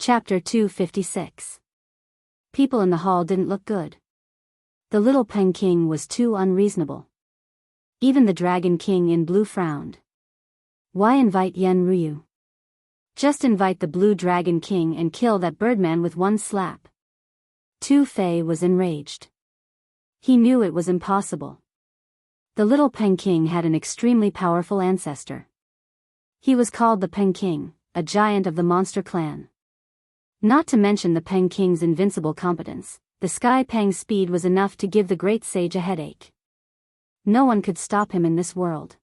Chapter 256. People in the hall didn't look good. The little Pen King was too unreasonable. Even the Dragon King in blue frowned. Why invite Yen Ryu? Just invite the Blue Dragon King and kill that birdman with one slap. Tu Fei was enraged. He knew it was impossible. The little Pen King had an extremely powerful ancestor. He was called the Pen King, a giant of the monster clan. Not to mention the Pen King's invincible competence, the Sky Peng's speed was enough to give the great sage a headache. No one could stop him in this world.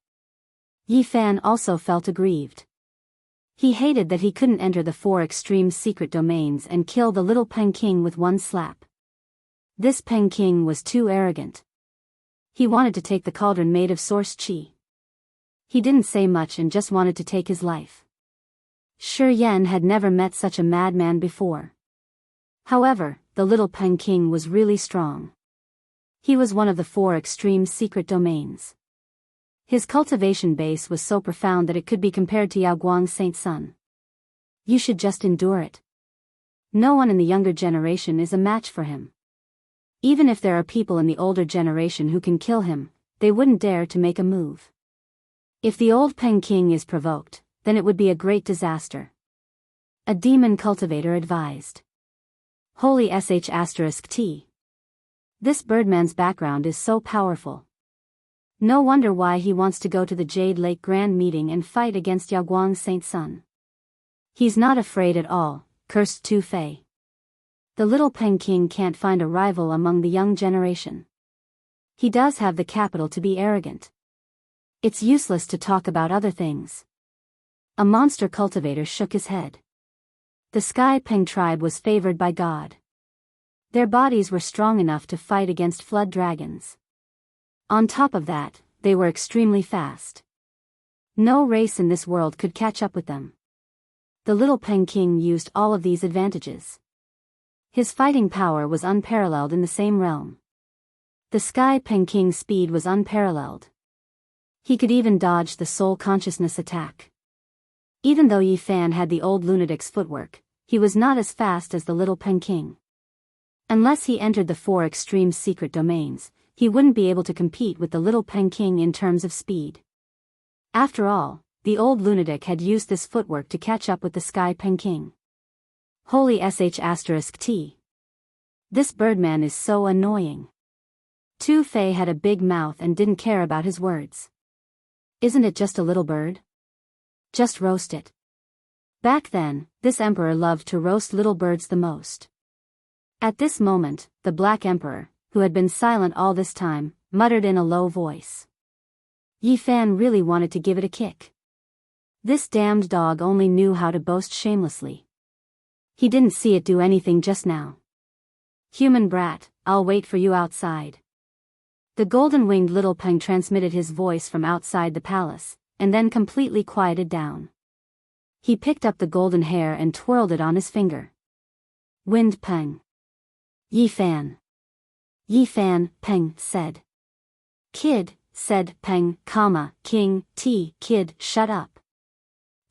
Yi Fan also felt aggrieved. He hated that he couldn't enter the 4 extreme secret domains and kill the little Pen King with one slap. This Pen King was too arrogant. He wanted to take the cauldron made of source chi. He didn't say much and just wanted to take his life. Shi Yan had never met such a madman before. However, the little Pen King was really strong. He was one of the 4 extreme secret domains. His cultivation base was so profound that it could be compared to Yaoguang Saint Sun. You should just endure it. No one in the younger generation is a match for him. Even if there are people in the older generation who can kill him, they wouldn't dare to make a move. If the old Pen King is provoked, then it would be a great disaster. A demon cultivator advised. Holy sh*t. This birdman's background is so powerful. No wonder why he wants to go to the Jade Lake Grand Meeting and fight against Yaoguang Saint Sun. He's not afraid at all, cursed Tu Fei. The little Pen King can't find a rival among the young generation. He does have the capital to be arrogant. It's useless to talk about other things. A monster cultivator shook his head. The Sky Peng tribe was favored by God. Their bodies were strong enough to fight against flood dragons. On top of that, they were extremely fast. No race in this world could catch up with them. The little Pen King used all of these advantages. His fighting power was unparalleled in the same realm. The Sky Pen King's speed was unparalleled. He could even dodge the soul consciousness attack. Even though Yi Fan had the old lunatic's footwork, he was not as fast as the little Pen King. Unless he entered the 4 extreme secret domains, he wouldn't be able to compete with the little Pen King in terms of speed. After all, the old lunatic had used this footwork to catch up with the Sky Pen King. Holy sh*t. This birdman is so annoying. Tu Fei had a big mouth and didn't care about his words. Isn't it just a little bird? Just roast it. Back then, this emperor loved to roast little birds the most. At this moment, the Black Emperor, who had been silent all this time, muttered in a low voice. Yi Fan really wanted to give it a kick. This damned dog only knew how to boast shamelessly. He didn't see it do anything just now. Human brat, I'll wait for you outside. The golden-winged little Peng transmitted his voice from outside the palace, and then completely quieted down. He picked up the golden hair and twirled it on his finger. Wind Peng. Yi Fan. Yi Fan, Peng said. Kid, said Peng, King, kid, shut up.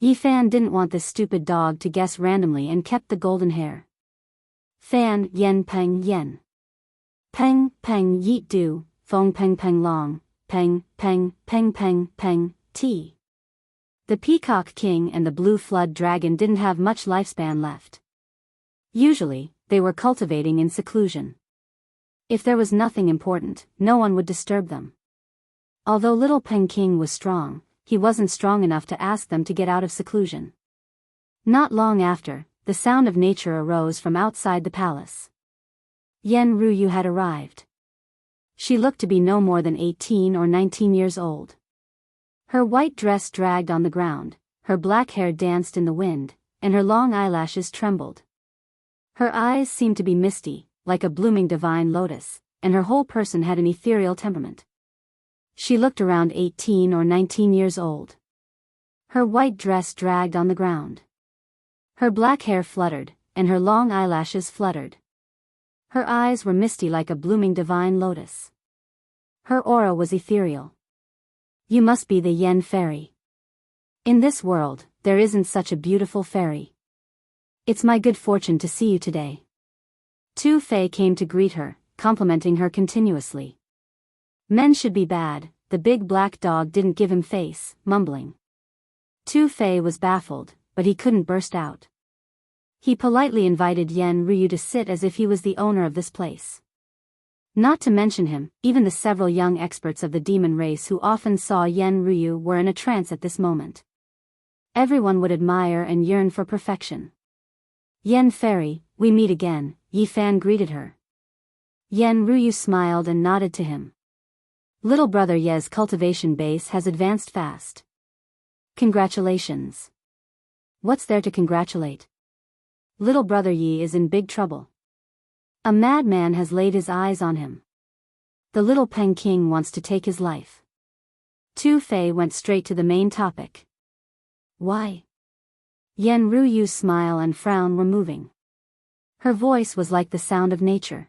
Yi Fan didn't want this stupid dog to guess randomly and kept the golden hair. Fan, yen Peng, yen. Peng, yeet do, fong Peng long, Peng, T. The Peacock King and the Blue Flood Dragon didn't have much lifespan left. Usually, they were cultivating in seclusion. If there was nothing important, no one would disturb them. Although little Pen King was strong, he wasn't strong enough to ask them to get out of seclusion. Not long after, the sound of nature arose from outside the palace. Yen Ryu had arrived. She looked to be no more than 18 or 19 years old. Her white dress dragged on the ground, her black hair danced in the wind, and her long eyelashes trembled. Her eyes seemed to be misty, like a blooming divine lotus, and her whole person had an ethereal temperament. She looked around 18 or 19 years old. Her white dress dragged on the ground. Her black hair fluttered, and her long eyelashes fluttered. Her eyes were misty like a blooming divine lotus. Her aura was ethereal. You must be the Yen fairy. In this world, there isn't such a beautiful fairy. It's my good fortune to see you today. Tu Fei came to greet her, complimenting her continuously. Men should be bad, the big black dog didn't give him face, mumbling. Tu Fei was baffled, but he couldn't burst out. He politely invited Yen Ryu to sit as if he was the owner of this place. Not to mention him, even the several young experts of the demon race who often saw Yen Ryu were in a trance at this moment. Everyone would admire and yearn for perfection. Yen Fairy, we meet again, Yi Fan greeted her. Yen Ryu smiled and nodded to him. Little brother Ye's cultivation base has advanced fast. Congratulations. What's there to congratulate? Little brother Yi is in big trouble. A madman has laid his eyes on him. The little Peng King wants to take his life. Tu Fei went straight to the main topic. Why? Yen Ruyu's smile and frown were moving. Her voice was like the sound of nature.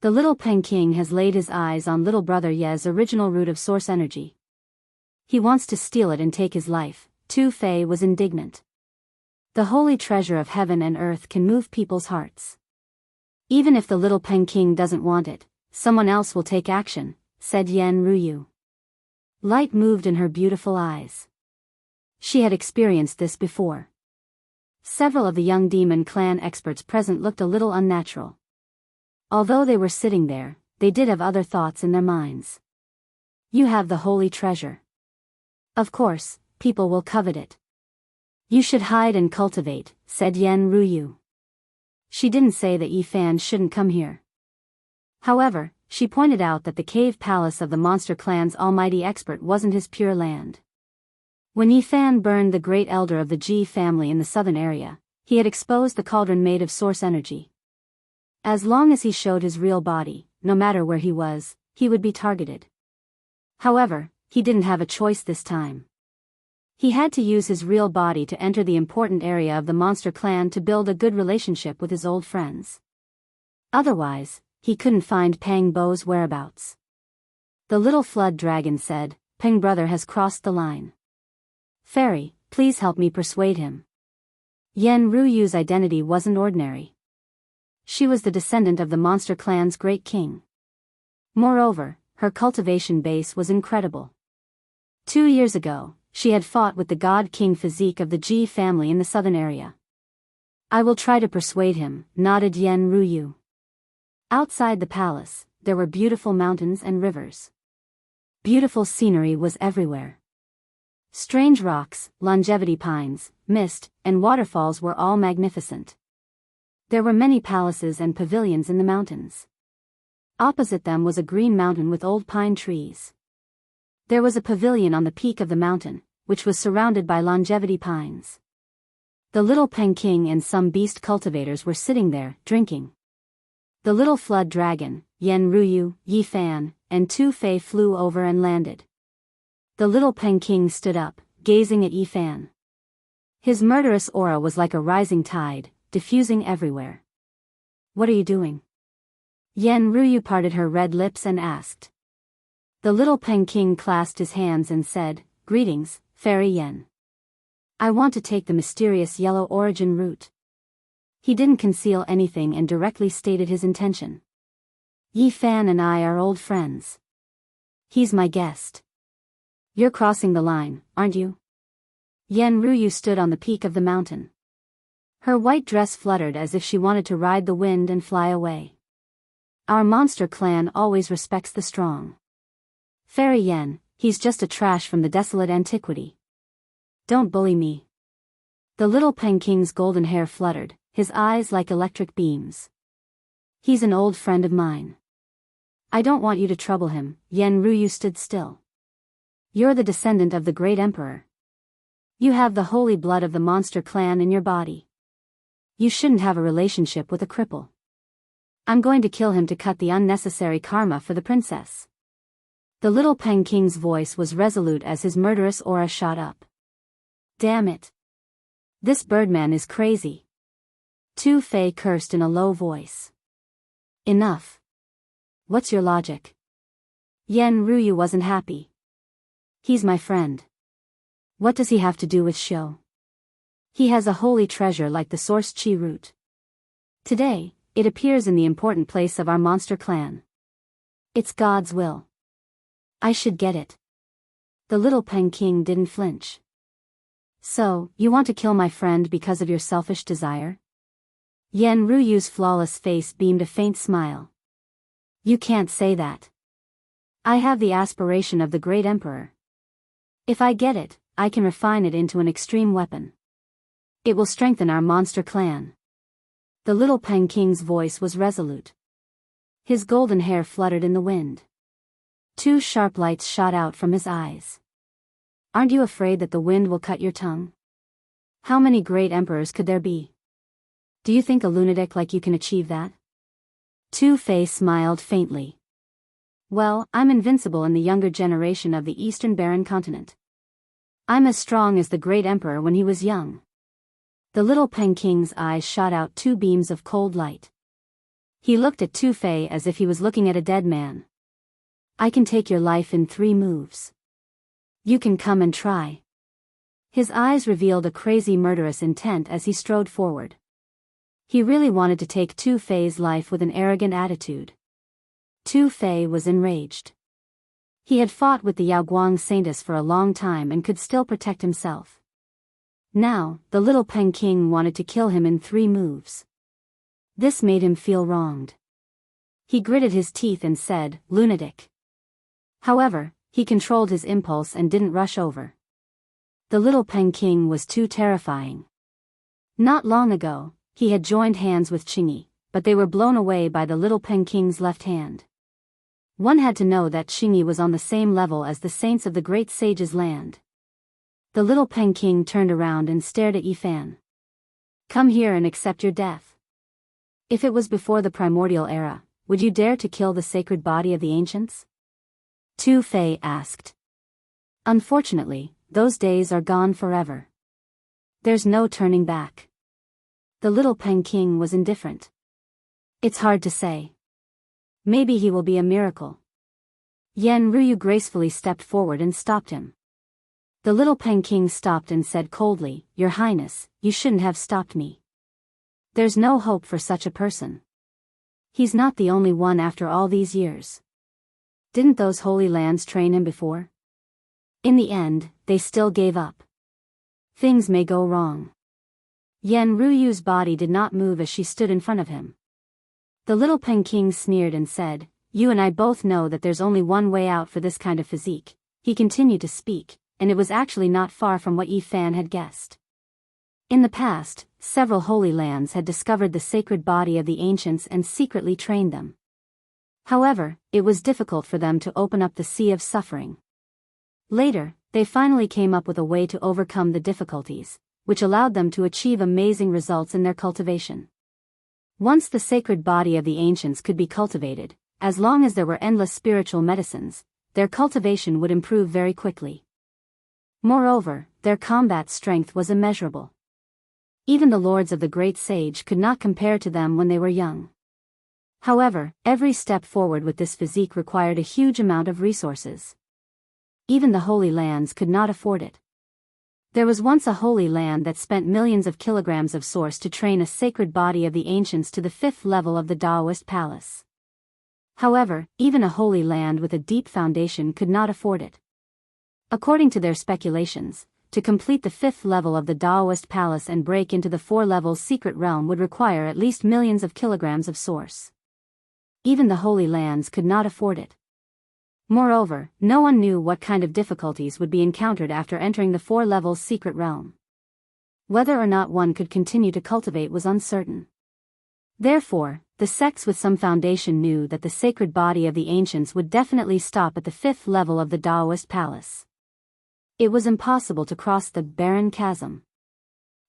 The little Peng King has laid his eyes on little brother Ye's original root of source energy. He wants to steal it and take his life. Tu Fei was indignant. The holy treasure of heaven and earth can move people's hearts. Even if the little Peng King doesn't want it, someone else will take action, said Yen Ryu. Light moved in her beautiful eyes. She had experienced this before. Several of the young demon clan experts present looked a little unnatural. Although they were sitting there, they did have other thoughts in their minds. You have the holy treasure. Of course, people will covet it. You should hide and cultivate, said Yen Ryu. She didn't say that Yi Fan shouldn't come here. However, she pointed out that the cave palace of the monster clan's almighty expert wasn't his pure land. When Yi Fan burned the great elder of the Ji family in the southern area, he had exposed the cauldron made of source energy. As long as he showed his real body, no matter where he was, he would be targeted. However, he didn't have a choice this time. He had to use his real body to enter the important area of the monster clan to build a good relationship with his old friends. Otherwise, he couldn't find Peng Bo's whereabouts. The little flood dragon said, Peng brother has crossed the line. Fairy, please help me persuade him. Yen Ruyu's identity wasn't ordinary. She was the descendant of the monster clan's great king. Moreover, her cultivation base was incredible. 2 years ago, she had fought with the god king physique of the Ji family in the southern area. I will try to persuade him, nodded Yen Ryu. Outside the palace, there were beautiful mountains and rivers. Beautiful scenery was everywhere. Strange rocks, longevity pines, mist, and waterfalls were all magnificent. There were many palaces and pavilions in the mountains. Opposite them was a green mountain with old pine trees. There was a pavilion on the peak of the mountain, which was surrounded by longevity pines. The little Peng King and some beast cultivators were sitting there, drinking. The little flood dragon, Yen Ryu, Yi Fan, and Tu Fei flew over and landed. The little Peng King stood up, gazing at Yi Fan. His murderous aura was like a rising tide, diffusing everywhere. What are you doing? Yen Ryu parted her red lips and asked. The little Peng King clasped his hands and said, Greetings, Fairy Yen. I want to take the mysterious yellow origin route. He didn't conceal anything and directly stated his intention. Yi Fan and I are old friends. He's my guest. You're crossing the line, aren't you? Yen Ryu stood on the peak of the mountain. Her white dress fluttered as if she wanted to ride the wind and fly away. Our monster clan always respects the strong. Fairy Yen, he's just a trash from the desolate antiquity. Don't bully me. The little Peng King's golden hair fluttered, his eyes like electric beams. He's an old friend of mine. I don't want you to trouble him. Yen Ryu stood still. You're the descendant of the great emperor. You have the holy blood of the monster clan in your body. You shouldn't have a relationship with a cripple. I'm going to kill him to cut the unnecessary karma for the princess. The little Peng King's voice was resolute as his murderous aura shot up. Damn it. This birdman is crazy. Tu Fei cursed in a low voice. Enough. What's your logic? Yen Ryu wasn't happy. He's my friend. What does he have to do with show? He has a holy treasure like the source chi root. Today, it appears in the important place of our monster clan. It's God's will. I should get it. The little Pen King didn't flinch. So, you want to kill my friend because of your selfish desire? Yen Ruyu's flawless face beamed a faint smile. You can't say that. I have the aspiration of the great emperor. If I get it, I can refine it into an extreme weapon. It will strengthen our monster clan. The little Pen King's voice was resolute. His golden hair fluttered in the wind. Two sharp lights shot out from his eyes. Aren't you afraid that the wind will cut your tongue? How many great emperors could there be? Do you think a lunatic like you can achieve that? Tu Fei smiled faintly. Well, I'm invincible in the younger generation of the Eastern Barren Continent. I'm as strong as the great emperor when he was young. The little Pen King's eyes shot out two beams of cold light. He looked at Tu Fei as if he was looking at a dead man. I can take your life in 3 moves. You can come and try. His eyes revealed a crazy murderous intent as he strode forward. He really wanted to take Tu Fei's life with an arrogant attitude. Tu Fei was enraged. He had fought with the Yaoguang Saintess for a long time and could still protect himself. Now, the little Pen King wanted to kill him in 3 moves. This made him feel wronged. He gritted his teeth and said, "Lunatic." However, he controlled his impulse and didn't rush over. The little Pen King was too terrifying. Not long ago, he had joined hands with Qingyi, but they were blown away by the little Pen King's left hand. One had to know that Qingyi was on the same level as the saints of the great sage's land. The little Pen King turned around and stared at Yifan. Come here and accept your death. If it was before the primordial era, would you dare to kill the sacred body of the ancients? Tu Fei asked. Unfortunately, those days are gone forever. There's no turning back. The little Pen King was indifferent. It's hard to say. Maybe he will be a miracle. Yen Ruyu gracefully stepped forward and stopped him. The little Pen King stopped and said coldly, "Your Highness, you shouldn't have stopped me. There's no hope for such a person. He's not the only one after all these years. Didn't those holy lands train him before? In the end, they still gave up. Things may go wrong." Yen Ruyu's body did not move as she stood in front of him. The little Pen King sneered and said, "You and I both know that there's only one way out for this kind of physique." He continued to speak, and it was actually not far from what Yifan had guessed. In the past, several holy lands had discovered the sacred body of the ancients and secretly trained them. However, it was difficult for them to open up the sea of suffering. Later, they finally came up with a way to overcome the difficulties, which allowed them to achieve amazing results in their cultivation. Once the sacred body of the ancients could be cultivated, as long as there were endless spiritual medicines, their cultivation would improve very quickly. Moreover, their combat strength was immeasurable. Even the lords of the great sage could not compare to them when they were young. However, every step forward with this physique required a huge amount of resources. Even the holy lands could not afford it. There was once a holy land that spent millions of kilograms of source to train a sacred body of the ancients to the 5th level of the Taoist palace. However, even a holy land with a deep foundation could not afford it. According to their speculations, to complete the 5th level of the Taoist palace and break into the 4-level secret realm would require at least millions of kilograms of source. Even the holy lands could not afford it. Moreover, no one knew what kind of difficulties would be encountered after entering the 4-level secret realm. Whether or not one could continue to cultivate was uncertain. Therefore, the sects with some foundation knew that the sacred body of the ancients would definitely stop at the 5th level of the Taoist palace. It was impossible to cross the barren chasm.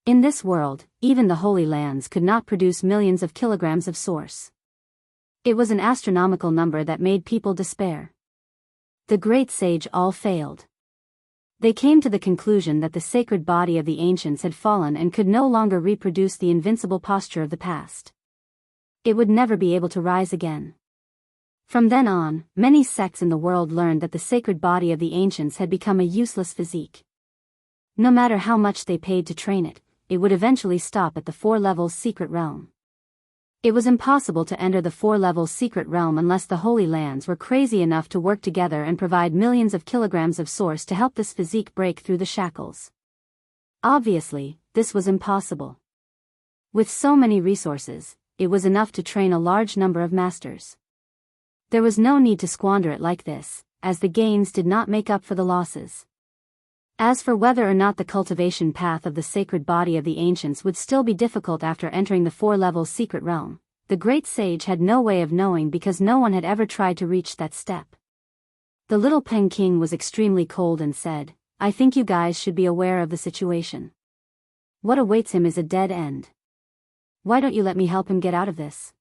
In this world, even the holy lands could not produce millions of kilograms of source. It was an astronomical number that made people despair. The great sage all failed. They came to the conclusion that the sacred body of the ancients had fallen and could no longer reproduce the invincible posture of the past. It would never be able to rise again. From then on, many sects in the world learned that the sacred body of the ancients had become a useless physique. No matter how much they paid to train it, it would eventually stop at the 4 levels secret realm. It was impossible to enter the 4 levels secret realm unless the Holy Lands were crazy enough to work together and provide millions of kilograms of source to help this physique break through the shackles. Obviously, this was impossible. With so many resources, it was enough to train a large number of masters. There was no need to squander it like this, as the gains did not make up for the losses. As for whether or not the cultivation path of the sacred body of the ancients would still be difficult after entering the 4 levels secret realm, the great sage had no way of knowing because no one had ever tried to reach that step. The little Pen King was extremely cold and said, "I think you guys should be aware of the situation. What awaits him is a dead end. Why don't you let me help him get out of this?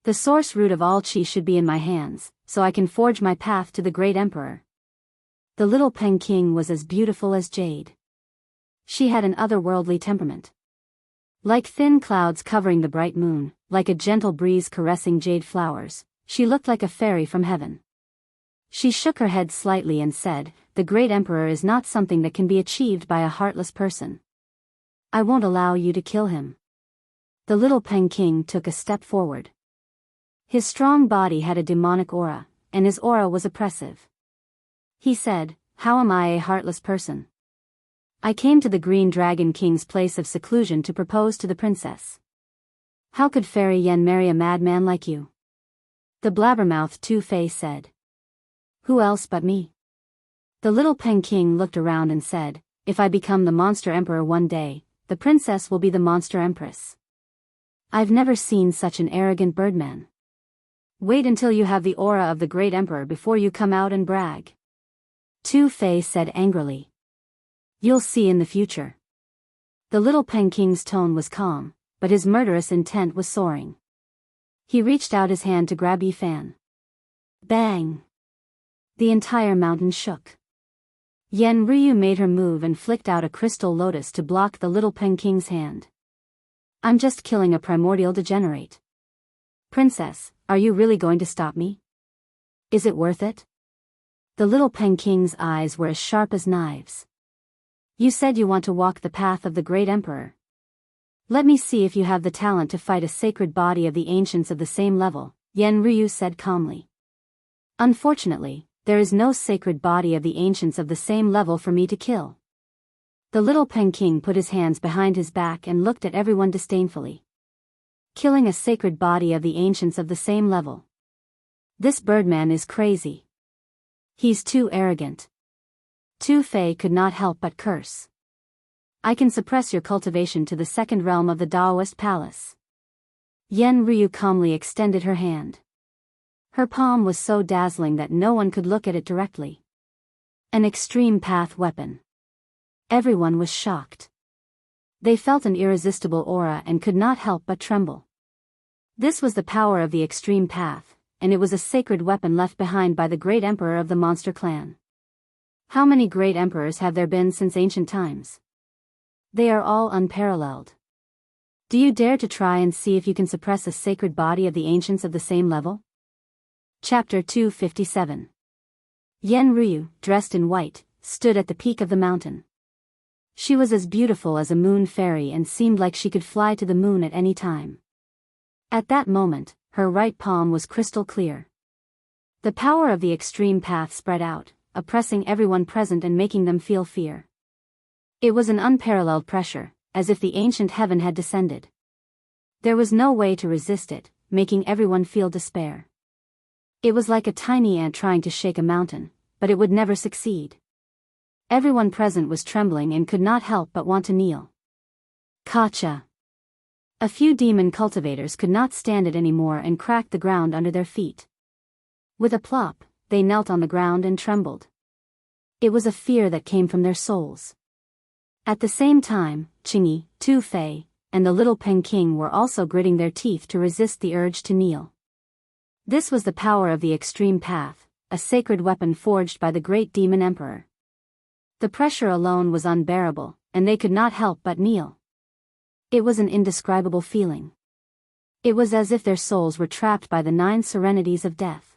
The source root of all chi should be in my hands, so I can forge my path to the great emperor." The little Pen King was as beautiful as jade. She had an otherworldly temperament. Like thin clouds covering the bright moon, like a gentle breeze caressing jade flowers, she looked like a fairy from heaven. She shook her head slightly and said, "The great emperor is not something that can be achieved by a heartless person. I won't allow you to kill him." The little Pen King took a step forward. His strong body had a demonic aura, and his aura was oppressive. He said, "How am I a heartless person? I came to the Green Dragon King's place of seclusion to propose to the princess. How could Fairy Yen marry a madman like you?" The blabbermouth Tu-Fei said. "Who else but me?" The little Pen King looked around and said, "If I become the monster emperor one day, the princess will be the monster empress. I've never seen such an arrogant birdman. Wait until you have the aura of the great emperor before you come out and brag." Tu-Fei said angrily. "You'll see in the future." The little Pen King's tone was calm, but his murderous intent was soaring. He reached out his hand to grab Yifan. Bang! The entire mountain shook. Yen Ryu made her move and flicked out a crystal lotus to block the little Pen King's hand. "I'm just killing a primordial degenerate. Princess, are you really going to stop me? Is it worth it?" The little Pen King's eyes were as sharp as knives. "You said you want to walk the path of the great emperor. Let me see if you have the talent to fight a sacred body of the ancients of the same level," Yen Ryu said calmly. "Unfortunately, there is no sacred body of the ancients of the same level for me to kill." The little Pen King put his hands behind his back and looked at everyone disdainfully. Killing a sacred body of the ancients of the same level. This birdman is crazy. He's too arrogant. Tu-Fei could not help but curse. "I can suppress your cultivation to the second realm of the Taoist palace." Yen Ryu calmly extended her hand. Her palm was so dazzling that no one could look at it directly. An extreme path weapon. Everyone was shocked. They felt an irresistible aura and could not help but tremble. This was the power of the extreme path, and it was a sacred weapon left behind by the great emperor of the monster clan. How many great emperors have there been since ancient times? They are all unparalleled. Do you dare to try and see if you can suppress a sacred body of the ancients of the same level? Chapter 257. Yen Ryu, dressed in white, stood at the peak of the mountain. She was as beautiful as a moon fairy and seemed like she could fly to the moon at any time. At that moment, her right palm was crystal clear. The power of the extreme path spread out, oppressing everyone present and making them feel fear. It was an unparalleled pressure, as if the ancient heaven had descended. There was no way to resist it, making everyone feel despair. It was like a tiny ant trying to shake a mountain, but it would never succeed. Everyone present was trembling and could not help but want to kneel. Kacha! A few demon cultivators could not stand it anymore and cracked the ground under their feet. With a plop, they knelt on the ground and trembled. It was a fear that came from their souls. At the same time, Qingyi, Tu-Fei, and the little Pen King were also gritting their teeth to resist the urge to kneel. This was the power of the extreme path, a sacred weapon forged by the great demon emperor. The pressure alone was unbearable, and they could not help but kneel. It was an indescribable feeling. It was as if their souls were trapped by the 9 serenities of death.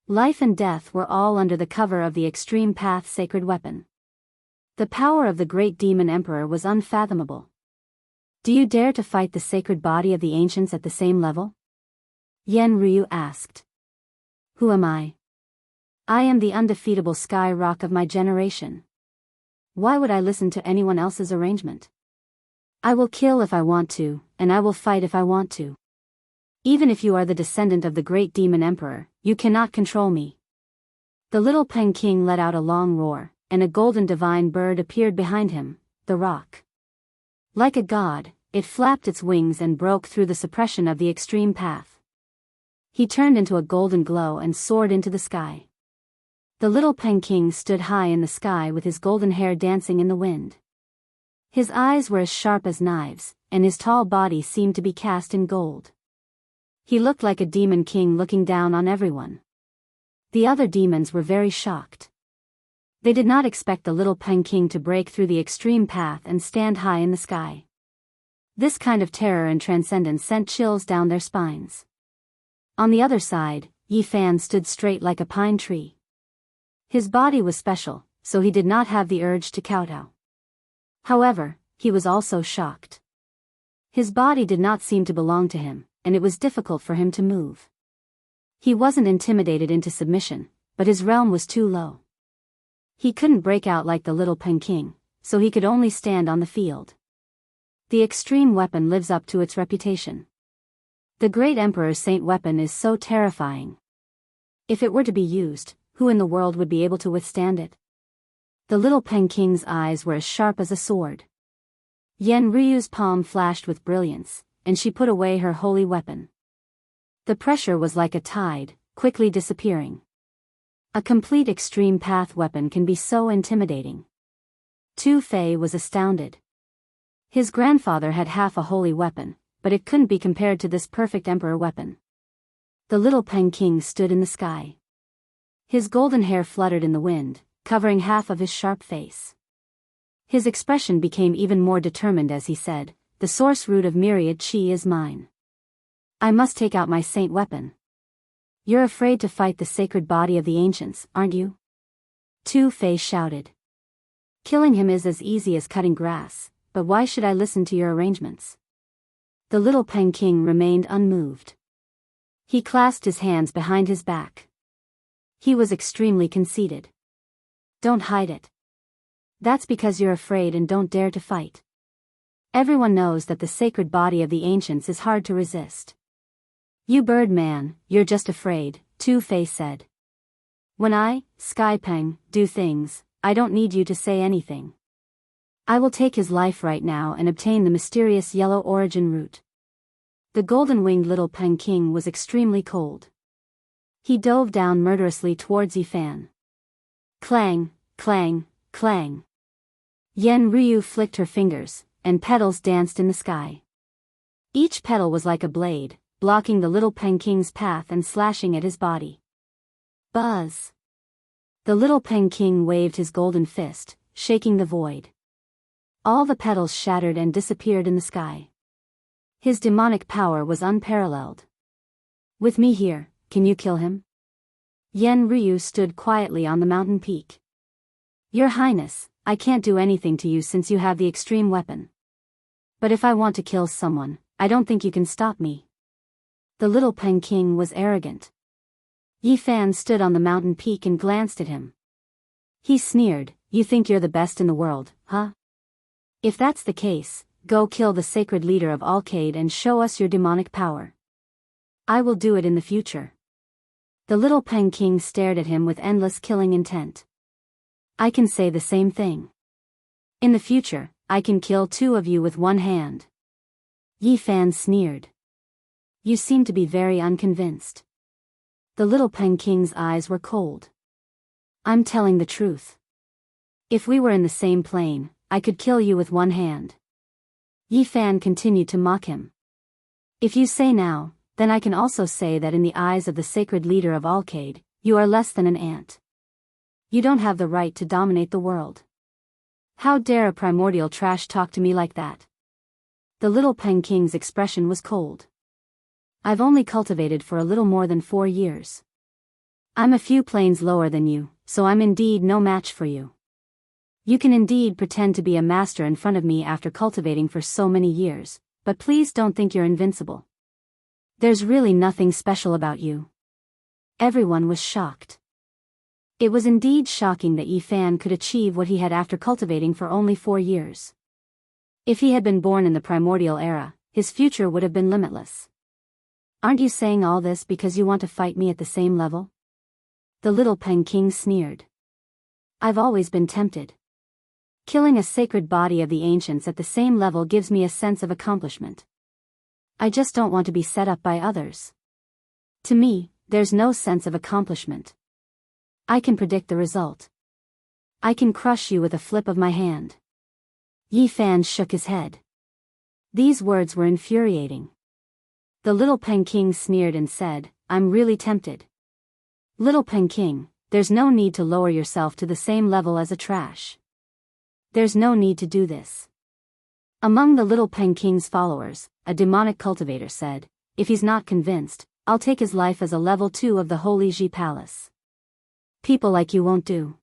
Life and death were all under the cover of the extreme path sacred weapon. The power of the great demon emperor was unfathomable. Do you dare to fight the sacred body of the ancients at the same level? Yenryu asked. Who am I? I am the undefeatable sky rock of my generation. Why would I listen to anyone else's arrangement? I will kill if I want to, and I will fight if I want to. Even if you are the descendant of the great demon emperor, you cannot control me. The little Pen King let out a long roar, and a golden divine bird appeared behind him, the rock. Like a god, it flapped its wings and broke through the suppression of the extreme path. He turned into a golden glow and soared into the sky. The little Pen King stood high in the sky with his golden hair dancing in the wind. His eyes were as sharp as knives, and his tall body seemed to be cast in gold. He looked like a demon king looking down on everyone. The other demons were very shocked. They did not expect the little Pen King to break through the extreme path and stand high in the sky. This kind of terror and transcendence sent chills down their spines. On the other side, Yi Fan stood straight like a pine tree. His body was special, so he did not have the urge to kowtow. However, he was also shocked. His body did not seem to belong to him, and it was difficult for him to move. He wasn't intimidated into submission, but his realm was too low. He couldn't break out like the little Pen King, so he could only stand on the field. The extreme weapon lives up to its reputation. The great emperor's saint weapon is so terrifying. If it were to be used, who in the world would be able to withstand it? The little Pen King's eyes were as sharp as a sword. Yenryu's palm flashed with brilliance, and she put away her holy weapon. The pressure was like a tide, quickly disappearing. A complete extreme path weapon can be so intimidating. Tu Fei was astounded. His grandfather had half a holy weapon, but it couldn't be compared to this perfect emperor weapon. The little Pen King stood in the sky. His golden hair fluttered in the wind, covering half of his sharp face. His expression became even more determined as he said, "The source root of myriad chi is mine. I must take out my saint weapon." You're afraid to fight the sacred body of the ancients, aren't you? Tu Fei shouted. Killing him is as easy as cutting grass, but why should I listen to your arrangements? The little Pen King remained unmoved. He clasped his hands behind his back. He was extremely conceited. Don't hide it. That's because you're afraid and don't dare to fight. Everyone knows that the sacred body of the ancients is hard to resist. You bird man, you're just afraid, Tu Fei said. When I, Sky Peng, do things, I don't need you to say anything. I will take his life right now and obtain the mysterious yellow origin root. The golden-winged little Pen King was extremely cold. He dove down murderously towards Yi Fan. Clang, clang, clang. Yenryu flicked her fingers, and petals danced in the sky. Each petal was like a blade, blocking the little Pen King's path and slashing at his body. Buzz! The little Pen King waved his golden fist, shaking the void. All the petals shattered and disappeared in the sky. His demonic power was unparalleled. With me here, can you kill him? Yenryu stood quietly on the mountain peak. Your Highness, I can't do anything to you since you have the extreme weapon. But if I want to kill someone, I don't think you can stop me. The little Pen King was arrogant. Yi Fan stood on the mountain peak and glanced at him. He sneered, You think you're the best in the world, huh? If that's the case, go kill the sacred leader of Alcade and show us your demonic power. I will do it in the future. The little Pen King stared at him with endless killing intent. I can say the same thing. In the future, I can kill two of you with one hand. Yi Fan sneered. You seem to be very unconvinced. The little Pen King's eyes were cold. I'm telling the truth. If we were in the same plane, I could kill you with one hand. Yi Fan continued to mock him. If you say now, then I can also say that in the eyes of the sacred leader of Alcade, you are less than an ant. You don't have the right to dominate the world. How dare a primordial trash talk to me like that? The little Pen King's expression was cold. I've only cultivated for a little more than 4 years. I'm a few planes lower than you, so I'm indeed no match for you. You can indeed pretend to be a master in front of me after cultivating for so many years, but please don't think you're invincible. There's really nothing special about you." Everyone was shocked. It was indeed shocking that Yi Fan could achieve what he had after cultivating for only 4 years. If he had been born in the primordial era, his future would have been limitless. "Aren't you saying all this because you want to fight me at the same level?" The little Pen King sneered. "I've always been tempted. Killing a sacred body of the ancients at the same level gives me a sense of accomplishment. I just don't want to be set up by others. To me, there's no sense of accomplishment. I can predict the result. I can crush you with a flip of my hand." Yi Fan shook his head. These words were infuriating. The little Pen King sneered and said, "I'm really tempted. Little Pen King, there's no need to lower yourself to the same level as a trash. There's no need to do this." Among the little Pen King's followers, a demonic cultivator said, "If he's not convinced, I'll take his life as a level 2 of the Holy Ji Palace. People like you won't do.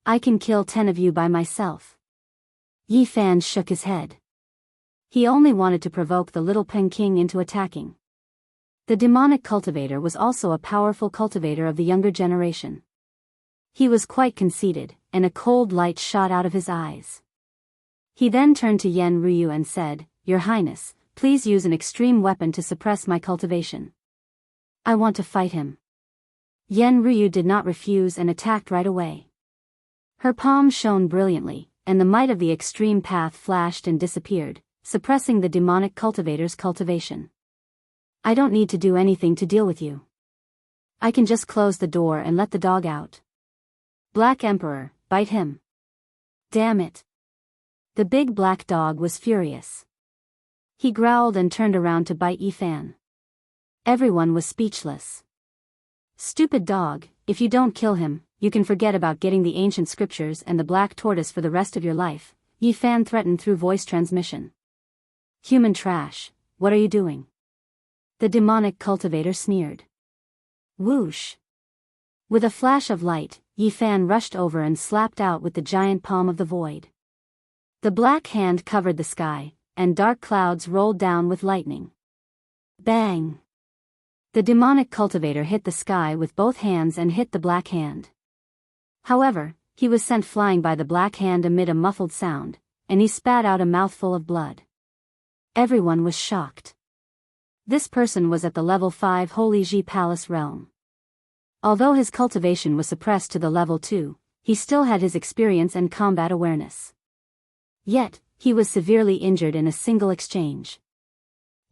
I can kill 10 of you by myself." Yi Fan shook his head. He only wanted to provoke the little Pen King into attacking. The demonic cultivator was also a powerful cultivator of the younger generation. He was quite conceited, and a cold light shot out of his eyes. He then turned to Yen Ryu and said, "Your Highness, please use an extreme weapon to suppress my cultivation. I want to fight him." Yen Ryu did not refuse and attacked right away. Her palm shone brilliantly, and the might of the extreme path flashed and disappeared, suppressing the demonic cultivator's cultivation. "I don't need to do anything to deal with you. I can just close the door and let the dog out. Black Emperor, bite him." "Damn it." The big black dog was furious. He growled and turned around to bite Yi Fan. Everyone was speechless. "Stupid dog, if you don't kill him, you can forget about getting the ancient scriptures and the black tortoise for the rest of your life," Yi Fan threatened through voice transmission. "Human trash, what are you doing?" The demonic cultivator sneered. Whoosh! With a flash of light, Yi Fan rushed over and slapped out with the giant palm of the void. The black hand covered the sky, and dark clouds rolled down with lightning. Bang! The demonic cultivator hit the sky with both hands and hit the black hand. However, he was sent flying by the black hand amid a muffled sound, and he spat out a mouthful of blood. Everyone was shocked. This person was at the level 5 Holy Ji Palace realm. Although his cultivation was suppressed to the level 2, he still had his experience and combat awareness. Yet, he was severely injured in a single exchange.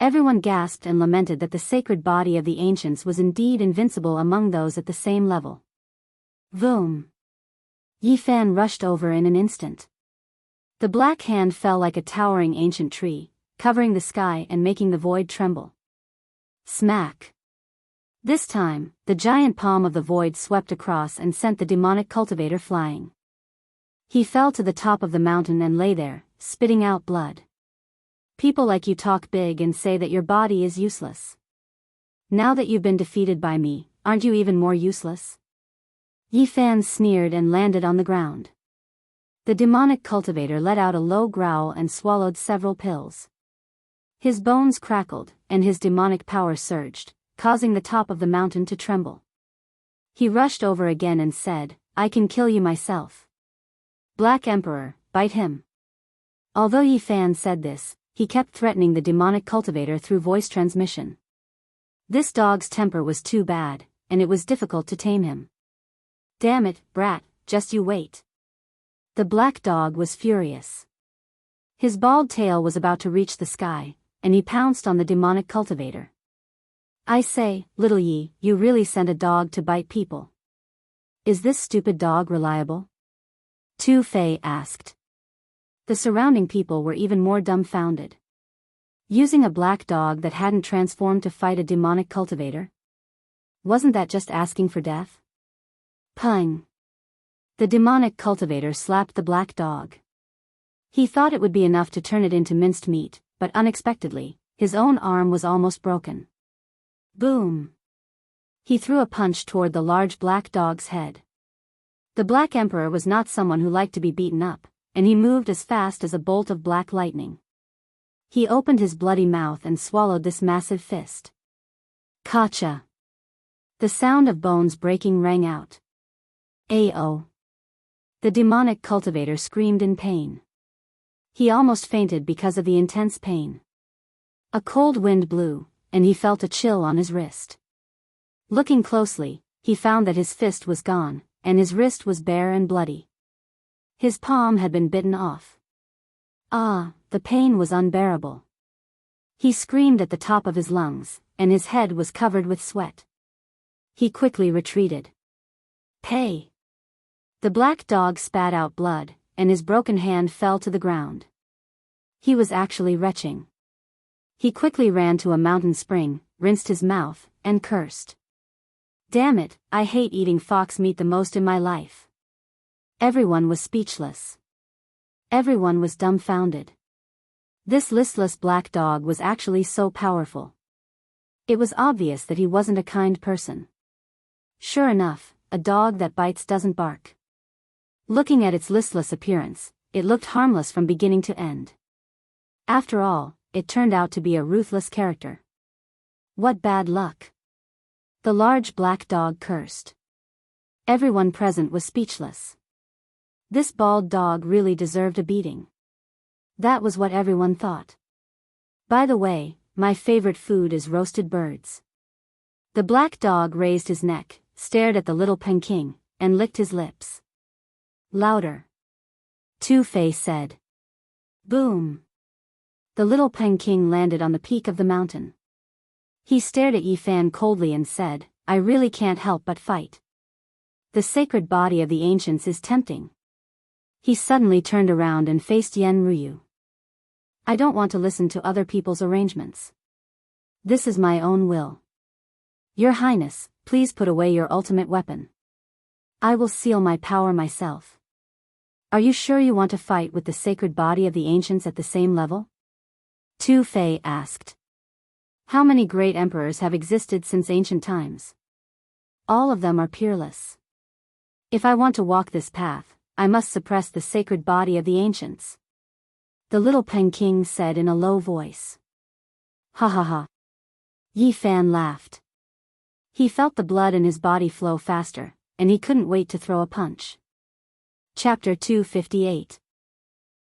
Everyone gasped and lamented that the sacred body of the ancients was indeed invincible among those at the same level. Boom! Yi Fan rushed over in an instant. The black hand fell like a towering ancient tree, covering the sky and making the void tremble. Smack! This time, the giant palm of the void swept across and sent the demonic cultivator flying. He fell to the top of the mountain and lay there, spitting out blood. "People like you talk big and say that your body is useless. Now that you've been defeated by me, aren't you even more useless?" Yi Fan sneered and landed on the ground. The demonic cultivator let out a low growl and swallowed several pills. His bones crackled, and his demonic power surged, causing the top of the mountain to tremble. He rushed over again and said, "I can kill you myself. Black Emperor, bite him." Although Yi Fan said this, he kept threatening the demonic cultivator through voice transmission. This dog's temper was too bad, and it was difficult to tame him. "Damn it, brat, just you wait." The black dog was furious. His bald tail was about to reach the sky, and he pounced on the demonic cultivator. "I say, little Yi, you really sent a dog to bite people. Is this stupid dog reliable?" Tu Fei asked. The surrounding people were even more dumbfounded. Using a black dog that hadn't transformed to fight a demonic cultivator? Wasn't that just asking for death? Pung! The demonic cultivator slapped the black dog. He thought it would be enough to turn it into minced meat, but unexpectedly, his own arm was almost broken. Boom! He threw a punch toward the large black dog's head. The Black Emperor was not someone who liked to be beaten up, and he moved as fast as a bolt of black lightning. He opened his bloody mouth and swallowed this massive fist. Kacha! The sound of bones breaking rang out. Ao! The demonic cultivator screamed in pain. He almost fainted because of the intense pain. A cold wind blew, and he felt a chill on his wrist. Looking closely, he found that his fist was gone, and his wrist was bare and bloody. His palm had been bitten off. Ah, the pain was unbearable. He screamed at the top of his lungs, and his head was covered with sweat. He quickly retreated. Pay! The black dog spat out blood, and his broken hand fell to the ground. He was actually retching. He quickly ran to a mountain spring, rinsed his mouth, and cursed. Damn it, I hate eating fox meat the most in my life. Everyone was speechless. Everyone was dumbfounded. This listless black dog was actually so powerful. It was obvious that he wasn't a kind person. Sure enough, a dog that bites doesn't bark. Looking at its listless appearance, it looked harmless from beginning to end. After all, it turned out to be a ruthless character. What bad luck! The large black dog cursed. Everyone present was speechless. This bald dog really deserved a beating. That was what everyone thought. By the way, my favorite food is roasted birds. The black dog raised his neck, stared at the little Peking, and licked his lips. Louder. Two-Fei said. Boom. The little Peking landed on the peak of the mountain. He stared at Yifan coldly and said, I really can't help but fight. The sacred body of the ancients is tempting. He suddenly turned around and faced Yen Ryu. I don't want to listen to other people's arrangements. This is my own will. Your Highness, please put away your ultimate weapon. I will seal my power myself. Are you sure you want to fight with the sacred body of the ancients at the same level? Two-Fei asked. How many great emperors have existed since ancient times? All of them are peerless. If I want to walk this path, I must suppress the sacred body of the ancients. The little Peking said in a low voice. Ha ha ha. Yifan laughed. He felt the blood in his body flow faster, and he couldn't wait to throw a punch. Chapter 258.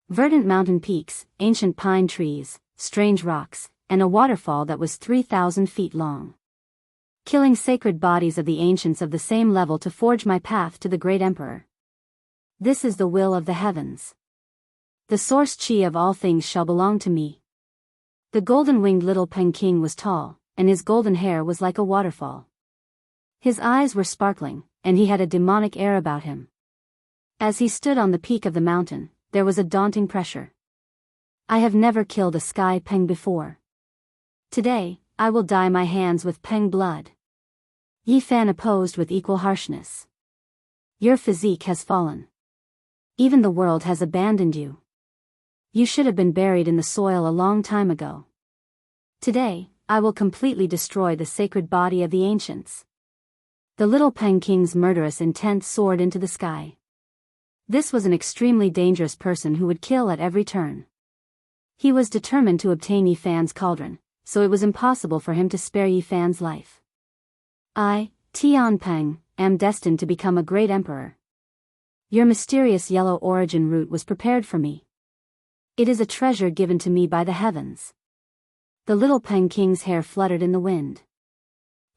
Verdant mountain peaks, ancient pine trees, strange rocks, and a waterfall that was 3,000 feet long. Killing sacred bodies of the ancients of the same level to forge my path to the great emperor. This is the will of the heavens. The source chi of all things shall belong to me. The golden-winged little Peking was tall, and his golden hair was like a waterfall. His eyes were sparkling, and he had a demonic air about him. As he stood on the peak of the mountain, there was a daunting pressure. I have never killed a sky Peng before. Today, I will dye my hands with Peng blood. Yifan opposed with equal harshness. Your physique has fallen. Even the world has abandoned you. You should have been buried in the soil a long time ago. Today, I will completely destroy the sacred body of the ancients. The little Peking's murderous intent soared into the sky. This was an extremely dangerous person who would kill at every turn. He was determined to obtain Yifan's cauldron, so it was impossible for him to spare Yifan's life. I, Tianpeng, am destined to become a great emperor. Your mysterious yellow origin root was prepared for me. It is a treasure given to me by the heavens. The little Peking's hair fluttered in the wind.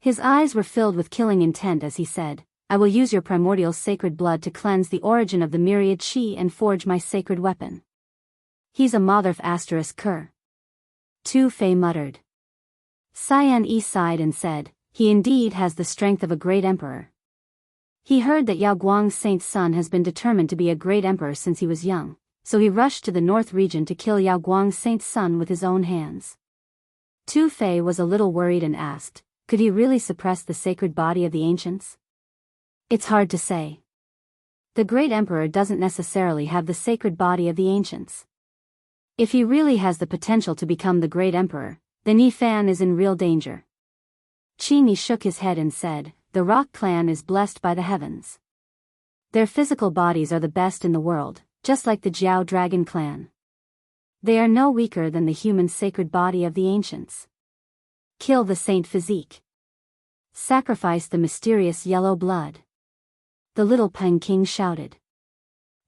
His eyes were filled with killing intent as he said, I will use your primordial sacred blood to cleanse the origin of the myriad chi and forge my sacred weapon. He's a motherf asterisk cur. Two-Fei muttered. Cyan Yi sighed and said, he indeed has the strength of a great emperor. He heard that Yao Guang's saint's son has been determined to be a great emperor since he was young, so he rushed to the north region to kill Yao Guang's saint's son with his own hands. Two-Fei was a little worried and asked, could he really suppress the sacred body of the ancients? It's hard to say. The great emperor doesn't necessarily have the sacred body of the ancients. If he really has the potential to become the great emperor, then Yifan is in real danger. Qini shook his head and said, the Rock clan is blessed by the heavens. Their physical bodies are the best in the world, just like the Jiao Dragon clan. They are no weaker than the human sacred body of the ancients. Kill the saint physique. Sacrifice the mysterious yellow blood. The little Peng King shouted.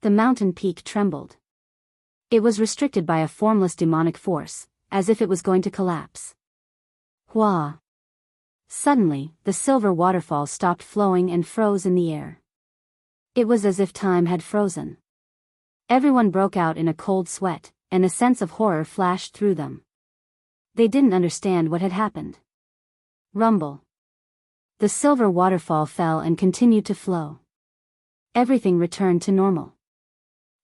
The mountain peak trembled. It was restricted by a formless demonic force, as if it was going to collapse. Hua! Suddenly, the silver waterfall stopped flowing and froze in the air. It was as if time had frozen. Everyone broke out in a cold sweat, and a sense of horror flashed through them. They didn't understand what had happened. Rumble. The silver waterfall fell and continued to flow. Everything returned to normal.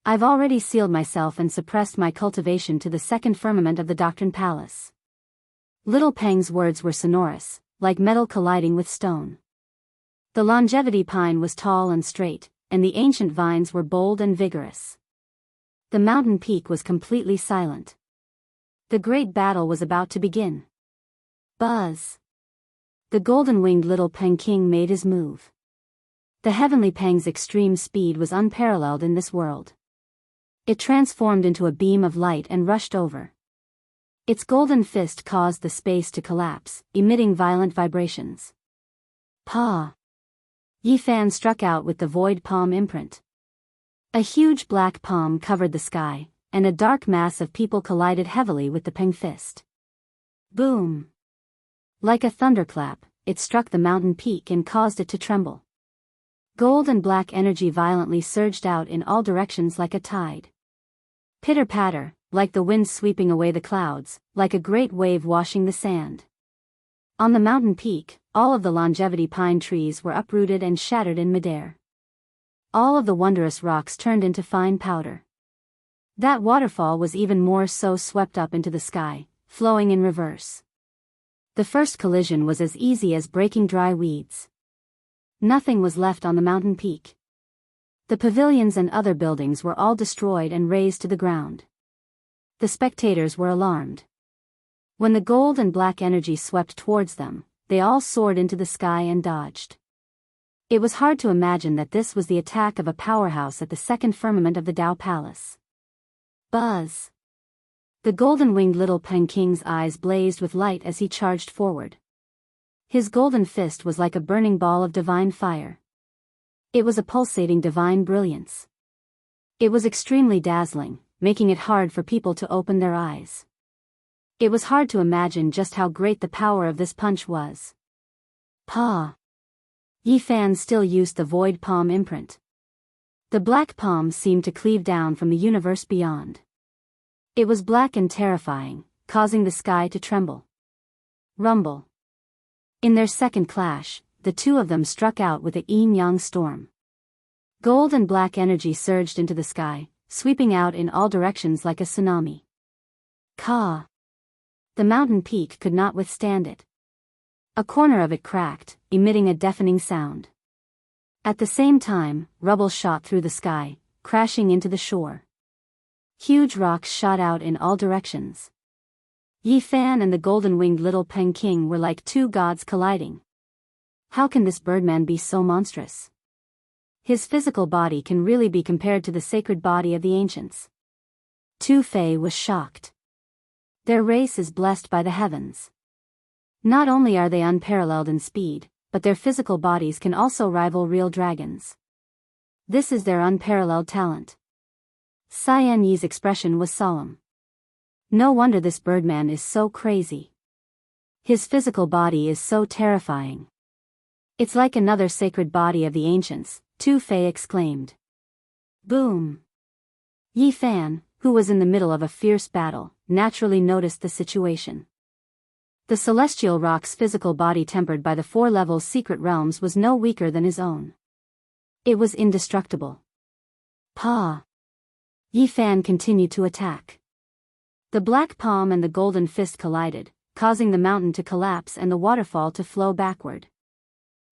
I've already sealed myself and suppressed my cultivation to the second firmament of the Doctrine Palace. Little Peng's words were sonorous, like metal colliding with stone. The longevity pine was tall and straight, and the ancient vines were bold and vigorous. The mountain peak was completely silent. The great battle was about to begin. Buzz! The golden-winged little Peng King made his move. The heavenly Peng's extreme speed was unparalleled in this world. It transformed into a beam of light and rushed over. Its golden fist caused the space to collapse, emitting violent vibrations. Pa! Yi Fan struck out with the void palm imprint. A huge black palm covered the sky, and a dark mass of people collided heavily with the Peng fist. Boom! Like a thunderclap, it struck the mountain peak and caused it to tremble. Gold and black energy violently surged out in all directions like a tide. Pitter-patter, like the wind sweeping away the clouds, like a great wave washing the sand. On the mountain peak, all of the longevity pine trees were uprooted and shattered in midair. All of the wondrous rocks turned into fine powder. That waterfall was even more so, swept up into the sky, flowing in reverse. The first collision was as easy as breaking dry weeds. Nothing was left on the mountain peak. The pavilions and other buildings were all destroyed and razed to the ground. The spectators were alarmed. When the gold and black energy swept towards them, they all soared into the sky and dodged. It was hard to imagine that this was the attack of a powerhouse at the second firmament of the Dao Palace. Buzz! The golden-winged little Peng King's eyes blazed with light as he charged forward. His golden fist was like a burning ball of divine fire. It was a pulsating divine brilliance. It was extremely dazzling, making it hard for people to open their eyes. It was hard to imagine just how great the power of this punch was. Pa! Yi Fan still used the void palm imprint. The black palm seemed to cleave down from the universe beyond. It was black and terrifying, causing the sky to tremble. Rumble. In their second clash, the two of them struck out with a yin-yang storm. Gold and black energy surged into the sky, sweeping out in all directions like a tsunami. Ka! The mountain peak could not withstand it. A corner of it cracked, emitting a deafening sound. At the same time, rubble shot through the sky, crashing into the shore. Huge rocks shot out in all directions. Yi Fan and the golden-winged little Peng King were like two gods colliding. How can this birdman be so monstrous? His physical body can really be compared to the sacred body of the ancients. Tu Fei was shocked. Their race is blessed by the heavens. Not only are they unparalleled in speed, but their physical bodies can also rival real dragons. This is their unparalleled talent. Cyan Yi's expression was solemn. No wonder this birdman is so crazy. His physical body is so terrifying. It's like another sacred body of the ancients, Tu Fei exclaimed. Boom! Yi Fan, who was in the middle of a fierce battle, naturally noticed the situation. The celestial rock's physical body, tempered by the 4 levels secret realms, was no weaker than his own. It was indestructible. Pa! Yi Fan continued to attack. The black palm and the golden fist collided, causing the mountain to collapse and the waterfall to flow backward.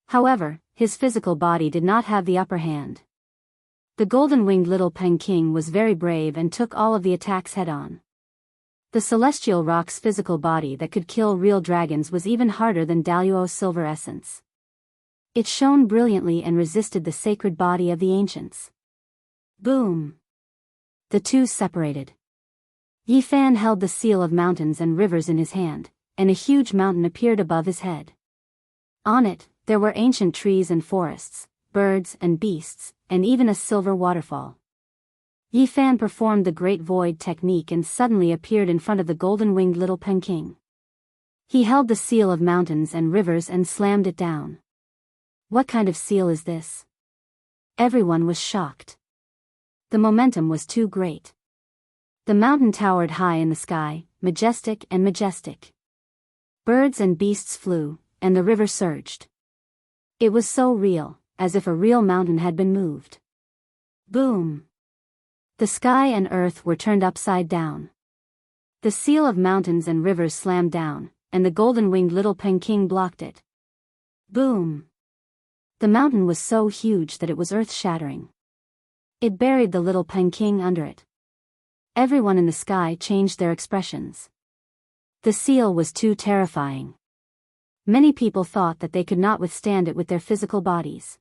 However, his physical body did not have the upper hand. The golden-winged little Peng King was very brave and took all of the attacks head-on. The celestial rock's physical body that could kill real dragons was even harder than Daluo's silver essence. It shone brilliantly and resisted the sacred body of the ancients. Boom! The two separated. Yi Fan held the seal of mountains and rivers in his hand, and a huge mountain appeared above his head. On it, there were ancient trees and forests, birds and beasts, and even a silver waterfall. Yi Fan performed the Great Void technique and suddenly appeared in front of the golden-winged little Peking. He held the seal of mountains and rivers and slammed it down. What kind of seal is this? Everyone was shocked. The momentum was too great. The mountain towered high in the sky, majestic and majestic. Birds and beasts flew, and the river surged. It was so real, as if a real mountain had been moved. Boom! The sky and earth were turned upside down. The seal of mountains and rivers slammed down, and the golden-winged little Peking blocked it. Boom! The mountain was so huge that it was earth-shattering. It buried the little Peking under it. Everyone in the sky changed their expressions. The seal was too terrifying. Many people thought that they could not withstand it with their physical bodies.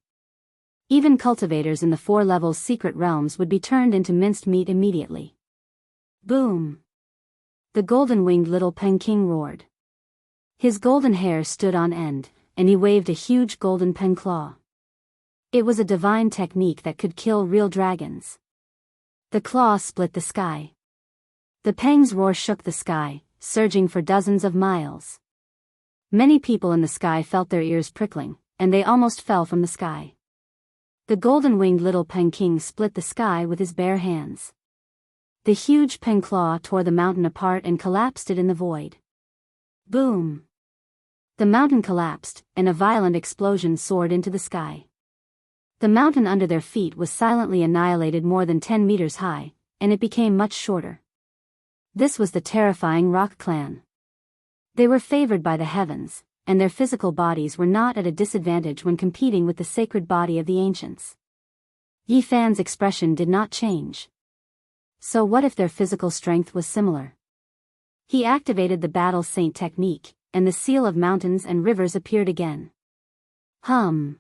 Even cultivators in the 4 levels secret realms would be turned into minced meat immediately. Boom! The golden-winged little Peking roared. His golden hair stood on end, and he waved a huge golden pen claw. It was a divine technique that could kill real dragons. The claw split the sky. The Peng's roar shook the sky, surging for dozens of miles. Many people in the sky felt their ears prickling, and they almost fell from the sky. The golden-winged little Peking split the sky with his bare hands. The huge pen claw tore the mountain apart and collapsed it in the void. Boom! The mountain collapsed, and a violent explosion soared into the sky. The mountain under their feet was silently annihilated more than 10 meters high, and it became much shorter. This was the terrifying Rock Clan. They were favored by the heavens, and their physical bodies were not at a disadvantage when competing with the sacred body of the ancients. Yi Fan's expression did not change. So what if their physical strength was similar? He activated the Battle Saint technique, and the seal of mountains and rivers appeared again. Hum!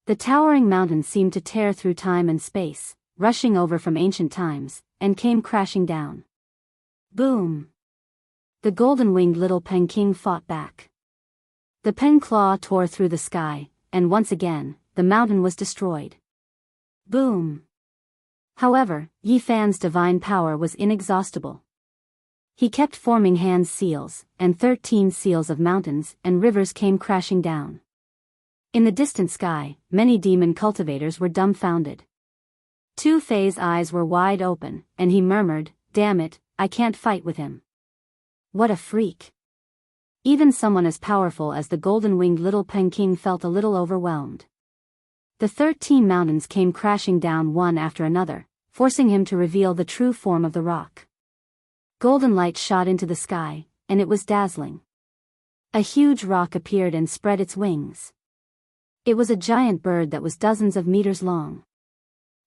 The towering mountain seemed to tear through time and space, rushing over from ancient times, and came crashing down. Boom! The golden-winged little Peking fought back. The pen claw tore through the sky, and once again, the mountain was destroyed. Boom! However, Yi Fan's divine power was inexhaustible. He kept forming hand seals, and 13 seals of mountains and rivers came crashing down. In the distant sky, many demon cultivators were dumbfounded. Tu Fei's eyes were wide open, and he murmured, "Damn it, I can't fight with him." What a freak! Even someone as powerful as the golden-winged little Peking felt a little overwhelmed. The 13 mountains came crashing down one after another, forcing him to reveal the true form of the rock. Golden light shot into the sky, and it was dazzling. A huge rock appeared and spread its wings. It was a giant bird that was dozens of meters long.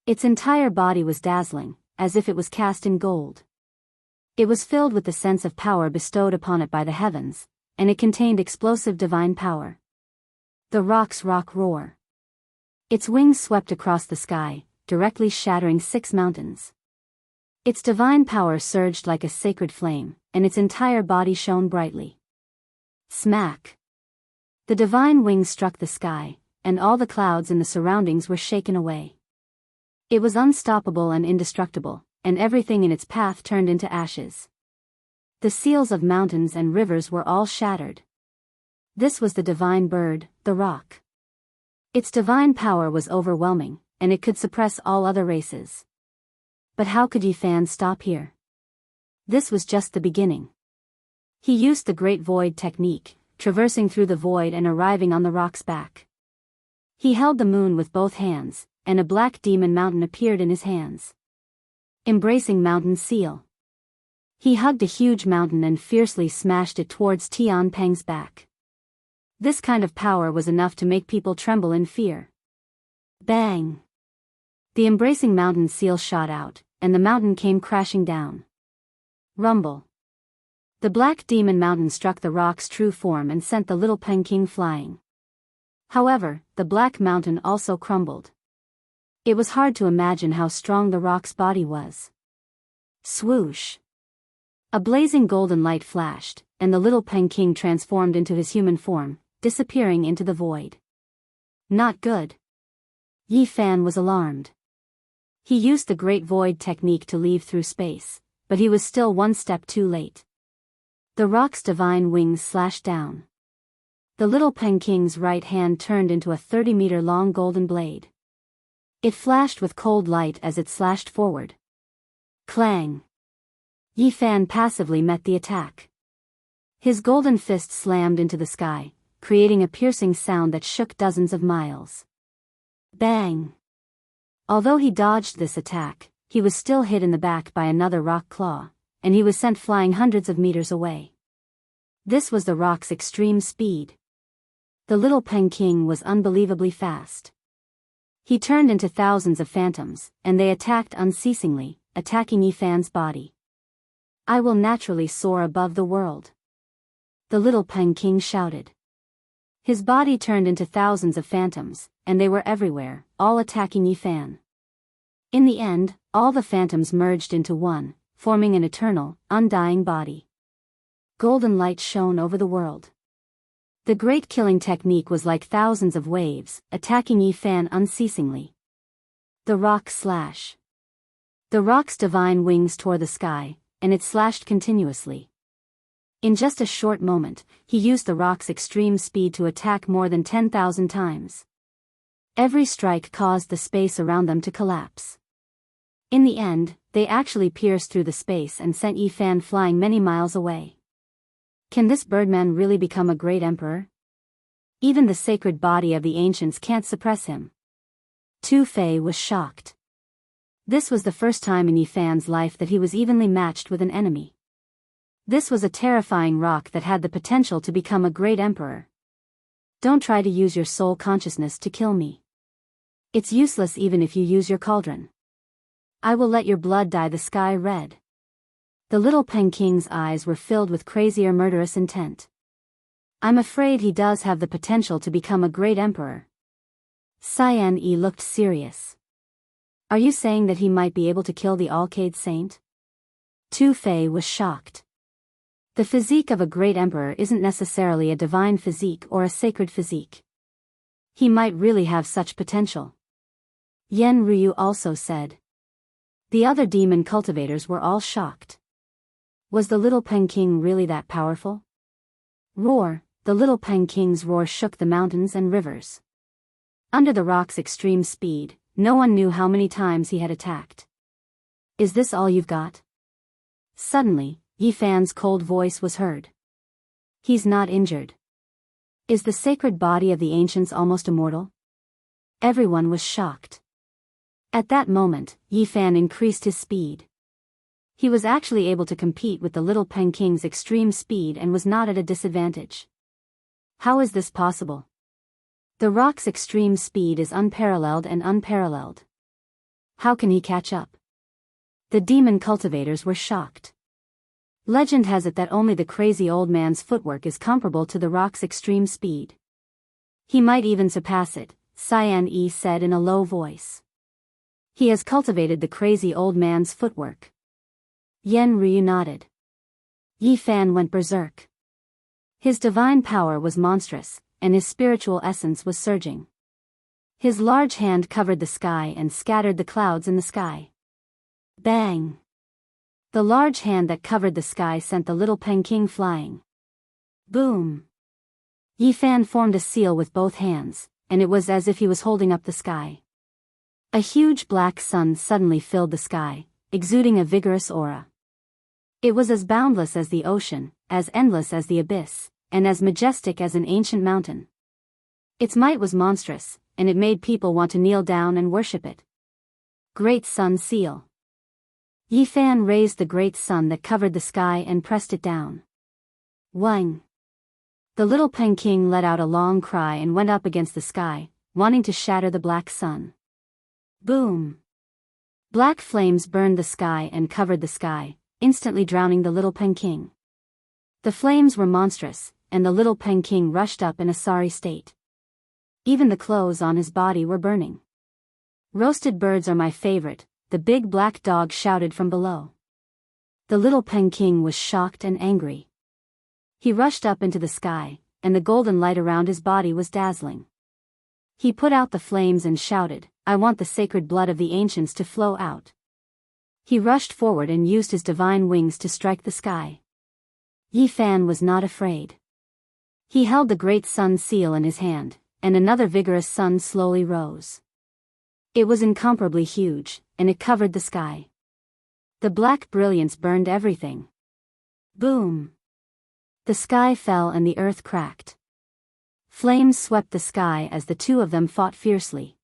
Its entire body was dazzling, as if it was cast in gold. It was filled with the sense of power bestowed upon it by the heavens, and it contained explosive divine power. The rock's rock roar. Its wings swept across the sky, directly shattering 6 mountains. Its divine power surged like a sacred flame, and its entire body shone brightly. Smack! The divine wings struck the sky, and all the clouds in the surroundings were shaken away. It was unstoppable and indestructible, and everything in its path turned into ashes. The seals of mountains and rivers were all shattered. This was the divine bird, the rock. Its divine power was overwhelming, and it could suppress all other races. But how could Yi Fan stop here? This was just the beginning. He used the Great Void technique, traversing through the void and arriving on the rock's back. He held the moon with both hands, and a black demon mountain appeared in his hands. Embracing mountain seal. He hugged a huge mountain and fiercely smashed it towards Tian Peng's back. This kind of power was enough to make people tremble in fear. Bang! The embracing mountain seal shot out, and the mountain came crashing down. Rumble! The black demon mountain struck the rock's true form and sent the little Peking flying. However, the black mountain also crumbled. It was hard to imagine how strong the rock's body was. Swoosh! A blazing golden light flashed, and the little King transformed into his human form, disappearing into the void. Not good. Yi Fan was alarmed. He used the Great Void technique to leave through space, but he was still one step too late. The rock's divine wings slashed down. The little King's right hand turned into a 30-meter-long golden blade. It flashed with cold light as it slashed forward. Clang! Yi Fan passively met the attack. His golden fist slammed into the sky, creating a piercing sound that shook dozens of miles. Bang! Although he dodged this attack, he was still hit in the back by another rock claw, and he was sent flying hundreds of meters away. This was the rock's extreme speed. The little King was unbelievably fast. He turned into thousands of phantoms, and they attacked unceasingly, attacking Yi Fan's body. I will naturally soar above the world. The little King shouted. His body turned into thousands of phantoms, and they were everywhere, all attacking Yi Fan. In the end, all the phantoms merged into one, forming an eternal, undying body. Golden light shone over the world. The great killing technique was like thousands of waves, attacking Yi Fan unceasingly. The rock slash. The rock's divine wings tore the sky, and it slashed continuously. In just a short moment, he used the rock's extreme speed to attack more than 10,000 times. Every strike caused the space around them to collapse. In the end, they actually pierced through the space and sent Yi Fan flying many miles away. Can this birdman really become a great emperor? Even the sacred body of the ancients can't suppress him. Tu Fei was shocked. This was the first time in Yi Fan's life that he was evenly matched with an enemy. This was a terrifying rock that had the potential to become a great emperor. Don't try to use your soul consciousness to kill me. It's useless even if you use your cauldron. I will let your blood dye the sky red. The little King's eyes were filled with crazy or murderous intent. I'm afraid he does have the potential to become a great emperor. Cyan Yi looked serious. Are you saying that he might be able to kill the Alcade Saint? Tu Fei was shocked. The physique of a great emperor isn't necessarily a divine physique or a sacred physique. He might really have such potential. Yen Ryu also said. The other demon cultivators were all shocked. Was the little King really that powerful? Roar! The little King's roar shook the mountains and rivers. Under the rock's extreme speed, no one knew how many times he had attacked. Is this all you've got? Suddenly, Yi Fan's cold voice was heard. He's not injured. Is the sacred body of the ancients almost immortal? Everyone was shocked. At that moment, Yi Fan increased his speed. He was actually able to compete with the little King's extreme speed and was not at a disadvantage. How is this possible? The rock's extreme speed is unparalleled and unparalleled. How can he catch up? The demon cultivators were shocked. Legend has it that only the crazy old man's footwork is comparable to the rock's extreme speed. He might even surpass it, Cyan Yi said in a low voice. He has cultivated the crazy old man's footwork. Yen Ryu nodded. Yi Fan went berserk. His divine power was monstrous, and his spiritual essence was surging. His large hand covered the sky and scattered the clouds in the sky. Bang! The large hand that covered the sky sent the little King flying. Boom! Yi Fan formed a seal with both hands, and it was as if he was holding up the sky. A huge black sun suddenly filled the sky, exuding a vigorous aura. It was as boundless as the ocean, as endless as the abyss, and as majestic as an ancient mountain. Its might was monstrous, and it made people want to kneel down and worship it. Great Sun Seal. Yi Fan raised the great sun that covered the sky and pressed it down. Wang! The little King let out a long cry and went up against the sky, wanting to shatter the black sun. Boom! Black flames burned the sky and covered the sky, instantly drowning the little King. The flames were monstrous, and the little King rushed up in a sorry state. Even the clothes on his body were burning. "Roasted birds are my favorite," the big black dog shouted from below. The little Peking was shocked and angry. He rushed up into the sky, and the golden light around his body was dazzling. He put out the flames and shouted, "I want the sacred blood of the ancients to flow out." He rushed forward and used his divine wings to strike the sky. Yi Fan was not afraid. He held the great sun seal in his hand, and another vigorous sun slowly rose. It was incomparably huge, and it covered the sky. The black brilliance burned everything. Boom! The sky fell and the earth cracked. Flames swept the sky as the two of them fought fiercely.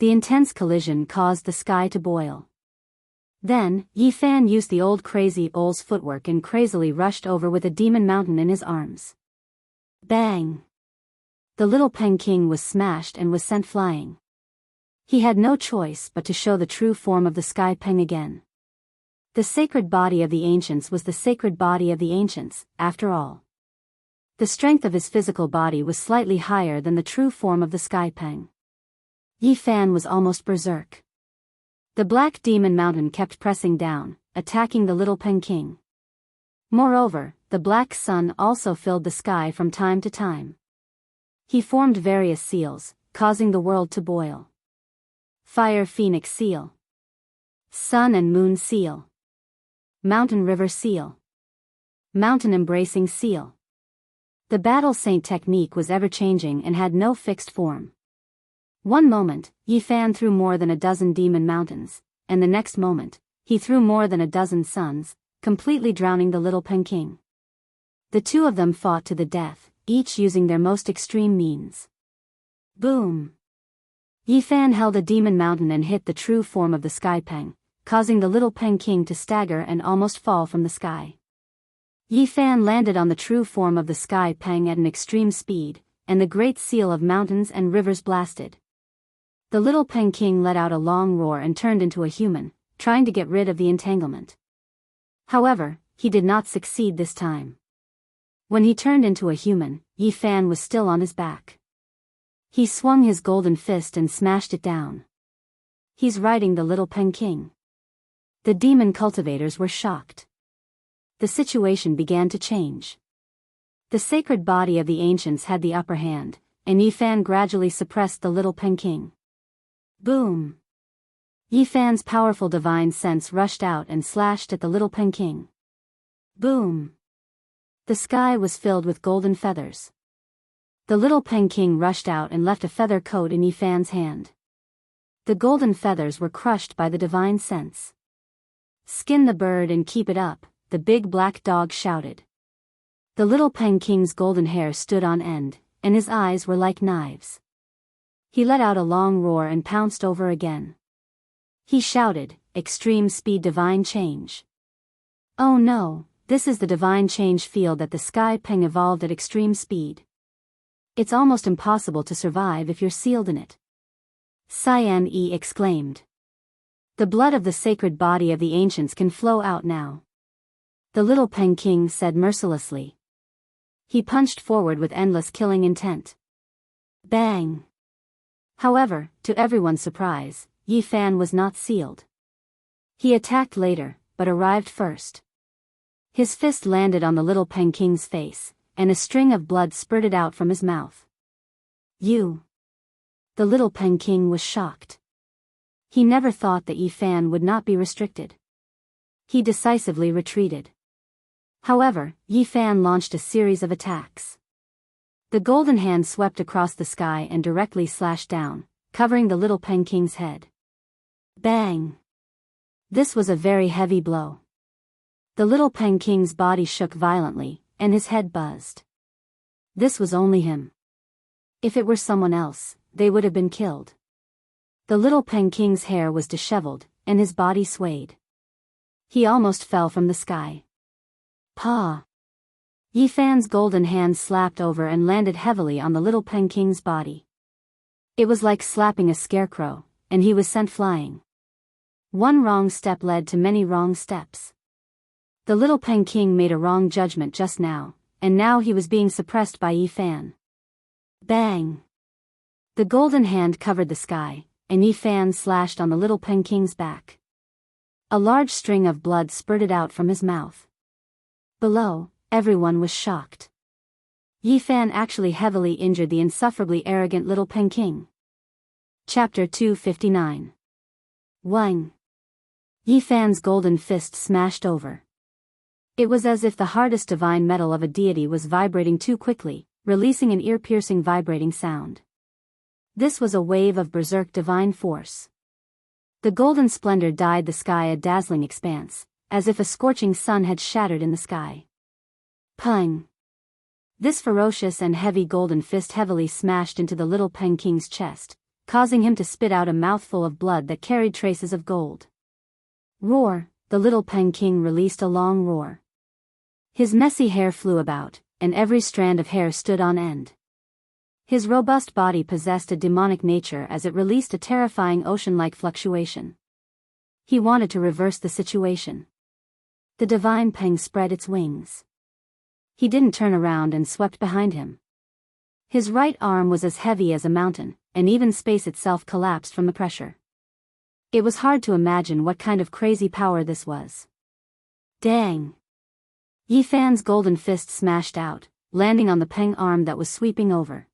The intense collision caused the sky to boil. Then, Yi Fan used the old crazy Ole's footwork and crazily rushed over with a demon mountain in his arms. Bang! The little Peking was smashed and was sent flying. He had no choice but to show the true form of the Sky Peng again. The sacred body of the ancients was the sacred body of the ancients, after all. The strength of his physical body was slightly higher than the true form of the Sky Peng. Yi Fan was almost berserk. The black demon mountain kept pressing down, attacking the little Peking. Moreover, the black sun also filled the sky from time to time. He formed various seals, causing the world to boil. Fire Phoenix Seal, Sun and Moon Seal, Mountain River Seal, Mountain Embracing Seal. The Battle Saint technique was ever-changing and had no fixed form. One moment, Yi Fan threw more than a dozen demon mountains, and the next moment, he threw more than a dozen suns, completely drowning the little Peking. The two of them fought to the death, each using their most extreme means. Boom! Yi Fan held a demon mountain and hit the true form of the Sky Peng, causing the little Peking to stagger and almost fall from the sky. Yi Fan landed on the true form of the Sky Peng at an extreme speed, and the great seal of mountains and rivers blasted. The little Peking let out a long roar and turned into a human, trying to get rid of the entanglement. However, he did not succeed this time. When he turned into a human, Yi Fan was still on his back. He swung his golden fist and smashed it down. "He's riding the little Peking." The demon cultivators were shocked. The situation began to change. The sacred body of the ancients had the upper hand, and Yi Fan gradually suppressed the little Peking. Boom! Yi Fan's powerful divine sense rushed out and slashed at the little Peking. Boom! The sky was filled with golden feathers. The little Peking rushed out and left a feather coat in Yi Fan's hand. The golden feathers were crushed by the divine sense. "Skin the bird and keep it up," the big black dog shouted. The little Peking's golden hair stood on end, and his eyes were like knives. He let out a long roar and pounced over again. He shouted, "Extreme speed divine change." Oh no, this is the divine change field that the Sky Peng evolved at extreme speed. It's almost impossible to survive if you're sealed in it. Cyan E exclaimed. The blood of the sacred body of the ancients can flow out now. The little Peking said mercilessly. He punched forward with endless killing intent. Bang! However, to everyone's surprise, Yi Fan was not sealed. He attacked later, but arrived first. His fist landed on the little Peking's face, and a string of blood spurted out from his mouth. You! The little Peking was shocked. He never thought that Yi Fan would not be restricted. He decisively retreated. However, Yi Fan launched a series of attacks. The golden hand swept across the sky and directly slashed down, covering the little Peking's head. Bang! This was a very heavy blow. The little Peking's body shook violently, and his head buzzed. This was only him. If it were someone else, they would have been killed. The little Peking's hair was disheveled, and his body swayed. He almost fell from the sky. Pa! Yi Fan's golden hand slapped over and landed heavily on the little Peking's body. It was like slapping a scarecrow, and he was sent flying. One wrong step led to many wrong steps. The little Peking made a wrong judgment just now, and now he was being suppressed by Yi Fan. Bang! The golden hand covered the sky, and Yi Fan slashed on the little Pen King's back. A large string of blood spurted out from his mouth. Below, everyone was shocked. Yi Fan actually heavily injured the insufferably arrogant little Pen King. Chapter 259. Wang. Yi Fan's golden fist smashed over. It was as if the hardest divine metal of a deity was vibrating too quickly, releasing an ear-piercing vibrating sound. This was a wave of berserk divine force. The golden splendor dyed the sky a dazzling expanse, as if a scorching sun had shattered in the sky. Pung! This ferocious and heavy golden fist heavily smashed into the little Pen King's chest, causing him to spit out a mouthful of blood that carried traces of gold. Roar! The little Pen King released a long roar. His messy hair flew about, and every strand of hair stood on end. His robust body possessed a demonic nature as it released a terrifying ocean-like fluctuation. He wanted to reverse the situation. The divine Peng spread its wings. He didn't turn around and swept behind him. His right arm was as heavy as a mountain, and even space itself collapsed from the pressure. It was hard to imagine what kind of crazy power this was. Dang! Yi Fan's golden fist smashed out, landing on the Peng arm that was sweeping over.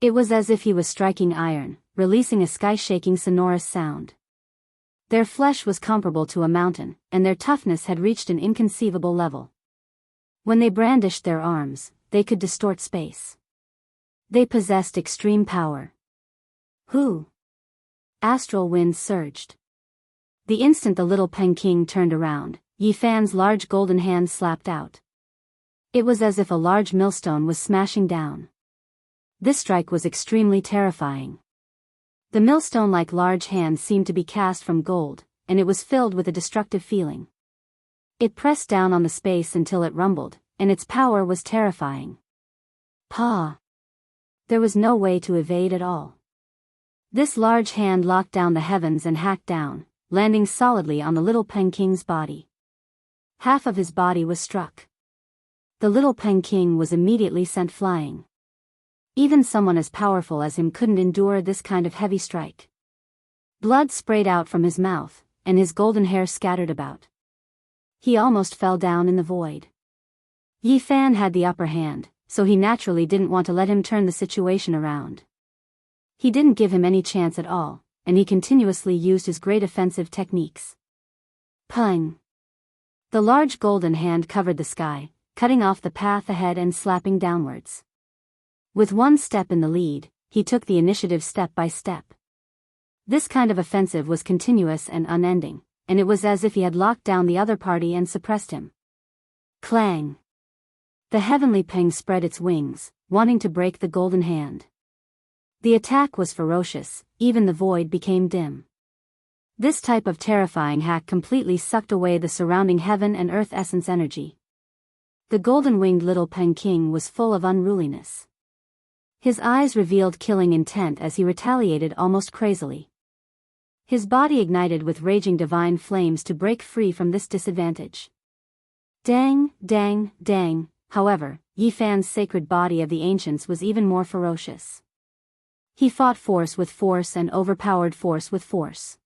It was as if he was striking iron, releasing a sky-shaking sonorous sound. Their flesh was comparable to a mountain, and their toughness had reached an inconceivable level. When they brandished their arms, they could distort space. They possessed extreme power. Who? Astral winds surged. The instant the little Pen King turned around, Yi Fan's large golden hand slapped out. It was as if a large millstone was smashing down. This strike was extremely terrifying. The millstone-like large hand seemed to be cast from gold, and it was filled with a destructive feeling. It pressed down on the space until it rumbled, and its power was terrifying. Pah! There was no way to evade at all. This large hand locked down the heavens and hacked down, landing solidly on the little Pen King's body. Half of his body was struck. The little Pen King was immediately sent flying. Even someone as powerful as him couldn't endure this kind of heavy strike. Blood sprayed out from his mouth, and his golden hair scattered about. He almost fell down in the void. Yi Fan had the upper hand, so he naturally didn't want to let him turn the situation around. He didn't give him any chance at all, and he continuously used his great offensive techniques. Pung! The large golden hand covered the sky, cutting off the path ahead and slapping downwards. With one step in the lead, he took the initiative step by step. This kind of offensive was continuous and unending, and it was as if he had locked down the other party and suppressed him. Clang! The heavenly Peng spread its wings, wanting to break the golden hand. The attack was ferocious, even the void became dim. This type of terrifying hack completely sucked away the surrounding heaven and earth essence energy. The golden-winged little Pen King was full of unruliness. His eyes revealed killing intent as he retaliated almost crazily. His body ignited with raging divine flames to break free from this disadvantage. Dang, dang, dang! However, Yi Fan's sacred body of the ancients was even more ferocious. He fought force with force and overpowered force with force.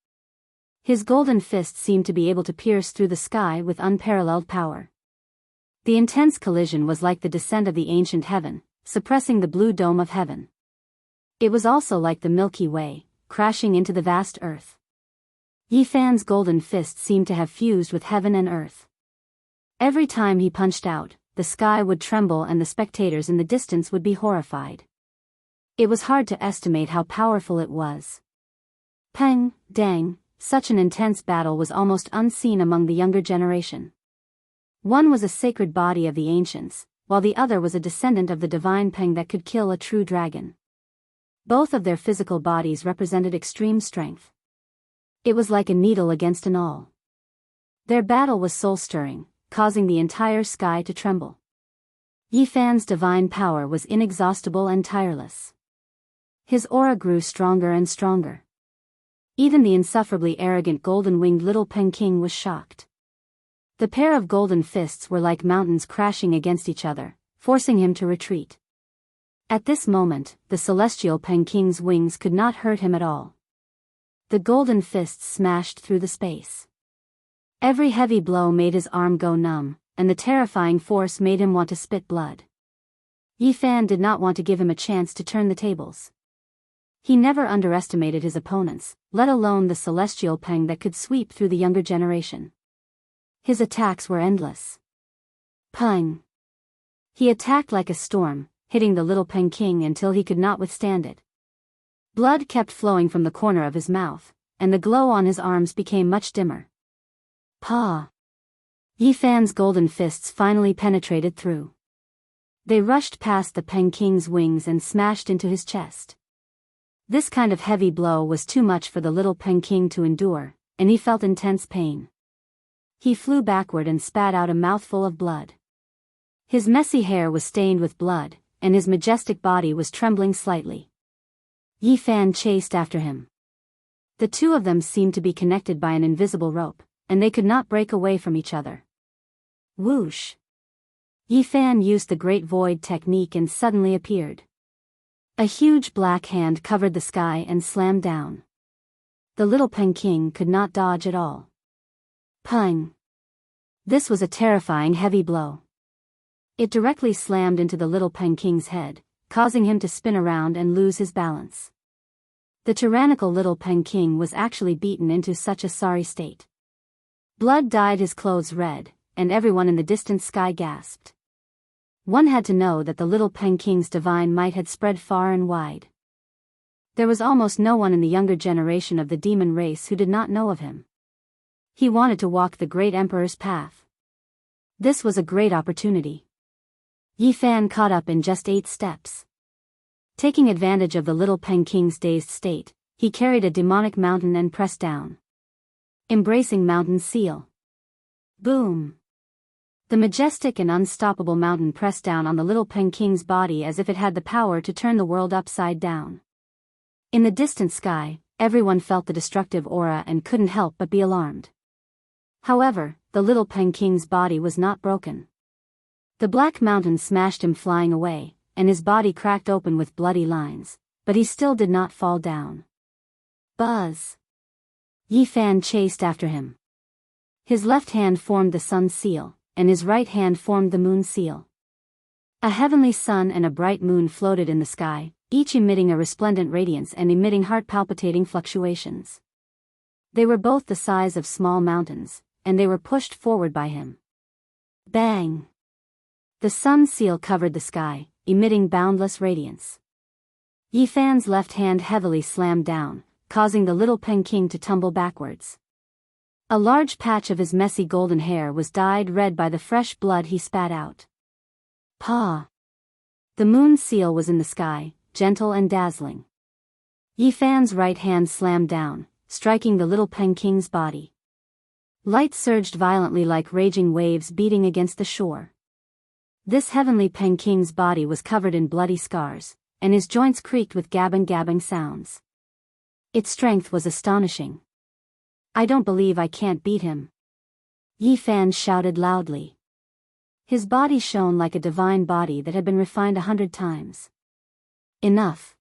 His golden fist seemed to be able to pierce through the sky with unparalleled power. The intense collision was like the descent of the ancient heaven, suppressing the blue dome of heaven. It was also like the Milky Way, crashing into the vast earth. Yi Fan's golden fist seemed to have fused with heaven and earth. Every time he punched out, the sky would tremble and the spectators in the distance would be horrified. It was hard to estimate how powerful it was. Peng, dang, such an intense battle was almost unseen among the younger generation. One was a sacred body of the ancients, while the other was a descendant of the divine Peng that could kill a true dragon. Both of their physical bodies represented extreme strength. It was like a needle against an awl. Their battle was soul-stirring, causing the entire sky to tremble. Yi Fan's divine power was inexhaustible and tireless. His aura grew stronger and stronger. Even the insufferably arrogant golden-winged little Pen King was shocked. The pair of golden fists were like mountains crashing against each other, forcing him to retreat. At this moment, the celestial Penking's wings could not hurt him at all. The golden fists smashed through the space. Every heavy blow made his arm go numb, and the terrifying force made him want to spit blood. Yifan did not want to give him a chance to turn the tables. He never underestimated his opponents, let alone the celestial Peng that could sweep through the younger generation. His attacks were endless. Peng! He attacked like a storm, hitting the little Peking until he could not withstand it. Blood kept flowing from the corner of his mouth, and the glow on his arms became much dimmer. Pa! Yifan's golden fists finally penetrated through. They rushed past the Peking's wings and smashed into his chest. This kind of heavy blow was too much for the little Peking to endure, and he felt intense pain. He flew backward and spat out a mouthful of blood. His messy hair was stained with blood, and his majestic body was trembling slightly. Yifan chased after him. The two of them seemed to be connected by an invisible rope, and they could not break away from each other. Whoosh! Yifan used the Great Void technique and suddenly appeared. A huge black hand covered the sky and slammed down. The little Peking could not dodge at all. Peng! This was a terrifying heavy blow. It directly slammed into the little Peking's head, causing him to spin around and lose his balance. The tyrannical little Peking was actually beaten into such a sorry state. Blood dyed his clothes red, and everyone in the distant sky gasped. One had to know that the little Peking's divine might had spread far and wide. There was almost no one in the younger generation of the demon race who did not know of him. He wanted to walk the great emperor's path. This was a great opportunity. Yifan caught up in just 8 steps. Taking advantage of the little Peking's dazed state, he carried a demonic mountain and pressed down. Embracing mountain seal. Boom! The majestic and unstoppable mountain pressed down on the little Peking's body as if it had the power to turn the world upside down. In the distant sky, everyone felt the destructive aura and couldn't help but be alarmed. However, the little Peking's body was not broken. The black mountain smashed him flying away, and his body cracked open with bloody lines, but he still did not fall down. Buzz! Yifan chased after him. His left hand formed the sun seal, and his right hand formed the moon seal. A heavenly sun and a bright moon floated in the sky, each emitting a resplendent radiance and emitting heart-palpitating fluctuations. They were both the size of small mountains, and they were pushed forward by him. Bang! The sun seal covered the sky, emitting boundless radiance. Yifan's left hand heavily slammed down, causing the little Peking to tumble backwards. A large patch of his messy golden hair was dyed red by the fresh blood he spat out. Pa! The moon seal was in the sky, gentle and dazzling. Yifan's right hand slammed down, striking the little Peking's body. Light surged violently like raging waves beating against the shore. This heavenly Peking's body was covered in bloody scars, and his joints creaked with gabbing sounds. Its strength was astonishing. I don't believe I can't beat him. Yifan shouted loudly. His body shone like a divine body that had been refined 100 times. Enough.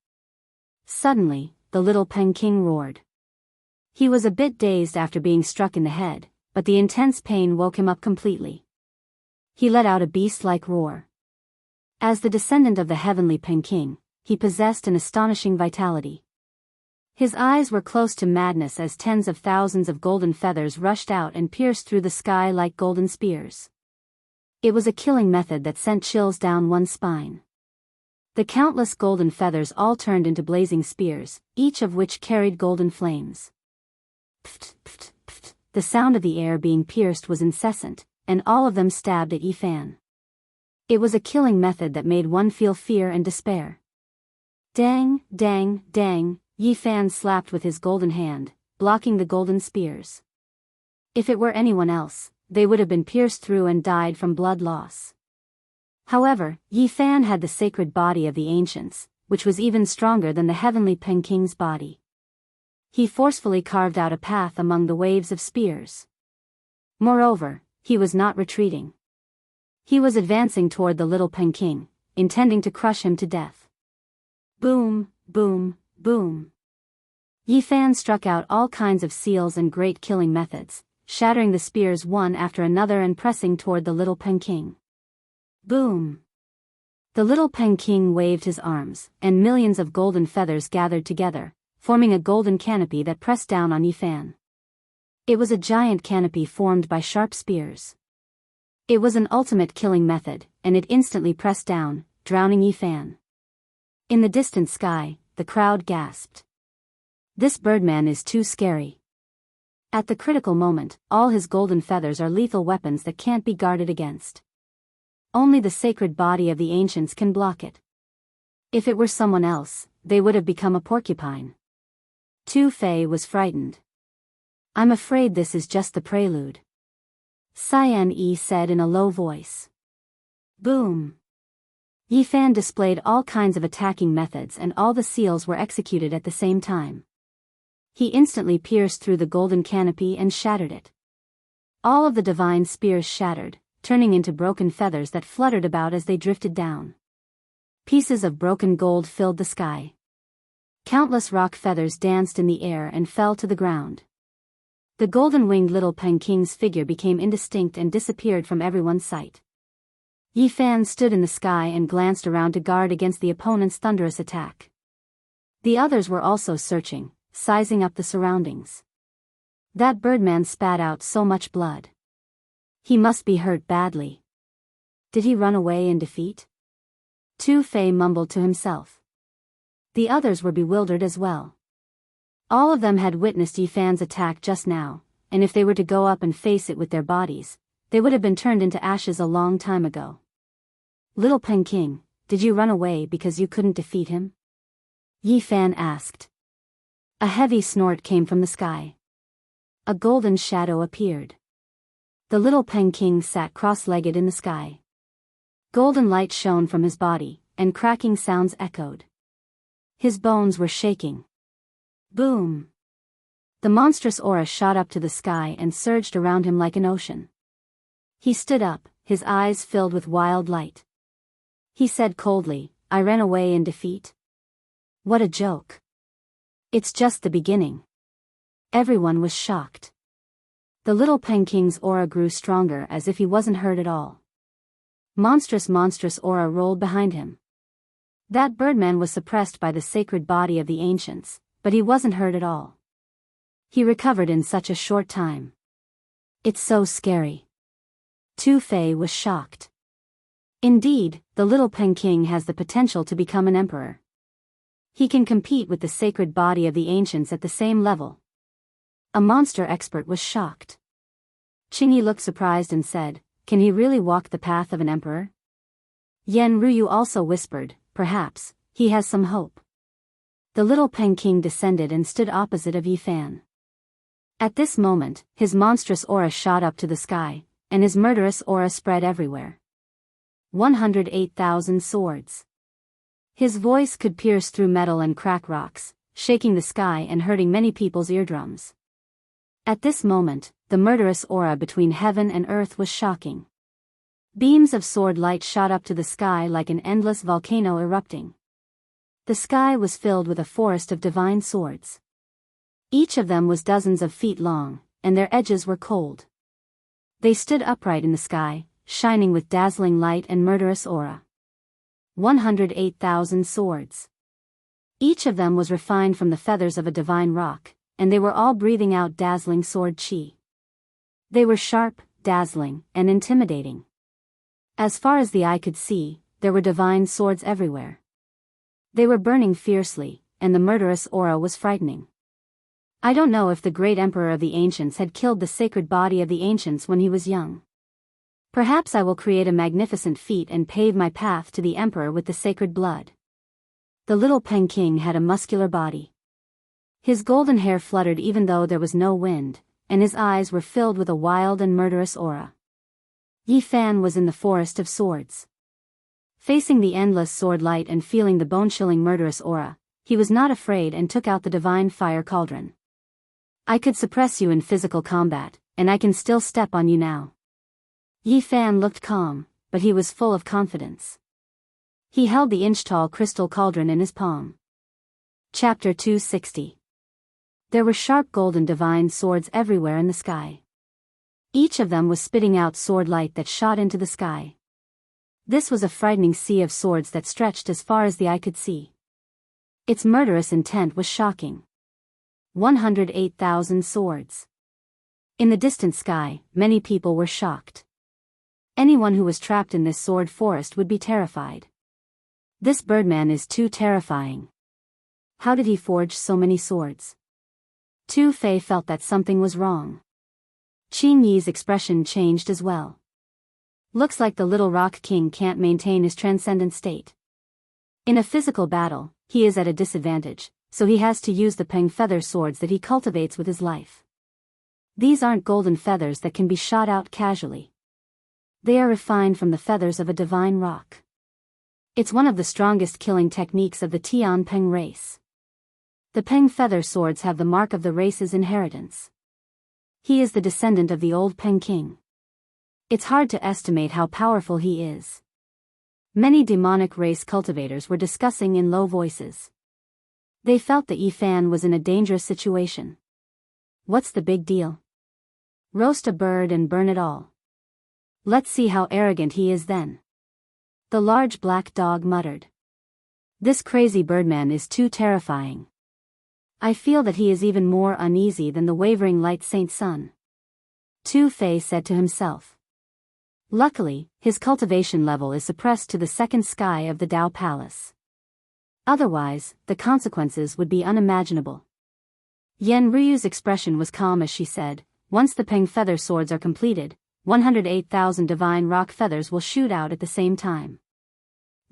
Suddenly, the little Peking roared. He was a bit dazed after being struck in the head, but the intense pain woke him up completely. He let out a beast-like roar. As the descendant of the heavenly Peking, he possessed an astonishing vitality. His eyes were close to madness as tens of thousands of golden feathers rushed out and pierced through the sky like golden spears. It was a killing method that sent chills down one's spine. The countless golden feathers all turned into blazing spears, each of which carried golden flames. Pft, pft, pft. The sound of the air being pierced was incessant, and all of them stabbed at Yifan. It was a killing method that made one feel fear and despair. Dang, dang, dang, Yifan slapped with his golden hand, blocking the golden spears. If it were anyone else, they would have been pierced through and died from blood loss. However, Yifan had the sacred body of the ancients, which was even stronger than the heavenly Peking's body. He forcefully carved out a path among the waves of spears. Moreover, he was not retreating. He was advancing toward the little Peking, intending to crush him to death. Boom, boom, boom. Yi Fan struck out all kinds of seals and great killing methods, shattering the spears one after another and pressing toward the little Peking. Boom. The little Peking waved his arms, and millions of golden feathers gathered together, forming a golden canopy that pressed down on Yi Fan. It was a giant canopy formed by sharp spears. It was an ultimate killing method, and it instantly pressed down, drowning Yi Fan. In the distant sky, the crowd gasped. This birdman is too scary. At the critical moment, all his golden feathers are lethal weapons that can't be guarded against. Only the sacred body of the ancients can block it. If it were someone else, they would have become a porcupine. Tu Fei was frightened. I'm afraid this is just the prelude. Cyan Yi said in a low voice. Boom. Yi Fan displayed all kinds of attacking methods and all the seals were executed at the same time. He instantly pierced through the golden canopy and shattered it. All of the divine spears shattered, turning into broken feathers that fluttered about as they drifted down. Pieces of broken gold filled the sky. Countless rock feathers danced in the air and fell to the ground. The golden-winged little Peking's figure became indistinct and disappeared from everyone's sight. Yi Fan stood in the sky and glanced around to guard against the opponent's thunderous attack. The others were also searching, sizing up the surroundings. That birdman spat out so much blood. He must be hurt badly. Did he run away in defeat? Tu Fei mumbled to himself. The others were bewildered as well. All of them had witnessed Yi Fan's attack just now, and if they were to go up and face it with their bodies, they would have been turned into ashes a long time ago. Little Peking, did you run away because you couldn't defeat him? Yi Fan asked. A heavy snort came from the sky. A golden shadow appeared. The little Peking sat cross-legged in the sky. Golden light shone from his body, and cracking sounds echoed. His bones were shaking. Boom! The monstrous aura shot up to the sky and surged around him like an ocean. He stood up, his eyes filled with wild light. He said coldly, I ran away in defeat? What a joke. It's just the beginning. Everyone was shocked. The little Peking's aura grew stronger as if he wasn't hurt at all. Monstrous aura rolled behind him. That birdman was suppressed by the sacred body of the ancients, but he wasn't hurt at all. He recovered in such a short time. It's so scary. Tu Fei was shocked. Indeed, the little Peking has the potential to become an emperor. He can compete with the sacred body of the ancients at the same level. A monster expert was shocked. Qingyi looked surprised and said, can he really walk the path of an emperor? Yan Ruyu also whispered, perhaps, he has some hope. The little Peking descended and stood opposite of Yi Fan. At this moment, his monstrous aura shot up to the sky, and his murderous aura spread everywhere. 108,000 swords. His voice could pierce through metal and crack rocks, shaking the sky and hurting many people's eardrums. At this moment, the murderous aura between heaven and earth was shocking. Beams of sword light shot up to the sky like an endless volcano erupting. The sky was filled with a forest of divine swords. Each of them was dozens of feet long, and their edges were cold. They stood upright in the sky, shining with dazzling light and murderous aura. 108,000 swords. Each of them was refined from the feathers of a divine rock, and they were all breathing out dazzling sword chi. They were sharp, dazzling, and intimidating. As far as the eye could see, there were divine swords everywhere. They were burning fiercely, and the murderous aura was frightening. I don't know if the great emperor of the ancients had killed the sacred body of the ancients when he was young. Perhaps I will create a magnificent feat and pave my path to the emperor with the sacred blood. The little Peking had a muscular body. His golden hair fluttered even though there was no wind, and his eyes were filled with a wild and murderous aura. Yi Fan was in the forest of swords. Facing the endless sword light and feeling the bone-chilling murderous aura, he was not afraid and took out the divine fire cauldron. I could suppress you in physical combat, and I can still step on you now. Yi Fan looked calm, but he was full of confidence. He held the inch-tall crystal cauldron in his palm. Chapter 260. There were sharp golden divine swords everywhere in the sky. Each of them was spitting out sword light that shot into the sky. This was a frightening sea of swords that stretched as far as the eye could see. Its murderous intent was shocking. 108,000 swords. In the distant sky, many people were shocked. Anyone who was trapped in this sword forest would be terrified. This birdman is too terrifying. How did he forge so many swords? Tu Fei felt that something was wrong. Qing Yi's expression changed as well. Looks like the little rock king can't maintain his transcendent state. In a physical battle, he is at a disadvantage, so he has to use the peng feather swords that he cultivates with his life. These aren't golden feathers that can be shot out casually. They are refined from the feathers of a divine rock. It's one of the strongest killing techniques of the Tian Peng race. The peng feather swords have the mark of the race's inheritance. He is the descendant of the old Peng king. It's hard to estimate how powerful he is. Many demonic race cultivators were discussing in low voices. They felt that Yi Fan was in a dangerous situation. What's the big deal? Roast a bird and burn it all. Let's see how arrogant he is then. The large black dog muttered. This crazy birdman is too terrifying. I feel that he is even more uneasy than the wavering light Saint Sun. Tu Fei said to himself. Luckily, his cultivation level is suppressed to the second sky of the Dao Palace. Otherwise, the consequences would be unimaginable. Yen Ryu's expression was calm as she said, once the peng feather swords are completed, 108,000 divine rock feathers will shoot out at the same time.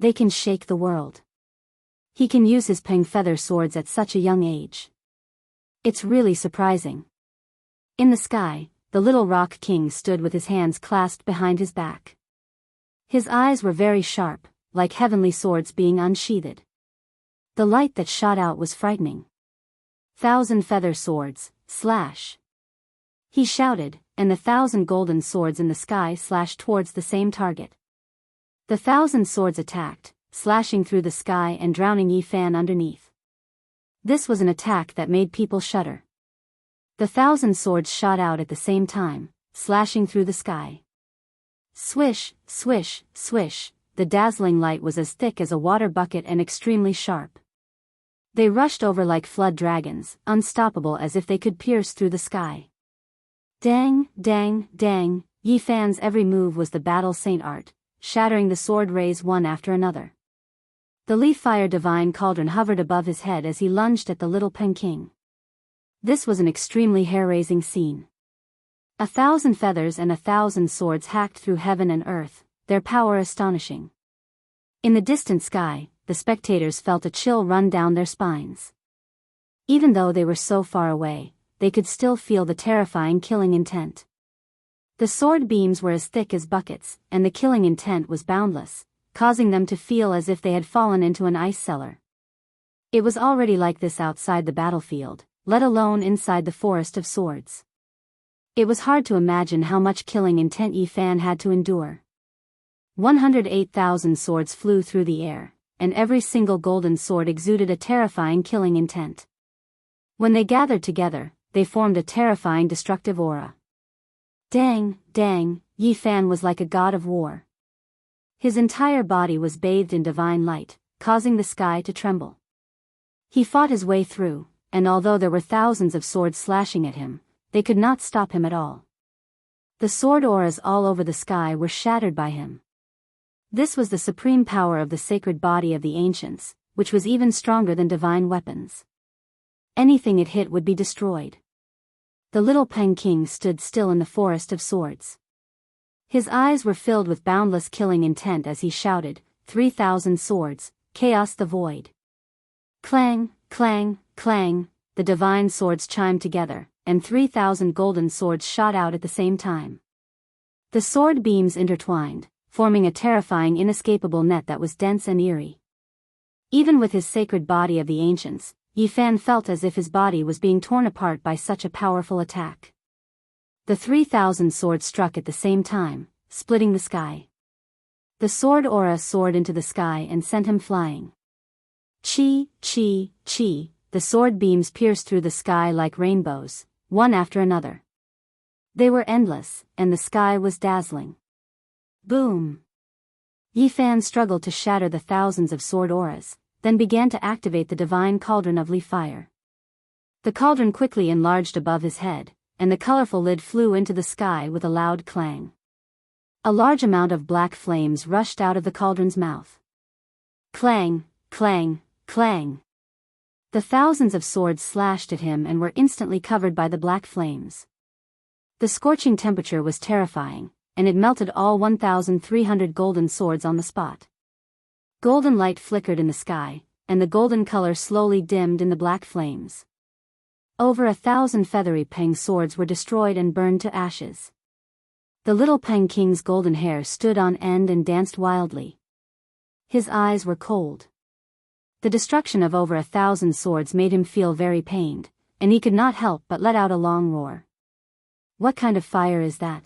They can shake the world. He can use his peng feather swords at such a young age. It's really surprising. In the sky, the little rock king stood with his hands clasped behind his back. His eyes were very sharp, like heavenly swords being unsheathed. The light that shot out was frightening. 1,000 feather swords, slash. He shouted, and the 1,000 golden swords in the sky slashed towards the same target. The 1,000 swords attacked, slashing through the sky and drowning Yi Fan underneath. This was an attack that made people shudder. The 1,000 swords shot out at the same time, slashing through the sky. Swish, swish, swish, the dazzling light was as thick as a water bucket and extremely sharp. They rushed over like flood dragons, unstoppable as if they could pierce through the sky. Dang, dang, dang, Yi Fan's every move was the battle saint art, shattering the sword rays one after another. The leaf fire divine cauldron hovered above his head as he lunged at the little Peng king. This was an extremely hair-raising scene. 1,000 feathers and 1,000 swords hacked through heaven and earth, their power astonishing. In the distant sky, the spectators felt a chill run down their spines. Even though they were so far away, they could still feel the terrifying killing intent. The sword beams were as thick as buckets, and the killing intent was boundless, causing them to feel as if they had fallen into an ice cellar. It was already like this outside the battlefield, let alone inside the forest of swords. It was hard to imagine how much killing intent Yi Fan had to endure. 108,000 swords flew through the air, and every single golden sword exuded a terrifying killing intent. When they gathered together, they formed a terrifying destructive aura. Dang, dang, Yi Fan was like a god of war. His entire body was bathed in divine light, causing the sky to tremble. He fought his way through, and although there were thousands of swords slashing at him, they could not stop him at all. The sword auras all over the sky were shattered by him. This was the supreme power of the sacred body of the ancients, which was even stronger than divine weapons. Anything it hit would be destroyed. The little Peng king stood still in the forest of swords. His eyes were filled with boundless killing intent as he shouted, 3,000 swords, chaos the void. Clang, clang, clang, the divine swords chimed together, and 3,000 golden swords shot out at the same time. The sword beams intertwined, forming a terrifying inescapable net that was dense and eerie. Even with his sacred body of the ancients, Yi Fan felt as if his body was being torn apart by such a powerful attack. The 3,000 swords struck at the same time, splitting the sky. The sword aura soared into the sky and sent him flying. Chi, chi, chi, the sword beams pierced through the sky like rainbows, one after another. They were endless, and the sky was dazzling. Boom! Yifan struggled to shatter the thousands of sword auras, then began to activate the divine cauldron of leaf fire. The cauldron quickly enlarged above his head, and the colorful lid flew into the sky with a loud clang. A large amount of black flames rushed out of the cauldron's mouth. Clang, clang, clang. The thousands of swords slashed at him and were instantly covered by the black flames. The scorching temperature was terrifying, and it melted all 1,300 golden swords on the spot. Golden light flickered in the sky, and the golden color slowly dimmed in the black flames. Over 1,000 feathery Peng swords were destroyed and burned to ashes. The little Peng King's golden hair stood on end and danced wildly. His eyes were cold. The destruction of over 1,000 swords made him feel very pained, and he could not help but let out a long roar. What kind of fire is that?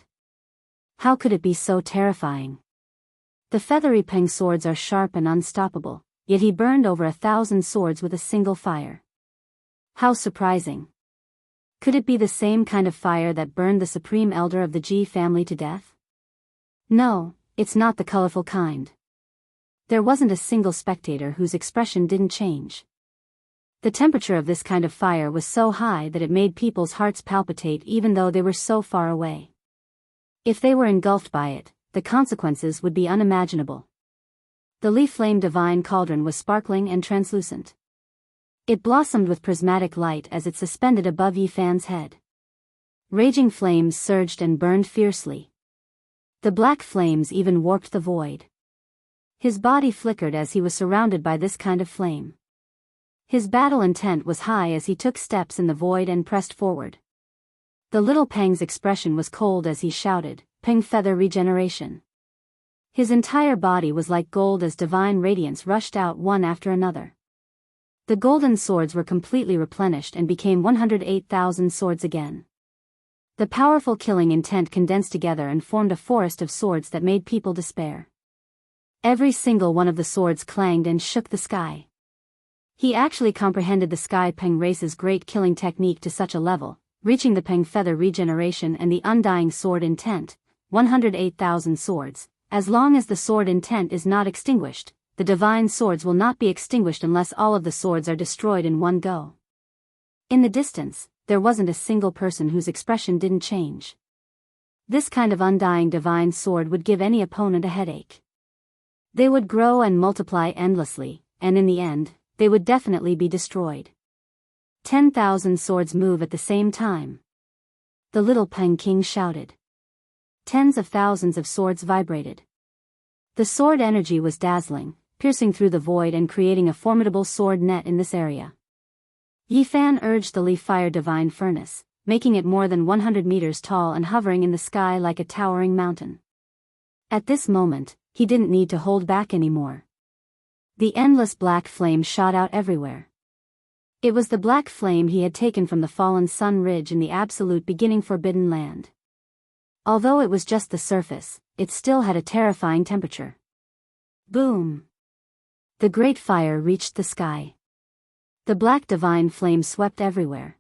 How could it be so terrifying? The feathery Peng swords are sharp and unstoppable, yet he burned over 1,000 swords with a single fire. How surprising. Could it be the same kind of fire that burned the supreme elder of the Ji family to death? No, it's not the colorful kind. There wasn't a single spectator whose expression didn't change. The temperature of this kind of fire was so high that it made people's hearts palpitate even though they were so far away. If they were engulfed by it, the consequences would be unimaginable. The leaf flame divine cauldron was sparkling and translucent. It blossomed with prismatic light as it suspended above Yifan's head. Raging flames surged and burned fiercely. The black flames even warped the void. His body flickered as he was surrounded by this kind of flame. His battle intent was high as he took steps in the void and pressed forward. The little Peng's expression was cold as he shouted, "Peng feather regeneration." His entire body was like gold as divine radiance rushed out one after another. The golden swords were completely replenished and became 108,000 swords again. The powerful killing intent condensed together and formed a forest of swords that made people despair. Every single one of the swords clanged and shook the sky. He actually comprehended the Sky Peng race's great killing technique to such a level, reaching the Peng feather regeneration and the undying sword intent, 108,000 swords. As long as the sword intent is not extinguished, the divine swords will not be extinguished unless all of the swords are destroyed in one go. In the distance, there wasn't a single person whose expression didn't change. This kind of undying divine sword would give any opponent a headache. They would grow and multiply endlessly, and in the end, they would definitely be destroyed. 10,000 swords move at the same time. The little Peng King shouted. Tens of thousands of swords vibrated. The sword energy was dazzling, piercing through the void and creating a formidable sword net in this area. Yifan urged the leaf fire divine furnace, making it more than 100 meters tall and hovering in the sky like a towering mountain. At this moment, he didn't need to hold back anymore. The endless black flame shot out everywhere. It was the black flame he had taken from the fallen sun ridge in the absolute beginning Forbidden Land. Although it was just the surface, it still had a terrifying temperature. Boom! The great fire reached the sky. The black divine flame swept everywhere.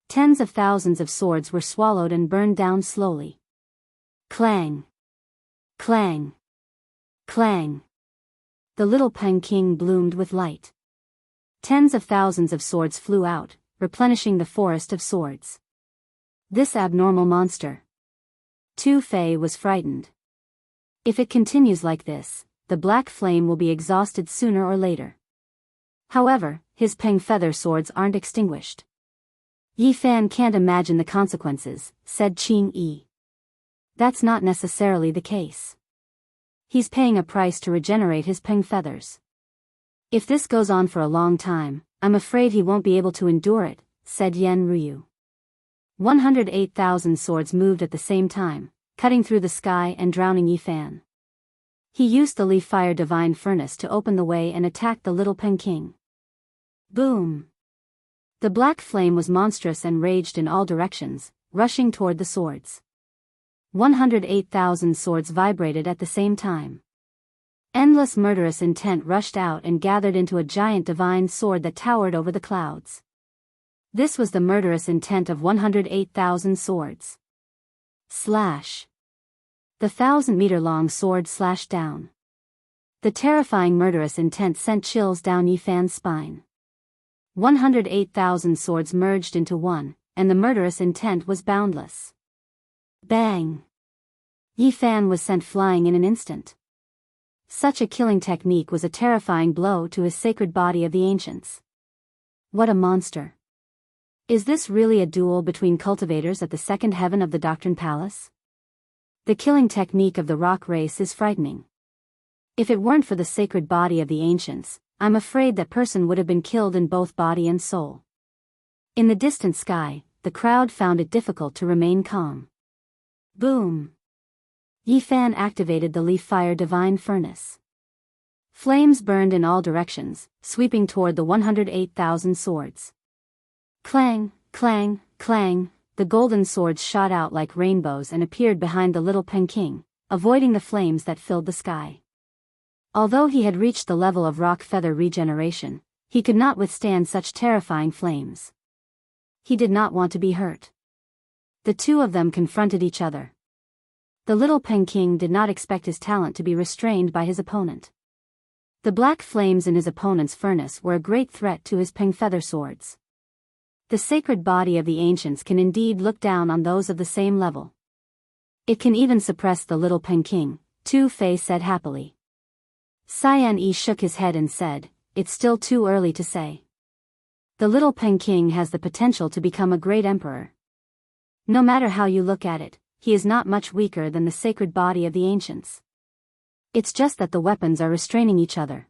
Tens of thousands of swords were swallowed and burned down slowly. Clang! Clang! Clang! The little Peng King bloomed with light. Tens of thousands of swords flew out, replenishing the forest of swords. This abnormal monster. Tu Fei was frightened. If it continues like this, the black flame will be exhausted sooner or later. However, his Peng feather swords aren't extinguished. Yifan can't imagine the consequences, said Qing Yi. That's not necessarily the case. He's paying a price to regenerate his Peng feathers. If this goes on for a long time, I'm afraid he won't be able to endure it, said Yen Ryu. 108,000 swords moved at the same time, cutting through the sky and drowning Yifan. He used the leaf fire divine furnace to open the way and attacked the little Peng King. Boom! The black flame was monstrous and raged in all directions, rushing toward the swords. 108,000 swords vibrated at the same time. Endless murderous intent rushed out and gathered into a giant divine sword that towered over the clouds. This was the murderous intent of 108,000 swords. Slash. The 1,000-meter-long sword slashed down. The terrifying murderous intent sent chills down Yifan's spine. 108,000 swords merged into one, and the murderous intent was boundless. Bang! Yifan was sent flying in an instant. Such a killing technique was a terrifying blow to his sacred body of the ancients. What a monster. Is this really a duel between cultivators at the second heaven of the Doctrine Palace? The killing technique of the rock race is frightening. If it weren't for the sacred body of the ancients, I'm afraid that person would have been killed in both body and soul. In the distant sky, the crowd found it difficult to remain calm. Boom! Yifan activated the leaf fire divine furnace. Flames burned in all directions, sweeping toward the 108,000 swords. Clang, clang, clang, the golden swords shot out like rainbows and appeared behind the little Peking, avoiding the flames that filled the sky. Although he had reached the level of rock feather regeneration, he could not withstand such terrifying flames. He did not want to be hurt. The two of them confronted each other. The little Peking did not expect his talent to be restrained by his opponent. The black flames in his opponent's furnace were a great threat to his Peng feather swords. The sacred body of the ancients can indeed look down on those of the same level. It can even suppress the little Peking, Tu Fei said happily. Cyan Yi shook his head and said, "It's still too early to say. The little Peking has the potential to become a great emperor. No matter how you look at it, he is not much weaker than the sacred body of the ancients. It's just that the weapons are restraining each other.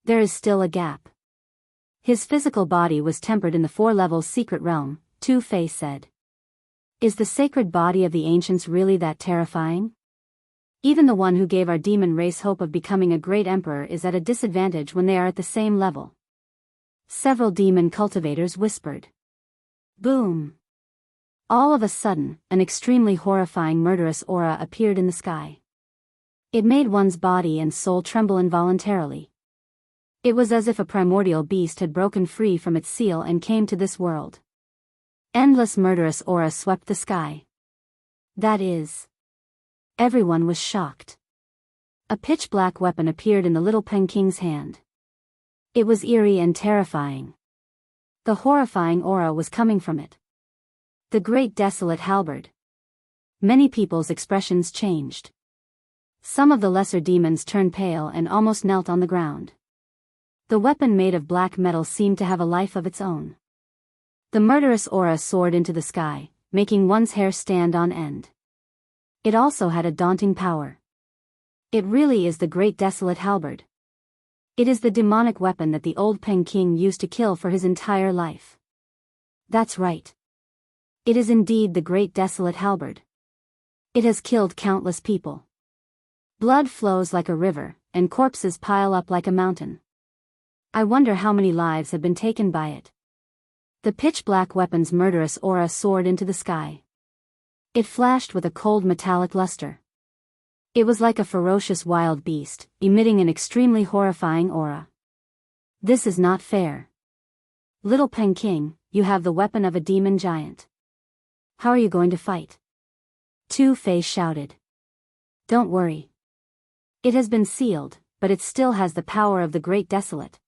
There is still a gap." His physical body was tempered in the 4-level secret realm, Tu Fei said. Is the sacred body of the ancients really that terrifying? Even the one who gave our demon race hope of becoming a great emperor is at a disadvantage when they are at the same level. Several demon cultivators whispered. Boom! All of a sudden, an extremely horrifying murderous aura appeared in the sky. It made one's body and soul tremble involuntarily. It was as if a primordial beast had broken free from its seal and came to this world. Endless murderous aura swept the sky. That is. Everyone was shocked. A pitch-black weapon appeared in the little Peking's hand. It was eerie and terrifying. The horrifying aura was coming from it. The great desolate halberd. Many people's expressions changed. Some of the lesser demons turned pale and almost knelt on the ground. The weapon made of black metal seemed to have a life of its own. The murderous aura soared into the sky, making one's hair stand on end. It also had a daunting power. It really is the great desolate halberd. It is the demonic weapon that the old Peking used to kill for his entire life. That's right. It is indeed the great desolate halberd. It has killed countless people. Blood flows like a river, and corpses pile up like a mountain. I wonder how many lives have been taken by it. The pitch-black weapon's murderous aura soared into the sky. It flashed with a cold metallic luster. It was like a ferocious wild beast, emitting an extremely horrifying aura. This is not fair. Little Peking, you have the weapon of a demon giant. How are you going to fight? Tu Fei shouted. Don't worry. It has been sealed, but it still has the power of the Great Desolate.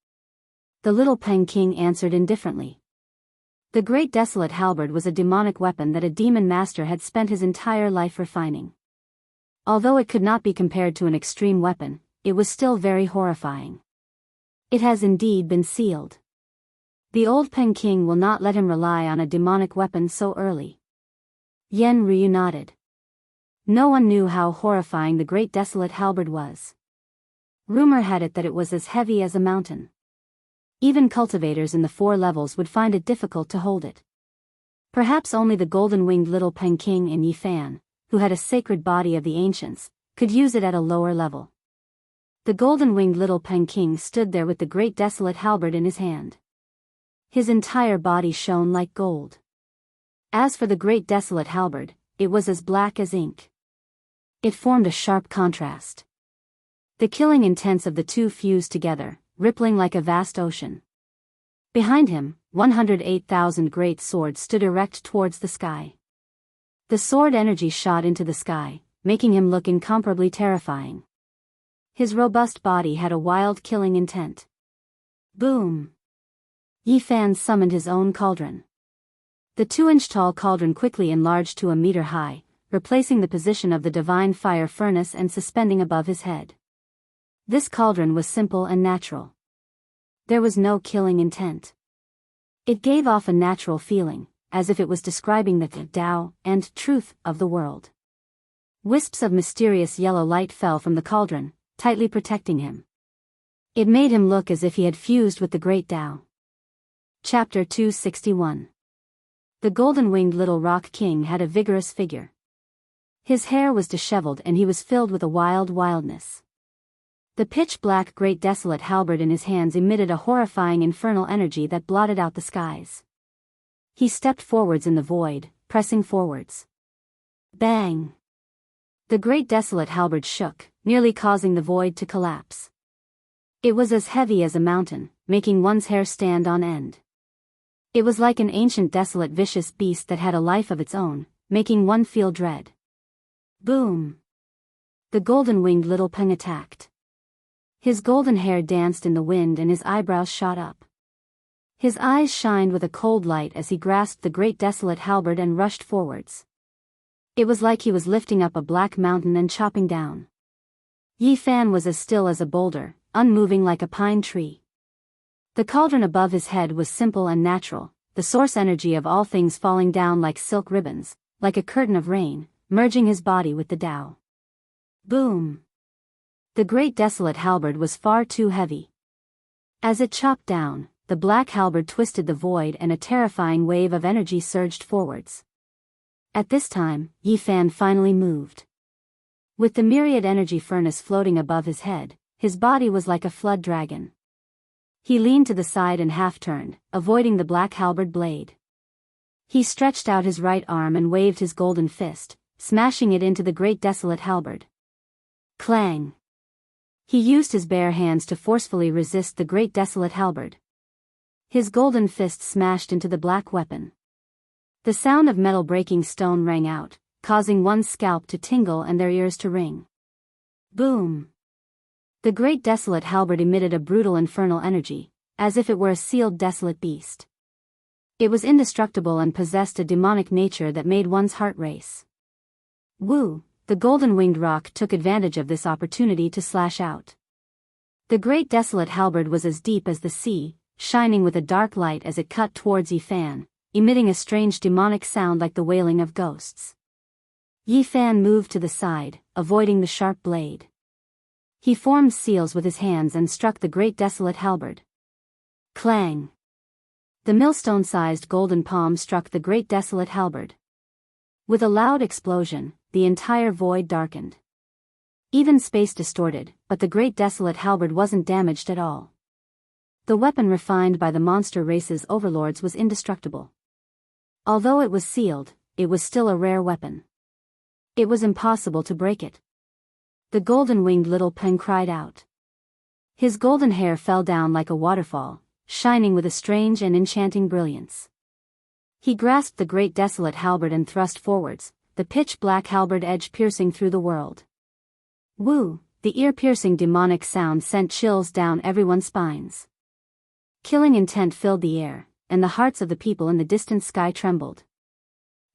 The little Peking answered indifferently. The Great Desolate halberd was a demonic weapon that a demon master had spent his entire life refining. Although it could not be compared to an extreme weapon, it was still very horrifying. It has indeed been sealed. The old Peking will not let him rely on a demonic weapon so early. Yen Ryu nodded. No one knew how horrifying the Great Desolate halberd was. Rumor had it that it was as heavy as a mountain. Even cultivators in the 4 levels would find it difficult to hold it. Perhaps only the golden-winged little Peking and Yifan, who had a sacred body of the ancients, could use it at a lower level. The golden-winged little Peking stood there with the Great Desolate halberd in his hand. His entire body shone like gold. As for the Great Desolate halberd, it was as black as ink. It formed a sharp contrast. The killing intents of the two fused together, rippling like a vast ocean. Behind him, 108,000 great swords stood erect towards the sky. The sword energy shot into the sky, making him look incomparably terrifying. His robust body had a wild killing intent. Boom! Yi Fan summoned his own cauldron. The 2-inch-tall cauldron quickly enlarged to a meter high, replacing the position of the divine fire furnace and suspending above his head. This cauldron was simple and natural. There was no killing intent. It gave off a natural feeling, as if it was describing the Tao and truth of the world. Wisps of mysterious yellow light fell from the cauldron, tightly protecting him. It made him look as if he had fused with the great Tao. Chapter 261. The golden-winged little rock king had a vigorous figure. His hair was disheveled and he was filled with a wild wildness. The pitch-black great desolate halberd in his hands emitted a horrifying infernal energy that blotted out the skies. He stepped forwards in the void, pressing forwards. Bang! The great desolate halberd shook, nearly causing the void to collapse. It was as heavy as a mountain, making one's hair stand on end. It was like an ancient desolate vicious beast that had a life of its own, making one feel dread. Boom! The golden-winged little Peng attacked. His golden hair danced in the wind and his eyebrows shot up. His eyes shined with a cold light as he grasped the great desolate halberd and rushed forwards. It was like he was lifting up a black mountain and chopping down. Yi Fan was as still as a boulder, unmoving like a pine tree. The cauldron above his head was simple and natural, the source energy of all things falling down like silk ribbons, like a curtain of rain, merging his body with the Tao. Boom! The great desolate halberd was far too heavy. As it chopped down, the black halberd twisted the void and a terrifying wave of energy surged forwards. At this time, Yi Fan finally moved. With the myriad energy furnace floating above his head, his body was like a flood dragon. He leaned to the side and half-turned, avoiding the black halberd blade. He stretched out his right arm and waved his golden fist, smashing it into the great desolate halberd. Clang! He used his bare hands to forcefully resist the great desolate halberd. His golden fist smashed into the black weapon. The sound of metal breaking stone rang out, causing one's scalp to tingle and their ears to ring. Boom! The great desolate halberd emitted a brutal infernal energy, as if it were a sealed desolate beast. It was indestructible and possessed a demonic nature that made one's heart race. Woo! The golden-winged rock took advantage of this opportunity to slash out. The great desolate halberd was as deep as the sea, shining with a dark light as it cut towards Yi Fan, emitting a strange demonic sound like the wailing of ghosts. Yi Fan moved to the side, avoiding the sharp blade. He formed seals with his hands and struck the great desolate halberd. Clang! The millstone-sized golden palm struck the great desolate halberd. With a loud explosion, the entire void darkened. Even space distorted, but the great desolate halberd wasn't damaged at all. The weapon refined by the monster race's overlords was indestructible. Although it was sealed, it was still a rare weapon. It was impossible to break it. The golden-winged little Peng cried out. His golden hair fell down like a waterfall, shining with a strange and enchanting brilliance. He grasped the great desolate halberd and thrust forwards, the pitch-black halberd edge piercing through the world. Woo! The ear-piercing demonic sound sent chills down everyone's spines. Killing intent filled the air, and the hearts of the people in the distant sky trembled.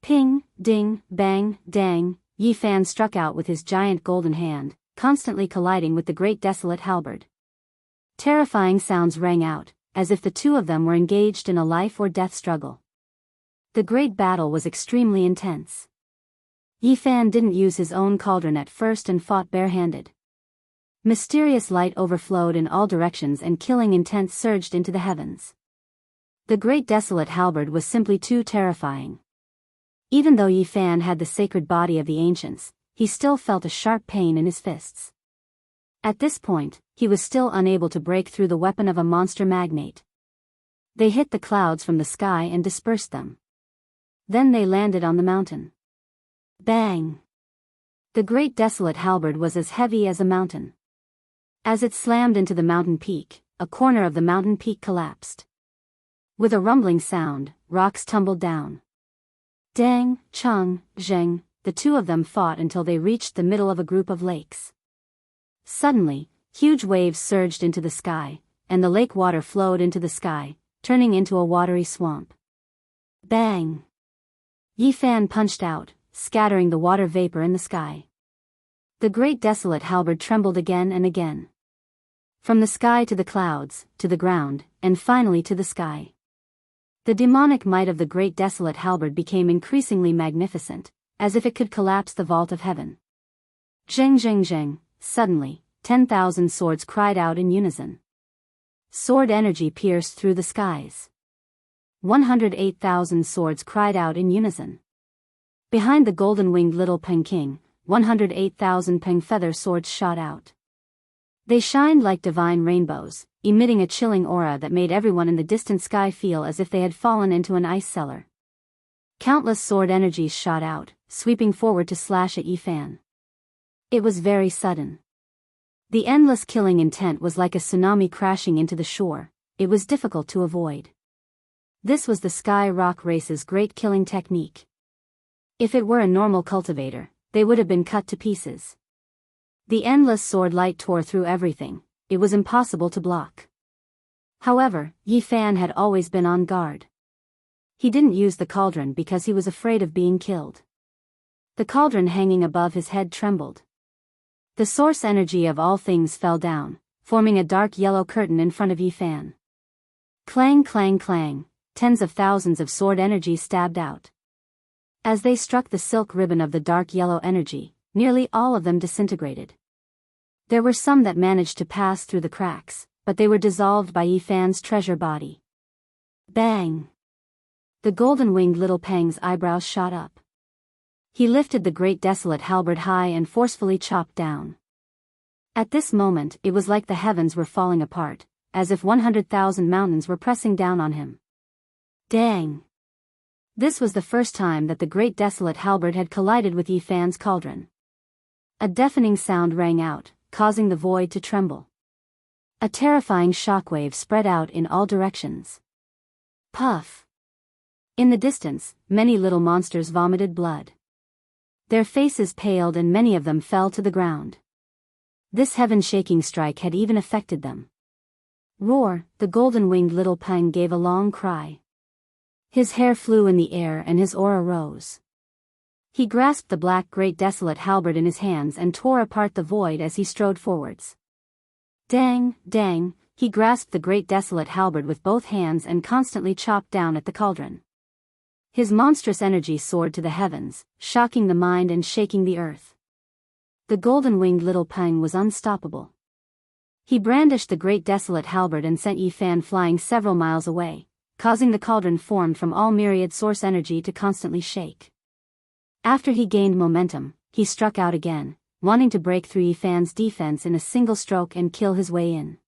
Ping, ding, bang, dang, Yi Fan struck out with his giant golden hand, constantly colliding with the great desolate halberd. Terrifying sounds rang out, as if the two of them were engaged in a life-or-death struggle. The great battle was extremely intense. Yi Fan didn't use his own cauldron at first and fought barehanded. Mysterious light overflowed in all directions and killing intent surged into the heavens. The great desolate halberd was simply too terrifying. Even though Yi Fan had the sacred body of the ancients, he still felt a sharp pain in his fists. At this point, he was still unable to break through the weapon of a monster magnate. They hit the clouds from the sky and dispersed them. Then they landed on the mountain. Bang! The great desolate halberd was as heavy as a mountain. As it slammed into the mountain peak, a corner of the mountain peak collapsed. With a rumbling sound, rocks tumbled down. Dang, Cheng, Zheng, the two of them fought until they reached the middle of a group of lakes. Suddenly, huge waves surged into the sky, and the lake water flowed into the sky, turning into a watery swamp. Bang! Yi Fan punched out, scattering the water vapor in the sky. The great desolate halberd trembled again and again. From the sky to the clouds, to the ground, and finally to the sky. The demonic might of the great desolate halberd became increasingly magnificent, as if it could collapse the vault of heaven. Zheng zheng zheng, suddenly, 10,000 swords cried out in unison. Sword energy pierced through the skies. 108,000 swords cried out in unison. Behind the golden-winged little Peng King, 108,000 Peng feather swords shot out. They shined like divine rainbows, emitting a chilling aura that made everyone in the distant sky feel as if they had fallen into an ice cellar. Countless sword energies shot out, sweeping forward to slash at Yi Fan. It was very sudden. The endless killing intent was like a tsunami crashing into the shore. It was difficult to avoid. This was the Sky Rock Race's great killing technique. If it were a normal cultivator, they would have been cut to pieces. The endless sword light tore through everything. It was impossible to block. However, Yi Fan had always been on guard. He didn't use the cauldron because he was afraid of being killed. The cauldron hanging above his head trembled. The source energy of all things fell down, forming a dark yellow curtain in front of Yi Fan. Clang clang clang, tens of thousands of sword energy stabbed out. As they struck the silk ribbon of the dark yellow energy, nearly all of them disintegrated. There were some that managed to pass through the cracks, but they were dissolved by Yi Fan's treasure body. Bang! The golden-winged little Peng's eyebrows shot up. He lifted the great desolate halberd high and forcefully chopped down. At this moment it was like the heavens were falling apart, as if 100,000 mountains were pressing down on him. Dang! This was the first time that the great desolate halberd had collided with Yi Fan's cauldron. A deafening sound rang out, causing the void to tremble. A terrifying shockwave spread out in all directions. Puff! In the distance, many little monsters vomited blood. Their faces paled and many of them fell to the ground. This heaven-shaking strike had even affected them. Roar! The golden-winged little Peng gave a long cry. His hair flew in the air and his aura rose. He grasped the black great desolate halberd in his hands and tore apart the void as he strode forwards. Dang, dang, he grasped the great desolate halberd with both hands and constantly chopped down at the cauldron. His monstrous energy soared to the heavens, shocking the mind and shaking the earth. The golden-winged little Peng was unstoppable. He brandished the great desolate halberd and sent Yi Fan flying several miles away, causing the cauldron formed from all myriad source energy to constantly shake. After he gained momentum, he struck out again, wanting to break through Yi Fan's defense in a single stroke and kill his way in.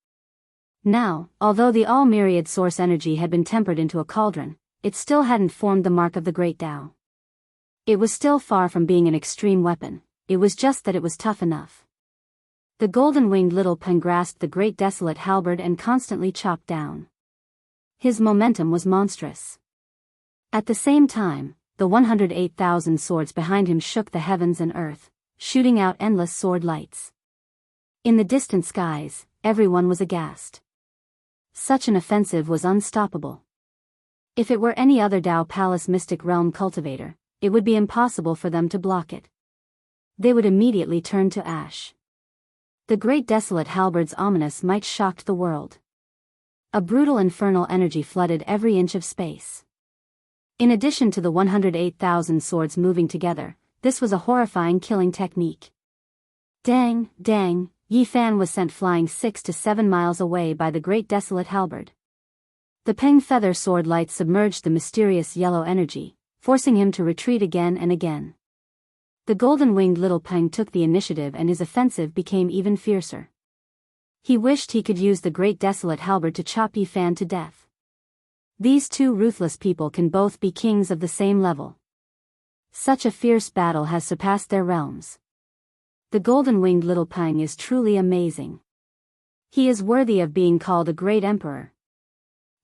Now, although the all-myriad source energy had been tempered into a cauldron, it still hadn't formed the mark of the Great Tao. It was still far from being an extreme weapon, it was just that it was tough enough. The golden-winged little Peng grasped the great desolate halberd and constantly chopped down. His momentum was monstrous. At the same time, the 108,000 swords behind him shook the heavens and earth, shooting out endless sword lights. In the distant skies, everyone was aghast. Such an offensive was unstoppable. If it were any other Tao Palace Mystic Realm cultivator, it would be impossible for them to block it. They would immediately turn to ash. The great desolate halberd's ominous might shocked the world. A brutal infernal energy flooded every inch of space. In addition to the 108,000 swords moving together, this was a horrifying killing technique. Dang, dang, Yi Fan was sent flying 6 to 7 miles away by the great desolate halberd. The Peng feather sword light submerged the mysterious yellow energy, forcing him to retreat again and again. The golden-winged little Peng took the initiative and his offensive became even fiercer. He wished he could use the great desolate halberd to chop Yi Fan to death. These two ruthless people can both be kings of the same level. Such a fierce battle has surpassed their realms. The golden-winged little Peng is truly amazing. He is worthy of being called a great emperor.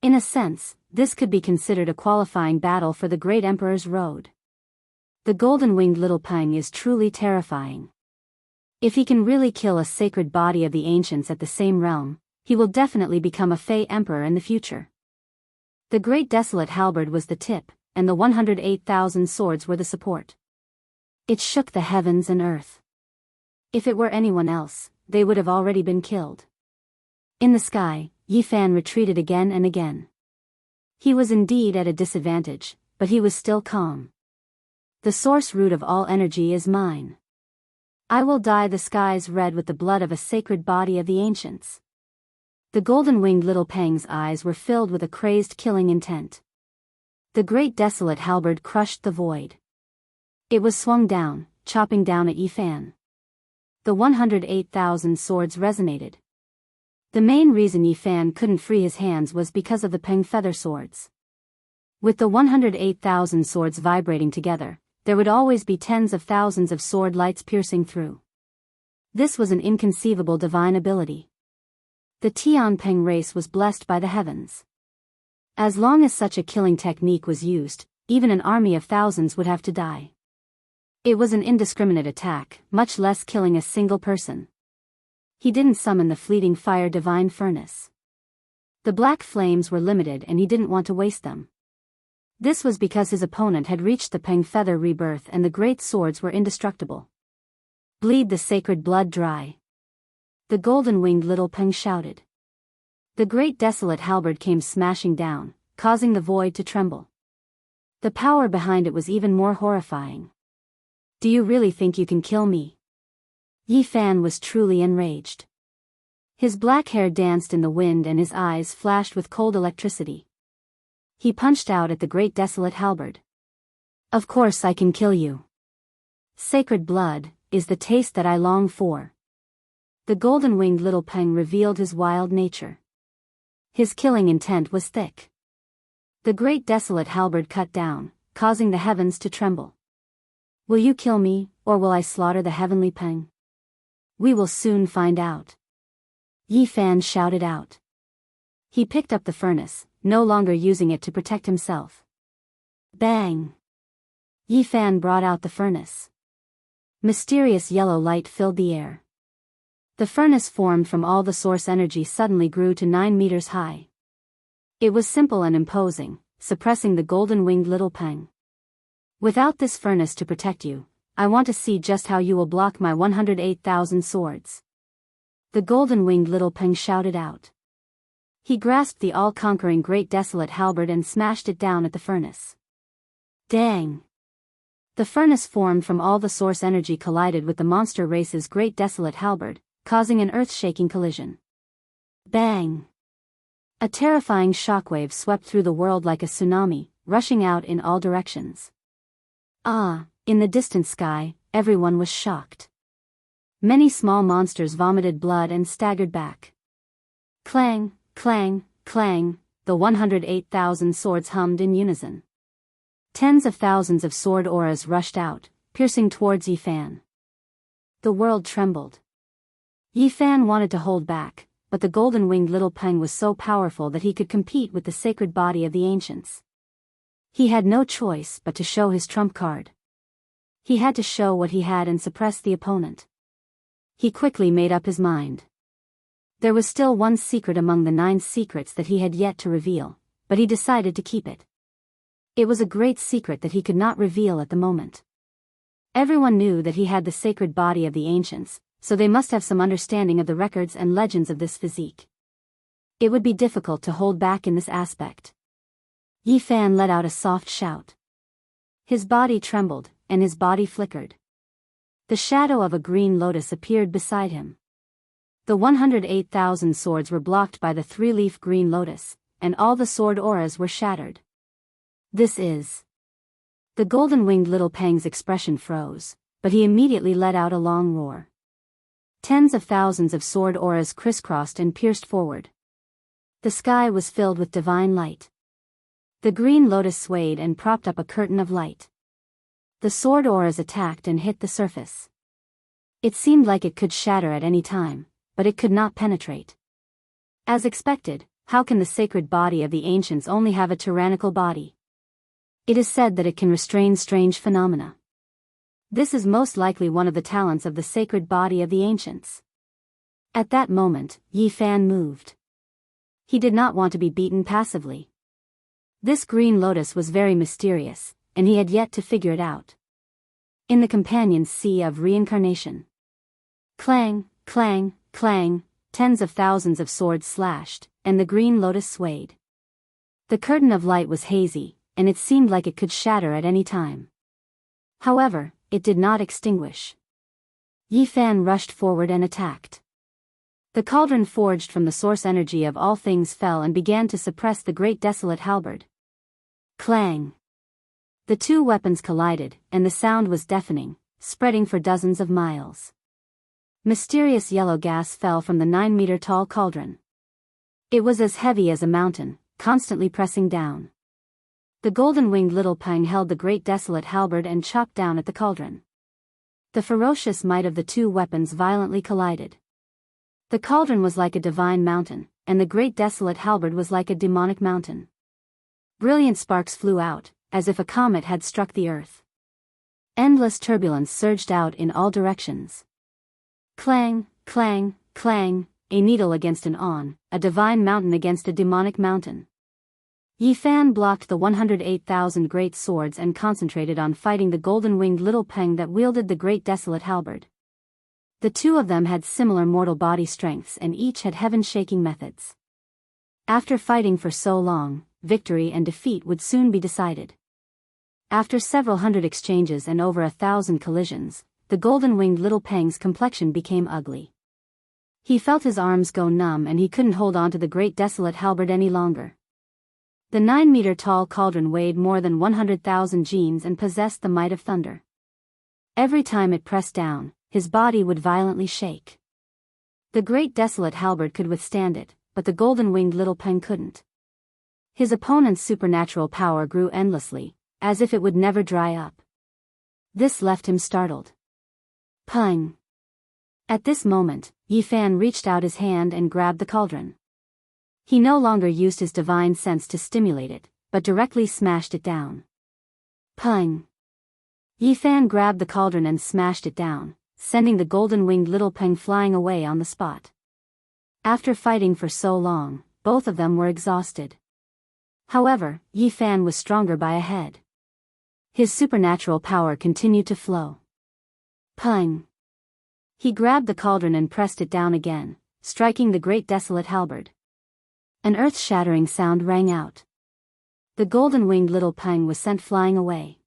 In a sense, this could be considered a qualifying battle for the great emperor's road. The golden-winged little Peng is truly terrifying. If he can really kill a sacred body of the ancients at the same realm, he will definitely become a Fey emperor in the future. The great desolate halberd was the tip, and the 108,000 swords were the support. It shook the heavens and earth. If it were anyone else, they would have already been killed. In the sky, Yi Fan retreated again and again. He was indeed at a disadvantage, but he was still calm. The source root of all energy is mine. I will dye the skies red with the blood of a sacred body of the ancients. The golden-winged little Peng's eyes were filled with a crazed killing intent. The great desolate halberd crushed the void. It was swung down, chopping down at Yi Fan. The 108,000 swords resonated. The main reason Yi Fan couldn't free his hands was because of the Peng feather swords. With the 108,000 swords vibrating together, there would always be tens of thousands of sword lights piercing through. This was an inconceivable divine ability. The Tian Peng race was blessed by the heavens. As long as such a killing technique was used, even an army of thousands would have to die. It was an indiscriminate attack, much less killing a single person. He didn't summon the fleeting fire divine furnace. The black flames were limited and he didn't want to waste them. This was because his opponent had reached the Peng feather rebirth and the great swords were indestructible. Bleed the sacred blood dry. The golden-winged little Peng shouted. The great desolate halberd came smashing down, causing the void to tremble. The power behind it was even more horrifying. Do you really think you can kill me? Yi Fan was truly enraged. His black hair danced in the wind and his eyes flashed with cold electricity. He punched out at the great desolate halberd. Of course I can kill you. Sacred blood is the taste that I long for. The golden-winged little Peng revealed his wild nature. His killing intent was thick. The great desolate halberd cut down, causing the heavens to tremble. Will you kill me, or will I slaughter the heavenly Peng? We will soon find out. Yi Fan shouted out. He picked up the furnace, no longer using it to protect himself. Bang! Yi Fan brought out the furnace. Mysterious yellow light filled the air. The furnace formed from all the source energy suddenly grew to 9 meters high. It was simple and imposing, suppressing the golden-winged little Peng. Without this furnace to protect you, I want to see just how you will block my 108,000 swords. The golden-winged little Peng shouted out. He grasped the all-conquering great desolate halberd and smashed it down at the furnace. Dang! The furnace formed from all the source energy collided with the monster race's great desolate halberd, causing an earth-shaking collision. Bang! A terrifying shockwave swept through the world like a tsunami, rushing out in all directions. In the distant sky, everyone was shocked. Many small monsters vomited blood and staggered back. Clang, clang, clang, the 108,000 swords hummed in unison. Tens of thousands of sword auras rushed out, piercing towards Yi Fan. The world trembled. Yi Fan wanted to hold back, but the golden-winged little Peng was so powerful that he could compete with the sacred body of the ancients. He had no choice but to show his trump card. He had to show what he had and suppress the opponent. He quickly made up his mind. There was still one secret among the 9 secrets that he had yet to reveal, but he decided to keep it. It was a great secret that he could not reveal at the moment. Everyone knew that he had the sacred body of the ancients, so they must have some understanding of the records and legends of this physique. It would be difficult to hold back in this aspect. Yi Fan let out a soft shout. His body trembled, and his body flickered. The shadow of a green lotus appeared beside him. The 108,000 swords were blocked by the 3-leaf green lotus, and all the sword auras were shattered. This is... The golden-winged little Peng's expression froze, but he immediately let out a long roar. Tens of thousands of sword auras crisscrossed and pierced forward. The sky was filled with divine light. The green lotus swayed and propped up a curtain of light. The sword auras attacked and hit the surface. It seemed like it could shatter at any time, but it could not penetrate. As expected, how can the sacred body of the ancients only have a tyrannical body? It is said that it can restrain strange phenomena. This is most likely one of the talents of the sacred body of the ancients. At that moment, Yi Fan moved. He did not want to be beaten passively. This green lotus was very mysterious, and he had yet to figure it out. In the companion's sea of reincarnation. Clang, clang, clang, tens of thousands of swords slashed, and the green lotus swayed. The curtain of light was hazy, and it seemed like it could shatter at any time. However, it did not extinguish. Yi Fan rushed forward and attacked. The cauldron forged from the source energy of all things fell and began to suppress the great desolate halberd. Clang! The two weapons collided, and the sound was deafening, spreading for dozens of miles. Mysterious yellow gas fell from the 9-meter-tall cauldron. It was as heavy as a mountain, constantly pressing down. The golden-winged little Peng held the great desolate halberd and chopped down at the cauldron. The ferocious might of the two weapons violently collided. The cauldron was like a divine mountain, and the great desolate halberd was like a demonic mountain. Brilliant sparks flew out, as if a comet had struck the earth. Endless turbulence surged out in all directions. Clang, clang, clang, a needle against an awn, a divine mountain against a demonic mountain. Yi Fan blocked the 108,000 great swords and concentrated on fighting the golden-winged little Peng that wielded the great desolate halberd. The two of them had similar mortal body strengths and each had heaven-shaking methods. After fighting for so long, victory and defeat would soon be decided. After several hundred exchanges and over 1,000 collisions, the golden-winged little Peng's complexion became ugly. He felt his arms go numb and he couldn't hold on to the great desolate halberd any longer. The 9-meter-tall cauldron weighed more than 100,000 genes and possessed the might of thunder. Every time it pressed down, his body would violently shake. The great desolate halberd could withstand it, but the golden-winged little Peng couldn't. His opponent's supernatural power grew endlessly, as if it would never dry up. This left him startled. Peng! At this moment, Yi Fan reached out his hand and grabbed the cauldron. He no longer used his divine sense to stimulate it, but directly smashed it down. Peng! Yi Fan grabbed the cauldron and smashed it down, sending the golden-winged little Peng flying away on the spot. After fighting for so long, both of them were exhausted. However, Yi Fan was stronger by a head. His supernatural power continued to flow. Peng! He grabbed the cauldron and pressed it down again, striking the great desolate halberd. An earth-shattering sound rang out. The golden-winged little Peng was sent flying away.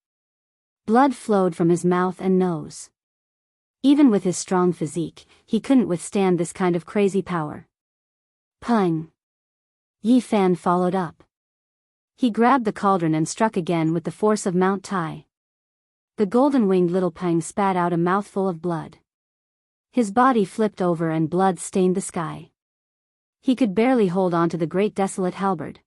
Blood flowed from his mouth and nose. Even with his strong physique, he couldn't withstand this kind of crazy power. Peng! Yi Fan followed up. He grabbed the cauldron and struck again with the force of Mount Tai. The golden-winged little Peng spat out a mouthful of blood. His body flipped over and blood stained the sky. He could barely hold on to the great desolate halberd.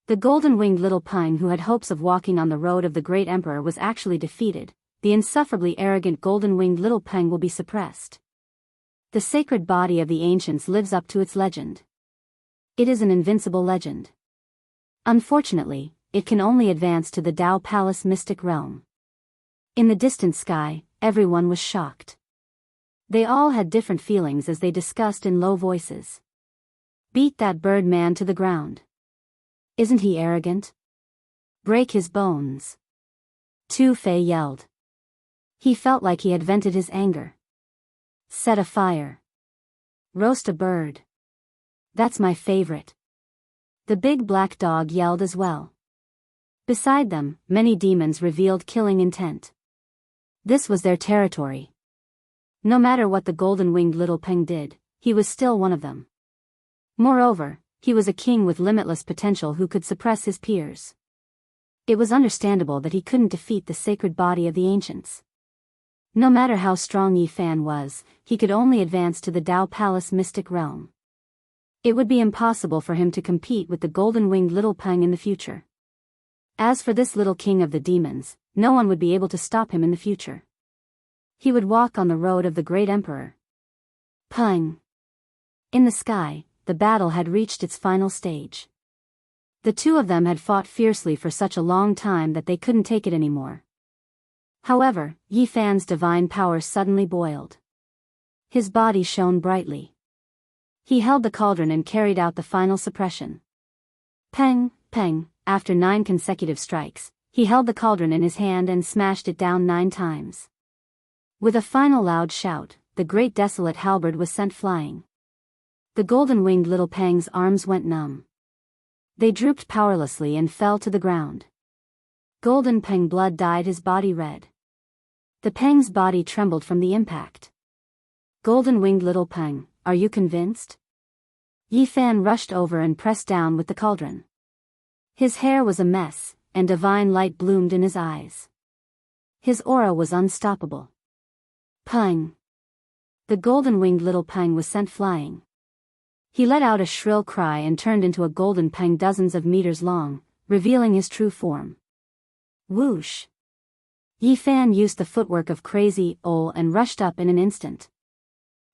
The golden-winged little Peng who had hopes of walking on the road of the great emperor was actually defeated. The insufferably arrogant golden-winged little Peng will be suppressed. The sacred body of the ancients lives up to its legend. It is an invincible legend. Unfortunately, it can only advance to the Dao Palace mystic realm. In the distant sky, everyone was shocked. They all had different feelings as they discussed in low voices. Beat that bird man to the ground. Isn't he arrogant? Break his bones. Tu Fei yelled. He felt like he had vented his anger. Set a fire. Roast a bird. That's my favorite. The big black dog yelled as well. Beside them, many demons revealed killing intent. This was their territory. No matter what the golden-winged little Peng did, he was still one of them. Moreover, he was a king with limitless potential who could suppress his peers. It was understandable that he couldn't defeat the sacred body of the ancients. No matter how strong Yi Fan was, he could only advance to the Dao Palace mystic realm. It would be impossible for him to compete with the golden-winged little Peng in the future. As for this little king of the demons, no one would be able to stop him in the future. He would walk on the road of the great emperor. Peng! In the sky, the battle had reached its final stage. The two of them had fought fiercely for such a long time that they couldn't take it anymore. However, Yi Fan's divine power suddenly boiled. His body shone brightly. He held the cauldron and carried out the final suppression. Peng, peng, after 9 consecutive strikes, he held the cauldron in his hand and smashed it down 9 times. With a final loud shout, the great desolate halberd was sent flying. The golden-winged little Peng's arms went numb. They drooped powerlessly and fell to the ground. Golden Peng blood dyed his body red. The Peng's body trembled from the impact. Golden-winged little Peng, are you convinced? Yi Fan rushed over and pressed down with the cauldron. His hair was a mess, and divine light bloomed in his eyes. His aura was unstoppable. Peng! The golden-winged little Peng was sent flying. He let out a shrill cry and turned into a golden Peng dozens of meters long, revealing his true form. Whoosh! Yi Fan used the footwork of Crazy Ol and rushed up in an instant.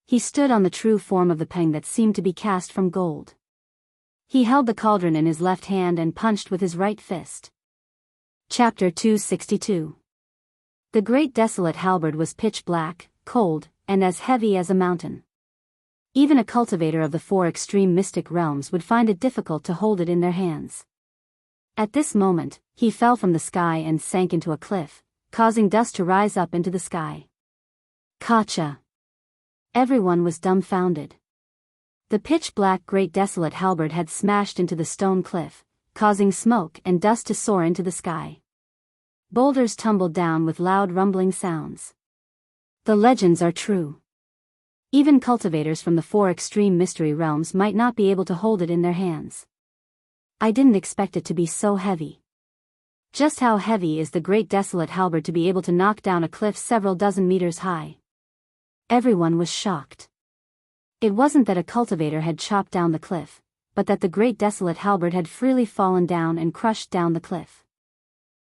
He stood on the true form of the Peng that seemed to be cast from gold. He held the cauldron in his left hand and punched with his right fist. Chapter 262. The great desolate halberd was pitch black, cold, and as heavy as a mountain. Even a cultivator of the 4 extreme mystic realms would find it difficult to hold it in their hands. At this moment, he fell from the sky and sank into a cliff, causing dust to rise up into the sky. Kacha! Everyone was dumbfounded. The pitch-black great desolate halberd had smashed into the stone cliff, causing smoke and dust to soar into the sky. Boulders tumbled down with loud rumbling sounds. The legends are true. Even cultivators from the 4 extreme mystery realms might not be able to hold it in their hands. I didn't expect it to be so heavy. Just how heavy is the great desolate halberd to be able to knock down a cliff several dozen meters high? Everyone was shocked. It wasn't that a cultivator had chopped down the cliff, but that the great desolate halberd had freely fallen down and crushed down the cliff.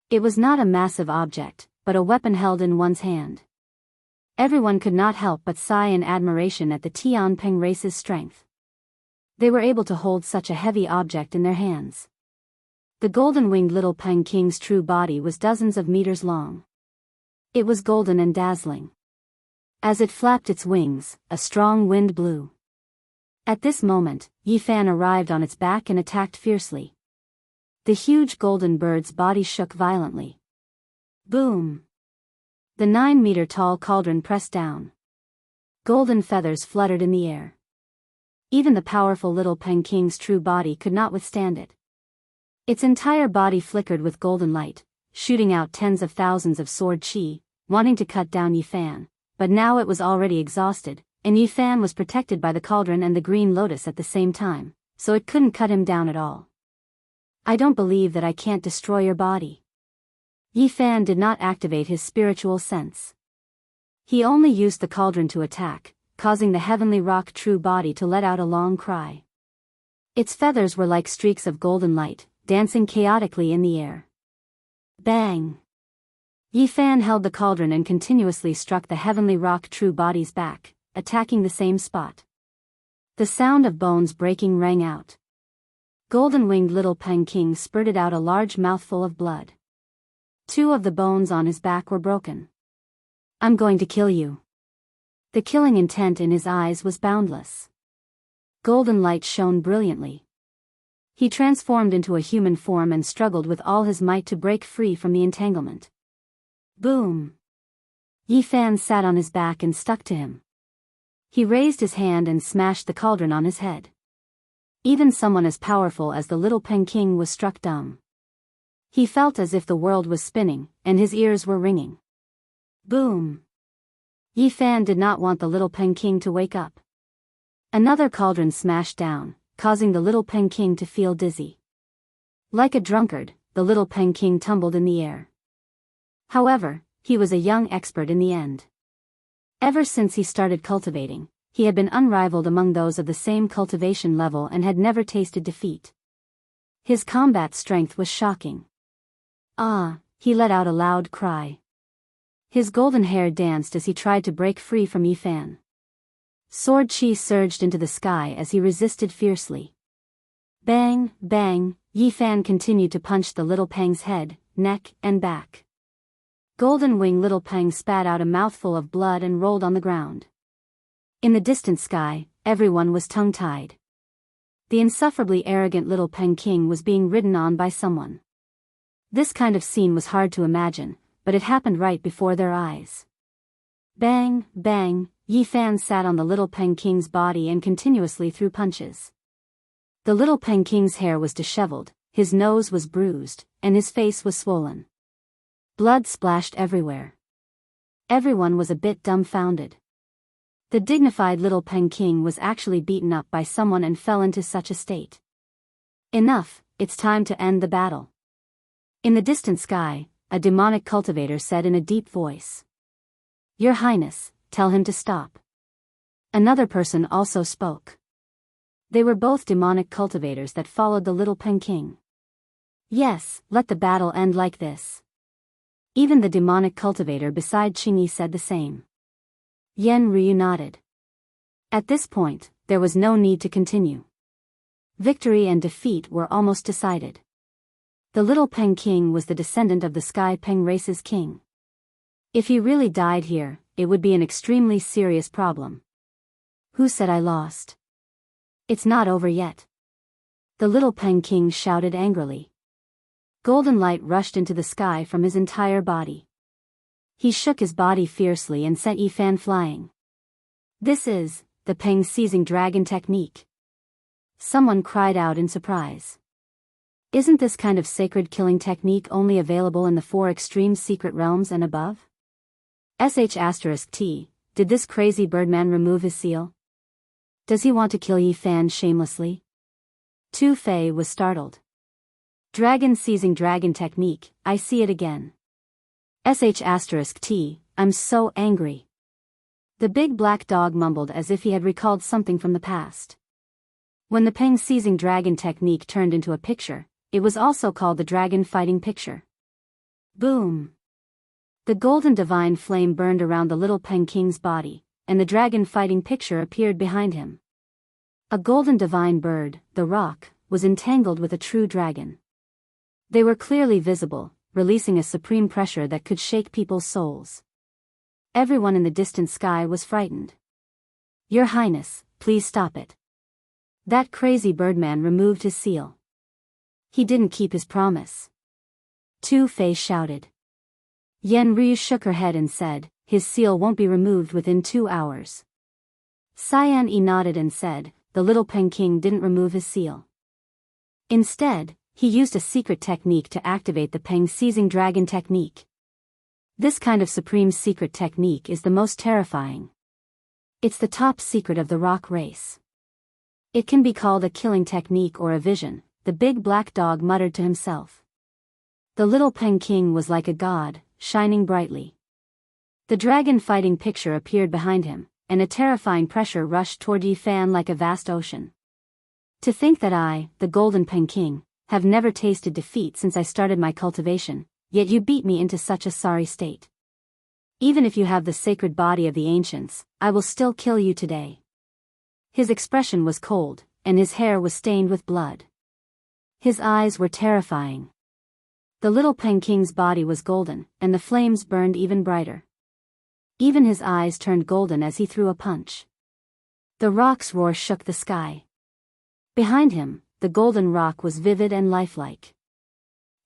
It was not a massive object, but a weapon held in one's hand. Everyone could not help but sigh in admiration at the Tian Peng race's strength. They were able to hold such a heavy object in their hands. The golden-winged little Peng King's true body was dozens of meters long. It was golden and dazzling. As it flapped its wings, a strong wind blew. At this moment, Yi Fan arrived on its back and attacked fiercely. The huge golden bird's body shook violently. Boom! The 9-meter-tall cauldron pressed down. Golden feathers fluttered in the air. Even the powerful little Peng King's true body could not withstand it. Its entire body flickered with golden light, shooting out tens of thousands of sword chi, wanting to cut down Yi Fan, but now it was already exhausted, and Yi Fan was protected by the cauldron and the green lotus at the same time, so it couldn't cut him down at all. I don't believe that I can't destroy your body. Yi Fan did not activate his spiritual sense. He only used the cauldron to attack, causing the heavenly rock true body to let out a long cry. Its feathers were like streaks of golden light, dancing chaotically in the air. Bang! Yi Fan held the cauldron and continuously struck the heavenly rock true body's back, attacking the same spot. The sound of bones breaking rang out. Golden-winged little Peng King spurted out a large mouthful of blood. 2 of the bones on his back were broken. I'm going to kill you. The killing intent in his eyes was boundless. Golden light shone brilliantly. He transformed into a human form and struggled with all his might to break free from the entanglement. Boom! Yi Fan sat on his back and stuck to him. He raised his hand and smashed the cauldron on his head. Even someone as powerful as the little Peng King was struck dumb. He felt as if the world was spinning, and his ears were ringing. Boom! Yi Fan did not want the little Peng King to wake up. Another cauldron smashed down, causing the little Peng King to feel dizzy. Like a drunkard, the little Peng King tumbled in the air. However, he was a young expert in the end. Ever since he started cultivating, he had been unrivaled among those of the same cultivation level and had never tasted defeat. His combat strength was shocking. Ah, he let out a loud cry. His golden hair danced as he tried to break free from Yi Fan. Sword chi surged into the sky as he resisted fiercely. Bang, bang, Yi Fan continued to punch the little Peng's head, neck, and back. Golden Wing Little Peng spat out a mouthful of blood and rolled on the ground. In the distant sky, everyone was tongue-tied. The insufferably arrogant Little Peng King was being ridden on by someone. This kind of scene was hard to imagine, but it happened right before their eyes. Bang, bang, Yi Fan sat on the Little Peng King's body and continuously threw punches. The Little Peng King's hair was disheveled, his nose was bruised, and his face was swollen. Blood splashed everywhere. Everyone was a bit dumbfounded. The dignified Little Peng King was actually beaten up by someone and fell into such a state. Enough, it's time to end the battle. In the distant sky, a demonic cultivator said in a deep voice. Your Highness, tell him to stop. Another person also spoke. They were both demonic cultivators that followed the Little Peng King. Yes, let the battle end like this. Even the demonic cultivator beside Qingyi said the same. Yen Ryu nodded. At this point, there was no need to continue. Victory and defeat were almost decided. The Little Peng King was the descendant of the Sky Peng race's king. If he really died here, it would be an extremely serious problem. Who said I lost? It's not over yet. The Little Peng King shouted angrily. Golden light rushed into the sky from his entire body. He shook his body fiercely and sent Yi Fan flying. This is the Peng seizing dragon technique. Someone cried out in surprise. Isn't this kind of sacred killing technique only available in the 4 extreme secret realms and above? *T, did this crazy birdman remove his seal? Does he want to kill Yi Fan shamelessly? Tu Fei was startled. Dragon seizing dragon technique, I see it again. *T, I'm so angry. The big black dog mumbled as if he had recalled something from the past. When the Peng seizing dragon technique turned into a picture, it was also called the dragon fighting picture. Boom! The golden divine flame burned around the Little Peng King's body, and the dragon fighting picture appeared behind him. A golden divine bird, the rock, was entangled with a true dragon. They were clearly visible, releasing a supreme pressure that could shake people's souls. Everyone in the distant sky was frightened. Your Highness, please stop it. That crazy birdman removed his seal. He didn't keep his promise. Tu Fei shouted. Yen Ryu shook her head and said, his seal won't be removed within 2 hours. Cyan Yi nodded and said, the Little Peng King didn't remove his seal. Instead, he used a secret technique to activate the Peng seizing dragon technique. This kind of supreme secret technique is the most terrifying. It's the top secret of the rock race. It can be called a killing technique or a vision, the big black dog muttered to himself. The Little Peng King was like a god, shining brightly. The dragon fighting picture appeared behind him, and a terrifying pressure rushed toward Yi Fan like a vast ocean. To think that I, the Golden Peng King, have never tasted defeat since I started my cultivation, yet you beat me into such a sorry state. Even if you have the sacred body of the ancients, I will still kill you today. His expression was cold, and his hair was stained with blood. His eyes were terrifying. The Little Peng King's body was golden, and the flames burned even brighter. Even his eyes turned golden as he threw a punch. The rock's roar shook the sky. Behind him, the golden rock was vivid and lifelike.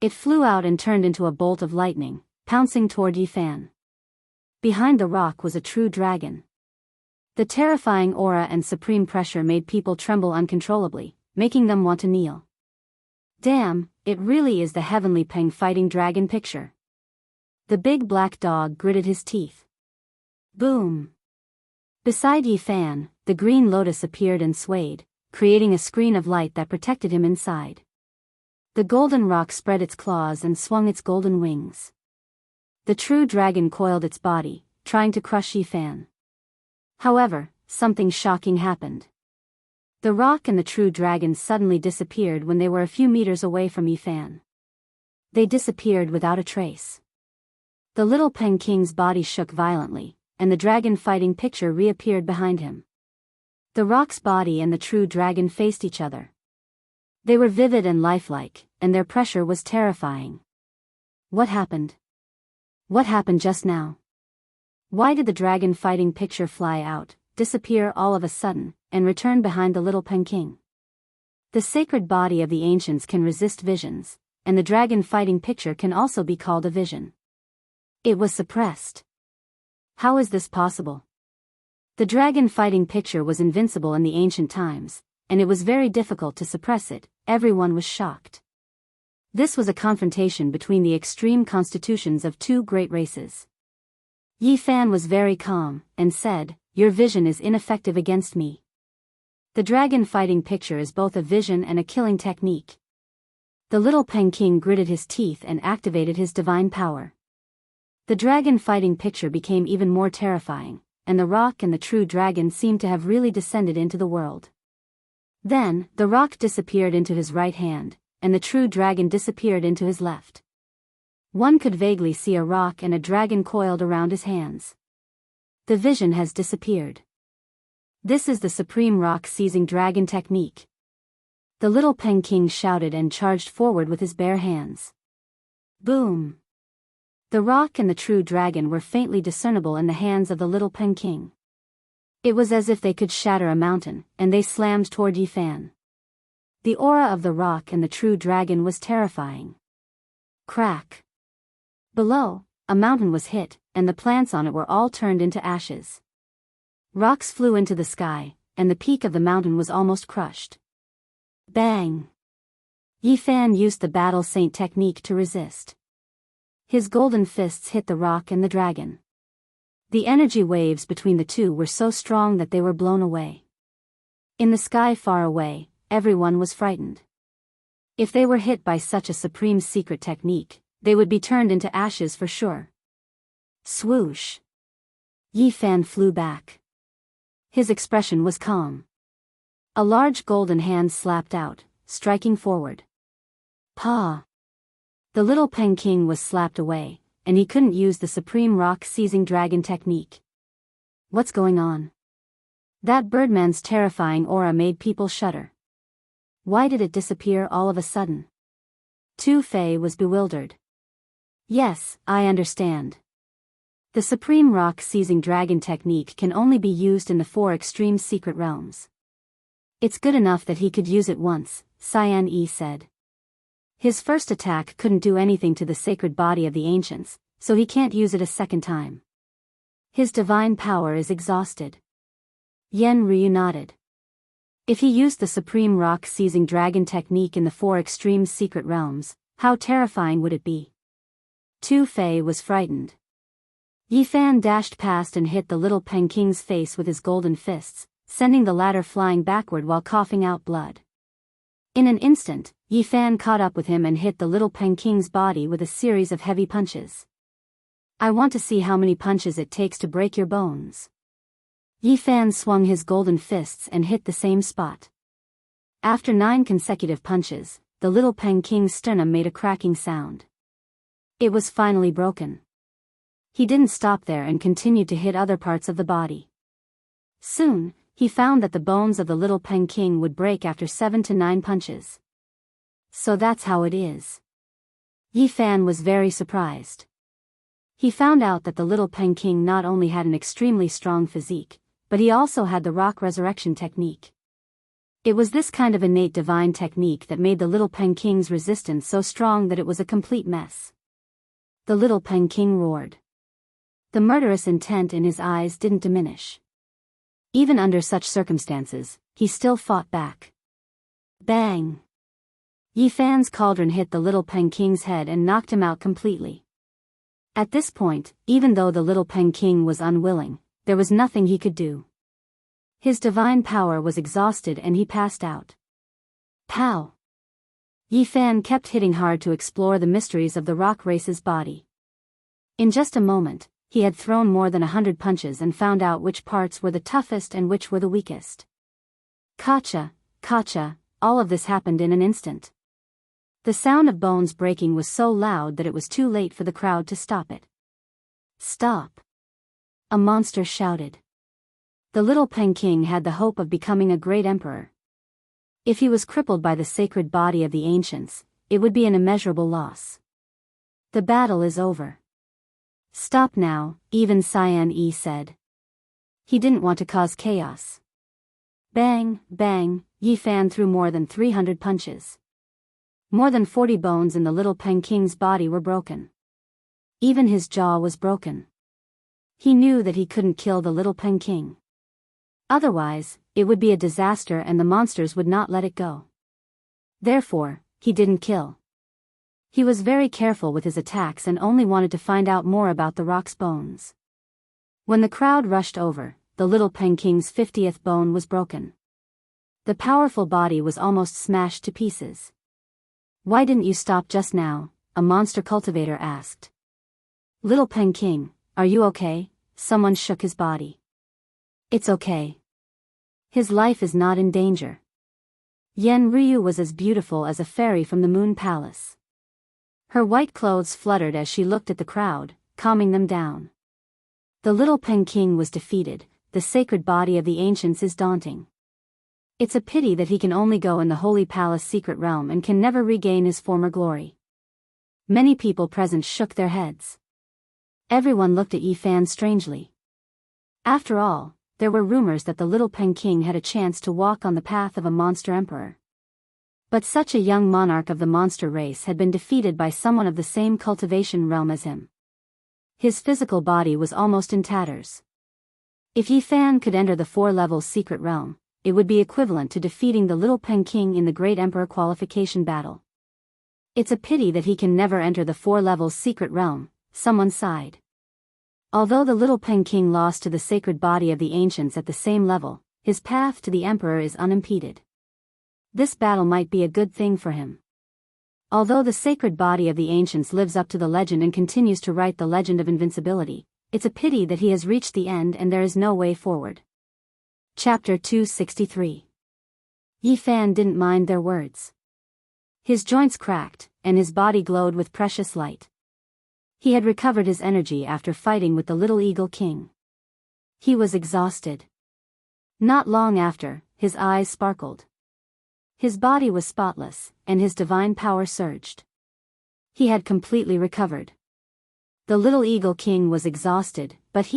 It flew out and turned into a bolt of lightning, pouncing toward Yi Fan. Behind the rock was a true dragon. The terrifying aura and supreme pressure made people tremble uncontrollably, making them want to kneel. Damn, it really is the heavenly Peng fighting dragon picture. The big black dog gritted his teeth. Boom! Beside Yi Fan, the green lotus appeared and swayed, creating a screen of light that protected him inside. The golden rock spread its claws and swung its golden wings. The true dragon coiled its body, trying to crush Yi Fan. However, something shocking happened. The rock and the true dragon suddenly disappeared when they were a few meters away from Yi Fan. They disappeared without a trace. The Little Peng King's body shook violently, and the dragon fighting picture reappeared behind him. The rock's body and the true dragon faced each other. They were vivid and lifelike, and their pressure was terrifying. What happened? What happened just now? Why did the dragon fighting picture fly out, disappear all of a sudden, and return behind the little King? The sacred body of the ancients can resist visions, and the dragon fighting picture can also be called a vision. It was suppressed. How is this possible? The dragon fighting picture was invincible in the ancient times, and it was very difficult to suppress it. Everyone was shocked. This was a confrontation between the extreme constitutions of two great races. Yi Fan was very calm, and said, "Your vision is ineffective against me. The dragon fighting picture is both a vision and a killing technique." The little King gritted his teeth and activated his divine power. The dragon fighting picture became even more terrifying, and the rock and the true dragon seemed to have really descended into the world. Then, the rock disappeared into his right hand, and the true dragon disappeared into his left. One could vaguely see a rock and a dragon coiled around his hands. The vision has disappeared. This is the supreme rock-seizing dragon technique. The little King shouted and charged forward with his bare hands. Boom! The rock and the true dragon were faintly discernible in the hands of the little King. It was as if they could shatter a mountain, and they slammed toward Yi Fan. The aura of the rock and the true dragon was terrifying. Crack! Below, a mountain was hit, and the plants on it were all turned into ashes. Rocks flew into the sky, and the peak of the mountain was almost crushed. Bang! Yi Fan used the battle saint technique to resist. His golden fists hit the rock and the dragon. The energy waves between the two were so strong that they were blown away. In the sky far away, everyone was frightened. If they were hit by such a supreme secret technique, they would be turned into ashes for sure. Swoosh! Yi Fan flew back. His expression was calm. A large golden hand slapped out, striking forward. Pa! The little King was slapped away, and he couldn't use the supreme rock-seizing dragon technique. What's going on? That birdman's terrifying aura made people shudder. Why did it disappear all of a sudden? Tu Fei was bewildered. Yes, I understand. The supreme rock-seizing dragon technique can only be used in the 4 extreme secret realms. It's good enough that he could use it once, Cyan Yi said. His first attack couldn't do anything to the sacred body of the ancients, so he can't use it a second time. His divine power is exhausted. Yen Ryu nodded. If he used the supreme rock-seizing dragon technique in the 4 extreme secret realms, how terrifying would it be? Tu Fei was frightened. Yi Fan dashed past and hit the little King's face with his golden fists, sending the latter flying backward while coughing out blood. In an instant, Yi Fan caught up with him and hit the little King's body with a series of heavy punches. I want to see how many punches it takes to break your bones. Yi Fan swung his golden fists and hit the same spot. After 9 consecutive punches, the little King's sternum made a cracking sound. It was finally broken. He didn't stop there and continued to hit other parts of the body. Soon, he found that the bones of the little King would break after 7 to 9 punches. So that's how it is. Yi Fan was very surprised. He found out that the little King not only had an extremely strong physique, but he also had the rock resurrection technique. It was this kind of innate divine technique that made the little King's resistance so strong that it was a complete mess. The little King roared. The murderous intent in his eyes didn't diminish. Even under such circumstances, he still fought back. Bang! Yi Fan's cauldron hit the little King's head and knocked him out completely. At this point, even though the little King was unwilling, there was nothing he could do. His divine power was exhausted and he passed out. Pow! Yi Fan kept hitting hard to explore the mysteries of the rock race's body. In just a moment, he had thrown more than 100 punches and found out which parts were the toughest and which were the weakest. Kacha, kacha, all of this happened in an instant. The sound of bones breaking was so loud that it was too late for the crowd to stop it. Stop! A monster shouted. The little Peking had the hope of becoming a great emperor. If he was crippled by the sacred body of the ancients, it would be an immeasurable loss. The battle is over. Stop now, even Cyan E said. He didn't want to cause chaos. Bang, bang, Yi Fan threw more than 300 punches. More than 40 bones in the little Peking's body were broken. Even his jaw was broken. He knew that he couldn't kill the little Peking. Otherwise, it would be a disaster and the monsters would not let it go. Therefore, he didn't kill. He was very careful with his attacks and only wanted to find out more about the rock's bones. When the crowd rushed over, the little Peking's 50th bone was broken. The powerful body was almost smashed to pieces. Why didn't you stop just now? A monster cultivator asked. Little Peking, are you okay? Someone shook his body. It's okay. His life is not in danger. Yen Ryu was as beautiful as a fairy from the Moon Palace. Her white clothes fluttered as she looked at the crowd, calming them down. The little Peking was defeated. The sacred body of the ancients is daunting. It's a pity that he can only go in the Holy Palace secret realm and can never regain his former glory. Many people present shook their heads. Everyone looked at Yi Fan strangely. After all, there were rumors that the little Peking had a chance to walk on the path of a monster emperor. But such a young monarch of the monster race had been defeated by someone of the same cultivation realm as him. His physical body was almost in tatters. If Yi Fan could enter the 4-level secret realm, it would be equivalent to defeating the little Peking in the Great Emperor qualification battle. It's a pity that he can never enter the 4-level secret realm, someone sighed. Although the little Peking lost to the sacred body of the ancients at the same level, his path to the emperor is unimpeded. This battle might be a good thing for him. Although the sacred body of the ancients lives up to the legend and continues to write the legend of invincibility, it's a pity that he has reached the end and there is no way forward. Chapter 263. Yi Fan didn't mind their words. His joints cracked, and his body glowed with precious light. He had recovered his energy after fighting with the little Eagle King. He was exhausted. Not long after, his eyes sparkled. His body was spotless, and his divine power surged. He had completely recovered. The little Eagle King was exhausted, but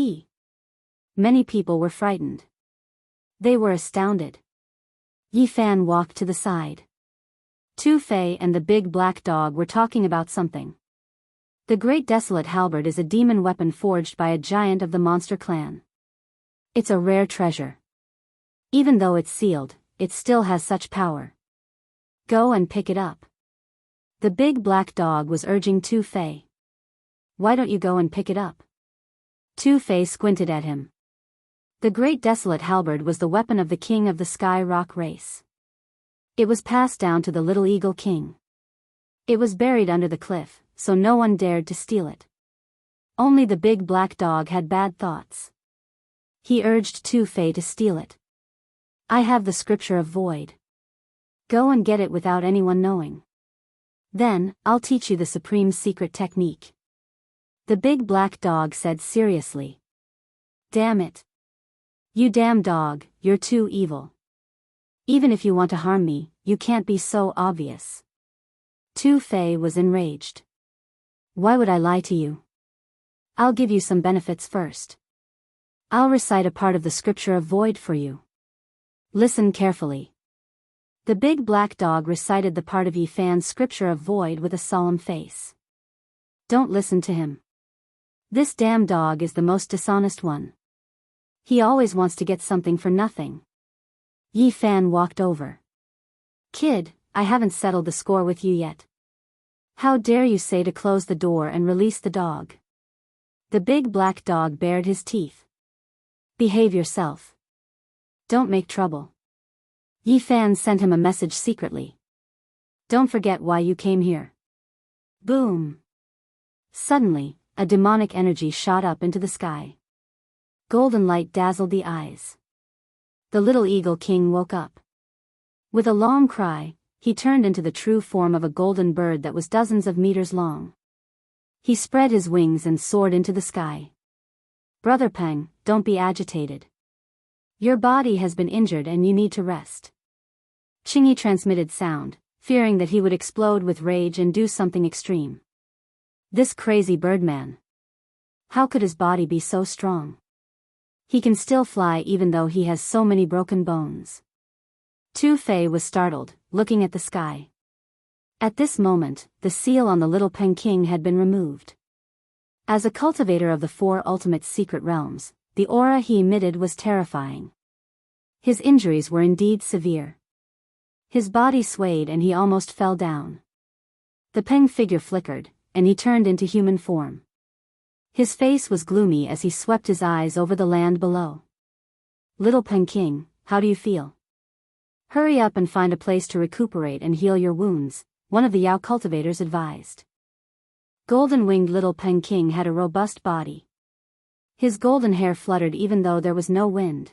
many people were frightened. They were astounded. Yi Fan walked to the side. Tu Fei and the big black dog were talking about something. The Great Desolate Halberd is a demon weapon forged by a giant of the monster clan. It's a rare treasure. Even though it's sealed, it still has such power. Go and pick it up. The big black dog was urging Tu Fei. Why don't you go and pick it up? Tu Fei squinted at him. The Great Desolate Halberd was the weapon of the king of the Sky Rock race. It was passed down to the little Eagle King. It was buried under the cliff, so no one dared to steal it. Only the big black dog had bad thoughts. He urged Tu Fei to steal it. I have the scripture of void. Go and get it without anyone knowing. Then, I'll teach you the supreme secret technique. The big black dog said seriously. Damn it. You damn dog, you're too evil. Even if you want to harm me, you can't be so obvious. Tu Fei was enraged. Why would I lie to you? I'll give you some benefits first. I'll recite a part of the scripture of void for you. Listen carefully. The big black dog recited the part of Yi Fan's scripture of void with a solemn face. Don't listen to him. This damn dog is the most dishonest one. He always wants to get something for nothing. Yi Fan walked over. Kid, I haven't settled the score with you yet. How dare you say to close the door and release the dog? The big black dog bared his teeth. Behave yourself. Don't make trouble. Yi Fan sent him a message secretly. Don't forget why you came here. Boom. Suddenly, a demonic energy shot up into the sky. Golden light dazzled the eyes. The little Eagle King woke up. With a long cry, he turned into the true form of a golden bird that was dozens of meters long. He spread his wings and soared into the sky. Brother Peng, don't be agitated. Your body has been injured and you need to rest. Chingy transmitted sound, fearing that he would explode with rage and do something extreme. This crazy birdman. How could his body be so strong? He can still fly even though he has so many broken bones. Tu Fei was startled, looking at the sky. At this moment, the seal on the little Peking had been removed. As a cultivator of the 4 ultimate secret realms, the aura he emitted was terrifying. His injuries were indeed severe. His body swayed and he almost fell down. The Peng figure flickered, and he turned into human form. His face was gloomy as he swept his eyes over the land below. Little Peking, how do you feel? Hurry up and find a place to recuperate and heal your wounds, one of the Yao cultivators advised. Golden-winged little Peking had a robust body. His golden hair fluttered even though there was no wind.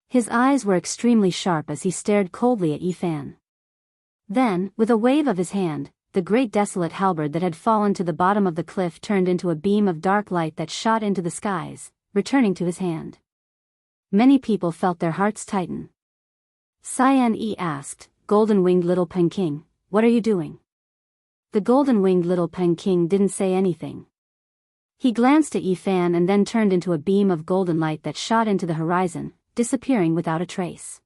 His eyes were extremely sharp as he stared coldly at Yifan. Then, with a wave of his hand, the great desolate halberd that had fallen to the bottom of the cliff turned into a beam of dark light that shot into the skies, returning to his hand. Many people felt their hearts tighten. Cyan Yi asked, Golden-winged little Peking, what are you doing? The golden-winged little Peking didn't say anything. He glanced at Yifan and then turned into a beam of golden light that shot into the horizon, disappearing without a trace.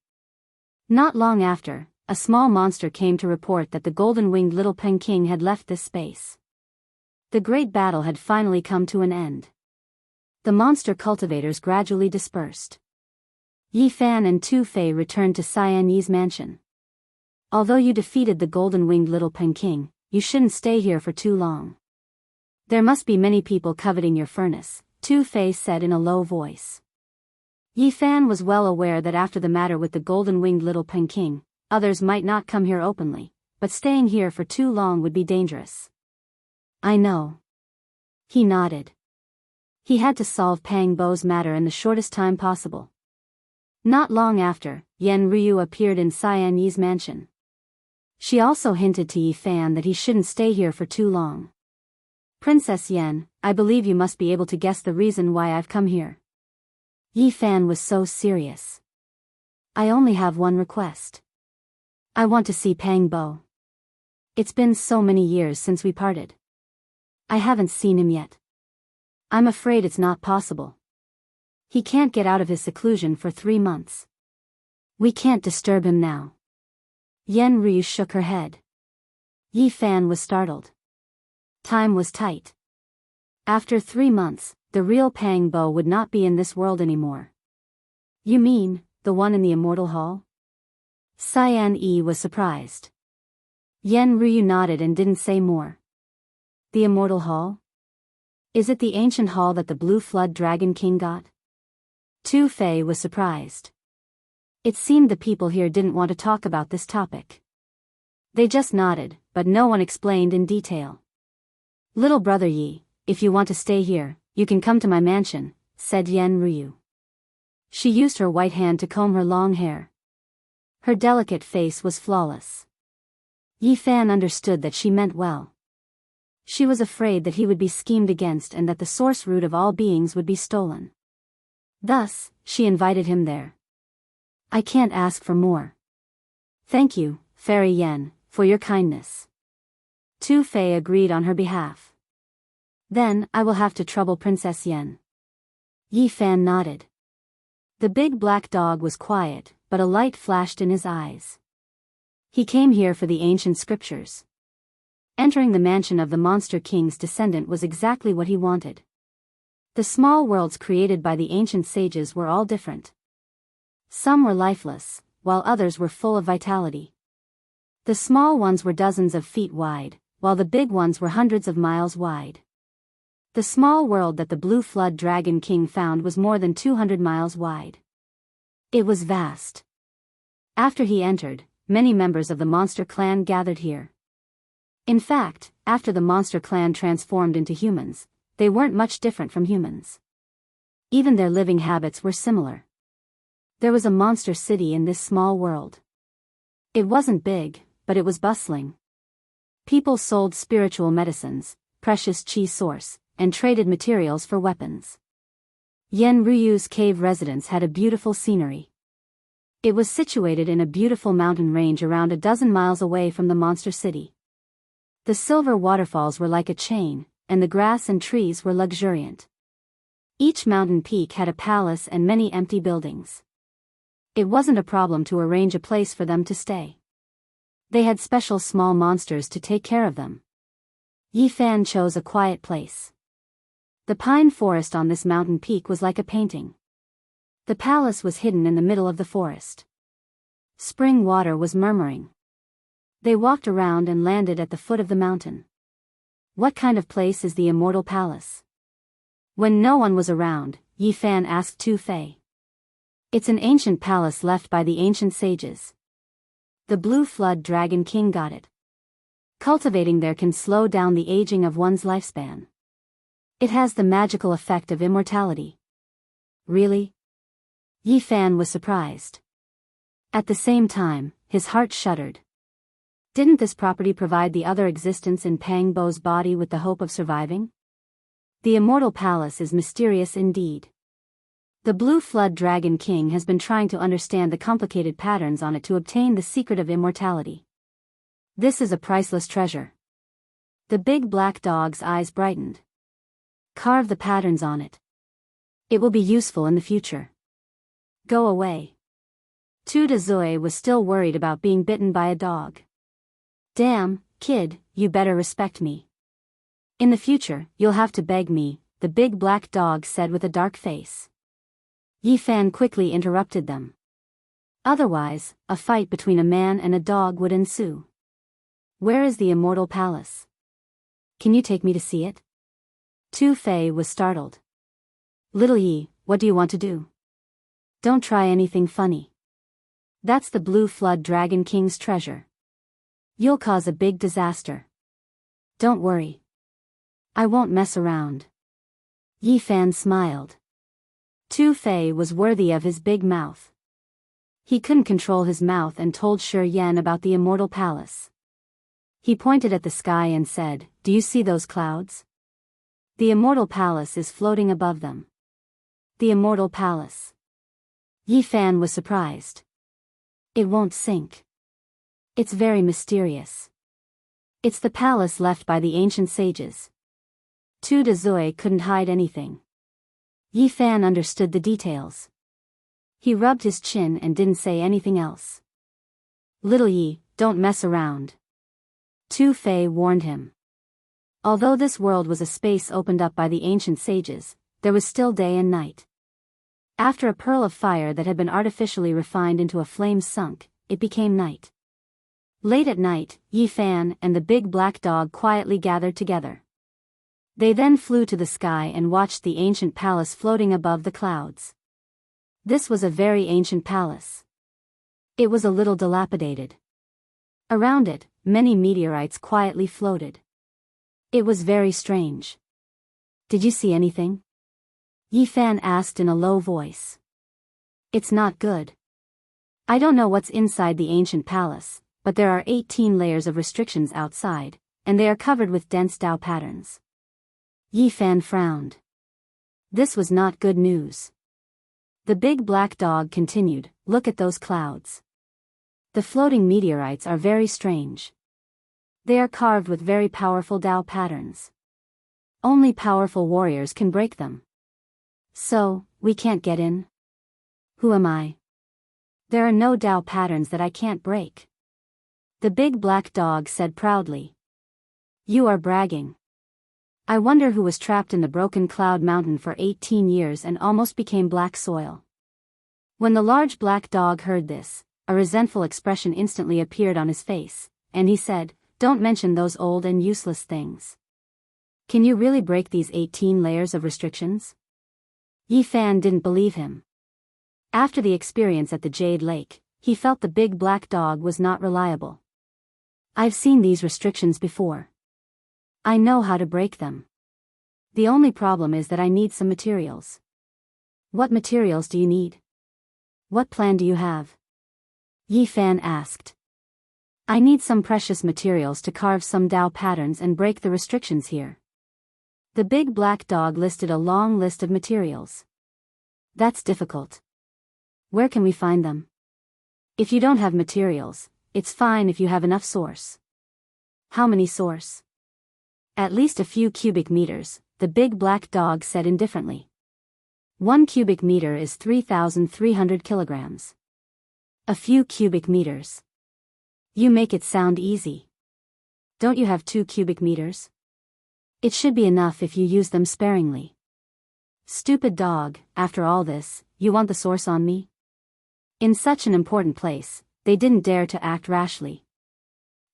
Not long after, a small monster came to report that the golden-winged little Peking had left this space. The great battle had finally come to an end. The monster cultivators gradually dispersed. Yifan and Tu Fei returned to Cyan Yi's mansion. Although you defeated the golden-winged little Peking, you shouldn't stay here for too long. There must be many people coveting your furnace, Tu Fei said in a low voice. Yifan was well aware that after the matter with the golden-winged little Peking, others might not come here openly, but staying here for too long would be dangerous. I know. He nodded. He had to solve Pang Bo's matter in the shortest time possible. Not long after, Yen Ryu appeared in Cyan Yi's mansion. She also hinted to Yifan that he shouldn't stay here for too long. Princess Yen, I believe you must be able to guess the reason why I've come here. Yifan was so serious. I only have one request. I want to see Pang Bo. It's been so many years since we parted. I haven't seen him yet. I'm afraid it's not possible. He can't get out of his seclusion for 3 months. We can't disturb him now. Yen Ryu shook her head. Yifan was startled. Time was tight. After 3 months, the real Pang Bo would not be in this world anymore. You mean, the one in the Immortal Hall? Cyan Yi was surprised. Yen Ryu nodded and didn't say more. The Immortal Hall? Is it the ancient hall that the Blue Flood Dragon King got? Tu Fei was surprised. It seemed the people here didn't want to talk about this topic. They just nodded, but no one explained in detail. Little brother Yi, if you want to stay here, you can come to my mansion, said Yen Ryu. She used her white hand to comb her long hair. Her delicate face was flawless. Yifan understood that she meant well. She was afraid that he would be schemed against and that the source root of all beings would be stolen. Thus, she invited him there. I can't ask for more. Thank you, Fairy Yen, for your kindness. Tu Fei agreed on her behalf. Then, I will have to trouble Princess Yen. Yifan nodded. The big black dog was quiet, but a light flashed in his eyes. He came here for the ancient scriptures. Entering the mansion of the Monster King's descendant was exactly what he wanted. The small worlds created by the ancient sages were all different. Some were lifeless, while others were full of vitality. The small ones were dozens of feet wide, while the big ones were hundreds of miles wide. The small world that the Blue Flood Dragon King found was more than 200 miles wide. It was vast. After he entered, many members of the monster clan gathered here. In fact, after the monster clan transformed into humans, they weren't much different from humans. Even their living habits were similar. There was a monster city in this small world. It wasn't big, but it was bustling. People sold spiritual medicines, precious chi source, and traded materials for weapons. Yen Ryu's cave residence had a beautiful scenery. It was situated in a beautiful mountain range around a dozen miles away from the monster city. The silver waterfalls were like a chain, and the grass and trees were luxuriant. Each mountain peak had a palace and many empty buildings. It wasn't a problem to arrange a place for them to stay. They had special small monsters to take care of them. Yi Fan chose a quiet place. The pine forest on this mountain peak was like a painting. The palace was hidden in the middle of the forest. Spring water was murmuring. They walked around and landed at the foot of the mountain. What kind of place is the immortal palace? When no one was around, Yi Fan asked Tu Fei. It's an ancient palace left by the ancient sages. The Blue Flood Dragon King got it. Cultivating there can slow down the aging of one's lifespan. It has the magical effect of immortality. Really? Yi Fan was surprised. At the same time, his heart shuddered. Didn't this property provide the other existence in Pang Bo's body with the hope of surviving? The immortal palace is mysterious indeed. The Blue Flood Dragon King has been trying to understand the complicated patterns on it to obtain the secret of immortality. This is a priceless treasure. The big black dog's eyes brightened. Carve the patterns on it. It will be useful in the future. Go away. Tu Dezui was still worried about being bitten by a dog. Damn, kid, you better respect me. In the future, you'll have to beg me, the big black dog said with a dark face. Yi Fan quickly interrupted them. Otherwise, a fight between a man and a dog would ensue. Where is the immortal palace? Can you take me to see it? Tu Fei was startled. Little Yi, what do you want to do? Don't try anything funny. That's the Blue Flood Dragon King's treasure. You'll cause a big disaster. Don't worry. I won't mess around. Yi Fan smiled. Tu Fei was worthy of his big mouth. He couldn't control his mouth and told Shi Yan about the immortal palace. He pointed at the sky and said, "Do you see those clouds? The immortal palace is floating above them." The immortal palace. Yi Fan was surprised. It won't sink. It's very mysterious. It's the palace left by the ancient sages. Tu Dezui couldn't hide anything. Yi Fan understood the details. He rubbed his chin and didn't say anything else. Little Yi, don't mess around. Tu Fei warned him. Although this world was a space opened up by the ancient sages, there was still day and night. After a pearl of fire that had been artificially refined into a flame sunk, it became night. Late at night, Yi Fan and the big black dog quietly gathered together. They then flew to the sky and watched the ancient palace floating above the clouds. This was a very ancient palace. It was a little dilapidated. Around it, many meteorites quietly floated. It was very strange. Did you see anything? Yi Fan asked in a low voice. It's not good. I don't know what's inside the ancient palace, but there are 18 layers of restrictions outside, and they are covered with dense Dao patterns. Yi Fan frowned. This was not good news. The big black dog continued, "Look at those clouds. The floating meteorites are very strange. They are carved with very powerful Dao patterns. Only powerful warriors can break them. So, we can't get in? Who am I? There are no Dao patterns that I can't break." The big black dog said proudly. "You are bragging. I wonder who was trapped in the broken cloud mountain for 18 years and almost became black soil." When the large black dog heard this, a resentful expression instantly appeared on his face, and he said, "Don't mention those old and useless things. Can you really break these 18 layers of restrictions?" Yi Fan didn't believe him. After the experience at the Jade Lake, he felt the big black dog was not reliable. "I've seen these restrictions before. I know how to break them. The only problem is that I need some materials." "What materials do you need? What plan do you have?" Yi Fan asked. "I need some precious materials to carve some Dao patterns and break the restrictions here." The big black dog listed a long list of materials. That's difficult. Where can we find them? If you don't have materials, it's fine if you have enough source. How many source? At least a few cubic meters, the big black dog said indifferently. 1 cubic meter is 3,300 kilograms. A few cubic meters. You make it sound easy. Don't you have 2 cubic meters? It should be enough if you use them sparingly. Stupid dog, after all this, you want the source on me? In such an important place, they didn't dare to act rashly.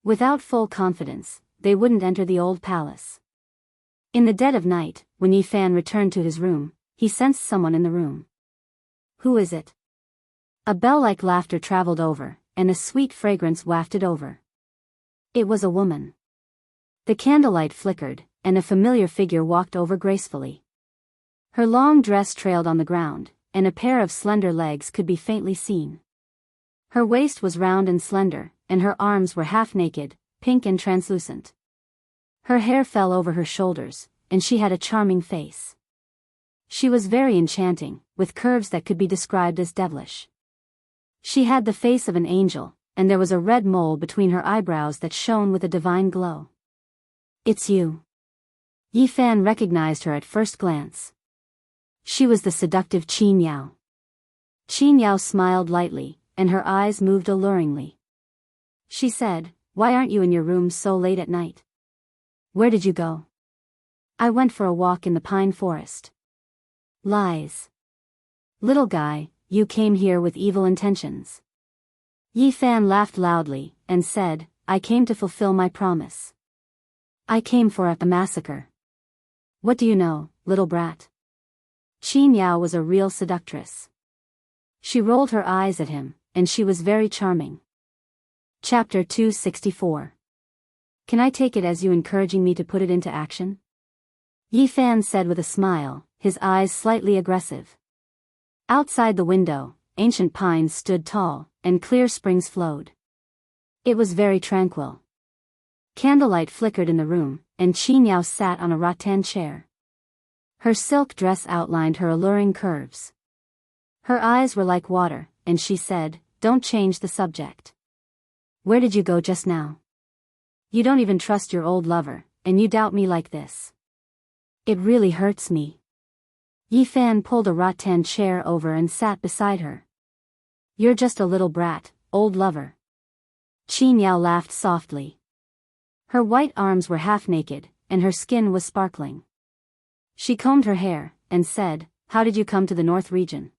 Without full confidence, they wouldn't enter the old palace. In the dead of night, when Yi Fan returned to his room, he sensed someone in the room. Who is it? A bell-like laughter traveled over, and a sweet fragrance wafted over. It was a woman. The candlelight flickered, and a familiar figure walked over gracefully. Her long dress trailed on the ground, and a pair of slender legs could be faintly seen. Her waist was round and slender, and her arms were half naked, pink and translucent. Her hair fell over her shoulders, and she had a charming face. She was very enchanting, with curves that could be described as devilish. She had the face of an angel, and there was a red mole between her eyebrows that shone with a divine glow. It's you. Yi Fan recognized her at first glance. She was the seductive Qin Yao. Qin Yao smiled lightly, and her eyes moved alluringly. She said, "Why aren't you in your room so late at night? Where did you go?" "I went for a walk in the pine forest." Lies. Little guy, you came here with evil intentions. Yi Fan laughed loudly, and said, "I came to fulfill my promise. I came for a massacre." "What do you know, little brat?" Qin Yao was a real seductress. She rolled her eyes at him, and she was very charming. Chapter 264. Can I take it as you encouraging me to put it into action? Yi Fan said with a smile, his eyes slightly aggressive. Outside the window, ancient pines stood tall, and clear springs flowed. It was very tranquil. Candlelight flickered in the room, and Qin Yao sat on a rattan chair. Her silk dress outlined her alluring curves. Her eyes were like water, and she said, "Don't change the subject. Where did you go just now? You don't even trust your old lover, and you doubt me like this. It really hurts me." Yi Fan pulled a rattan chair over and sat beside her. "You're just a little brat, old lover." Qin Yao laughed softly. Her white arms were half naked, and her skin was sparkling. She combed her hair, and said, "How did you come to the North region?"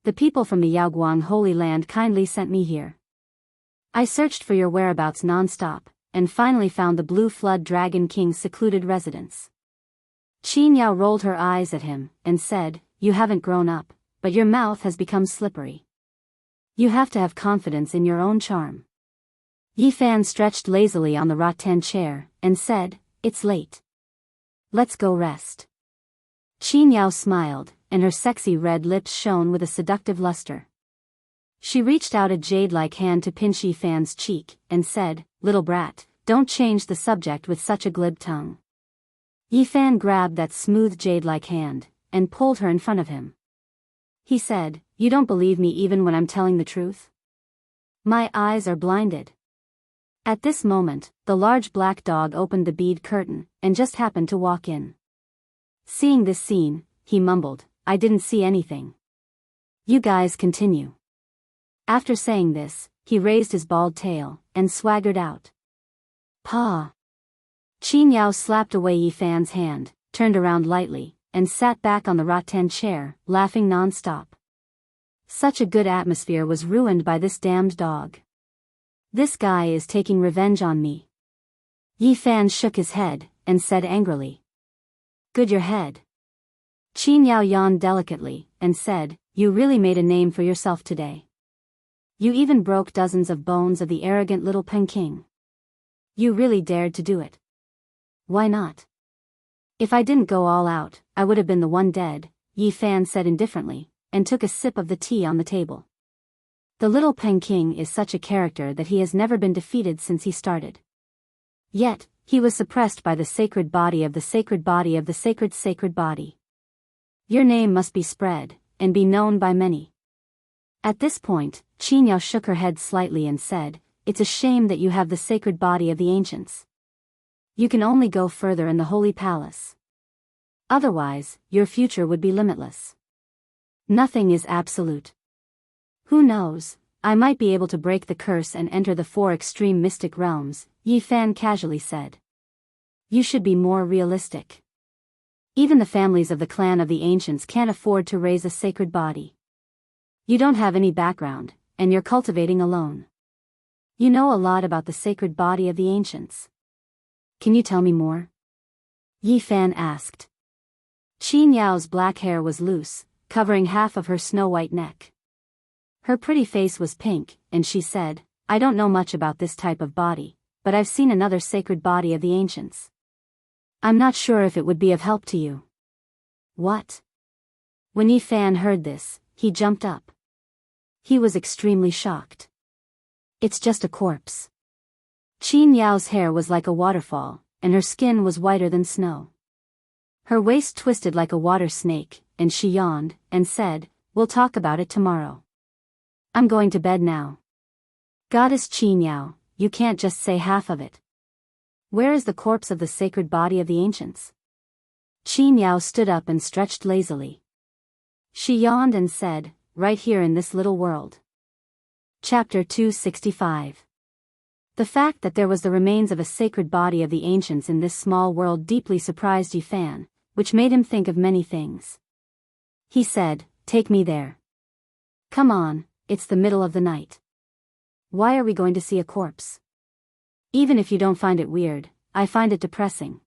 "The people from the Yaoguang Holy Land kindly sent me here. I searched for your whereabouts non-stop, and finally found the Blue Flood Dragon King's secluded residence." Qin Yao rolled her eyes at him, and said, "You haven't grown up, but your mouth has become slippery. You have to have confidence in your own charm." Yi Fan stretched lazily on the rattan chair, and said, "It's late. Let's go rest." Qin Yao smiled, and her sexy red lips shone with a seductive luster. She reached out a jade-like hand to pinch Yi Fan's cheek, and said, "Little brat, don't change the subject with such a glib tongue." Yi Fan grabbed that smooth jade-like hand, and pulled her in front of him. He said, "You don't believe me even when I'm telling the truth? My eyes are blinded." At this moment, the large black dog opened the bead curtain, and just happened to walk in. Seeing this scene, he mumbled, "I didn't see anything. You guys continue." After saying this, he raised his bald tail, and swaggered out. "Paw!" Qin Yao slapped away Yi Fan's hand, turned around lightly, and sat back on the rattan chair, laughing non-stop. Such a good atmosphere was ruined by this damned dog. This guy is taking revenge on me. Yi Fan shook his head, and said angrily. "Good your head." Qin Yao yawned delicately, and said, "You really made a name for yourself today. You even broke dozens of bones of the arrogant little Peking. You really dared to do it. Why not?" "If I didn't go all out, I would have been the one dead," Yi Fan said indifferently, and took a sip of the tea on the table. The little Peking is such a character that he has never been defeated since he started. Yet, he was suppressed by the sacred body of the sacred body of the sacred body. Your name must be spread, and be known by many. At this point, Qin Yao shook her head slightly and said, "It's a shame that you have the sacred body of the ancients. You can only go further in the holy palace. Otherwise, your future would be limitless. Nothing is absolute. Who knows, I might be able to break the curse and enter the 4 extreme mystic realms," Yi Fan casually said. "You should be more realistic. Even the families of the clan of the ancients can't afford to raise a sacred body. You don't have any background, and you're cultivating alone. You know a lot about the sacred body of the ancients. Can you tell me more?" Yi Fan asked. Qin Yao's black hair was loose, covering half of her snow-white neck. Her pretty face was pink, and she said, "I don't know much about this type of body, but I've seen another sacred body of the ancients. I'm not sure if it would be of help to you." "What?" When Yi Fan heard this, he jumped up. He was extremely shocked. "It's just a corpse." Qin Yao's hair was like a waterfall, and her skin was whiter than snow. Her waist twisted like a water snake, and she yawned, and said, "We'll talk about it tomorrow. I'm going to bed now." "Goddess Qin Yao, you can't just say half of it. Where is the corpse of the sacred body of the ancients?" Qin Yao stood up and stretched lazily. She yawned and said, "Right here in this little world." Chapter 265. The fact that there was the remains of a sacred body of the ancients in this small world deeply surprised Yi Fan, which made him think of many things. He said, "Take me there. Come on, it's the middle of the night. Why are we going to see a corpse? Even if you don't find it weird, I find it depressing."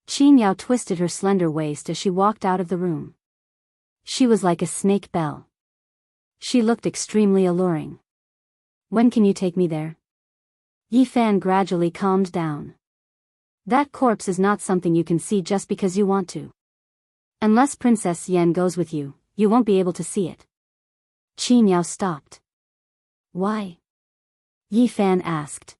Qin Yao twisted her slender waist as she walked out of the room. She was like a snake belle. She looked extremely alluring. "When can you take me there?" Yi Fan gradually calmed down. "That corpse is not something you can see just because you want to. Unless Princess Yan goes with you, you won't be able to see it." Qin Yao stopped. "Why?" Yi Fan asked.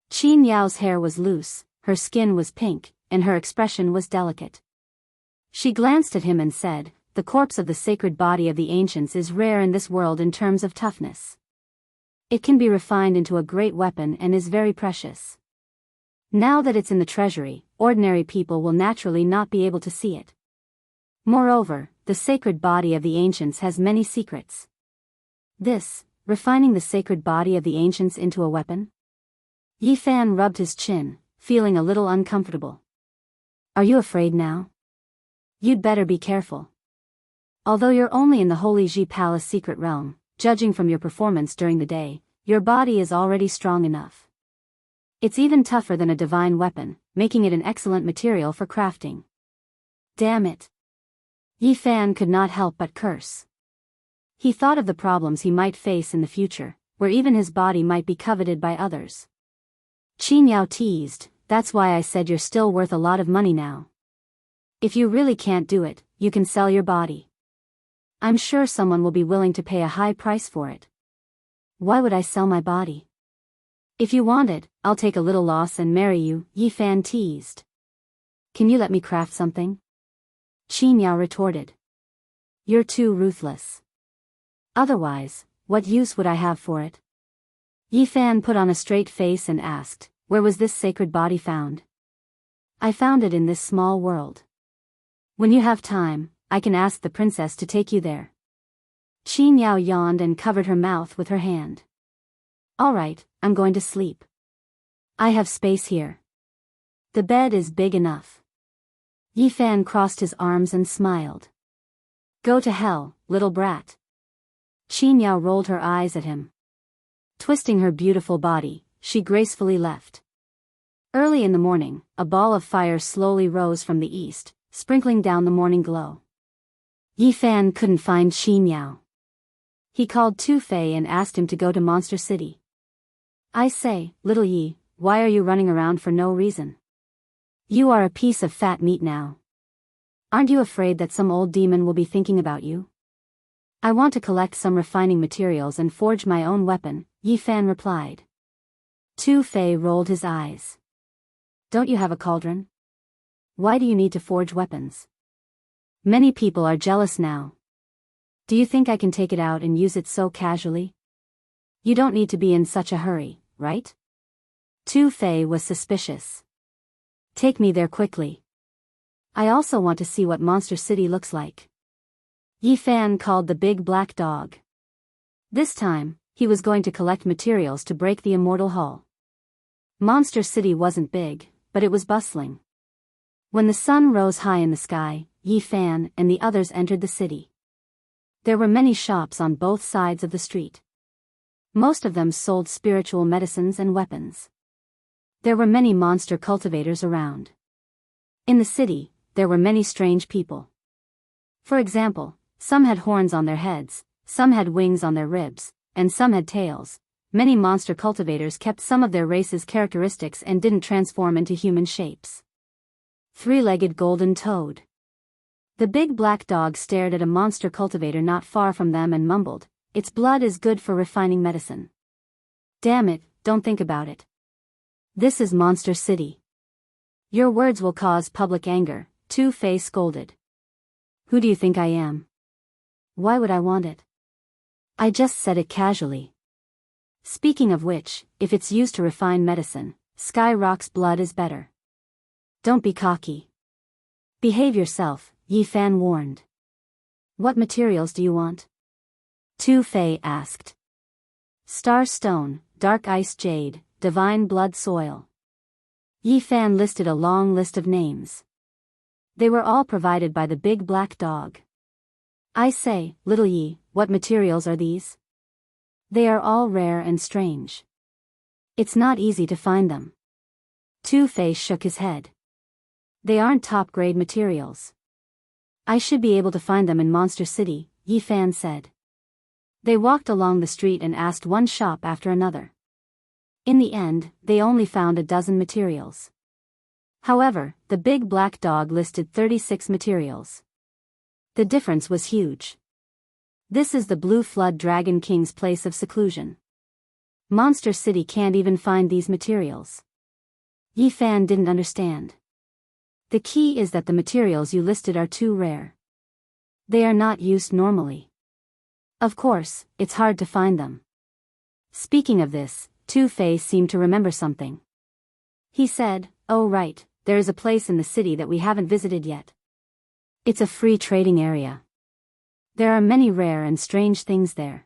Qin Yao's hair was loose, her skin was pink, and her expression was delicate. She glanced at him and said, "The corpse of the sacred body of the ancients is rare in this world in terms of toughness. It can be refined into a great weapon and is very precious. Now that it's in the treasury, ordinary people will naturally not be able to see it. Moreover, the sacred body of the ancients has many secrets." This, refining the sacred body of the ancients into a weapon? Yi Fan rubbed his chin, feeling a little uncomfortable. "Are you afraid now? You'd better be careful. Although you're only in the Holy Ji Palace secret realm, judging from your performance during the day, your body is already strong enough. It's even tougher than a divine weapon, making it an excellent material for crafting." Damn it. Yi Fan could not help but curse. He thought of the problems he might face in the future, where even his body might be coveted by others. Qin Yao teased, "That's why I said you're still worth a lot of money now. If you really can't do it, you can sell your body. I'm sure someone will be willing to pay a high price for it." "Why would I sell my body? If you want it, I'll take a little loss and marry you," Yi Fan teased. "Can you let me craft something?" Qin Yao retorted. "You're too ruthless. Otherwise, what use would I have for it?" Yi Fan put on a straight face and asked, "Where was this sacred body found?" "I found it in this small world. When you have time, I can ask the princess to take you there." Qin Yao yawned and covered her mouth with her hand. "All right, I'm going to sleep. I have space here. The bed is big enough." Yi Fan crossed his arms and smiled. "Go to hell, little brat." Qin Yao rolled her eyes at him. Twisting her beautiful body, she gracefully left. Early in the morning, a ball of fire slowly rose from the east, sprinkling down the morning glow. Yi Fan couldn't find Qin Yao. He called Tu Fei and asked him to go to Monster City. "I say, little Yi, why are you running around for no reason? You are a piece of fat meat now. Aren't you afraid that some old demon will be thinking about you?" "I want to collect some refining materials and forge my own weapon," Yi Fan replied. Tu Fei rolled his eyes. "Don't you have a cauldron? Why do you need to forge weapons? Many people are jealous now." Do you think I can take it out and use it so casually? You don't need to be in such a hurry, right? Tu-Fei was suspicious. Take me there quickly. I also want to see what Monster City looks like. Yi Fan called the big black dog. This time, he was going to collect materials to break the immortal hull. Monster City wasn't big, but it was bustling. When the sun rose high in the sky, Yi Fan and the others entered the city. There were many shops on both sides of the street. Most of them sold spiritual medicines and weapons. There were many monster cultivators around. In the city, there were many strange people. For example, some had horns on their heads, some had wings on their ribs, and some had tails. Many monster cultivators kept some of their race's characteristics and didn't transform into human shapes. Three-legged golden toad. The big black dog stared at a monster cultivator not far from them and mumbled, "Its blood is good for refining medicine." Damn it, don't think about it. This is Monster City. Your words will cause public anger, Tu-Fei scolded. Who do you think I am? Why would I want it? I just said it casually. Speaking of which, if it's used to refine medicine, Sky Rock's blood is better. Don't be cocky. Behave yourself, Yi Fan warned. What materials do you want? Tu-Fei asked. Star stone, dark ice jade, divine blood soil. Yi Fan listed a long list of names. They were all provided by the big black dog. I say, little Yi, what materials are these? They are all rare and strange. It's not easy to find them. Tu-Fei shook his head. They aren't top-grade materials. I should be able to find them in Monster City, Yi Fan said. They walked along the street and asked one shop after another. In the end, they only found a dozen materials. However, the big black dog listed 36 materials. The difference was huge. This is the Blue Flood Dragon King's place of seclusion. Monster City can't even find these materials. Yi Fan didn't understand. The key is that the materials you listed are too rare. They are not used normally. Of course, it's hard to find them. Speaking of this, Tu-Fei seemed to remember something. He said, oh right, there is a place in the city that we haven't visited yet. It's a free trading area. There are many rare and strange things there.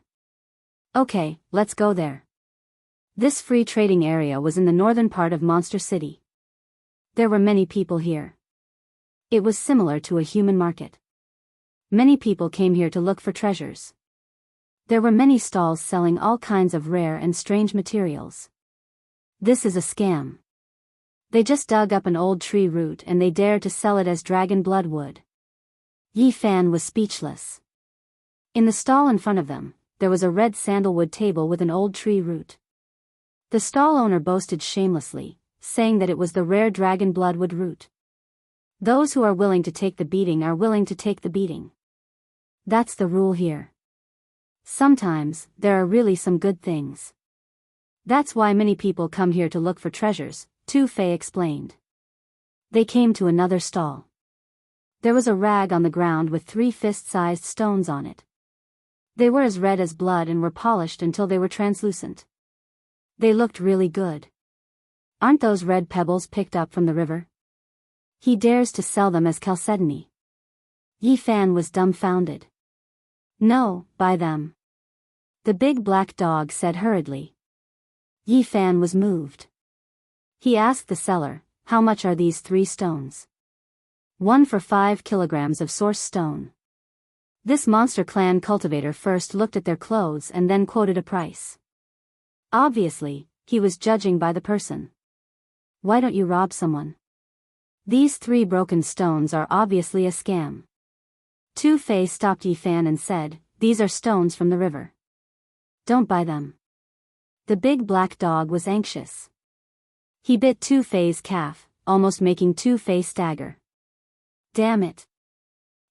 Okay, let's go there. This free trading area was in the northern part of Monster City. There were many people here. It was similar to a human market. Many people came here to look for treasures. There were many stalls selling all kinds of rare and strange materials. This is a scam. They just dug up an old tree root and they dared to sell it as dragon blood wood. Yi Fan was speechless. In the stall in front of them, there was a red sandalwood table with an old tree root. The stall owner boasted shamelessly, saying that it was the rare dragon bloodwood root. Those who are willing to take the beating are willing to take the beating. That's the rule here. Sometimes, there are really some good things. That's why many people come here to look for treasures, Tu-Fei explained. They came to another stall. There was a rag on the ground with 3 fist-sized stones on it. They were as red as blood and were polished until they were translucent. They looked really good. Aren't those red pebbles picked up from the river? He dares to sell them as chalcedony. Yi Fan was dumbfounded. No, buy them. The big black dog said hurriedly. Yi Fan was moved. He asked the seller, how much are these 3 stones? 1 for 5 kilograms of source stone. This monster clan cultivator first looked at their clothes and then quoted a price. Obviously, he was judging by the person. Why don't you rob someone? These 3 broken stones are obviously a scam. Tu-Fei stopped Yi Fan and said, these are stones from the river. Don't buy them. The big black dog was anxious. He bit Tu-Fei's calf, almost making Tu-Fei stagger. Damn it.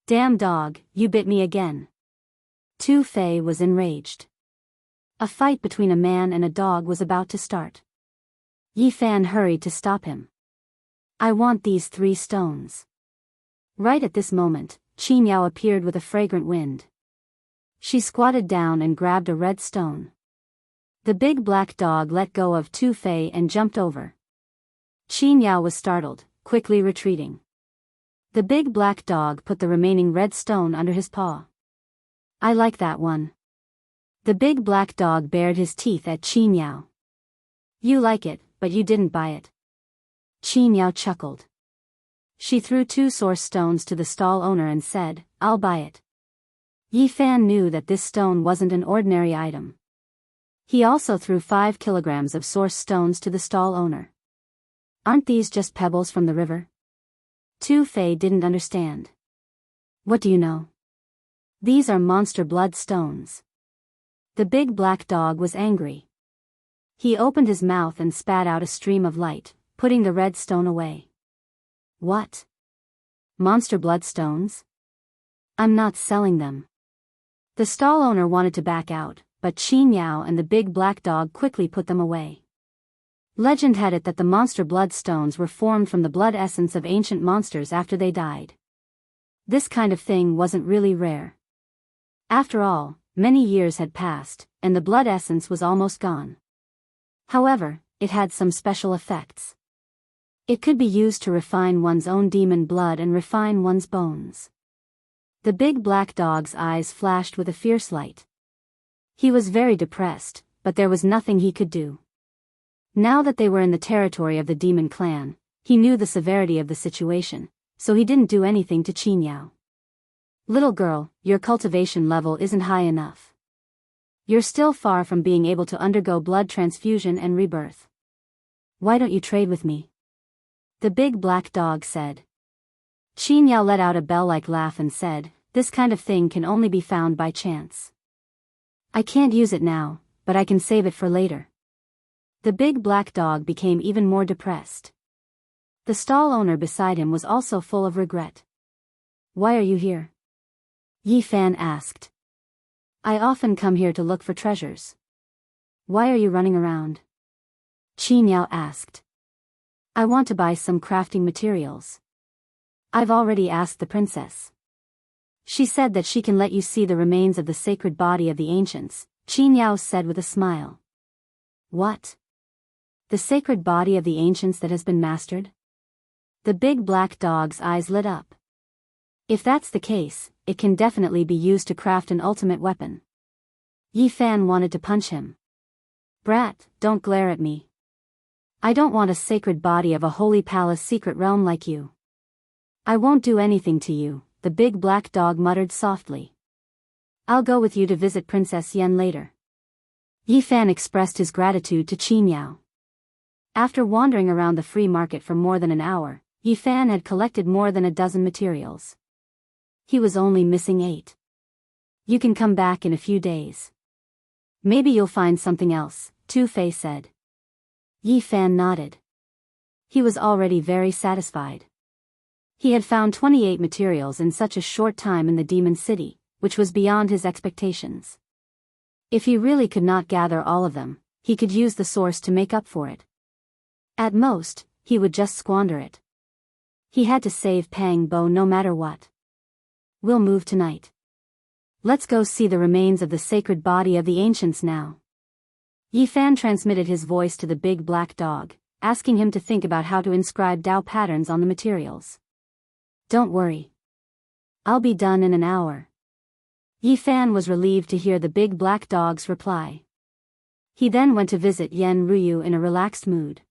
Damn dog, you bit me again. Tu-Fei was enraged. A fight between a man and a dog was about to start. Yi Fan hurried to stop him. I want these 3 stones. Right at this moment, Qin Yao appeared with a fragrant wind. She squatted down and grabbed a red stone. The big black dog let go of Tu Fei and jumped over. Qin Yao was startled, quickly retreating. The big black dog put the remaining red stone under his paw. I like that one. The big black dog bared his teeth at Qin Yao. You like it, but you didn't buy it. Qin Yao chuckled. She threw 2 source stones to the stall owner and said, I'll buy it. Yi Fan knew that this stone wasn't an ordinary item. He also threw 5 kilograms of source stones to the stall owner. Aren't these just pebbles from the river? Tu Fei didn't understand. What do you know? These are monster blood stones. The big black dog was angry. He opened his mouth and spat out a stream of light, putting the red stone away. What? Monster blood stones? I'm not selling them. The stall owner wanted to back out, but Qin Yao and the big black dog quickly put them away. Legend had it that the monster blood stones were formed from the blood essence of ancient monsters after they died. This kind of thing wasn't really rare. After all, many years had passed, and the blood essence was almost gone. However, it had some special effects. It could be used to refine one's own demon blood and refine one's bones. The big black dog's eyes flashed with a fierce light. He was very depressed, but there was nothing he could do. Now that they were in the territory of the demon clan, he knew the severity of the situation, so he didn't do anything to Qin Yao. Little girl, your cultivation level isn't high enough. You're still far from being able to undergo blood transfusion and rebirth. Why don't you trade with me? The big black dog said. Qin Yao let out a bell-like laugh and said, this kind of thing can only be found by chance. I can't use it now, but I can save it for later. The big black dog became even more depressed. The stall owner beside him was also full of regret. Why are you here? Yi Fan asked. I often come here to look for treasures. Why are you running around? Qin Yao asked. I want to buy some crafting materials. I've already asked the princess. She said that she can let you see the remains of the sacred body of the ancients, Qin Yao said with a smile. What? The sacred body of the ancients that has been mastered? The big black dog's eyes lit up. If that's the case, it can definitely be used to craft an ultimate weapon. Yi Fan wanted to punch him. Brat, don't glare at me. I don't want a sacred body of a holy palace secret realm like you. I won't do anything to you, the big black dog muttered softly. I'll go with you to visit Princess Yen later. Yi Fan expressed his gratitude to Qin Yao. After wandering around the free market for more than an hour, Yi Fan had collected more than a dozen materials. He was only missing 8. You can come back in a few days. Maybe you'll find something else, Tu Fei said. Yi Fan nodded. He was already very satisfied. He had found 28 materials in such a short time in the Demon City, which was beyond his expectations. If he really could not gather all of them, he could use the source to make up for it. At most, he would just squander it. He had to save Pang Bo no matter what. We'll move tonight. Let's go see the remains of the sacred body of the ancients now. Yi Fan transmitted his voice to the big black dog, asking him to think about how to inscribe Dao patterns on the materials. Don't worry. I'll be done in an hour. Yi Fan was relieved to hear the big black dog's reply. He then went to visit Yen Ruyu in a relaxed mood.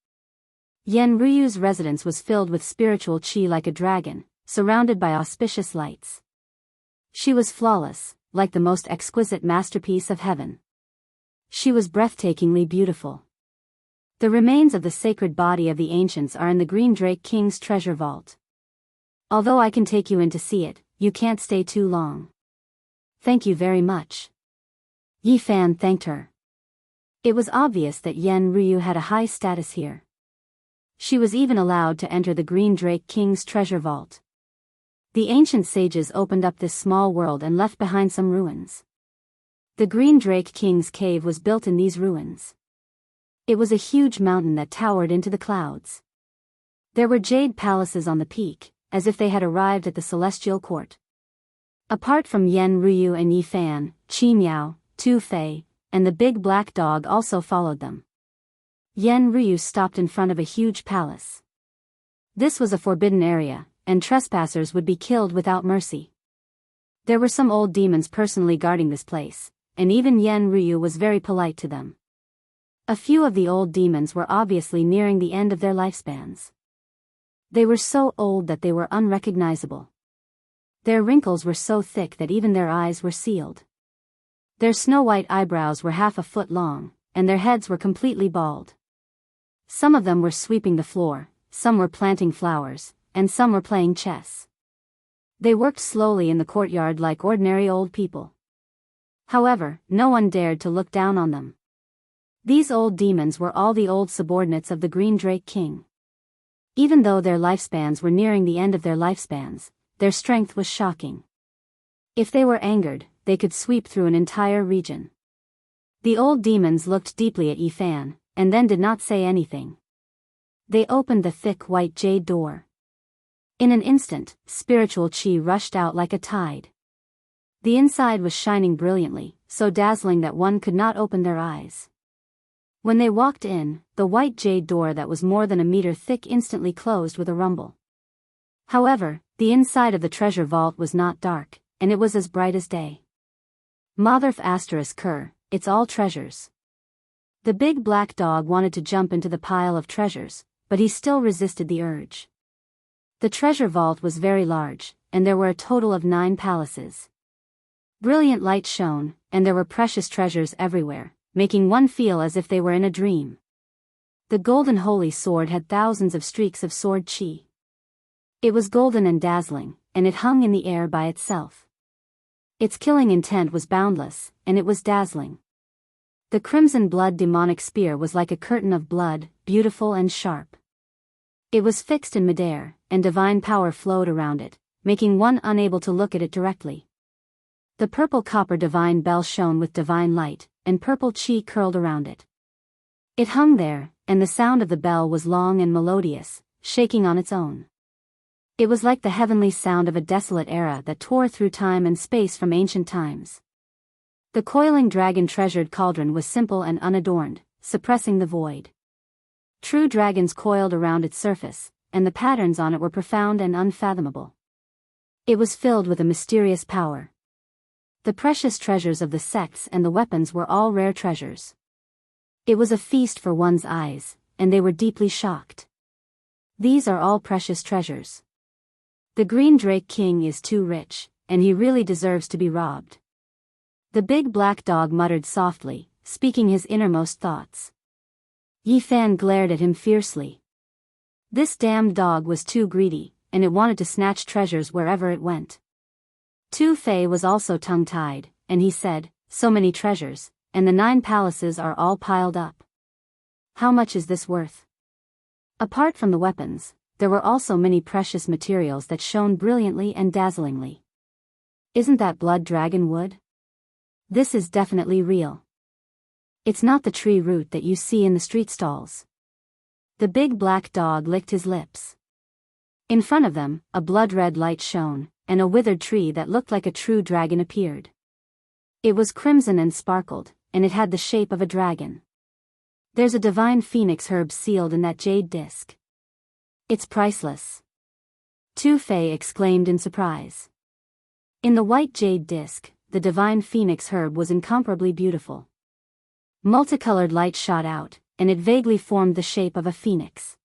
Yen Ruyu's residence was filled with spiritual qi like a dragon, surrounded by auspicious lights. She was flawless, like the most exquisite masterpiece of heaven. She was breathtakingly beautiful. The remains of the sacred body of the ancients are in the Green Drake King's treasure vault. Although I can take you in to see it, you can't stay too long. Thank you very much. Yi Fan thanked her. It was obvious that Yen Ryu had a high status here. She was even allowed to enter the Green Drake King's treasure vault. The ancient sages opened up this small world and left behind some ruins. The Green Drake King's cave was built in these ruins. It was a huge mountain that towered into the clouds. There were jade palaces on the peak, as if they had arrived at the celestial court. Apart from Yen Ryu and Yi Fan, Qi Miao, Tu Fei, and the big black dog also followed them. Yen Ryu stopped in front of a huge palace. This was a forbidden area, and trespassers would be killed without mercy. There were some old demons personally guarding this place, and even Yen Ryu was very polite to them. A few of the old demons were obviously nearing the end of their lifespans. They were so old that they were unrecognizable. Their wrinkles were so thick that even their eyes were sealed. Their snow-white eyebrows were half a foot long, and their heads were completely bald. Some of them were sweeping the floor, some were planting flowers, and some were playing chess. They worked slowly in the courtyard like ordinary old people. However, no one dared to look down on them. These old demons were all the old subordinates of the Green Drake King. Even though their lifespans were nearing the end of their lifespans, their strength was shocking. If they were angered, they could sweep through an entire region. The old demons looked deeply at Yi Fan, and then did not say anything. They opened the thick white jade door. In an instant, spiritual qi rushed out like a tide. The inside was shining brilliantly, so dazzling that one could not open their eyes. When they walked in, the white jade door that was more than a meter thick instantly closed with a rumble. However, the inside of the treasure vault was not dark, and it was as bright as day. Motherf asterisk Ker, it's all treasures. The big black dog wanted to jump into the pile of treasures, but he still resisted the urge. The treasure vault was very large, and there were a total of 9 palaces. Brilliant light shone, and there were precious treasures everywhere, making one feel as if they were in a dream. The golden holy sword had thousands of streaks of sword qi. It was golden and dazzling, and it hung in the air by itself. Its killing intent was boundless, and it was dazzling. The crimson blood demonic spear was like a curtain of blood, beautiful and sharp. It was fixed in midair, and divine power flowed around it, making one unable to look at it directly. The purple copper divine bell shone with divine light, and purple qi curled around it. It hung there, and the sound of the bell was long and melodious, shaking on its own. It was like the heavenly sound of a desolate era that tore through time and space from ancient times. The coiling dragon-treasured cauldron was simple and unadorned, suppressing the void. True dragons coiled around its surface, and the patterns on it were profound and unfathomable. It was filled with a mysterious power. The precious treasures of the sects and the weapons were all rare treasures. It was a feast for one's eyes, and they were deeply shocked. These are all precious treasures. The Green Drake King is too rich, and he really deserves to be robbed. The big black dog muttered softly, speaking his innermost thoughts. Yi Fan glared at him fiercely. This damned dog was too greedy, and it wanted to snatch treasures wherever it went. Tu Fei was also tongue-tied, and he said, so many treasures, and the 9 palaces are all piled up. How much is this worth? Apart from the weapons, there were also many precious materials that shone brilliantly and dazzlingly. Isn't that blood dragon wood? This is definitely real. It's not the tree root that you see in the street stalls. The big black dog licked his lips. In front of them, a blood-red light shone, and a withered tree that looked like a true dragon appeared. It was crimson and sparkled, and it had the shape of a dragon. There's a divine phoenix herb sealed in that jade disc. It's priceless. Tu Fei exclaimed in surprise. In the white jade disc, the divine phoenix herb was incomparably beautiful. Multicolored light shot out, and it vaguely formed the shape of a phoenix.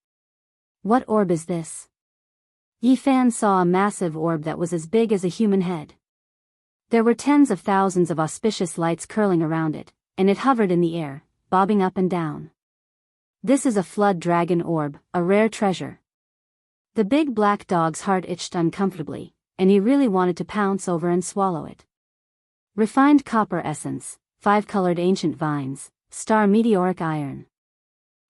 What orb is this? Yi Fan saw a massive orb that was as big as a human head. There were tens of thousands of auspicious lights curling around it, and it hovered in the air, bobbing up and down. This is a flood dragon orb, a rare treasure. The big black dog's heart itched uncomfortably, and he really wanted to pounce over and swallow it. Refined copper essence, 5-colored ancient vines, star meteoric iron.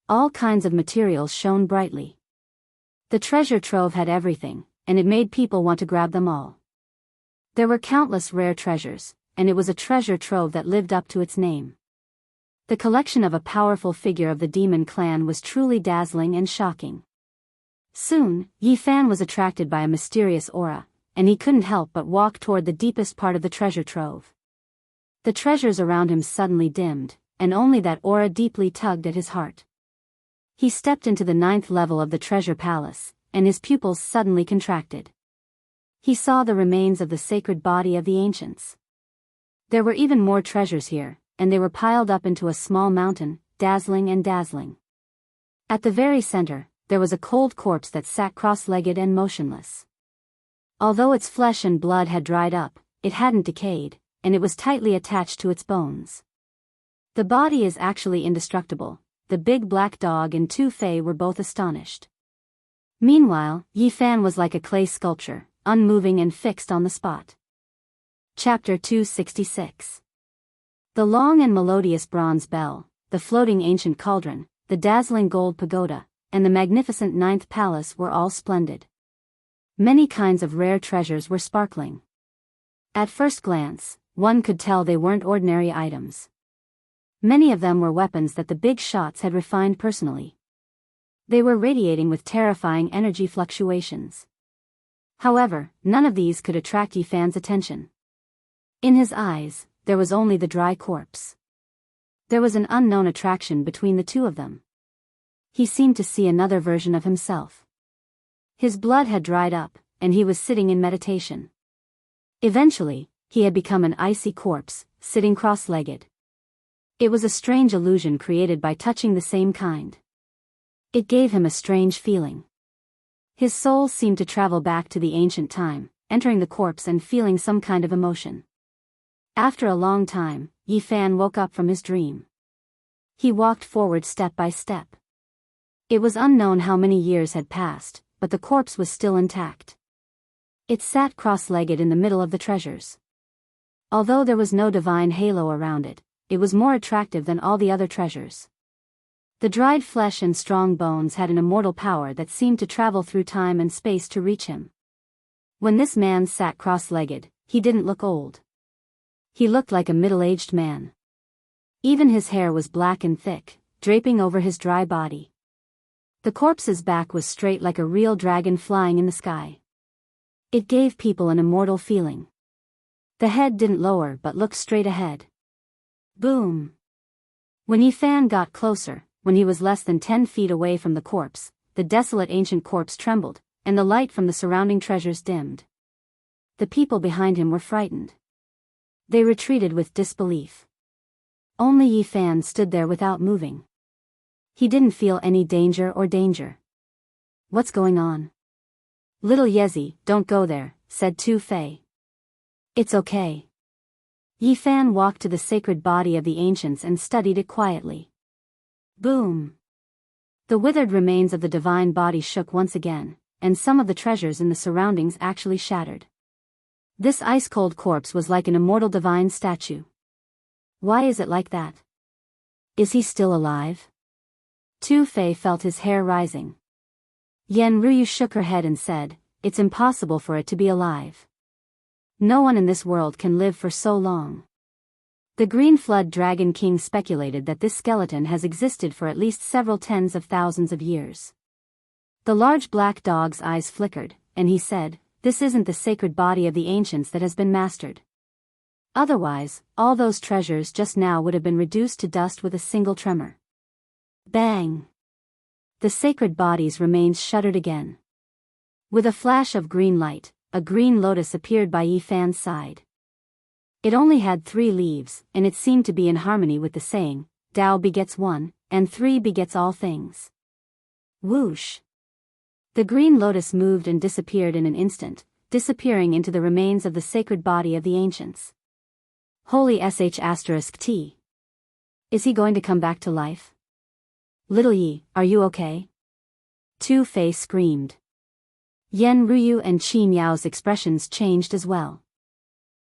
All kinds of materials shone brightly. The treasure trove had everything, and it made people want to grab them all. There were countless rare treasures, and it was a treasure trove that lived up to its name. The collection of a powerful figure of the demon clan was truly dazzling and shocking. Soon, Yi Fan was attracted by a mysterious aura, and he couldn't help but walk toward the deepest part of the treasure trove. The treasures around him suddenly dimmed, and only that aura deeply tugged at his heart. He stepped into the 9th level of the treasure palace, and his pupils suddenly contracted. He saw the remains of the sacred body of the ancients. There were even more treasures here, and they were piled up into a small mountain, dazzling and dazzling. At the very center, there was a cold corpse that sat cross-legged and motionless. Although its flesh and blood had dried up, it hadn't decayed, and it was tightly attached to its bones. The body is actually indestructible. The big black dog and Tu Fei were both astonished. Meanwhile, Yi Fan was like a clay sculpture, unmoving and fixed on the spot. Chapter 266. The long and melodious bronze bell, the floating ancient cauldron, the dazzling gold pagoda, and the magnificent 9th palace were all splendid. Many kinds of rare treasures were sparkling. At first glance, one could tell they weren't ordinary items. Many of them were weapons that the big shots had refined personally. They were radiating with terrifying energy fluctuations. However, none of these could attract Yi Fan's attention. In his eyes, there was only the dry corpse. There was an unknown attraction between the two of them. He seemed to see another version of himself. His blood had dried up, and he was sitting in meditation. Eventually, he had become an icy corpse, sitting cross-legged. It was a strange illusion created by touching the same kind. It gave him a strange feeling. His soul seemed to travel back to the ancient time, entering the corpse and feeling some kind of emotion. After a long time, Yi Fan woke up from his dream. He walked forward step by step. It was unknown how many years had passed, but the corpse was still intact. It sat cross-legged in the middle of the treasures. Although there was no divine halo around it, it was more attractive than all the other treasures. The dried flesh and strong bones had an immortal power that seemed to travel through time and space to reach him. When this man sat cross-legged, he didn't look old. He looked like a middle-aged man. Even his hair was black and thick, draping over his dry body. The corpse's back was straight like a real dragon flying in the sky. It gave people an immortal feeling. The head didn't lower but looked straight ahead. Boom! When Yi Fan got closer, when he was less than 10 feet away from the corpse, the desolate ancient corpse trembled, and the light from the surrounding treasures dimmed. The people behind him were frightened. They retreated with disbelief. Only Yi Fan stood there without moving. He didn't feel any danger or danger. What's going on? Little Yezi, don't go there, said Tu Fei. It's okay. Yi Fan walked to the sacred body of the ancients and studied it quietly. Boom! The withered remains of the divine body shook once again, and some of the treasures in the surroundings actually shattered. This ice-cold corpse was like an immortal divine statue. Why is it like that? Is he still alive? Tu Fei felt his hair rising. Yen Ruyu shook her head and said, it's impossible for it to be alive. No one in this world can live for so long. The Green Flood Dragon King speculated that this skeleton has existed for at least several tens of thousands of years. The large black dog's eyes flickered, and he said, this isn't the sacred body of the ancients that has been mastered. Otherwise, all those treasures just now would have been reduced to dust with a single tremor. Bang! The sacred body's remains shuddered again. With a flash of green light, a green lotus appeared by Yi Fan's side. It only had 3 leaves, and it seemed to be in harmony with the saying, Tao begets one, and 3 begets all things. Whoosh! The green lotus moved and disappeared in an instant, disappearing into the remains of the sacred body of the ancients. Holy **T. Is he going to come back to life? Little Yi, are you okay? Tu Fei screamed. Yen Ruyu and Qin Yao's expressions changed as well.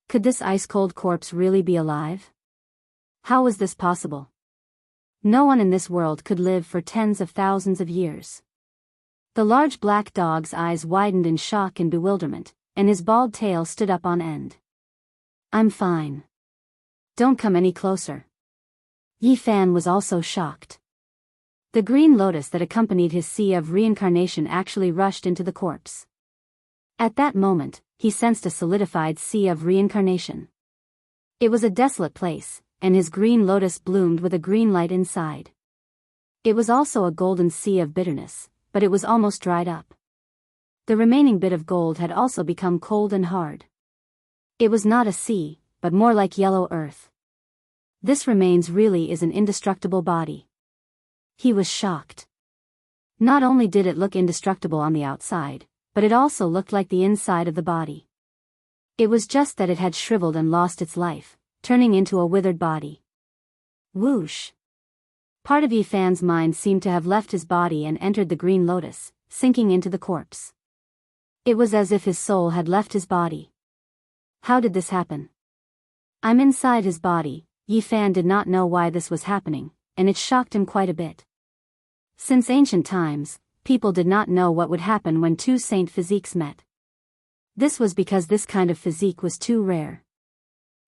Could this ice-cold corpse really be alive? How was this possible? No one in this world could live for tens of thousands of years. The large black dog's eyes widened in shock and bewilderment, and his bald tail stood up on end. I'm fine. Don't come any closer. Yi Fan was also shocked. The green lotus that accompanied his sea of reincarnation actually rushed into the corpse. At that moment, he sensed a solidified sea of reincarnation. It was a desolate place, and his green lotus bloomed with a green light inside. It was also a golden sea of bitterness, but it was almost dried up. The remaining bit of gold had also become cold and hard. It was not a sea, but more like yellow earth. This remains really is an indestructible body. He was shocked. Not only did it look indestructible on the outside, but it also looked like the inside of the body. It was just that it had shriveled and lost its life, turning into a withered body. Whoosh! Part of Yifan's mind seemed to have left his body and entered the green lotus, sinking into the corpse. It was as if his soul had left his body. How did this happen? I'm inside his body. Yifan did not know why this was happening, and it shocked him quite a bit. Since ancient times, people did not know what would happen when two saint physiques met. This was because this kind of physique was too rare.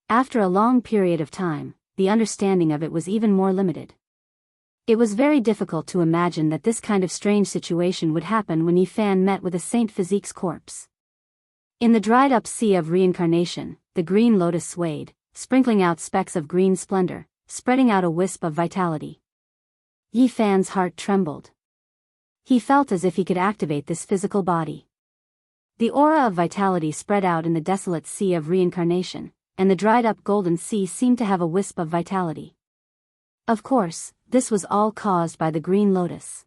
After a long period of time, the understanding of it was even more limited. It was very difficult to imagine that this kind of strange situation would happen when Yifan met with a saint physique's corpse. In the dried-up sea of reincarnation, the green lotus swayed, sprinkling out specks of green splendor, spreading out a wisp of vitality. Yifan's heart trembled. He felt as if he could activate this physical body. The aura of vitality spread out in the desolate sea of reincarnation, and the dried-up golden sea seemed to have a wisp of vitality. Of course, this was all caused by the green lotus.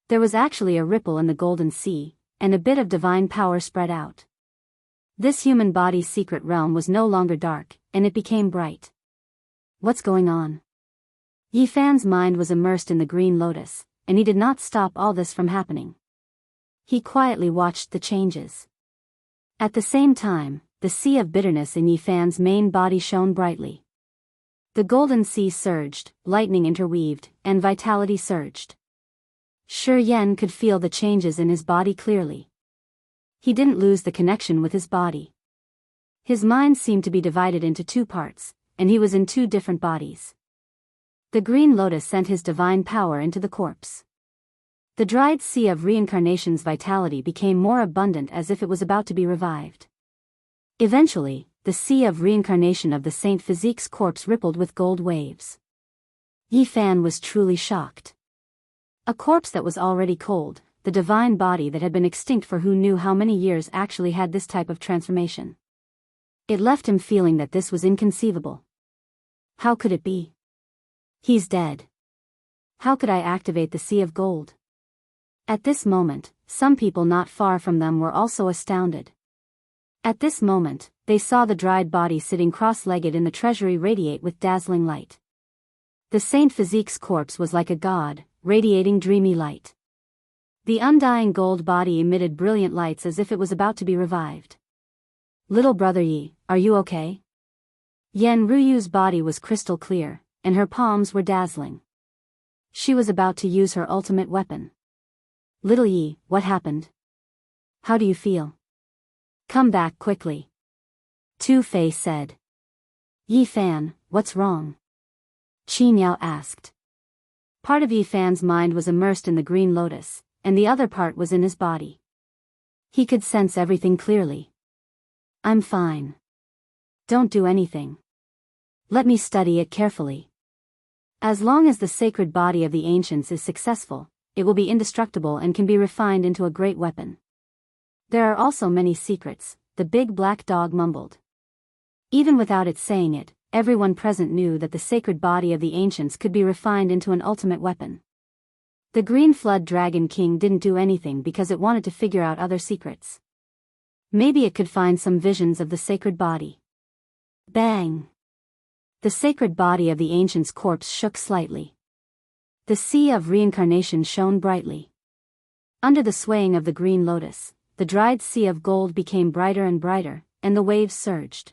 There was actually a ripple in the golden sea, and a bit of divine power spread out. This human body's secret realm was no longer dark, and it became bright. What's going on? Yifan's mind was immersed in the green lotus, and he did not stop all this from happening. He quietly watched the changes. At the same time, the sea of bitterness in Yifan's main body shone brightly. The golden sea surged, lightning interweaved, and vitality surged. Shi Yan could feel the changes in his body clearly. He didn't lose the connection with his body. His mind seemed to be divided into two parts, and he was in two different bodies. The green lotus sent his divine power into the corpse. The dried sea of reincarnation's vitality became more abundant as if it was about to be revived. Eventually, the sea of reincarnation of the Saint Physique's corpse rippled with gold waves. Yifan was truly shocked. A corpse that was already cold, the divine body that had been extinct for who knew how many years actually had this type of transformation. It left him feeling that this was inconceivable. How could it be? He's dead. How could I activate the sea of gold? At this moment, some people not far from them were also astounded. At this moment, they saw the dried body sitting cross-legged in the treasury radiate with dazzling light. The Saint Physique's corpse was like a god, radiating dreamy light. The undying gold body emitted brilliant lights as if it was about to be revived. Little brother Yi, are you okay? Yen Ruyu's body was crystal clear, and her palms were dazzling. She was about to use her ultimate weapon. Little Yi, what happened? How do you feel? Come back quickly. Tu Fei said. Yifan, what's wrong? Qin Yao asked. Part of Yifan's mind was immersed in the green lotus, and the other part was in his body. He could sense everything clearly. I'm fine. Don't do anything. Let me study it carefully. As long as the sacred body of the ancients is successful, it will be indestructible and can be refined into a great weapon. There are also many secrets, the big black dog mumbled. Even without it saying it, everyone present knew that the sacred body of the ancients could be refined into an ultimate weapon. The Green Flood Dragon King didn't do anything because it wanted to figure out other secrets. Maybe it could find some visions of the sacred body. Bang! The sacred body of the ancient's corpse shook slightly. The sea of reincarnation shone brightly. Under the swaying of the green lotus, the dried sea of gold became brighter and brighter, and the waves surged.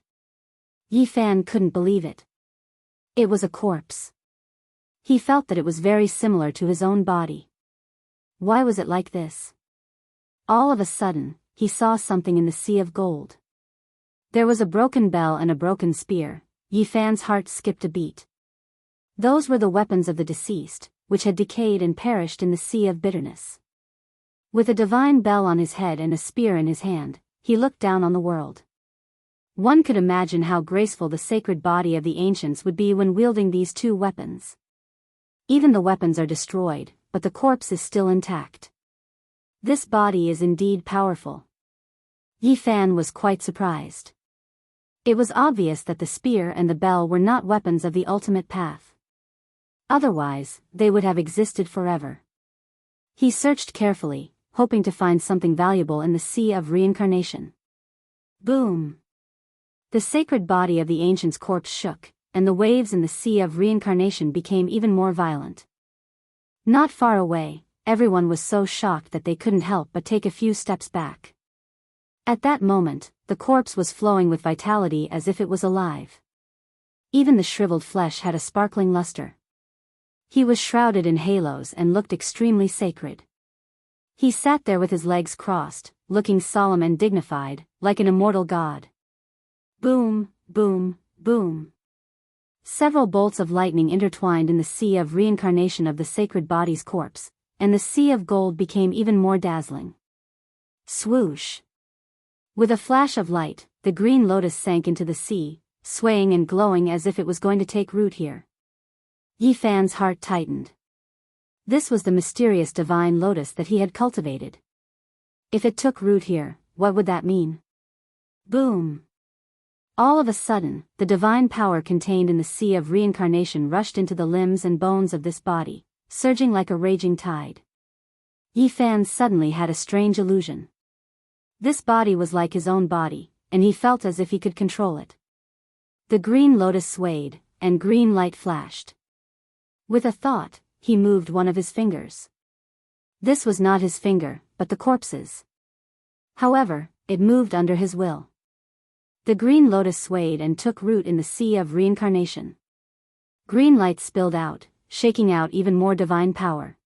Yifan couldn't believe it. It was a corpse. He felt that it was very similar to his own body. Why was it like this? All of a sudden, he saw something in the sea of gold. There was a broken bell and a broken spear. Yifan's heart skipped a beat. Those were the weapons of the deceased, which had decayed and perished in the sea of bitterness. With a divine bell on his head and a spear in his hand, he looked down on the world. One could imagine how graceful the sacred body of the ancients would be when wielding these two weapons. Even the weapons are destroyed, but the corpse is still intact. This body is indeed powerful. Yi Fan was quite surprised. It was obvious that the spear and the bell were not weapons of the ultimate path. Otherwise, they would have existed forever. He searched carefully, hoping to find something valuable in the sea of reincarnation. Boom! The sacred body of the ancient's corpse shook, and the waves in the sea of reincarnation became even more violent. Not far away, everyone was so shocked that they couldn't help but take a few steps back. At that moment, the corpse was flowing with vitality as if it was alive. Even the shriveled flesh had a sparkling luster. He was shrouded in halos and looked extremely sacred. He sat there with his legs crossed, looking solemn and dignified, like an immortal god. Boom, boom, boom. Several bolts of lightning intertwined in the sea of reincarnation of the sacred body's corpse, and the sea of gold became even more dazzling. Swoosh! With a flash of light, the green lotus sank into the sea, swaying and glowing as if it was going to take root here. Yi Fan's heart tightened. This was the mysterious divine lotus that he had cultivated. If it took root here, what would that mean? Boom! All of a sudden, the divine power contained in the sea of reincarnation rushed into the limbs and bones of this body, surging like a raging tide. Yi Fan suddenly had a strange illusion. This body was like his own body, and he felt as if he could control it. The green lotus swayed, and green light flashed. With a thought, he moved one of his fingers. This was not his finger, but the corpse's. However, it moved under his will. The green lotus swayed and took root in the sea of reincarnation. Green light spilled out, shaking out even more divine power.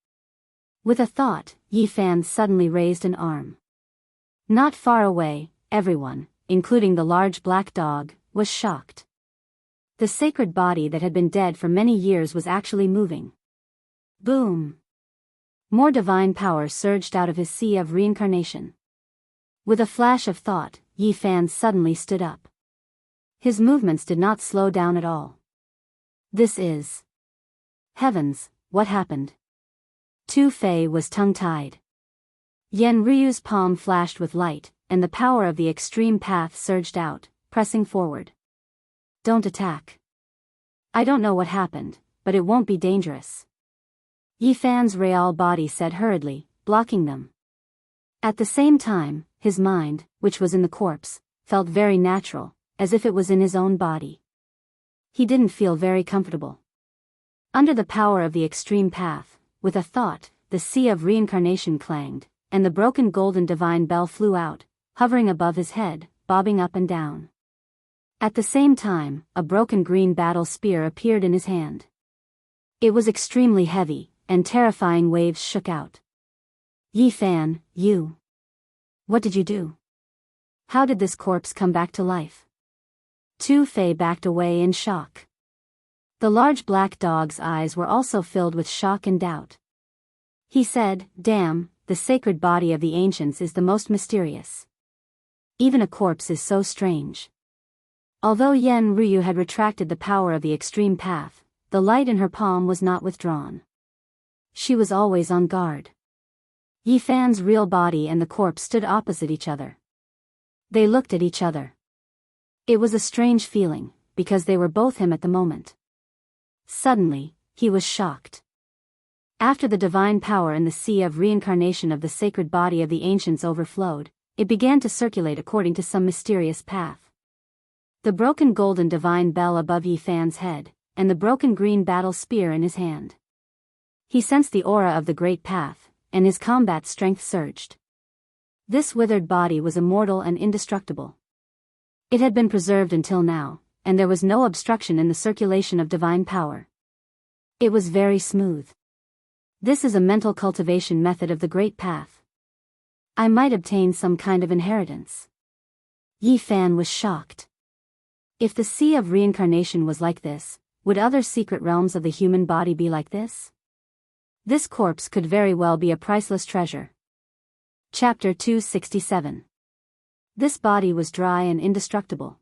With a thought, Yi Fan suddenly raised an arm. Not far away, everyone, including the large black dog, was shocked. The sacred body that had been dead for many years was actually moving. Boom! More divine power surged out of his sea of reincarnation. With a flash of thought, Yi Fan suddenly stood up. His movements did not slow down at all. This is... Heavens, what happened? Tu Fei was tongue-tied. Yen Ryu's palm flashed with light, and the power of the extreme path surged out, pressing forward. Don't attack. I don't know what happened, but it won't be dangerous. Yi Fan's real body said hurriedly, blocking them. At the same time, his mind, which was in the corpse, felt very natural, as if it was in his own body. He didn't feel very comfortable. Under the power of the extreme path, with a thought, the sea of reincarnation clanged, and the broken golden divine bell flew out, hovering above his head, bobbing up and down. At the same time, a broken green battle spear appeared in his hand. It was extremely heavy, and terrifying waves shook out. Yi Fan, you. What did you do? How did this corpse come back to life? Tu Fei backed away in shock. The large black dog's eyes were also filled with shock and doubt. He said, "Damn, the sacred body of the ancients is the most mysterious. Even a corpse is so strange." Although Yen Ryu had retracted the power of the extreme path, the light in her palm was not withdrawn. She was always on guard. Yi Fan's real body and the corpse stood opposite each other. They looked at each other. It was a strange feeling, because they were both him at the moment. Suddenly, he was shocked. After the divine power in the sea of reincarnation of the sacred body of the ancients overflowed, it began to circulate according to some mysterious path. The broken golden divine bell above Yi Fan's head, and the broken green battle spear in his hand. He sensed the aura of the great path, and his combat strength surged. This withered body was immortal and indestructible. It had been preserved until now, and there was no obstruction in the circulation of divine power. It was very smooth. This is a mental cultivation method of the great path. I might obtain some kind of inheritance. Yi Fan was shocked. If the sea of reincarnation was like this, would other secret realms of the human body be like this? This corpse could very well be a priceless treasure. Chapter 267. This body was dry and indestructible.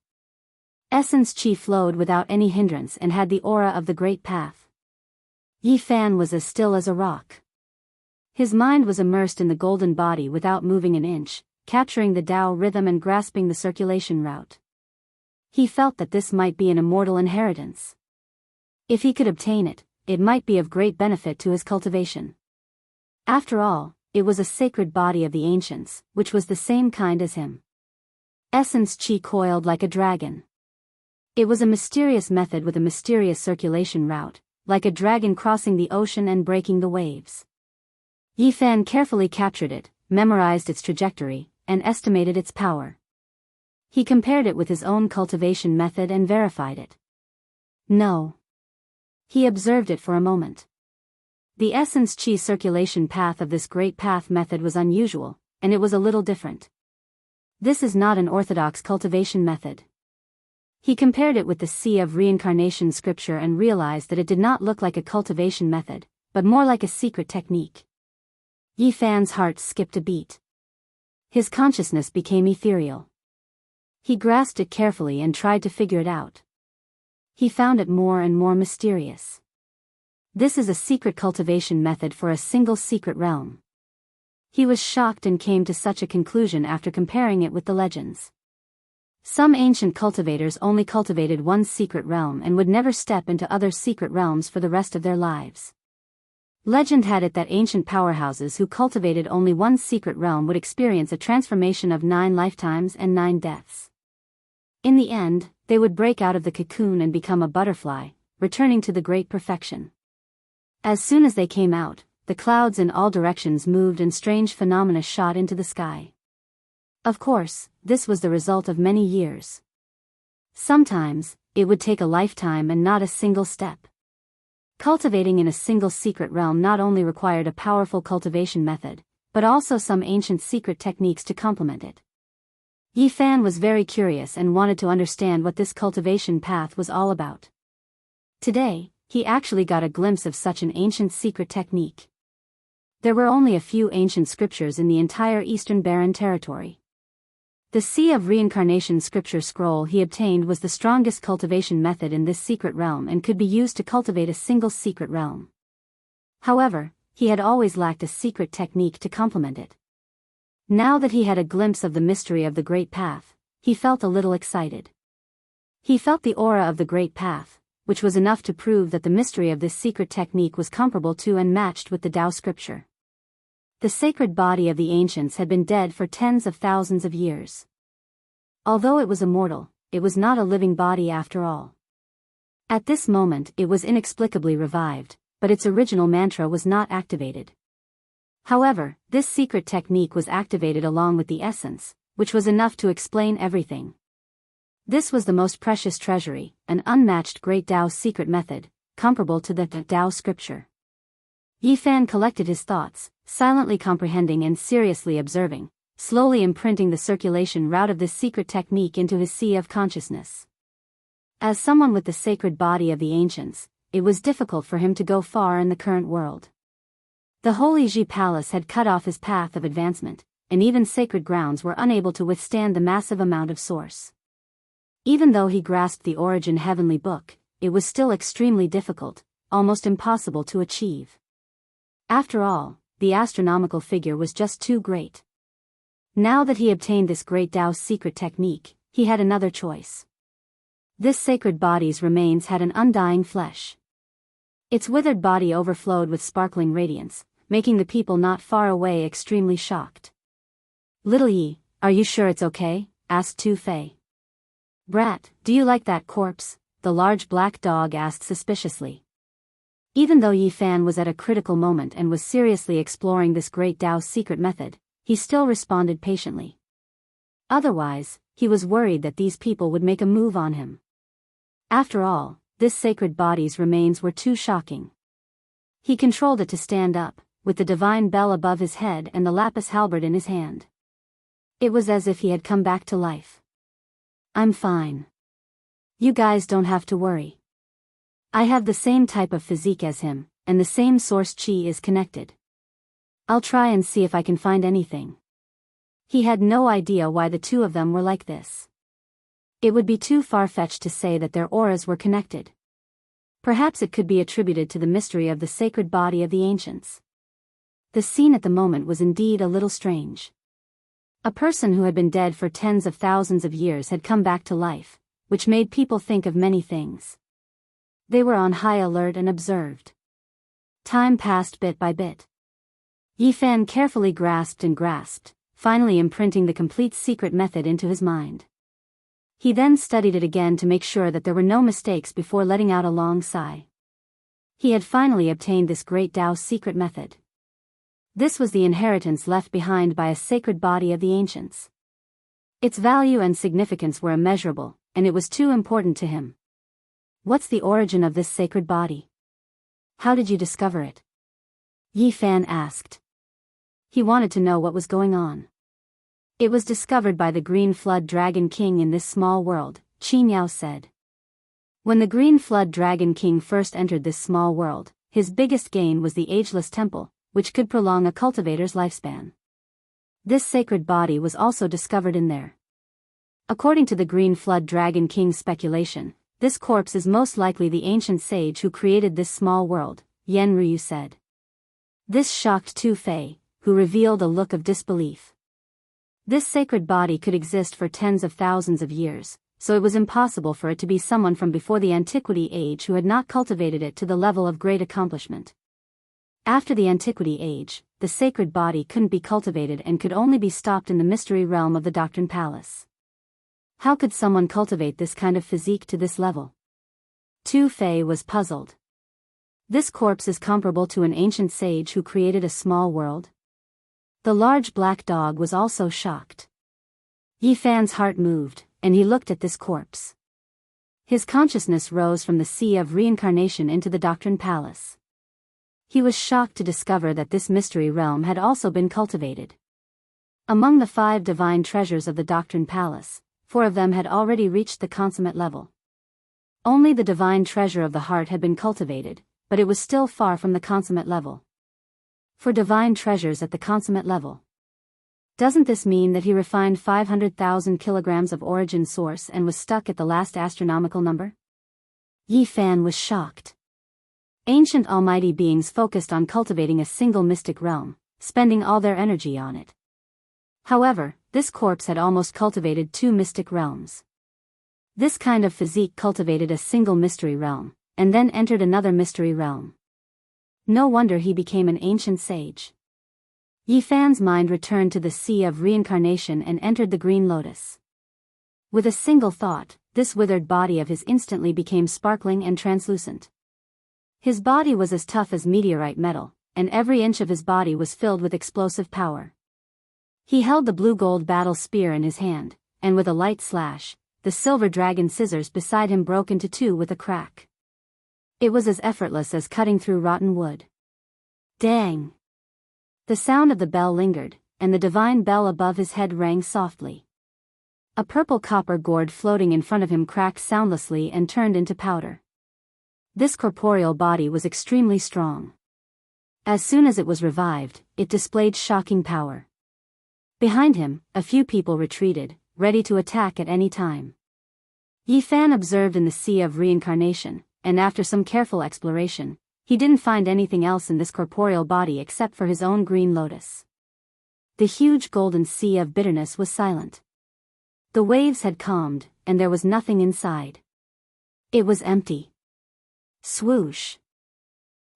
Essence chi flowed without any hindrance and had the aura of the Great Path. Yi Fan was as still as a rock. His mind was immersed in the golden body without moving an inch, capturing the Tao rhythm and grasping the circulation route. He felt that this might be an immortal inheritance. If he could obtain it, it might be of great benefit to his cultivation. After all, it was a sacred body of the ancients, which was the same kind as him. Essence chi coiled like a dragon. It was a mysterious method with a mysterious circulation route, like a dragon crossing the ocean and breaking the waves. Yi Fan carefully captured it, memorized its trajectory, and estimated its power. He compared it with his own cultivation method and verified it. No. He observed it for a moment. The essence chi circulation path of this Great Path method was unusual, and it was a little different. This is not an orthodox cultivation method. He compared it with the Sea of Reincarnation scripture and realized that it did not look like a cultivation method, but more like a secret technique. Yi Fan's heart skipped a beat. His consciousness became ethereal. He grasped it carefully and tried to figure it out. He found it more and more mysterious. This is a secret cultivation method for a single secret realm. He was shocked and came to such a conclusion after comparing it with the legends. Some ancient cultivators only cultivated one secret realm and would never step into other secret realms for the rest of their lives. Legend had it that ancient powerhouses who cultivated only one secret realm would experience a transformation of 9 lifetimes and 9 deaths. In the end, they would break out of the cocoon and become a butterfly, returning to the great perfection. As soon as they came out, the clouds in all directions moved and strange phenomena shot into the sky. Of course, this was the result of many years. Sometimes, it would take a lifetime and not a single step. Cultivating in a single secret realm not only required a powerful cultivation method, but also some ancient secret techniques to complement it. Yi Fan was very curious and wanted to understand what this cultivation path was all about. Today, he actually got a glimpse of such an ancient secret technique. There were only a few ancient scriptures in the entire Eastern Barren territory. The Sea of Reincarnation scripture scroll he obtained was the strongest cultivation method in this secret realm and could be used to cultivate a single secret realm. However, he had always lacked a secret technique to complement it. Now that he had a glimpse of the mystery of the Great Path, he felt a little excited. He felt the aura of the Great Path, which was enough to prove that the mystery of this secret technique was comparable to and matched with the Tao scripture. The sacred body of the ancients had been dead for tens of thousands of years. Although it was immortal, it was not a living body after all. At this moment it was inexplicably revived, but its original mantra was not activated. However, this secret technique was activated along with the essence, which was enough to explain everything. This was the most precious treasury, an unmatched Great Tao secret method, comparable to the Tao scripture. Yi Fan collected his thoughts, silently comprehending and seriously observing, slowly imprinting the circulation route of this secret technique into his sea of consciousness. As someone with the sacred body of the ancients, it was difficult for him to go far in the current world. The Holy Ji Palace had cut off his path of advancement, and even sacred grounds were unable to withstand the massive amount of source. Even though he grasped the origin heavenly book, it was still extremely difficult, almost impossible to achieve. After all, the astronomical figure was just too great. Now that he obtained this Great Tao secret technique, he had another choice. This sacred body's remains had an undying flesh. Its withered body overflowed with sparkling radiance, making the people not far away extremely shocked. "Little Yi, are you sure it's okay?" asked Tu Fei. "Brat, do you like that corpse?" the large black dog asked suspiciously. Even though Yi Fan was at a critical moment and was seriously exploring this Great Tao secret method, he still responded patiently. Otherwise, he was worried that these people would make a move on him. After all, this sacred body's remains were too shocking. He controlled it to stand up, with the divine bell above his head and the lapis halberd in his hand. It was as if he had come back to life. "I'm fine. You guys don't have to worry. I have the same type of physique as him, and the same source chi is connected. I'll try and see if I can find anything." He had no idea why the two of them were like this. It would be too far-fetched to say that their auras were connected. Perhaps it could be attributed to the mystery of the sacred body of the ancients. The scene at the moment was indeed a little strange. A person who had been dead for tens of thousands of years had come back to life, which made people think of many things. They were on high alert and observed. Time passed bit by bit. Yifan carefully grasped, finally imprinting the complete secret method into his mind. He then studied it again to make sure that there were no mistakes before letting out a long sigh. He had finally obtained this great Tao's secret method. This was the inheritance left behind by a sacred body of the ancients. Its value and significance were immeasurable, and it was too important to him. What's the origin of this sacred body? How did you discover it? Yifan asked. He wanted to know what was going on. It was discovered by the Green Flood Dragon King in this small world, Qin Yao said. When the Green Flood Dragon King first entered this small world, his biggest gain was the ageless temple, which could prolong a cultivator's lifespan. This sacred body was also discovered in there. According to the Green Flood Dragon King's speculation, this corpse is most likely the ancient sage who created this small world, Yan Ryu said. This shocked Tu Fei, who revealed a look of disbelief. This sacred body could exist for tens of thousands of years, so it was impossible for it to be someone from before the Antiquity Age who had not cultivated it to the level of great accomplishment. After the Antiquity Age, the sacred body couldn't be cultivated and could only be stopped in the mystery realm of the Doctrine Palace. How could someone cultivate this kind of physique to this level? Tu Fei was puzzled. This corpse is comparable to an ancient sage who created a small world? The large black dog was also shocked. Yifan's heart moved, and he looked at this corpse. His consciousness rose from the sea of reincarnation into the Doctrine Palace. He was shocked to discover that this mystery realm had also been cultivated. Among the 5 divine treasures of the Doctrine Palace, 4 of them had already reached the consummate level. Only the divine treasure of the heart had been cultivated, but it was still far from the consummate level. For divine treasures at the consummate level. Doesn't this mean that he refined 500,000 kilograms of origin source and was stuck at the last astronomical number? Yifan was shocked. Ancient almighty beings focused on cultivating a single mystic realm, spending all their energy on it. However, this corpse had almost cultivated 2 mystic realms. This kind of physique cultivated a single mystery realm, and then entered another mystery realm. No wonder he became an ancient sage. Yifan's mind returned to the sea of reincarnation and entered the green lotus. With a single thought, this withered body of his instantly became sparkling and translucent. His body was as tough as meteorite metal, and every inch of his body was filled with explosive power. He held the blue-gold battle spear in his hand, and with a light slash, the silver dragon scissors beside him broke into 2 with a crack. It was as effortless as cutting through rotten wood. Dang! The sound of the bell lingered, and the divine bell above his head rang softly. A purple copper gourd floating in front of him cracked soundlessly and turned into powder. This corporeal body was extremely strong. As soon as it was revived, it displayed shocking power. Behind him, a few people retreated, ready to attack at any time. Yifan observed in the sea of reincarnation, and after some careful exploration, he didn't find anything else in this corporeal body except for his own green lotus. The huge golden sea of bitterness was silent. The waves had calmed, and there was nothing inside. It was empty. Swoosh!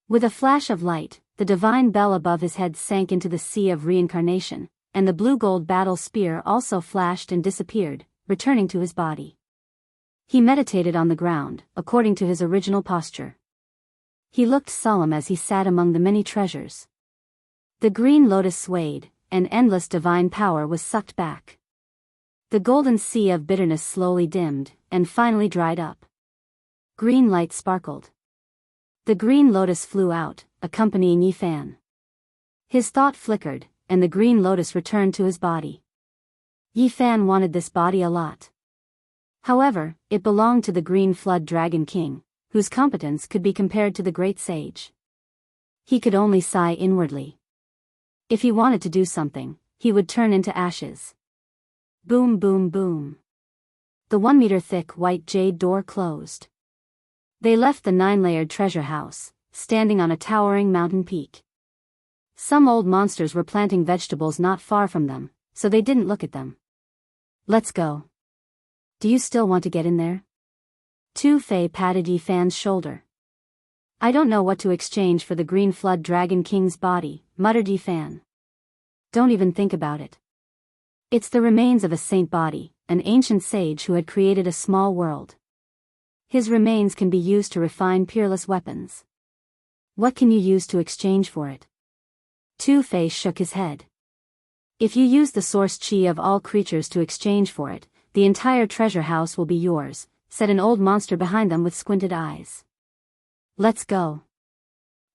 With a flash of light, the divine bell above his head sank into the sea of reincarnation, and the blue-gold battle spear also flashed and disappeared, returning to his body. He meditated on the ground, according to his original posture. He looked solemn as he sat among the many treasures. The green lotus swayed, and endless divine power was sucked back. The golden sea of bitterness slowly dimmed, and finally dried up. Green light sparkled. The green lotus flew out, accompanying Yifan. His thought flickered, and the green lotus returned to his body. Yifan wanted this body a lot. However, it belonged to the Green Flood Dragon King, whose competence could be compared to the great sage. He could only sigh inwardly. If he wanted to do something, he would turn into ashes. Boom, boom, boom. The 1-meter-thick white jade door closed. They left the 9-layered treasure house, standing on a towering mountain peak. Some old monsters were planting vegetables not far from them, so they didn't look at them. Let's go. Do you still want to get in there? Tu-Fei patted Yifan's shoulder. I don't know what to exchange for the green flood dragon king's body, muttered Yifan. Don't even think about it. It's the remains of a saint body, an ancient sage who had created a small world. His remains can be used to refine peerless weapons. What can you use to exchange for it? Tu-Fei shook his head. If you use the source chi of all creatures to exchange for it, the entire treasure house will be yours, said an old monster behind them with squinted eyes. Let's go.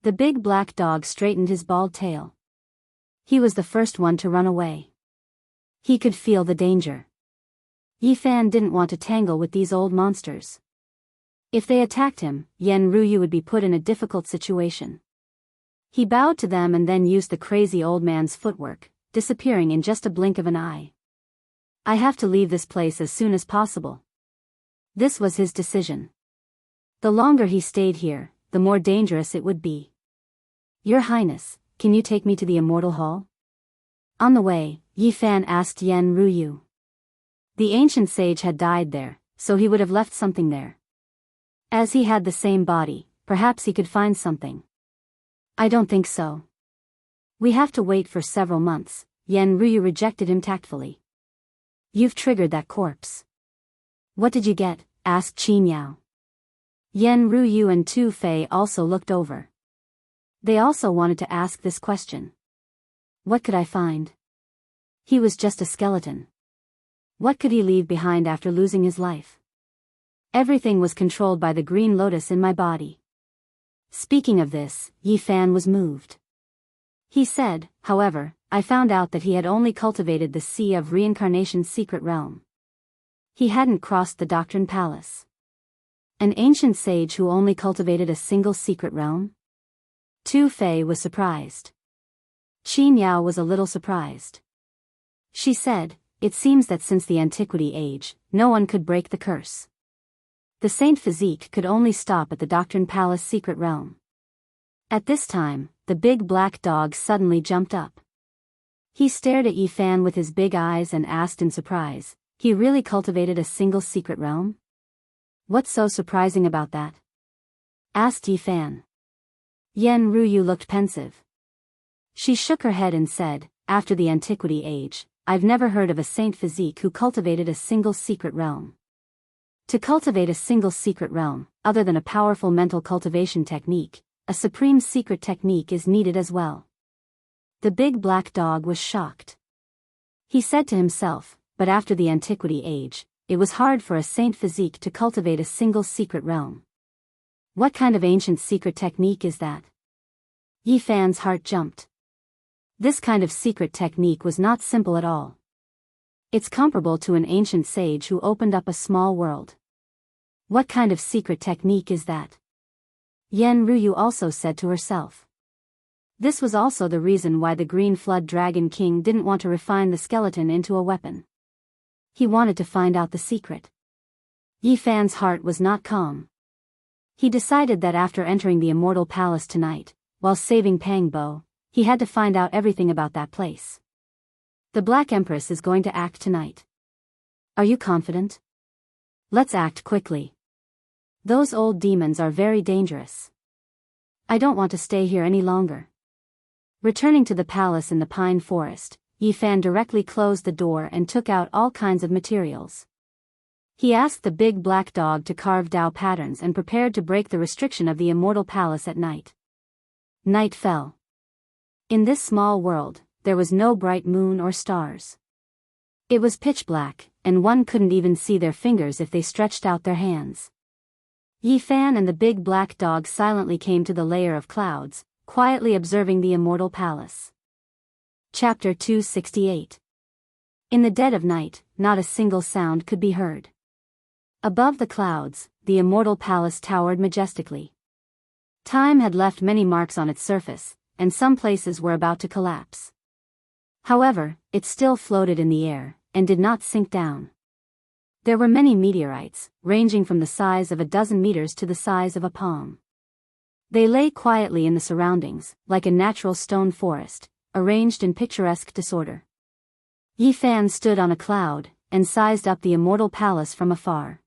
The big black dog straightened his bald tail. He was the first one to run away. He could feel the danger. Yifan didn't want to tangle with these old monsters. If they attacked him, Yen Ruyu would be put in a difficult situation. He bowed to them and then used the crazy old man's footwork, disappearing in just a blink of an eye. I have to leave this place as soon as possible. This was his decision. The longer he stayed here, the more dangerous it would be. Your Highness, can you take me to the Immortal Hall? On the way, Yifan asked Yen Ruyu. The ancient sage had died there, so he would have left something there. As he had the same body, perhaps he could find something. I don't think so. We have to wait for several months, Yen Ruyu rejected him tactfully. You've triggered that corpse. What did you get? Asked Qin Yao. Yen Ruyu and Tu-Fei also looked over. They also wanted to ask this question. What could I find? He was just a skeleton. What could he leave behind after losing his life? Everything was controlled by the green lotus in my body. Speaking of this, Yifan was moved. He said, however, I found out that he had only cultivated the Sea of Reincarnation's secret realm. He hadn't crossed the Doctrine Palace. An ancient sage who only cultivated a single secret realm? Tu-Fei was surprised. Qin Yao was a little surprised. She said, it seems that since the Antiquity Age, no one could break the curse. The Saint Physique could only stop at the Doctrine Palace secret realm. At this time, the big black dog suddenly jumped up. He stared at Yifan with his big eyes and asked in surprise, he really cultivated a single secret realm? What's so surprising about that? Asked Yifan. Yen Ruyu looked pensive. She shook her head and said, after the Antiquity Age, I've never heard of a Saint Physique who cultivated a single secret realm. To cultivate a single secret realm, other than a powerful mental cultivation technique, a supreme secret technique is needed as well. The big black dog was shocked. He said to himself, but after the Antiquity Age, it was hard for a Saint Physique to cultivate a single secret realm. What kind of ancient secret technique is that? Yifan's heart jumped. This kind of secret technique was not simple at all. It's comparable to an ancient sage who opened up a small world. What kind of secret technique is that? Yen Ruyu also said to herself. This was also the reason why the Green Flood Dragon King didn't want to refine the skeleton into a weapon. He wanted to find out the secret. Yifan's heart was not calm. He decided that after entering the Immortal Palace tonight, while saving Pangbo, he had to find out everything about that place. The Black Empress is going to act tonight. Are you confident? Let's act quickly. Those old demons are very dangerous. I don't want to stay here any longer. Returning to the palace in the pine forest, Yifan directly closed the door and took out all kinds of materials. He asked the big black dog to carve Dao patterns and prepared to break the restriction of the Immortal Palace at night. Night fell. In this small world, there was no bright moon or stars. It was pitch black, and one couldn't even see their fingers if they stretched out their hands. Yifan and the big black dog silently came to the layer of clouds, quietly observing the Immortal Palace. Chapter 268. In the dead of night, not a single sound could be heard. Above the clouds, the Immortal Palace towered majestically. Time had left many marks on its surface, and some places were about to collapse. However, it still floated in the air, and did not sink down. There were many meteorites, ranging from the size of 12 meters to the size of a palm. They lay quietly in the surroundings, like a natural stone forest, arranged in picturesque disorder. Yi Fan stood on a cloud, and sized up the immortal palace from afar.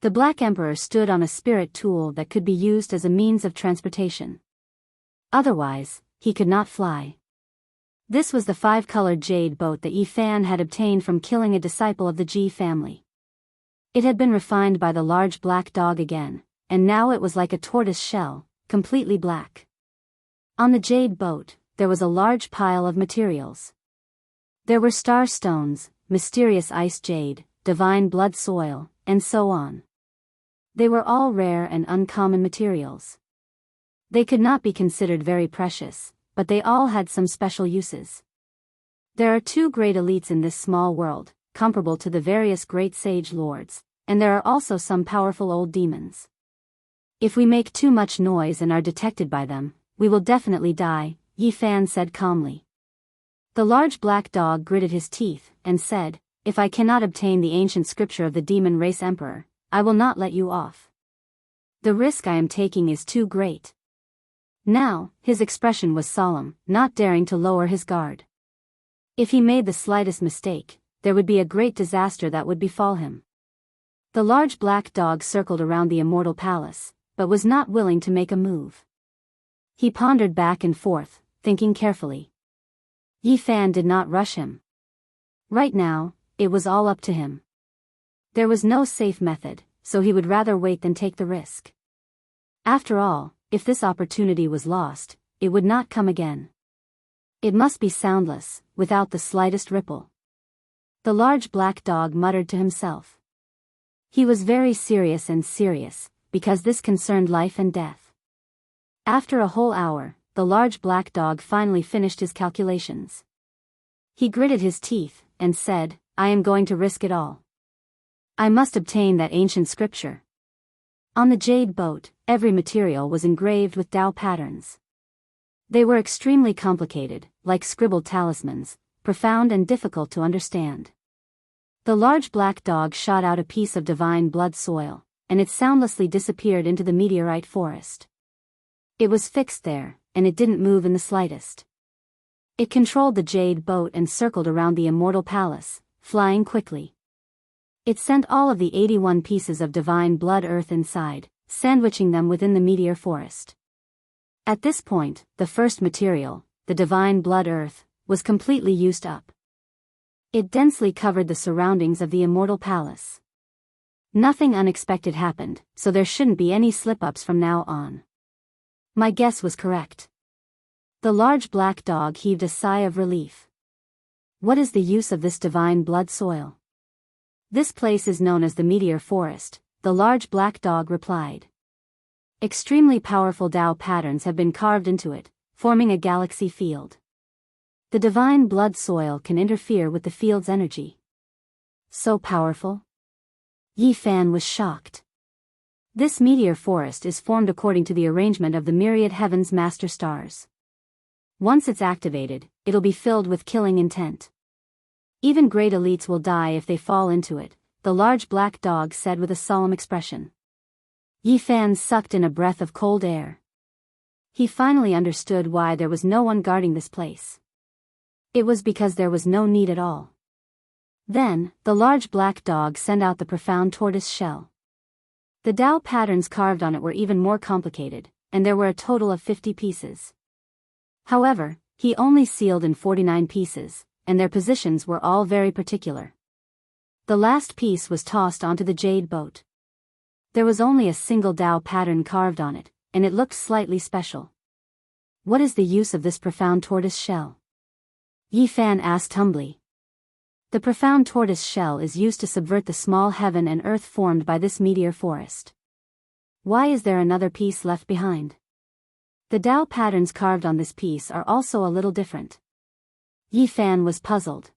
The Black Emperor stood on a spirit tool that could be used as a means of transportation. Otherwise, he could not fly. This was the 5-colored jade boat that Yi Fan had obtained from killing a disciple of the Ji family. It had been refined by the large black dog again, and now it was like a tortoise shell, completely black. On the jade boat, there was a large pile of materials. There were star stones, mysterious ice jade, divine blood soil, and so on. They were all rare and uncommon materials. They could not be considered very precious, but they all had some special uses. There are 2 great elites in this small world, comparable to the various great sage lords, and there are also some powerful old demons. If we make too much noise and are detected by them, we will definitely die, Yi Fan said calmly. The large black dog gritted his teeth, and said, if I cannot obtain the ancient scripture of the demon race emperor, I will not let you off. The risk I am taking is too great. Now, his expression was solemn, not daring to lower his guard. If he made the slightest mistake, there would be a great disaster that would befall him. The large black dog circled around the immortal palace, but was not willing to make a move. He pondered back and forth, thinking carefully. Yi Fan did not rush him. Right now, it was all up to him. There was no safe method, so he would rather wait than take the risk. After all, if this opportunity was lost, it would not come again. It must be soundless, without the slightest ripple. The large black dog muttered to himself. He was very serious, because this concerned life and death. After a whole hour, the large black dog finally finished his calculations. He gritted his teeth, and said, I am going to risk it all. I must obtain that ancient scripture. On the jade boat, every material was engraved with Tao patterns. They were extremely complicated, like scribbled talismans, profound and difficult to understand. The large black dog shot out a piece of divine blood soil, and it soundlessly disappeared into the meteorite forest. It was fixed there, and it didn't move in the slightest. It controlled the jade boat and circled around the immortal palace, flying quickly. It sent all of the 81 pieces of divine blood earth inside, sandwiching them within the meteor forest. At this point, the first material, the divine blood earth, was completely used up. It densely covered the surroundings of the immortal palace. Nothing unexpected happened, so there shouldn't be any slip-ups from now on. My guess was correct. The large black dog heaved a sigh of relief. What is the use of this divine blood soil? This place is known as the meteor forest, the large black dog replied. Extremely powerful Tao patterns have been carved into it, forming a galaxy field. The divine blood soil can interfere with the field's energy. So powerful? Yi Fan was shocked. This meteor forest is formed according to the arrangement of the myriad heaven's master stars. Once it's activated, it'll be filled with killing intent. Even great elites will die if they fall into it, the large black dog said with a solemn expression. Yi Fan sucked in a breath of cold air. He finally understood why there was no one guarding this place. It was because there was no need at all. Then, the large black dog sent out the profound tortoise shell. The Tao patterns carved on it were even more complicated, and there were a total of 50 pieces. However, he only sealed in 49 pieces, and their positions were all very particular. The last piece was tossed onto the jade boat. There was only a single Tao pattern carved on it, and it looked slightly special. What is the use of this profound tortoise shell? Yi Fan asked humbly. The profound tortoise shell is used to subvert the small heaven and earth formed by this meteor forest. Why is there another piece left behind? The Tao patterns carved on this piece are also a little different. Yi Fan was puzzled.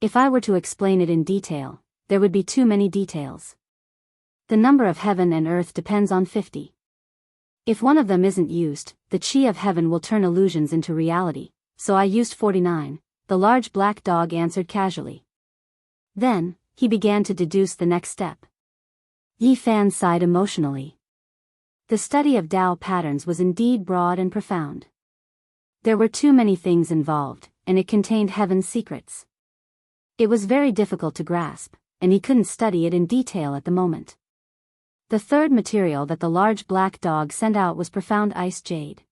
If I were to explain it in detail, there would be too many details. The number of heaven and earth depends on 50. If one of them isn't used, the chi of heaven will turn illusions into reality, so I used 49, the large black dog answered casually. Then, he began to deduce the next step. Yi Fan sighed emotionally. The study of Tao patterns was indeed broad and profound. There were too many things involved, and it contained heaven's secrets. It was very difficult to grasp, and he couldn't study it in detail at the moment. The third material that the large black dog sent out was profound ice jade.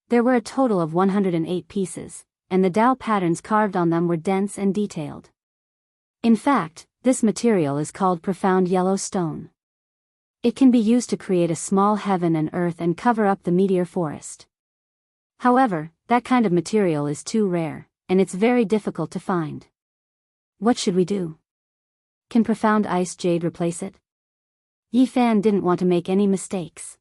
There were a total of 108 pieces, and the Tao patterns carved on them were dense and detailed. In fact, this material is called profound yellow stone. It can be used to create a small heaven and earth and cover up the meteor forest. However, that kind of material is too rare, and it's very difficult to find. What should we do? Can profound ice jade replace it? Yi Fan didn't want to make any mistakes.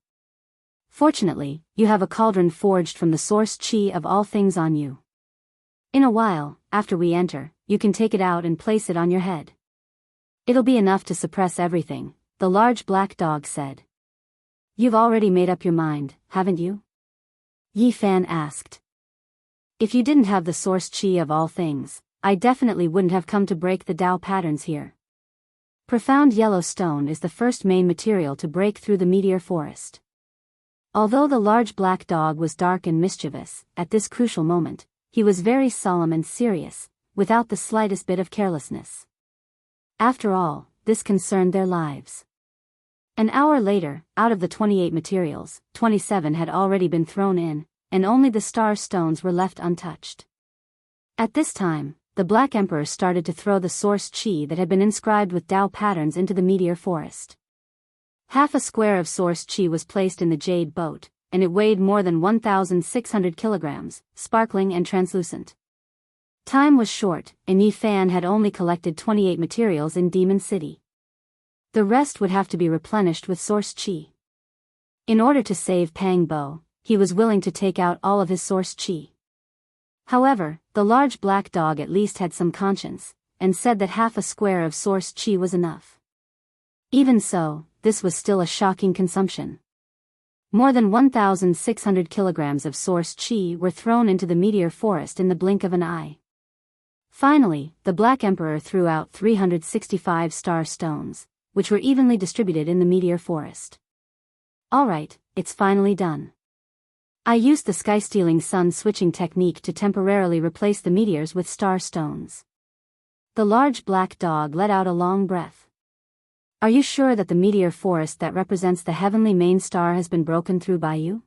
Fortunately, you have a cauldron forged from the source chi of all things on you. In a while, after we enter, you can take it out and place it on your head. It'll be enough to suppress everything, the large black dog said. You've already made up your mind, haven't you? Yi Fan asked. If you didn't have the source chi of all things, I definitely wouldn't have come to break the Tao patterns here. Profound yellow stone is the first main material to break through the meteor forest. Although the large black dog was dark and mischievous, at this crucial moment, he was very solemn and serious, without the slightest bit of carelessness. After all, this concerned their lives. An hour later, out of the 28 materials, 27 had already been thrown in, and only the star stones were left untouched. At this time, the Black Emperor started to throw the source chi that had been inscribed with Tao patterns into the meteor forest. Half a square of source chi was placed in the jade boat, and it weighed more than 1,600 kilograms, sparkling and translucent. Time was short, and Yi Fan had only collected 28 materials in Demon City. The rest would have to be replenished with source chi. In order to save Pang Bo, he was willing to take out all of his source chi. However, the large black dog at least had some conscience, and said that half a square of source chi was enough. Even so, this was still a shocking consumption. More than 1,600 kilograms of source chi were thrown into the meteor forest in the blink of an eye. Finally, the Black Emperor threw out 365 star stones, which were evenly distributed in the meteor forest. Alright, it's finally done. I used the sky-stealing sun switching technique to temporarily replace the meteors with star stones. The large black dog let out a long breath. Are you sure that the meteor forest that represents the heavenly main star has been broken through by you?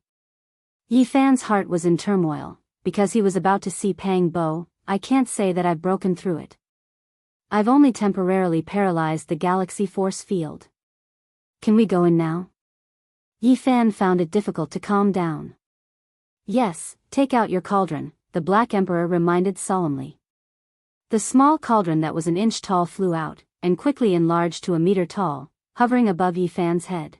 Yi Fan's heart was in turmoil, because he was about to see Pang Bo. I can't say that I've broken through it. I've only temporarily paralyzed the galaxy force field. Can we go in now? Yi Fan found it difficult to calm down. Yes, take out your cauldron, the Black Emperor reminded solemnly. The small cauldron that was an inch tall flew out, and quickly enlarged to a meter tall, hovering above Yi Fan's head.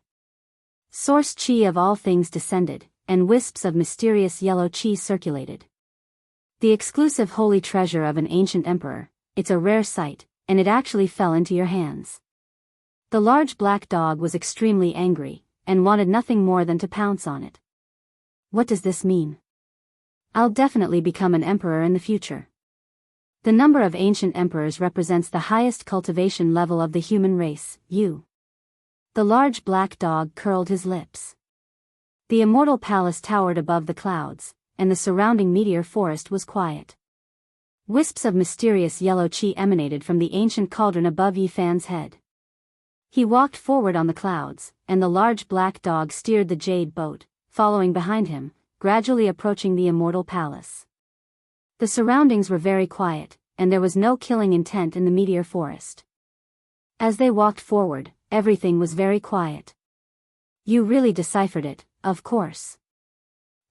Source chi of all things descended, and wisps of mysterious yellow chi circulated. The exclusive holy treasure of an ancient emperor, it's a rare sight, and it actually fell into your hands. The large black dog was extremely angry, and wanted nothing more than to pounce on it. What does this mean? I'll definitely become an emperor in the future. The number of ancient emperors represents the highest cultivation level of the human race, you. The large black dog curled his lips. The immortal palace towered above the clouds, and the surrounding meteor forest was quiet. Wisps of mysterious yellow chi emanated from the ancient cauldron above Yi Fan's head. He walked forward on the clouds, and the large black dog steered the jade boat, following behind him, gradually approaching the immortal palace. The surroundings were very quiet, and there was no killing intent in the meteor forest. As they walked forward, everything was very quiet. You really deciphered it, of course.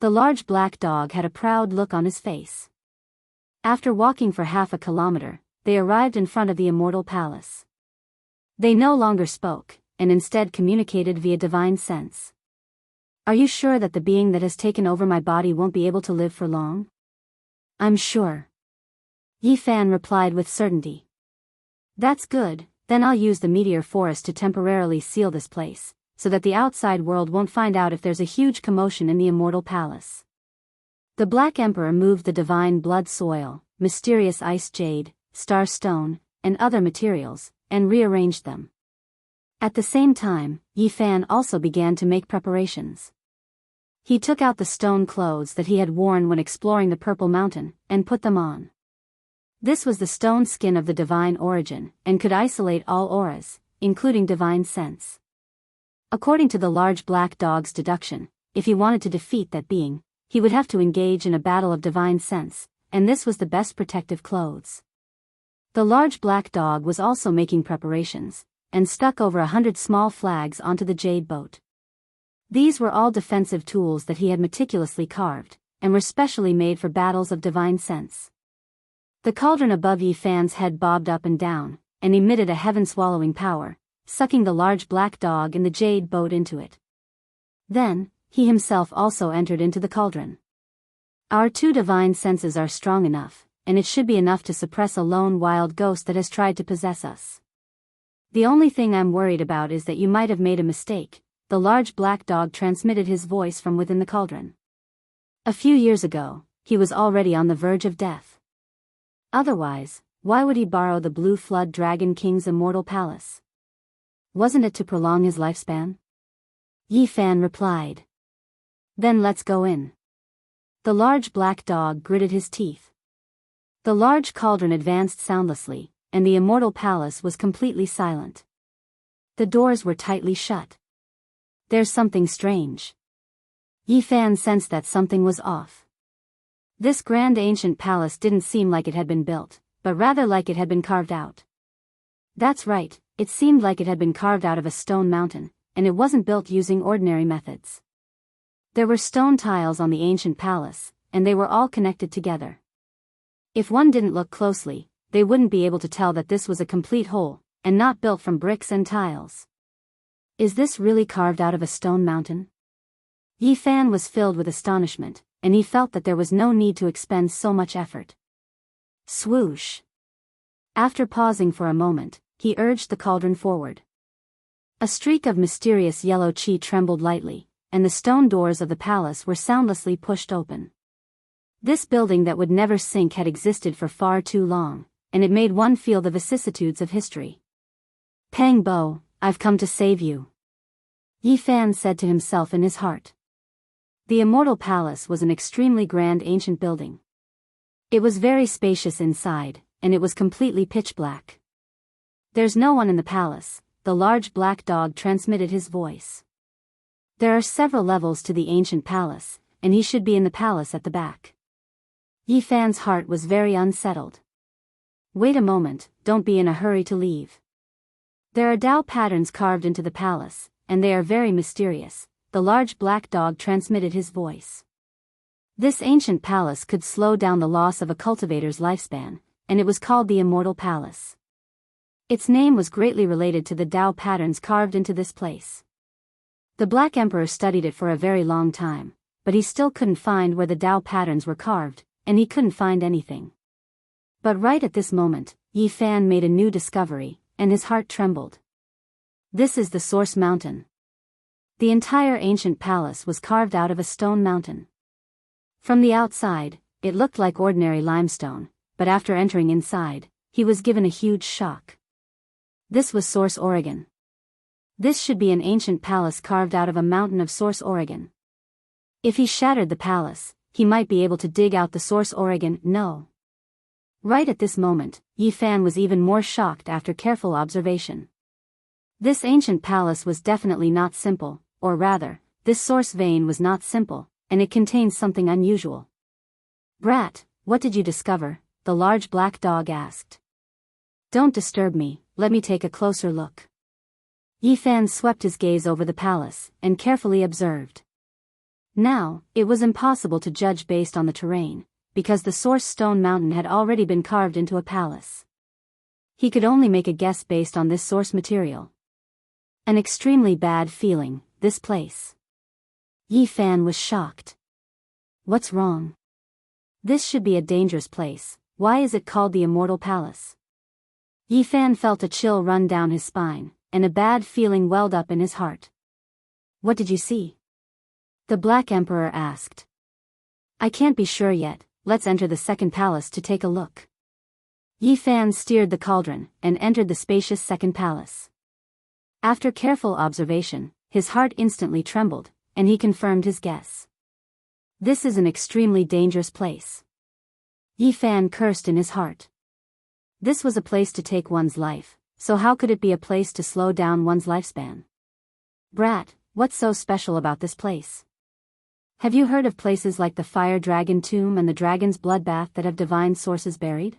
The large black dog had a proud look on his face. After walking for half a kilometer, they arrived in front of the immortal palace. They no longer spoke, and instead communicated via divine sense. Are you sure that the being that has taken over my body won't be able to live for long? I'm sure. Yi Fan replied with certainty. That's good, then I'll use the meteor forest to temporarily seal this place, so that the outside world won't find out if there's a huge commotion in the immortal palace. The Black Emperor moved the divine blood soil, mysterious ice jade, star stone, and other materials, and rearranged them. At the same time, Yi Fan also began to make preparations. He took out the stone clothes that he had worn when exploring the Purple Mountain, and put them on. This was the stone skin of the divine origin, and could isolate all auras, including divine sense. According to the large black dog's deduction, if he wanted to defeat that being, he would have to engage in a battle of divine sense, and this was the best protective clothes. The large black dog was also making preparations, and stuck over 100 small flags onto the jade boat. These were all defensive tools that he had meticulously carved, and were specially made for battles of divine sense. The cauldron above Yi Fan's head bobbed up and down, and emitted a heaven-swallowing power, sucking the large black dog in the jade boat into it. Then, he himself also entered into the cauldron. Our two divine senses are strong enough, and it should be enough to suppress a lone wild ghost that has tried to possess us. The only thing I'm worried about is that you might have made a mistake. The large black dog transmitted his voice from within the cauldron. A few years ago, he was already on the verge of death. Otherwise, why would he borrow the Blue Flood Dragon King's immortal palace? Wasn't it to prolong his lifespan? Yi Fan replied. Then let's go in. The large black dog gritted his teeth. The large cauldron advanced soundlessly, and the immortal palace was completely silent. The doors were tightly shut. There's something strange. Yi Fan sensed that something was off. This grand ancient palace didn't seem like it had been built, but rather like it had been carved out. That's right, it seemed like it had been carved out of a stone mountain, and it wasn't built using ordinary methods. There were stone tiles on the ancient palace, and they were all connected together. If one didn't look closely, they wouldn't be able to tell that this was a complete whole, and not built from bricks and tiles. Is this really carved out of a stone mountain? Yi Fan was filled with astonishment, and he felt that there was no need to expend so much effort. Swoosh! After pausing for a moment, he urged the cauldron forward. A streak of mysterious yellow chi trembled lightly, and the stone doors of the palace were soundlessly pushed open. This building that would never sink had existed for far too long, and it made one feel the vicissitudes of history. Pang Bo, I've come to save you. Yi Fan said to himself in his heart. The immortal palace was an extremely grand ancient building. It was very spacious inside, and it was completely pitch black. There's no one in the palace, the large black dog transmitted his voice. There are several levels to the ancient palace, and he should be in the palace at the back. Yi Fan's heart was very unsettled. Wait a moment, don't be in a hurry to leave. There are Tao patterns carved into the palace, and they are very mysterious. The large black dog transmitted his voice. This ancient palace could slow down the loss of a cultivator's lifespan, and it was called the Immortal Palace. Its name was greatly related to the Tao patterns carved into this place. The Black Emperor studied it for a very long time, but he still couldn't find where the Tao patterns were carved, and he couldn't find anything. But right at this moment, Yi Fan made a new discovery, and his heart trembled. This is the Source Mountain. The entire ancient palace was carved out of a stone mountain. From the outside, it looked like ordinary limestone, but after entering inside, he was given a huge shock. This was Source Oregon. This should be an ancient palace carved out of a mountain of Source Oregon. If he shattered the palace, he might be able to dig out the Source Oregon. No. Right at this moment, Yi Fan was even more shocked after careful observation. This ancient palace was definitely not simple, or rather, this source vein was not simple, and it contained something unusual. Brat, what did you discover? The large black dog asked. Don't disturb me, let me take a closer look. Yi Fan swept his gaze over the palace, and carefully observed. Now, it was impossible to judge based on the terrain, because the source stone mountain had already been carved into a palace. He could only make a guess based on this source material. An extremely bad feeling, this place. Yi Fan was shocked. What's wrong? This should be a dangerous place, why is it called the Immortal Palace? Yi Fan felt a chill run down his spine, and a bad feeling welled up in his heart. What did you see? The Black Emperor asked. I can't be sure yet, let's enter the second palace to take a look. Yi Fan steered the cauldron and entered the spacious second palace. After careful observation, his heart instantly trembled, and he confirmed his guess. This is an extremely dangerous place. Yi Fan cursed in his heart. This was a place to take one's life, so how could it be a place to slow down one's lifespan? Brat, what's so special about this place? Have you heard of places like the Fire Dragon Tomb and the Dragon's Bloodbath that have divine sources buried?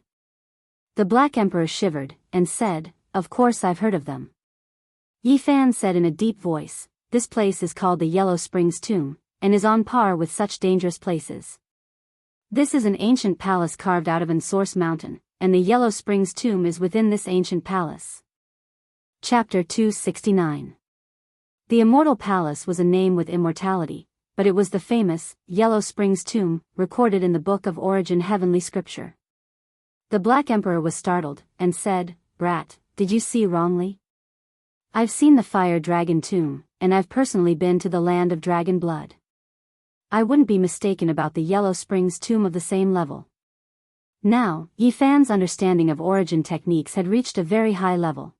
The Black Emperor shivered, and said, "Of course I've heard of them." Yi Fan said in a deep voice, "This place is called the Yellow Springs Tomb, and is on par with such dangerous places. This is an ancient palace carved out of Enrich Mountain, and the Yellow Springs Tomb is within this ancient palace." Chapter 269. The Immortal Palace was a name with immortality, but it was the famous Yellow Springs Tomb, recorded in the Book of Origin Heavenly Scripture. The Black Emperor was startled, and said, "Brat, did you see wrongly? I've seen the Fire Dragon Tomb, and I've personally been to the land of dragon blood. I wouldn't be mistaken about the Yellow Springs Tomb of the same level." Now, Yi Fan's understanding of origin techniques had reached a very high level.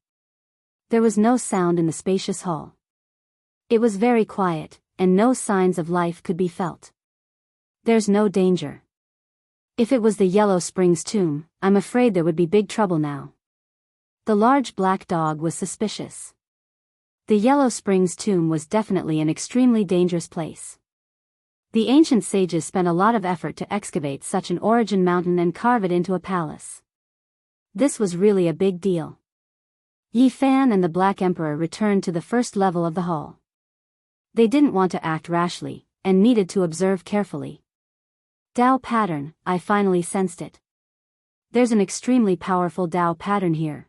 There was no sound in the spacious hall. It was very quiet, and no signs of life could be felt. "There's no danger. If it was the Yellow Springs Tomb, I'm afraid there would be big trouble now." The large black dog was suspicious. The Yellow Springs Tomb was definitely an extremely dangerous place. The ancient sages spent a lot of effort to excavate such an origin mountain and carve it into a palace. This was really a big deal. Yi Fan and the Black Emperor returned to the first level of the hall. They didn't want to act rashly, and needed to observe carefully. Tao pattern, I finally sensed it. There's an extremely powerful Tao pattern here.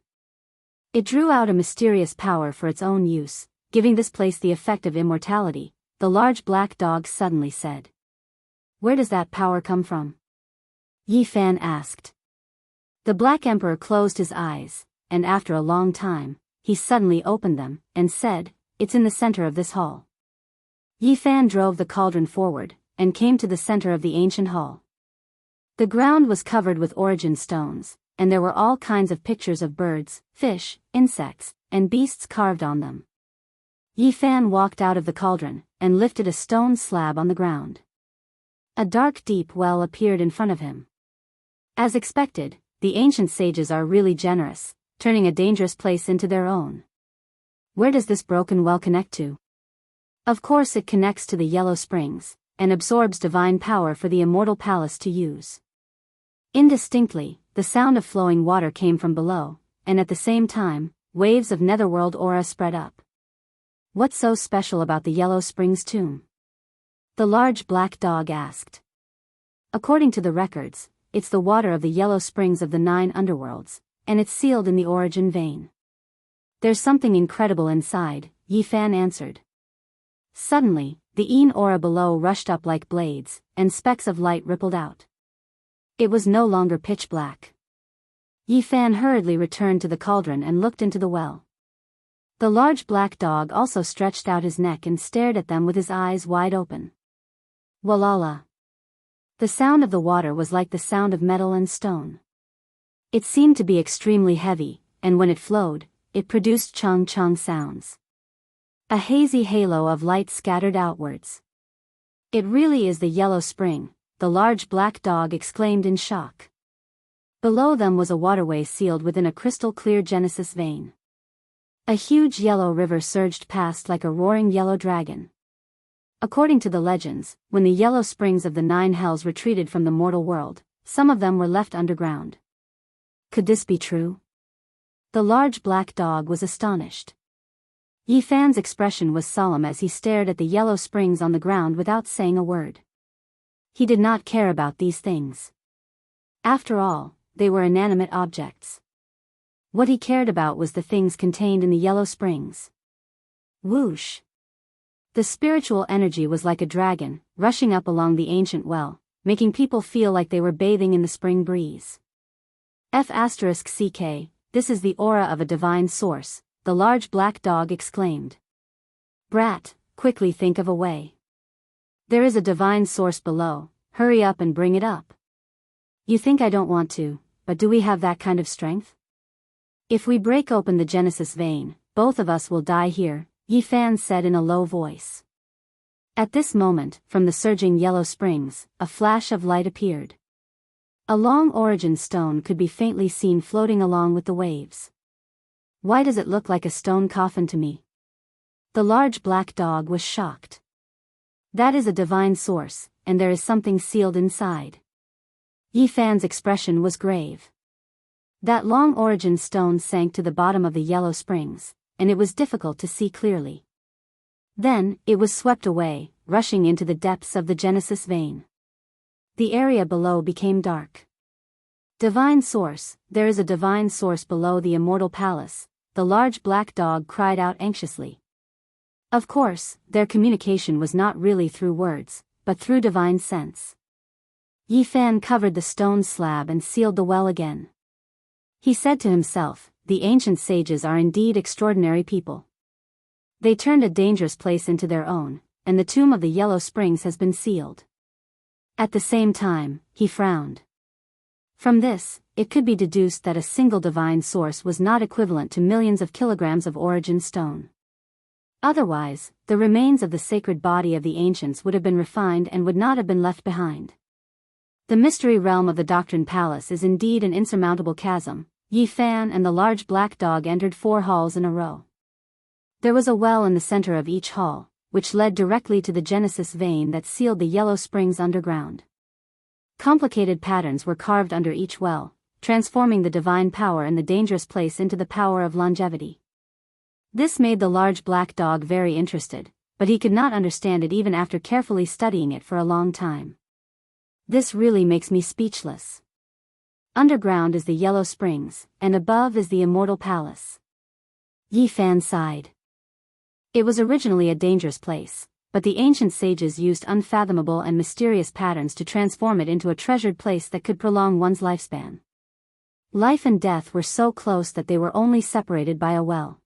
It drew out a mysterious power for its own use, giving this place the effect of immortality, the large black dog suddenly said. "Where does that power come from?" Yi Fan asked. The Black Emperor closed his eyes, and after a long time, he suddenly opened them, and said, "It's in the center of this hall." Yi Fan drove the cauldron forward, and came to the center of the ancient hall. The ground was covered with origin stones, and there were all kinds of pictures of birds, fish, insects, and beasts carved on them. Yi Fan walked out of the cauldron, and lifted a stone slab on the ground. A dark deep well appeared in front of him. As expected, the ancient sages are really generous, turning a dangerous place into their own. Where does this broken well connect to? Of course it connects to the Yellow Springs, and absorbs divine power for the Immortal Palace to use. Indistinctly, the sound of flowing water came from below, and at the same time, waves of netherworld aura spread up. What's so special about the Yellow Springs Tomb? The large black dog asked. According to the records, it's the water of the Yellow Springs of the 9 underworlds, and it's sealed in the origin vein. There's something incredible inside, Yi Fan answered. Suddenly, the Een aura below rushed up like blades, and specks of light rippled out. It was no longer pitch black. Yi Fan hurriedly returned to the cauldron and looked into the well. The large black dog also stretched out his neck and stared at them with his eyes wide open. Walala. The sound of the water was like the sound of metal and stone. It seemed to be extremely heavy, and when it flowed, it produced chung-chung sounds. A hazy halo of light scattered outwards. "It really is the Yellow Spring," the large black dog exclaimed in shock. Below them was a waterway sealed within a crystal-clear Genesis vein. A huge yellow river surged past like a roaring yellow dragon. According to the legends, when the Yellow Springs of the 9 hells retreated from the mortal world, some of them were left underground. Could this be true? The large black dog was astonished. Yi Fan's expression was solemn as he stared at the Yellow Springs on the ground without saying a word. He did not care about these things. After all, they were inanimate objects. What he cared about was the things contained in the Yellow Springs. Whoosh! The spiritual energy was like a dragon, rushing up along the ancient well, making people feel like they were bathing in the spring breeze. F***ck, this is the aura of a divine source, the large black dog exclaimed. Brat, quickly think of a way. There is a divine source below, hurry up and bring it up. You think I don't want to, but do we have that kind of strength? If we break open the Genesis vein, both of us will die here, Yi Fan said in a low voice. At this moment, from the surging yellow springs, a flash of light appeared. A long origin stone could be faintly seen floating along with the waves. Why does it look like a stone coffin to me? The large black dog was shocked. That is a divine source, and there is something sealed inside. Yi Fan's expression was grave. That long origin stone sank to the bottom of the yellow springs, and it was difficult to see clearly. Then, it was swept away, rushing into the depths of the Genesis vein. The area below became dark. Divine source, there is a divine source below the immortal palace, the large black dog cried out anxiously. Of course, their communication was not really through words, but through divine sense. Yi Fan covered the stone slab and sealed the well again. He said to himself, the ancient sages are indeed extraordinary people. They turned a dangerous place into their own, and the tomb of the Yellow Springs has been sealed. At the same time, he frowned. From this, it could be deduced that a single divine source was not equivalent to millions of kilograms of origin stone. Otherwise, the remains of the sacred body of the ancients would have been refined and would not have been left behind. The mystery realm of the Doctrine Palace is indeed an insurmountable chasm. Yi Fan and the large black dog entered 4 halls in a row. There was a well in the center of each hall, which led directly to the Genesis vein that sealed the Yellow Springs underground. Complicated patterns were carved under each well, transforming the divine power in the dangerous place into the power of longevity. This made the large black dog very interested, but he could not understand it even after carefully studying it for a long time. This really makes me speechless. Underground is the Yellow Springs, and above is the Immortal Palace. Yi Fan sighed. It was originally a dangerous place, but the ancient sages used unfathomable and mysterious patterns to transform it into a treasured place that could prolong one's lifespan. Life and death were so close that they were only separated by a well.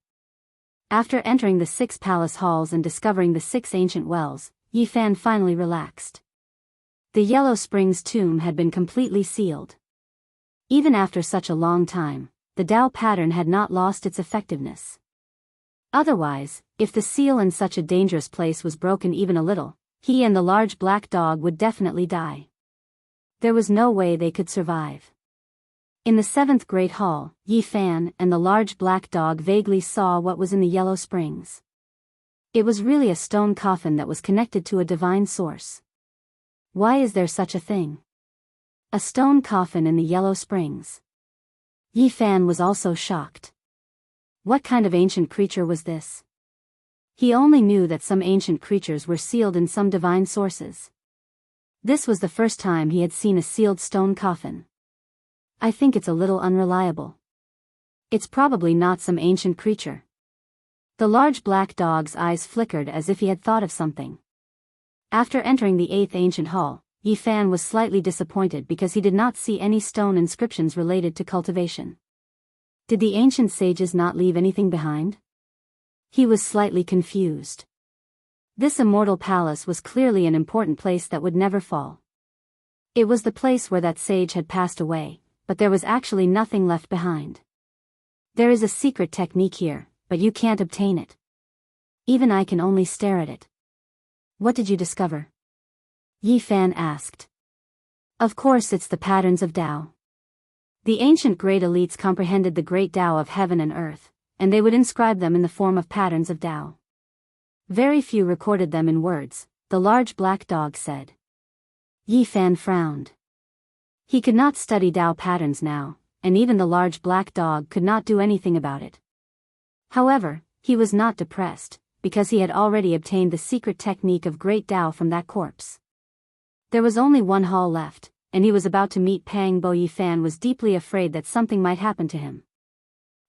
After entering the 6 palace halls and discovering the 6 ancient wells, Yi Fan finally relaxed. The Yellow Springs tomb had been completely sealed. Even after such a long time, the Tao pattern had not lost its effectiveness. Otherwise, if the seal in such a dangerous place was broken even a little, he and the large black dog would definitely die. There was no way they could survive. In the 7th Great Hall, Yi Fan and the large black dog vaguely saw what was in the Yellow Springs. It was really a stone coffin that was connected to a divine source. Why is there such a thing? A stone coffin in the Yellow Springs. Yi Fan was also shocked. What kind of ancient creature was this? He only knew that some ancient creatures were sealed in some divine sources. This was the first time he had seen a sealed stone coffin. I think it's a little unreliable. It's probably not some ancient creature. The large black dog's eyes flickered as if he had thought of something. After entering the 8th ancient hall, Yi Fan was slightly disappointed because he did not see any stone inscriptions related to cultivation. Did the ancient sages not leave anything behind? He was slightly confused. This immortal palace was clearly an important place that would never fall. It was the place where that sage had passed away, but there was actually nothing left behind. There is a secret technique here, but you can't obtain it. Even I can only stare at it. What did you discover? Yi Fan asked. Of course it's the patterns of Tao. The ancient great elites comprehended the great Tao of heaven and earth, and they would inscribe them in the form of patterns of Tao. Very few recorded them in words, the large black dog said. Yi Fan frowned. He could not study Tao patterns now, and even the large black dog could not do anything about it. However, he was not depressed, because he had already obtained the secret technique of great Tao from that corpse. There was only 1 hall left, and he was about to meet Pang Bo. Yi Fan was deeply afraid that something might happen to him.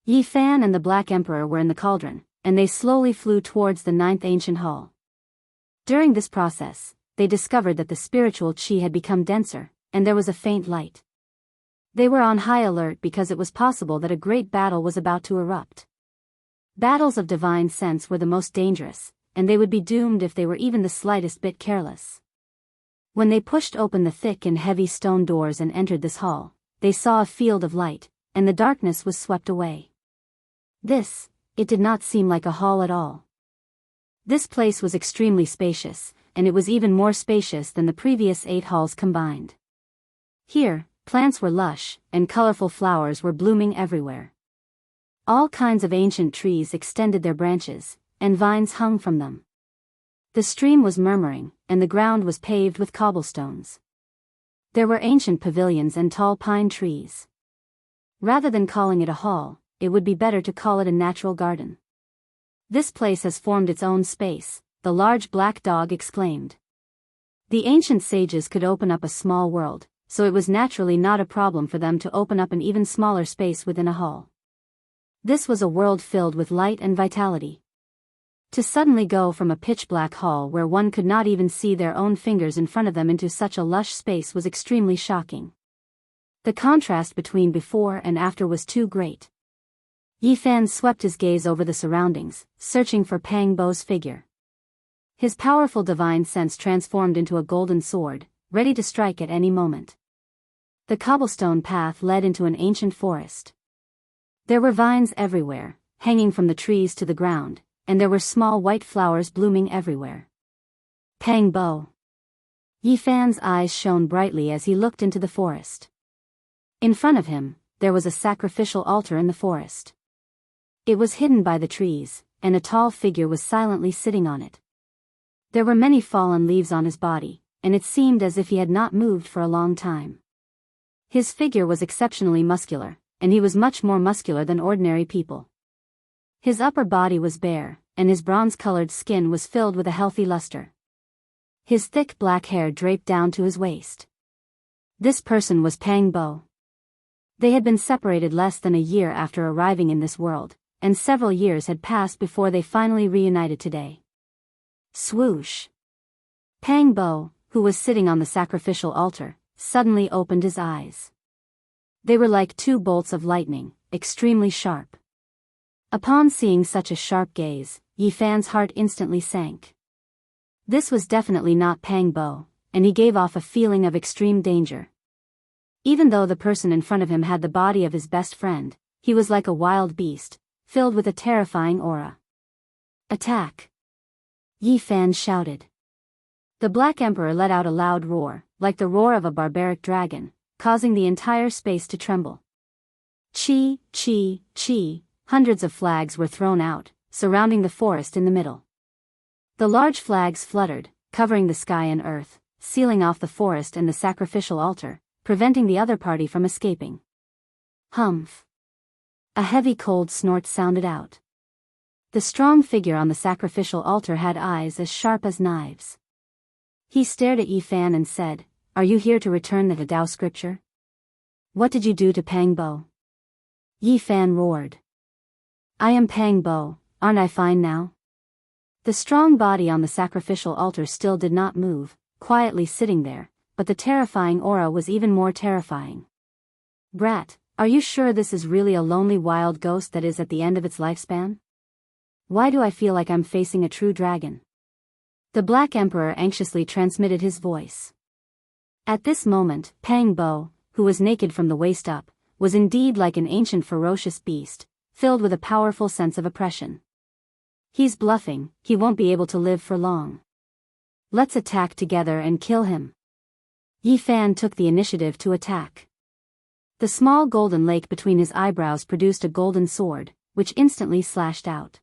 Yi Fan and the Black Emperor were in the cauldron, and they slowly flew towards the 9th ancient hall. During this process, they discovered that the spiritual qi had become denser, and there was a faint light. They were on high alert because it was possible that a great battle was about to erupt. Battles of divine sense were the most dangerous, and they would be doomed if they were even the slightest bit careless. When they pushed open the thick and heavy stone doors and entered this hall, they saw a field of light, and the darkness was swept away. It did not seem like a hall at all. This place was extremely spacious, and it was even more spacious than the previous 8 halls combined. Here, plants were lush, and colorful flowers were blooming everywhere. All kinds of ancient trees extended their branches, and vines hung from them. The stream was murmuring, and the ground was paved with cobblestones. There were ancient pavilions and tall pine trees. Rather than calling it a hall, it would be better to call it a natural garden. This place has formed its own space, the large black dog exclaimed. The ancient sages could open up a small world, so it was naturally not a problem for them to open up an even smaller space within a hall. This was a world filled with light and vitality. To suddenly go from a pitch-black hall where one could not even see their own fingers in front of them into such a lush space was extremely shocking. The contrast between before and after was too great. Yifan swept his gaze over the surroundings, searching for Pang Bo's figure. His powerful divine sense transformed into a golden sword, ready to strike at any moment. The cobblestone path led into an ancient forest. There were vines everywhere, hanging from the trees to the ground, and there were small white flowers blooming everywhere. Pang Bo. Yifan's eyes shone brightly as he looked into the forest. In front of him, there was a sacrificial altar in the forest. It was hidden by the trees, and a tall figure was silently sitting on it. There were many fallen leaves on his body, and it seemed as if he had not moved for a long time. His figure was exceptionally muscular, and he was much more muscular than ordinary people. His upper body was bare, and his bronze-colored skin was filled with a healthy luster. His thick black hair draped down to his waist. This person was Pang Bo. They had been separated less than a year after arriving in this world, and several years had passed before they finally reunited today. Swoosh! Pang Bo, who was sitting on the sacrificial altar, suddenly opened his eyes. They were like 2 bolts of lightning, extremely sharp. Upon seeing such a sharp gaze, Yifan's heart instantly sank. This was definitely not Pang Bo, and he gave off a feeling of extreme danger. Even though the person in front of him had the body of his best friend, he was like a wild beast, filled with a terrifying aura. Attack! Yifan shouted. The Black Emperor let out a loud roar, like the roar of a barbaric dragon, causing the entire space to tremble. Chi, chi, chi, hundreds of flags were thrown out, surrounding the forest in the middle. The large flags fluttered, covering the sky and earth, sealing off the forest and the sacrificial altar, preventing the other party from escaping. Humph! A heavy cold snort sounded out. The strong figure on the sacrificial altar had eyes as sharp as knives. He stared at Yifan and said, "Are you here to return the Tao scripture? What did you do to Pang Bo?" Yifan roared. "I am Pang Bo, aren't I fine now?" The strong body on the sacrificial altar still did not move, quietly sitting there, but the terrifying aura was even more terrifying. "Brat, are you sure this is really a lonely wild ghost that is at the end of its lifespan? Why do I feel like I'm facing a true dragon?" The Black Emperor anxiously transmitted his voice. At this moment, Pang Bo, who was naked from the waist up, was indeed like an ancient ferocious beast, filled with a powerful sense of oppression. "He's bluffing, he won't be able to live for long. Let's attack together and kill him." Yifan took the initiative to attack. The small golden lake between his eyebrows produced a golden sword, which instantly slashed out.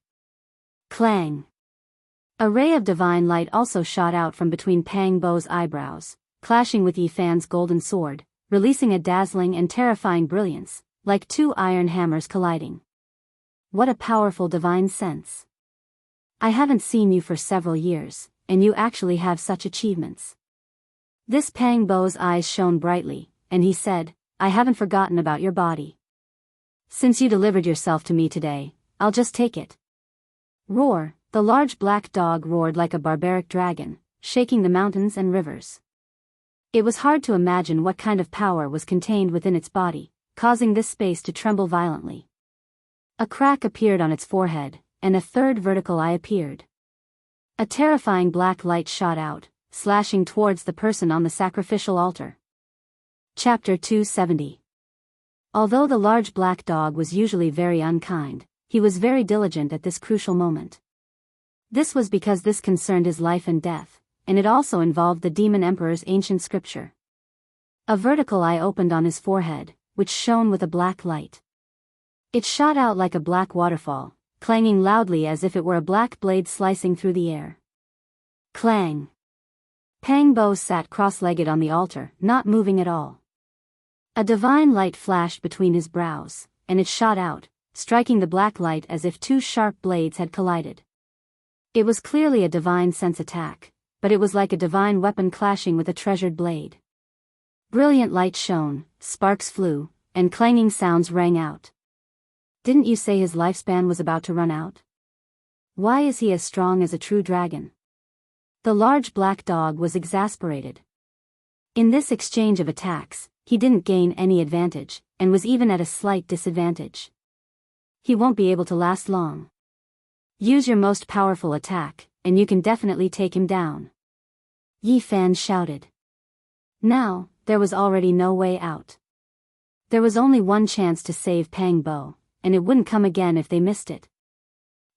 Clang! A ray of divine light also shot out from between Pang Bo's eyebrows, clashing with Yifan's golden sword, releasing a dazzling and terrifying brilliance, like 2 iron hammers colliding. What a powerful divine sense. I haven't seen you for several years, and you actually have such achievements. This Pang Bo's eyes shone brightly, and he said, "I haven't forgotten about your body. Since you delivered yourself to me today, I'll just take it." Roar! The large black dog roared like a barbaric dragon, shaking the mountains and rivers. It was hard to imagine what kind of power was contained within its body, causing this space to tremble violently. A crack appeared on its forehead, and a third vertical eye appeared. A terrifying black light shot out, slashing towards the person on the sacrificial altar. Chapter 270. Although the large black dog was usually very unkind, he was very diligent at this crucial moment. This was because this concerned his life and death, and it also involved the demon emperor's ancient scripture. A vertical eye opened on his forehead, which shone with a black light. It shot out like a black waterfall, clanging loudly as if it were a black blade slicing through the air. Clang! Pang Bo sat cross-legged on the altar, not moving at all. A divine light flashed between his brows, and it shot out, striking the black light as if two sharp blades had collided. It was clearly a divine sense attack, but it was like a divine weapon clashing with a treasured blade. Brilliant light shone, sparks flew, and clanging sounds rang out. Didn't you say his lifespan was about to run out? Why is he as strong as a true dragon? The large black dog was exasperated. In this exchange of attacks, he didn't gain any advantage, and was even at a slight disadvantage. He won't be able to last long. Use your most powerful attack, and you can definitely take him down. Yi Fan shouted. Now, there was already no way out. There was only one chance to save Pang Bo, and it wouldn't come again if they missed it.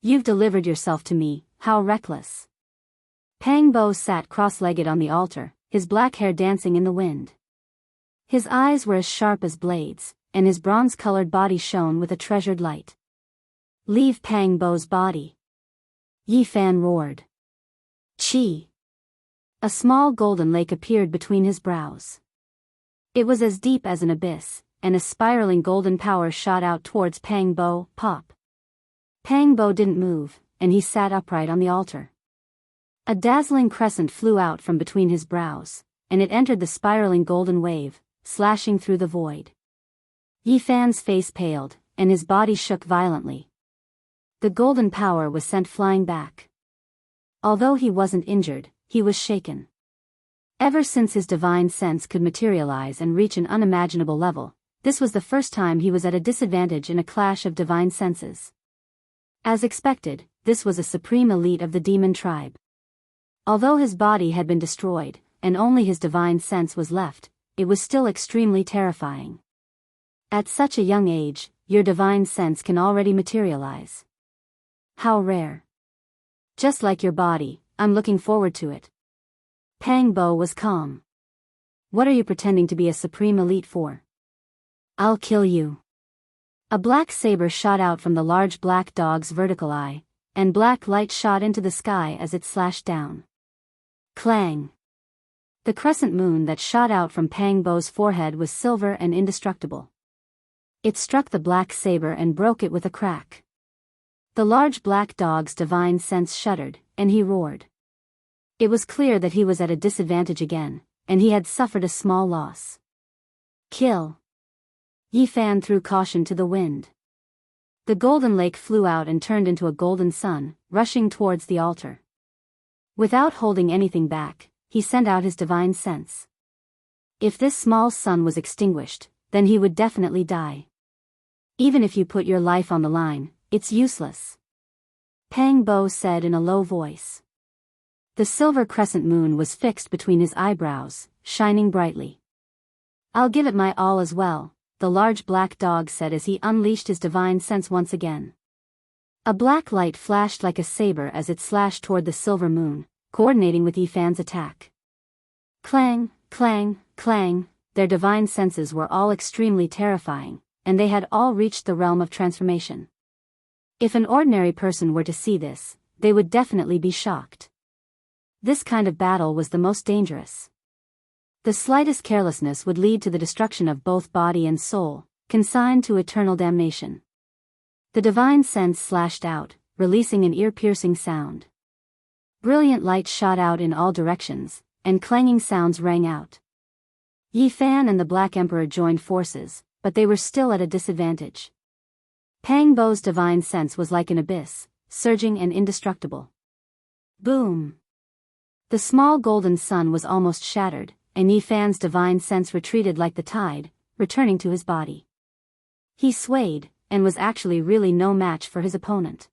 You've delivered yourself to me, how reckless. Pang Bo sat cross-legged on the altar, his black hair dancing in the wind. His eyes were as sharp as blades, and his bronze-colored body shone with a treasured light. Leave Pang Bo's body. Yi Fan roared. Chi! A small golden lake appeared between his brows. It was as deep as an abyss, and a spiraling golden power shot out towards Pang Bo. Pop! Pang Bo didn't move, and he sat upright on the altar. A dazzling crescent flew out from between his brows, and it entered the spiraling golden wave, slashing through the void. Yi Fan's face paled, and his body shook violently. The golden power was sent flying back. Although he wasn't injured, he was shaken. Ever since his divine sense could materialize and reach an unimaginable level, this was the first time he was at a disadvantage in a clash of divine senses. As expected, this was a supreme elite of the demon tribe. Although his body had been destroyed, and only his divine sense was left, it was still extremely terrifying. At such a young age, your divine sense can already materialize. How rare. Just like your body, I'm looking forward to it. Pang Bo was calm. What are you pretending to be a supreme elite for? I'll kill you. A black saber shot out from the large black dog's vertical eye, and black light shot into the sky as it slashed down. Clang! The crescent moon that shot out from Pang Bo's forehead was silver and indestructible. It struck the black saber and broke it with a crack. The large black dog's divine sense shuddered, and he roared. It was clear that he was at a disadvantage again, and he had suffered a small loss. Kill! Yi Fan threw caution to the wind. The golden lake flew out and turned into a golden sun, rushing towards the altar. Without holding anything back, he sent out his divine sense. If this small sun was extinguished, then he would definitely die. Even if you put your life on the line, it's useless. Pang Bo said in a low voice. The silver crescent moon was fixed between his eyebrows, shining brightly. I'll give it my all as well, the large black dog said as he unleashed his divine sense once again. A black light flashed like a saber as it slashed toward the silver moon, coordinating with Yi Fan's attack. Clang, clang, clang, their divine senses were all extremely terrifying, and they had all reached the realm of transformation. If an ordinary person were to see this, they would definitely be shocked. This kind of battle was the most dangerous. The slightest carelessness would lead to the destruction of both body and soul, consigned to eternal damnation. The divine sense slashed out, releasing an ear-piercing sound. Brilliant light shot out in all directions, and clanging sounds rang out. Yi Fan and the Black Emperor joined forces, but they were still at a disadvantage. Pang Bo's divine sense was like an abyss, surging and indestructible. Boom! The small golden sun was almost shattered, and Yi Fan's divine sense retreated like the tide, returning to his body. He swayed, and was actually really no match for his opponent.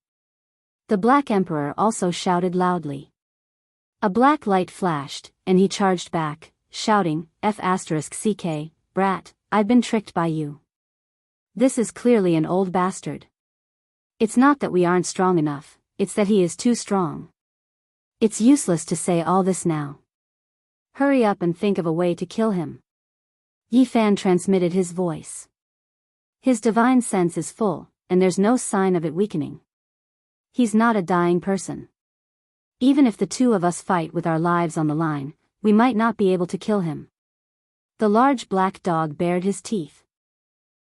The Black Emperor also shouted loudly. A black light flashed, and he charged back, shouting, F***ck, brat, I've been tricked by you. This is clearly an old bastard. It's not that we aren't strong enough, it's that he is too strong. It's useless to say all this now. Hurry up and think of a way to kill him. Yi Fan transmitted his voice. His divine sense is full, and there's no sign of it weakening. He's not a dying person. Even if the two of us fight with our lives on the line, we might not be able to kill him. The large black dog bared his teeth.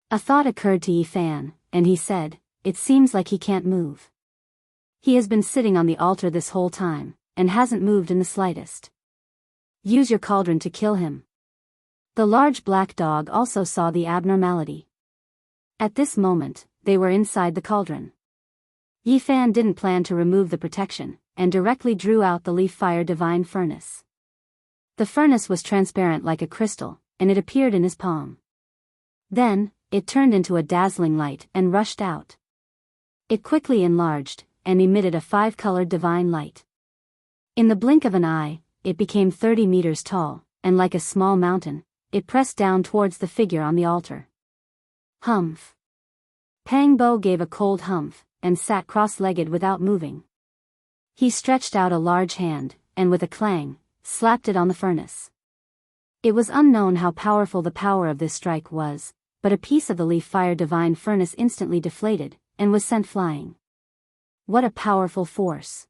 A thought occurred to Yi Fan, and he said, it seems like he can't move. He has been sitting on the altar this whole time, and hasn't moved in the slightest. Use your cauldron to kill him. The large black dog also saw the abnormality. At this moment, they were inside the cauldron. Yi Fan didn't plan to remove the protection, and directly drew out the leaf fire divine furnace. The furnace was transparent like a crystal, and it appeared in his palm. Then, it turned into a dazzling light and rushed out. It quickly enlarged, and emitted a 5-colored divine light. In the blink of an eye, it became 30 meters tall, and like a small mountain, it pressed down towards the figure on the altar. Humph. Pang Bo gave a cold humph, and sat cross-legged without moving. He stretched out a large hand, and with a clang, slapped it on the furnace. It was unknown how powerful the power of this strike was, but a piece of the leaf fire divine furnace instantly deflated, and was sent flying. What a powerful force!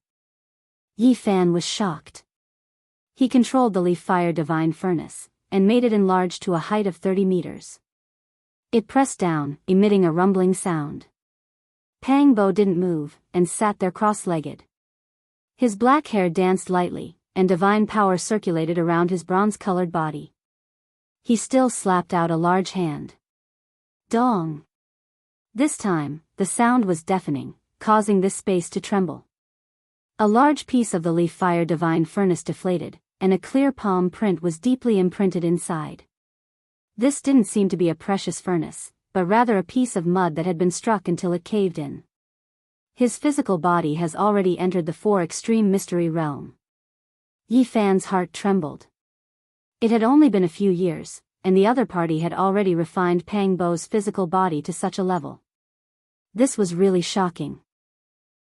Yi Fan was shocked. He controlled the leaf fire divine furnace, and made it enlarge to a height of 30 meters. It pressed down, emitting a rumbling sound. Pang Bo didn't move, and sat there cross-legged. His black hair danced lightly, and divine power circulated around his bronze-colored body. He still slapped out a large hand. Dong! This time, the sound was deafening, causing this space to tremble. A large piece of the leaf fire divine furnace deflated, and a clear palm print was deeply imprinted inside. This didn't seem to be a precious furnace, but rather a piece of mud that had been struck until it caved in. His physical body has already entered the 4 extreme mystery realm. Yi Fan's heart trembled. It had only been a few years, and the other party had already refined Pang Bo's physical body to such a level. This was really shocking.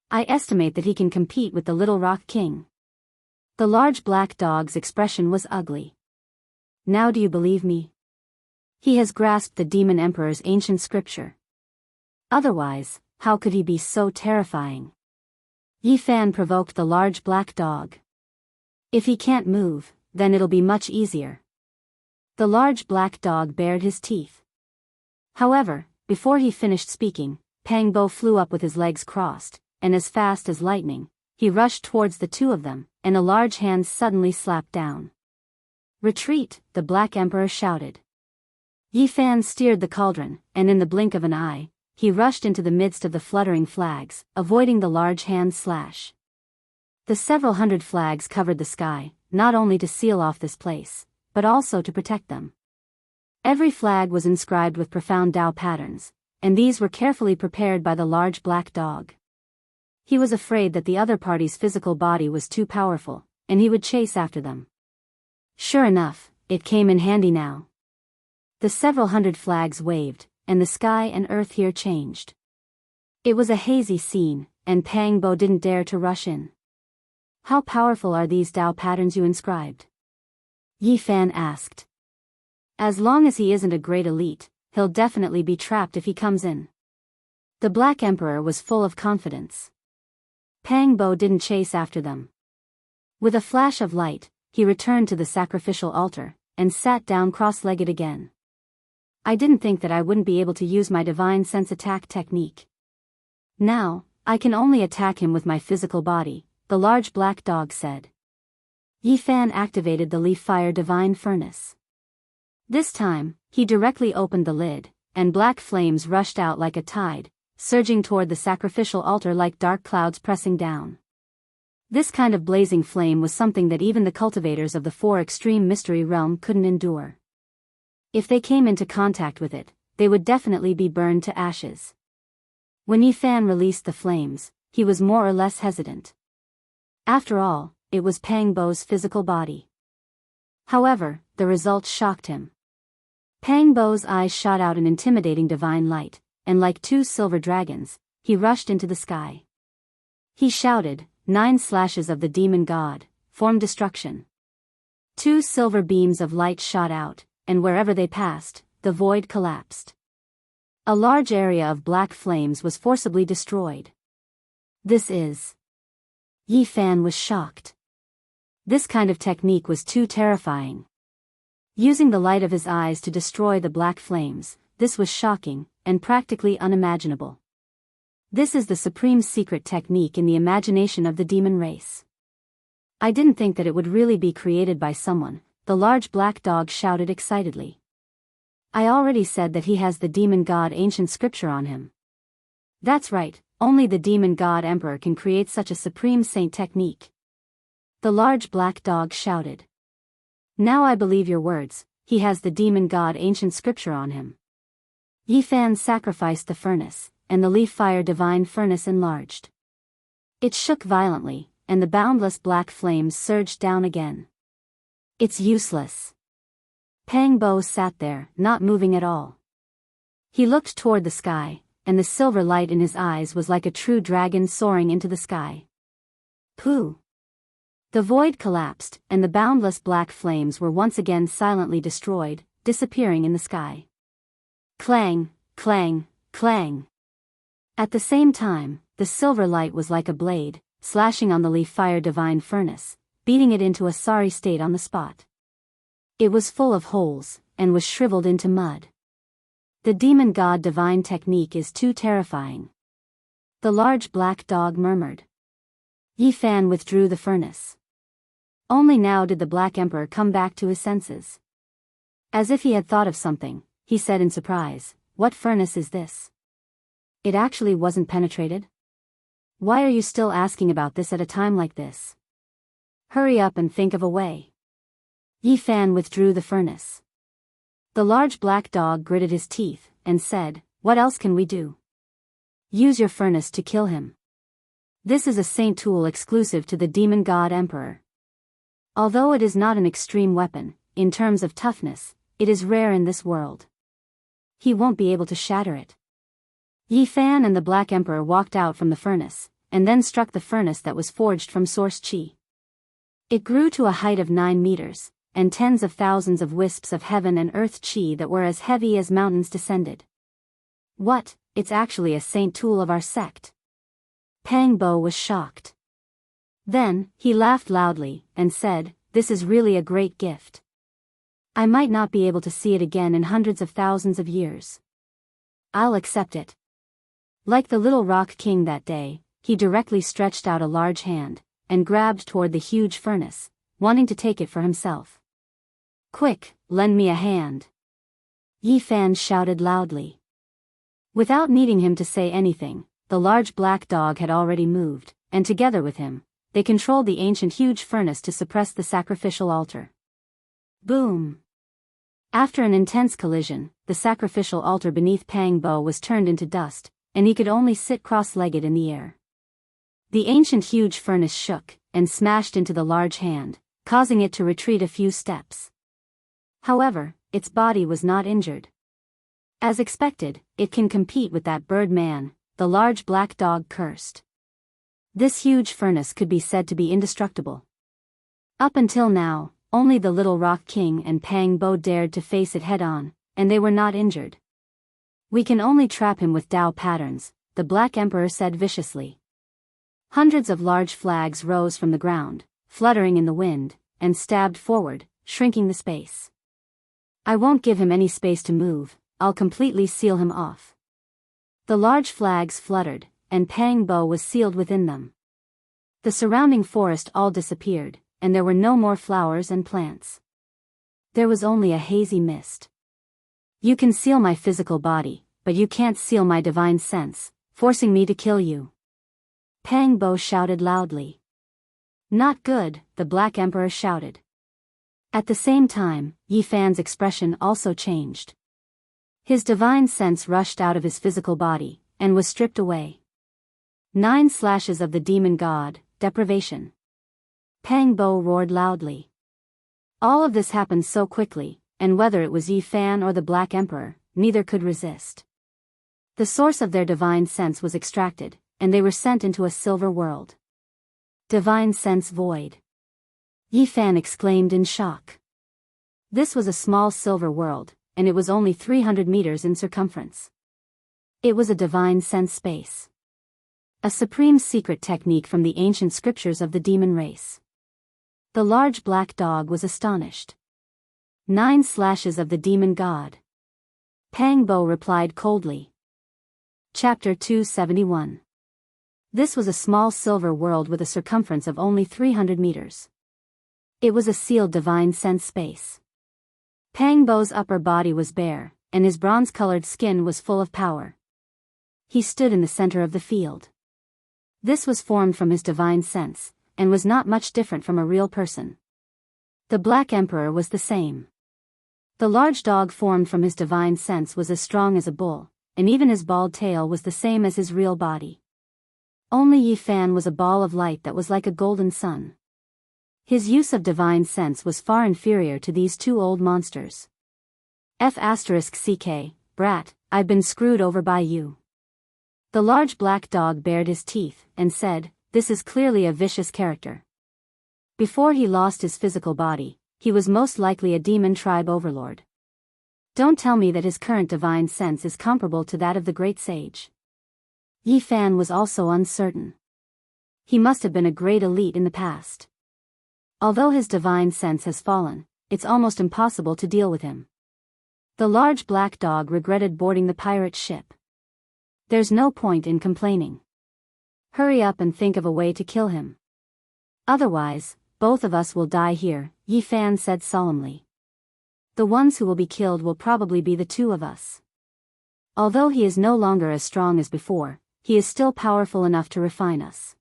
I estimate that he can compete with the Little Rock King. The large black dog's expression was ugly. Now do you believe me? He has grasped the Demon Emperor's ancient scripture. Otherwise, how could he be so terrifying? Yi Fan provoked the large black dog. If he can't move, then it'll be much easier. The large black dog bared his teeth. However, before he finished speaking, Pang Bo flew up with his legs crossed, and as fast as lightning, he rushed towards the two of them, and a large hand suddenly slapped down. Retreat, the Black Emperor shouted. Yi Fan steered the cauldron, and in the blink of an eye, he rushed into the midst of the fluttering flags, avoiding the large hand's slash. The several hundred flags covered the sky, not only to seal off this place, but also to protect them. Every flag was inscribed with profound Tao patterns, and these were carefully prepared by the large black dog. He was afraid that the other party's physical body was too powerful, and he would chase after them. Sure enough, it came in handy now. The several hundred flags waved, and the sky and earth here changed. It was a hazy scene, and Pang Bo didn't dare to rush in. How powerful are these Tao patterns you inscribed? Yi Fan asked. As long as he isn't a great elite, he'll definitely be trapped if he comes in. The Black Emperor was full of confidence. Pang Bo didn't chase after them. With a flash of light, he returned to the sacrificial altar, and sat down cross-legged again. I didn't think that I wouldn't be able to use my divine sense attack technique. Now, I can only attack him with my physical body, the large black dog said. Yi Fan activated the leaf fire divine furnace. This time, he directly opened the lid, and black flames rushed out like a tide, surging toward the sacrificial altar like dark clouds pressing down. This kind of blazing flame was something that even the cultivators of the 4 extreme mystery realm couldn't endure. If they came into contact with it, they would definitely be burned to ashes. When Yi Fan released the flames, he was more or less hesitant. After all, it was Pang Bo's physical body. However, the results shocked him. Pang Bo's eyes shot out an intimidating divine light, and like two silver dragons, he rushed into the sky. He shouted, 9 slashes of the demon god, form destruction. 2 silver beams of light shot out, and wherever they passed, the void collapsed. A large area of black flames was forcibly destroyed. This is... Yi Fan was shocked. This kind of technique was too terrifying. Using the light of his eyes to destroy the black flames, this was shocking, and practically unimaginable. This is the supreme secret technique in the imagination of the demon race. I didn't think that it would really be created by someone, the large black dog shouted excitedly. I already said that he has the demon god ancient scripture on him. That's right, only the demon god emperor can create such a supreme saint technique. The large black dog shouted. Now I believe your words, he has the demon god ancient scripture on him. Yi Fan sacrificed the furnace, and the leaf fire divine furnace enlarged. It shook violently, and the boundless black flames surged down again. It's useless. Pang Bo sat there, not moving at all. He looked toward the sky, and the silver light in his eyes was like a true dragon soaring into the sky. Pooh! The void collapsed, and the boundless black flames were once again silently destroyed, disappearing in the sky. Clang, clang, clang. At the same time, the silver light was like a blade, slashing on the leaf fire divine furnace, beating it into a sorry state on the spot. It was full of holes, and was shriveled into mud. The demon god divine technique is too terrifying. The large black dog murmured. Yi Fan withdrew the furnace. Only now did the Black Emperor come back to his senses. As if he had thought of something, he said in surprise, "What furnace is this? It actually wasn't penetrated? Why are you still asking about this at a time like this? Hurry up and think of a way." Yi Fan withdrew the furnace. The large black dog gritted his teeth, and said, "What else can we do? Use your furnace to kill him. This is a saint tool exclusive to the demon god emperor. Although it is not an extreme weapon, in terms of toughness, it is rare in this world. He won't be able to shatter it." Yi Fan and the Black Emperor walked out from the furnace, and then struck the furnace that was forged from source chi. It grew to a height of 9 meters, and tens of thousands of wisps of heaven and earth chi that were as heavy as mountains descended. "What, it's actually a saint tool of our sect." Pang Bo was shocked. Then, he laughed loudly, and said, "This is really a great gift. I might not be able to see it again in hundreds of thousands of years. I'll accept it." Like the little rock king that day, he directly stretched out a large hand, and grabbed toward the huge furnace, wanting to take it for himself. "Quick, lend me a hand!" Yi Fan shouted loudly. Without needing him to say anything, the large black dog had already moved, and together with him, they controlled the ancient huge furnace to suppress the sacrificial altar. Boom! After an intense collision, the sacrificial altar beneath Pang Bo was turned into dust, and he could only sit cross-legged in the air. The ancient huge furnace shook, and smashed into the large hand, causing it to retreat a few steps. However, its body was not injured. As expected, it can compete with that bird man, the large black dog cursed. This huge furnace could be said to be indestructible. Up until now, only the Little Rock King and Pang Bo dared to face it head-on, and they were not injured. "We can only trap him with Tao patterns," the Black Emperor said viciously. Hundreds of large flags rose from the ground, fluttering in the wind, and stabbed forward, shrinking the space. "I won't give him any space to move, I'll completely seal him off." The large flags fluttered, and Pang Bo was sealed within them. The surrounding forest all disappeared, and there were no more flowers and plants. There was only a hazy mist. "You can seal my physical body, but you can't seal my divine sense, forcing me to kill you." Pang Bo shouted loudly. "Not good," the Black Emperor shouted. At the same time, Yi Fan's expression also changed. His divine sense rushed out of his physical body, and was stripped away. 9 slashes of the demon god, deprivation. Pang Bo roared loudly. All of this happened so quickly, and whether it was Yi Fan or the Black Emperor, neither could resist. The source of their divine sense was extracted, and they were sent into a silver world. Divine sense void. Yi Fan exclaimed in shock. This was a small silver world, and it was only 300 meters in circumference. It was a divine sense space. A supreme secret technique from the ancient scriptures of the demon race. The large black dog was astonished. 9 slashes of the demon god. Pang Bo replied coldly. Chapter 271. This was a small silver world with a circumference of only 300 meters. It was a sealed divine sense space. Pang Bo's upper body was bare, and his bronze-colored skin was full of power. He stood in the center of the field. This was formed from his divine sense, and was not much different from a real person. The Black Emperor was the same. The large dog formed from his divine sense was as strong as a bull, and even his bald tail was the same as his real body. Only Yi Fan was a ball of light that was like a golden sun. His use of divine sense was far inferior to these two old monsters. F***ck, brat, I've been screwed over by you. The large black dog bared his teeth, and said, this is clearly a vicious character. Before he lost his physical body, he was most likely a demon tribe overlord. Don't tell me that his current divine sense is comparable to that of the great sage. Yi Fan was also uncertain. He must have been a great elite in the past. Although his divine sense has fallen, it's almost impossible to deal with him. The large black dog regretted boarding the pirate ship. There's no point in complaining. Hurry up and think of a way to kill him. Otherwise, both of us will die here, Yi Fan said solemnly. The ones who will be killed will probably be the two of us. Although he is no longer as strong as before, he is still powerful enough to refine us.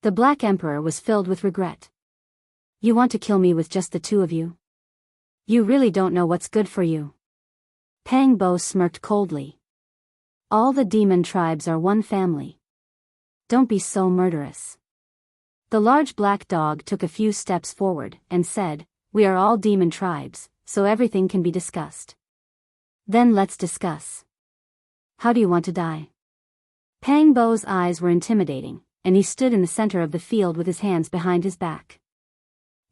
The Black Emperor was filled with regret. You want to kill me with just the two of you? You really don't know what's good for you. Pang Bo smirked coldly. All the demon tribes are one family. Don't be so murderous. The large black dog took a few steps forward and said, we are all demon tribes, so everything can be discussed. Then let's discuss. How do you want to die? Pang Bo's eyes were intimidating, and he stood in the center of the field with his hands behind his back.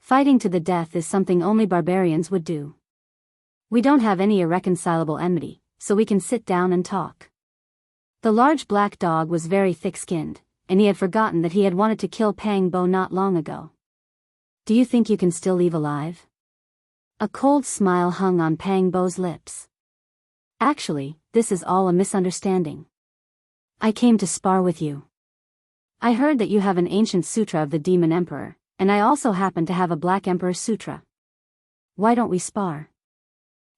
Fighting to the death is something only barbarians would do. We don't have any irreconcilable enmity, so we can sit down and talk. The large black dog was very thick-skinned, and he had forgotten that he had wanted to kill Pang Bo not long ago. Do you think you can still leave alive? A cold smile hung on Pang Bo's lips. Actually, this is all a misunderstanding. I came to spar with you. I heard that you have an ancient sutra of the Demon Emperor, and I also happen to have a Black Emperor Sutra. Why don't we spar?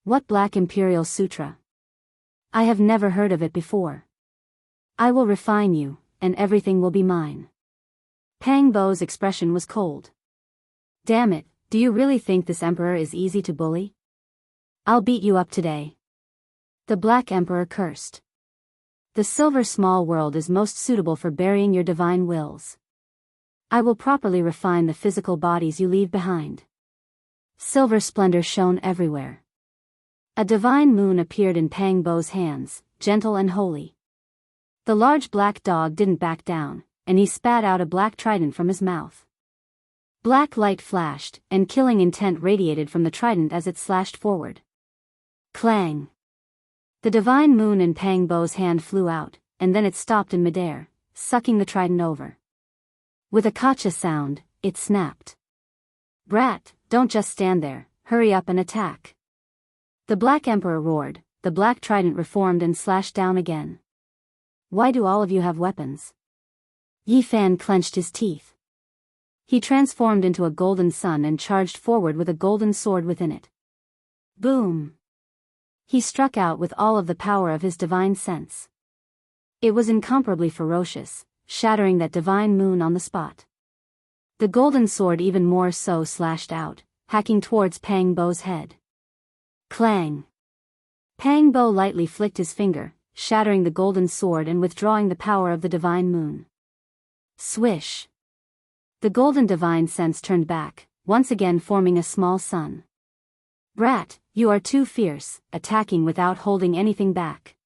What Black Imperial Sutra? I have never heard of it before. I will refine you, and everything will be mine. Pang Bo's expression was cold. Damn it, do you really think this emperor is easy to bully? I'll beat you up today. The Black Emperor cursed. The silver small world is most suitable for burying your divine wills. I will properly refine the physical bodies you leave behind. Silver splendor shone everywhere. A divine moon appeared in Pang Bo's hands, gentle and holy. The large black dog didn't back down, and he spat out a black trident from his mouth. Black light flashed, and killing intent radiated from the trident as it slashed forward. Clang! The divine moon in Pang Bo's hand flew out, and then it stopped in midair, sucking the trident over. With a kacha sound, it snapped. Brat, don't just stand there, hurry up and attack. The Black Emperor roared, the black trident reformed and slashed down again. Why do all of you have weapons? Yi Fan clenched his teeth. He transformed into a golden sun and charged forward with a golden sword within it. Boom! He struck out with all of the power of his divine sense. It was incomparably ferocious, shattering that divine moon on the spot. The golden sword even more so slashed out, hacking towards Pang Bo's head. Clang! Pang Bo lightly flicked his finger, shattering the golden sword and withdrawing the power of the divine moon. Swish! The golden divine sense turned back, once again forming a small sun. Brat, you are too fierce, attacking without holding anything back.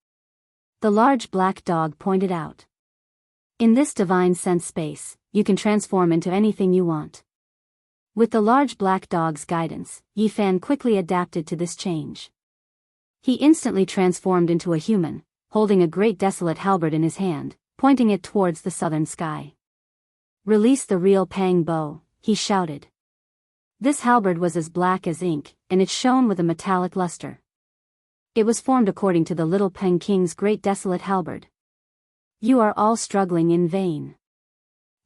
The large black dog pointed out. In this divine sense space, you can transform into anything you want. With the large black dog's guidance, Yifan quickly adapted to this change. He instantly transformed into a human, holding a great desolate halberd in his hand, pointing it towards the southern sky. Release the real Pang bow, he shouted. This halberd was as black as ink, and it shone with a metallic luster. It was formed according to the little Peng King's great desolate halberd. You are all struggling in vain.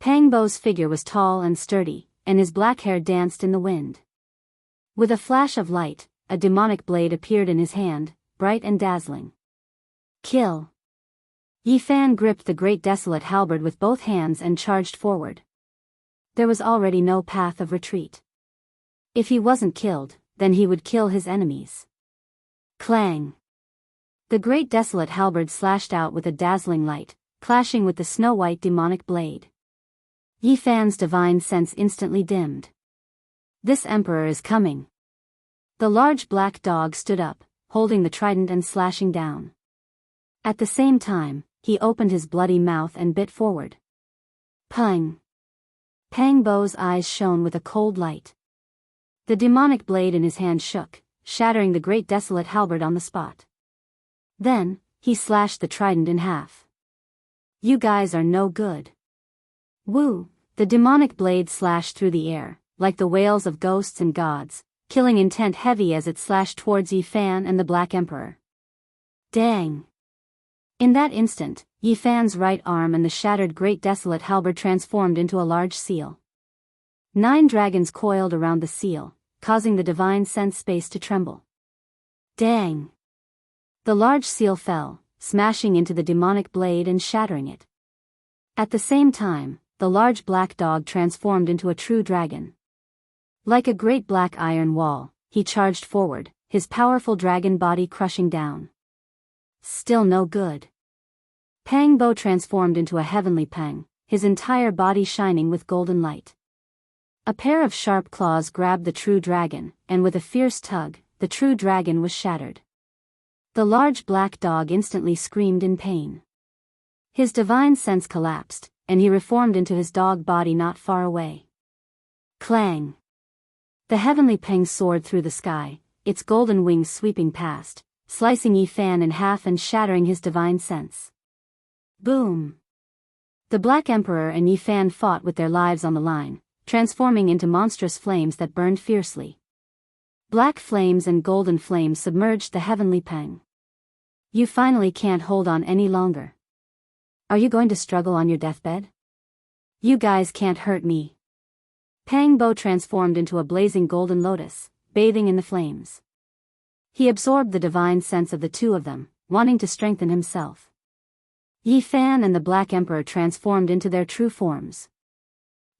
Pang Bo's figure was tall and sturdy, and his black hair danced in the wind. With a flash of light, a demonic blade appeared in his hand, bright and dazzling. Kill! Yifan gripped the great desolate halberd with both hands and charged forward. There was already no path of retreat. If he wasn't killed, then he would kill his enemies. Clang! The great desolate halberd slashed out with a dazzling light, clashing with the snow-white demonic blade. Yifan's divine sense instantly dimmed. This emperor is coming. The large black dog stood up, holding the trident and slashing down. At the same time, he opened his bloody mouth and bit forward. Pang! Pang Bo's eyes shone with a cold light. The demonic blade in his hand shook, shattering the great desolate halberd on the spot. Then, he slashed the trident in half. You guys are no good. Woo! The demonic blade slashed through the air, like the wails of ghosts and gods, killing intent heavy as it slashed towards Yifan and the Black Emperor. Dang! In that instant, Yifan's right arm and the shattered great desolate halberd transformed into a large seal. 9 dragons coiled around the seal, causing the divine sense space to tremble. Dang! The large seal fell, smashing into the demonic blade and shattering it. At the same time, the large black dog transformed into a true dragon. Like a great black iron wall, he charged forward, his powerful dragon body crushing down. Still no good. Pang Bo transformed into a heavenly Pang, his entire body shining with golden light. A pair of sharp claws grabbed the true dragon, and with a fierce tug, the true dragon was shattered. The large black dog instantly screamed in pain. His divine sense collapsed, and he reformed into his dog body not far away. Clang! The heavenly Pang soared through the sky, its golden wings sweeping past, slicing Yifan in half and shattering his divine sense. Boom! The Black Emperor and Yifan fought with their lives on the line, transforming into monstrous flames that burned fiercely. Black flames and golden flames submerged the heavenly Pang. You finally can't hold on any longer. Are you going to struggle on your deathbed? You guys can't hurt me. Pang Bo transformed into a blazing golden lotus, bathing in the flames. He absorbed the divine sense of the two of them, wanting to strengthen himself. Yifan and the Black Emperor transformed into their true forms.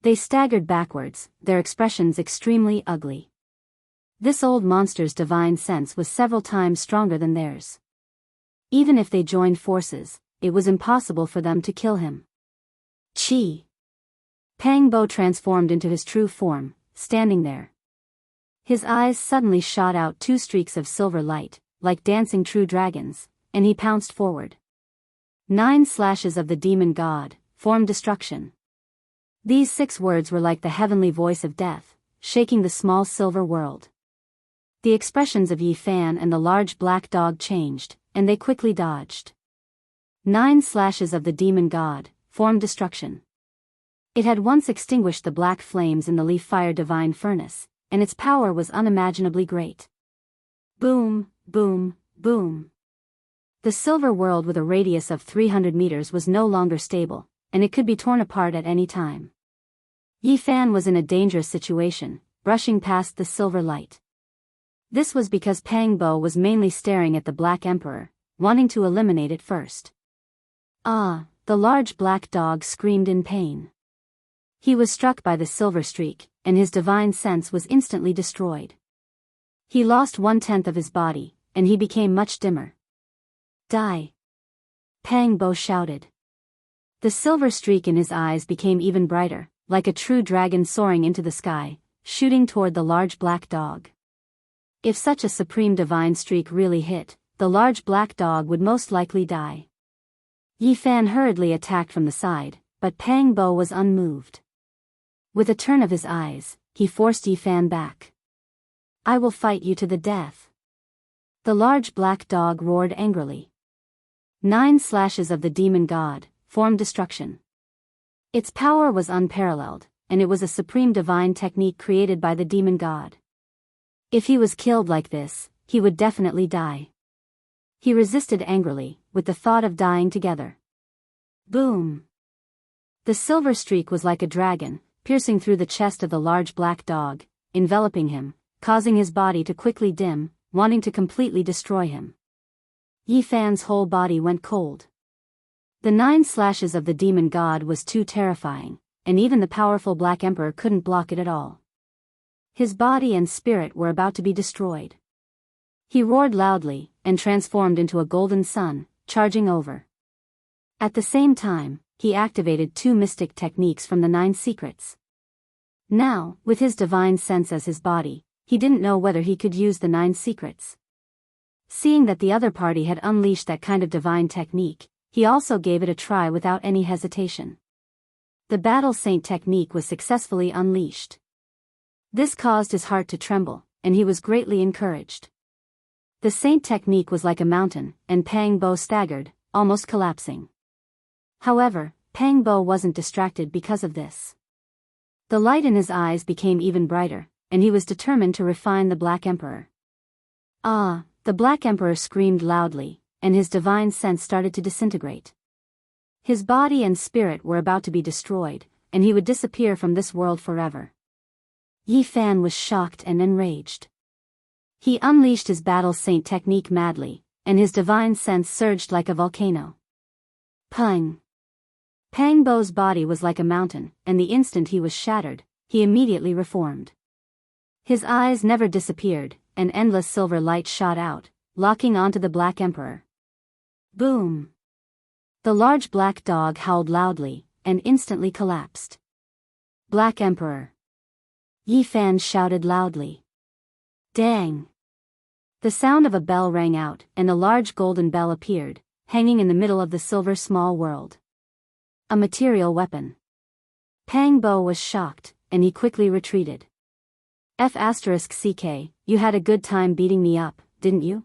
They staggered backwards, their expressions extremely ugly. This old monster's divine sense was several times stronger than theirs. Even if they joined forces, it was impossible for them to kill him. Chi! Pang Bo transformed into his true form, standing there. His eyes suddenly shot out 2 streaks of silver light, like dancing true dragons, and he pounced forward. 9 slashes of the demon god, formed destruction. These 6 words were like the heavenly voice of death, shaking the small silver world. The expressions of Yifan and the large black dog changed, and they quickly dodged. 9 slashes of the demon god, formed destruction. It had once extinguished the black flames in the leaf fire divine furnace, and its power was unimaginably great. Boom, boom, boom. The silver world with a radius of 300 meters was no longer stable, and it could be torn apart at any time. Yifan was in a dangerous situation, brushing past the silver light. This was because Pang Bo was mainly staring at the Black Emperor, wanting to eliminate it first. Ah, the large black dog screamed in pain. He was struck by the silver streak, and his divine sense was instantly destroyed. He lost 1/10 of his body, and he became much dimmer. Die! Pang Bo shouted. The silver streak in his eyes became even brighter, like a true dragon soaring into the sky, shooting toward the large black dog. If such a supreme divine streak really hit, the large black dog would most likely die. Yi Fan hurriedly attacked from the side, but Pang Bo was unmoved. With a turn of his eyes, he forced Yi Fan back. "I will fight you to the death." The large black dog roared angrily. 9 slashes of the demon god formed destruction. Its power was unparalleled, and it was a supreme divine technique created by the demon god. If he was killed like this, he would definitely die. He resisted angrily, with the thought of dying together. Boom! The silver streak was like a dragon, piercing through the chest of the large black dog, enveloping him, causing his body to quickly dim, wanting to completely destroy him. Yi Fan's whole body went cold. The 9 slashes of the demon god was too terrifying, and even the powerful Black Emperor couldn't block it at all. His body and spirit were about to be destroyed. He roared loudly, and transformed into a golden sun, charging over. At the same time, he activated 2 mystic techniques from the 9 secrets. Now, with his divine sense as his body, he didn't know whether he could use the 9 secrets. Seeing that the other party had unleashed that kind of divine technique, he also gave it a try without any hesitation. The Battle Saint technique was successfully unleashed. This caused his heart to tremble, and he was greatly encouraged. The Saint technique was like a mountain, and Pang Bo staggered, almost collapsing. However, Pang Bo wasn't distracted because of this. The light in his eyes became even brighter, and he was determined to refine the Black Emperor. "Ah!" The Black Emperor screamed loudly, and his divine sense started to disintegrate. His body and spirit were about to be destroyed, and he would disappear from this world forever. Yi Fan was shocked and enraged. He unleashed his Battle Saint technique madly, and his divine sense surged like a volcano. Pang! Pang Bo's body was like a mountain, and the instant he was shattered, he immediately reformed. His eyes never disappeared, and endless silver light shot out, locking onto the Black Emperor. Boom! The large black dog howled loudly, and instantly collapsed. "Black Emperor!" Yi Fan shouted loudly. Dang! The sound of a bell rang out, and a large golden bell appeared, hanging in the middle of the silver small world. A material weapon. Pang Bo was shocked, and he quickly retreated. F***ck, you had a good time beating me up, didn't you?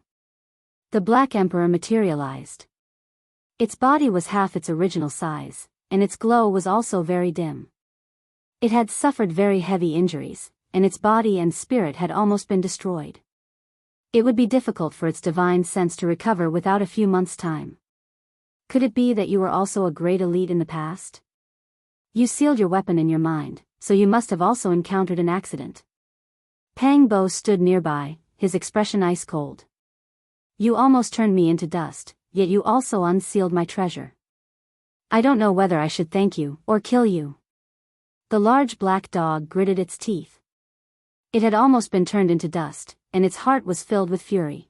The Black Emperor materialized. Its body was half its original size, and its glow was also very dim. It had suffered very heavy injuries, and its body and spirit had almost been destroyed. It would be difficult for its divine sense to recover without a few months' time. Could it be that you were also a great elite in the past? You sealed your weapon in your mind, so you must have also encountered an accident. Pang Bo stood nearby, his expression ice cold. You almost turned me into dust, yet you also unsealed my treasure. I don't know whether I should thank you or kill you. The large black dog gritted its teeth. It had almost been turned into dust, and its heart was filled with fury.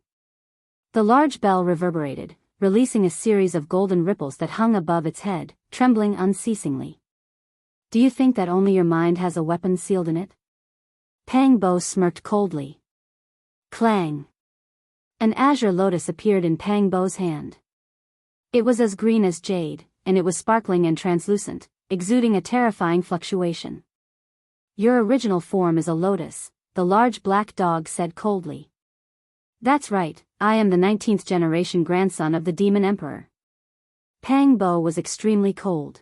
The large bell reverberated, releasing a series of golden ripples that hung above its head, trembling unceasingly. Do you think that only your mind has a weapon sealed in it? Pang Bo smirked coldly. Clang! An azure lotus appeared in Pang Bo's hand. It was as green as jade, and it was sparkling and translucent, exuding a terrifying fluctuation. Your original form is a lotus, the large black dog said coldly. That's right, I am the 19th generation grandson of the Demon Emperor. Pang Bo was extremely cold.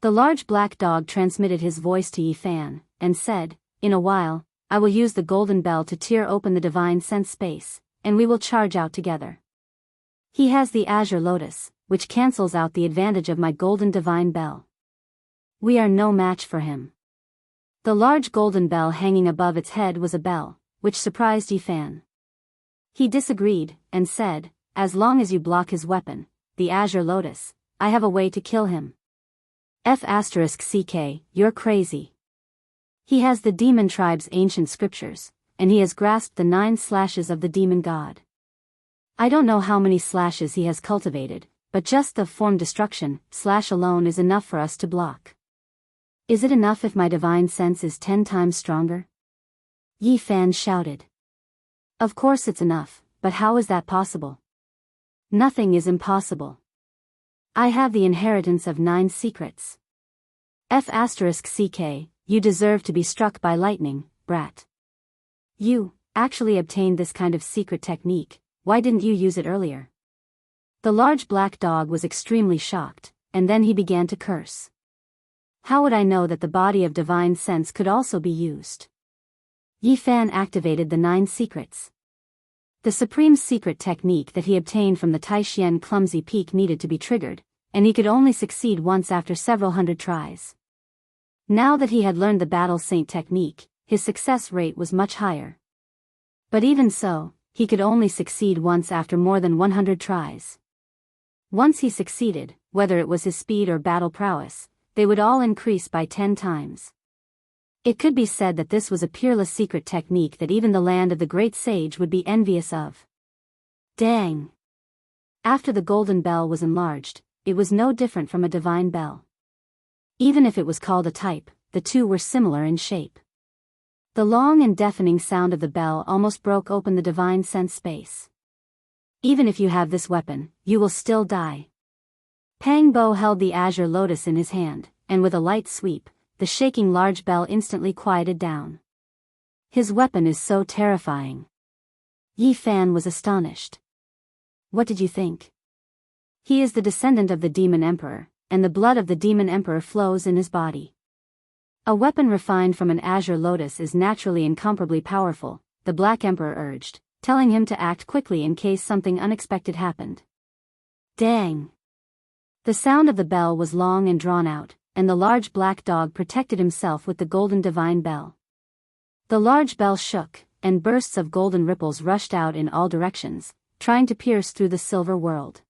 The large black dog transmitted his voice to Yi Fan, and said, in a while, I will use the golden bell to tear open the divine sense space, and we will charge out together. He has the azure lotus, which cancels out the advantage of my golden divine bell. We are no match for him. The large golden bell hanging above its head was a bell, which surprised Yi Fan. He disagreed, and said, as long as you block his weapon, the azure lotus, I have a way to kill him. F***ck, you're crazy. He has the demon tribe's ancient scriptures, and he has grasped the 9 slashes of the demon god. I don't know how many slashes he has cultivated, but just the form destruction slash alone is enough for us to block. Is it enough if my divine sense is 10 times stronger? Yi Fan shouted. Of course it's enough, but how is that possible? Nothing is impossible. I have the inheritance of 9 secrets. F***ck, you deserve to be struck by lightning, brat. You actually obtained this kind of secret technique, why didn't you use it earlier? The large black dog was extremely shocked, and then he began to curse. How would I know that the body of divine sense could also be used? Yi Fan activated the 9 secrets. The supreme secret technique that he obtained from the Taishian clumsy peak needed to be triggered, and he could only succeed once after several hundred tries. Now that he had learned the battle saint technique, his success rate was much higher. But even so, he could only succeed once after more than 100 tries. Once he succeeded, whether it was his speed or battle prowess, they would all increase by 10 times. It could be said that this was a peerless secret technique that even the land of the great sage would be envious of. Dang! After the golden bell was enlarged, it was no different from a divine bell. Even if it was called a type, the two were similar in shape. The long and deafening sound of the bell almost broke open the divine sense space. Even if you have this weapon, you will still die. Pang Bo held the azure lotus in his hand, and with a light sweep, the shaking large bell instantly quieted down. His weapon is so terrifying. Yi Fan was astonished. What did you think? He is the descendant of the Demon Emperor, and the blood of the Demon Emperor flows in his body. A weapon refined from an azure lotus is naturally incomparably powerful, the Black Emperor urged, telling him to act quickly in case something unexpected happened. Dang! The sound of the bell was long and drawn out, and the large black dog protected himself with the golden divine bell. The large bell shook, and bursts of golden ripples rushed out in all directions, trying to pierce through the silver world.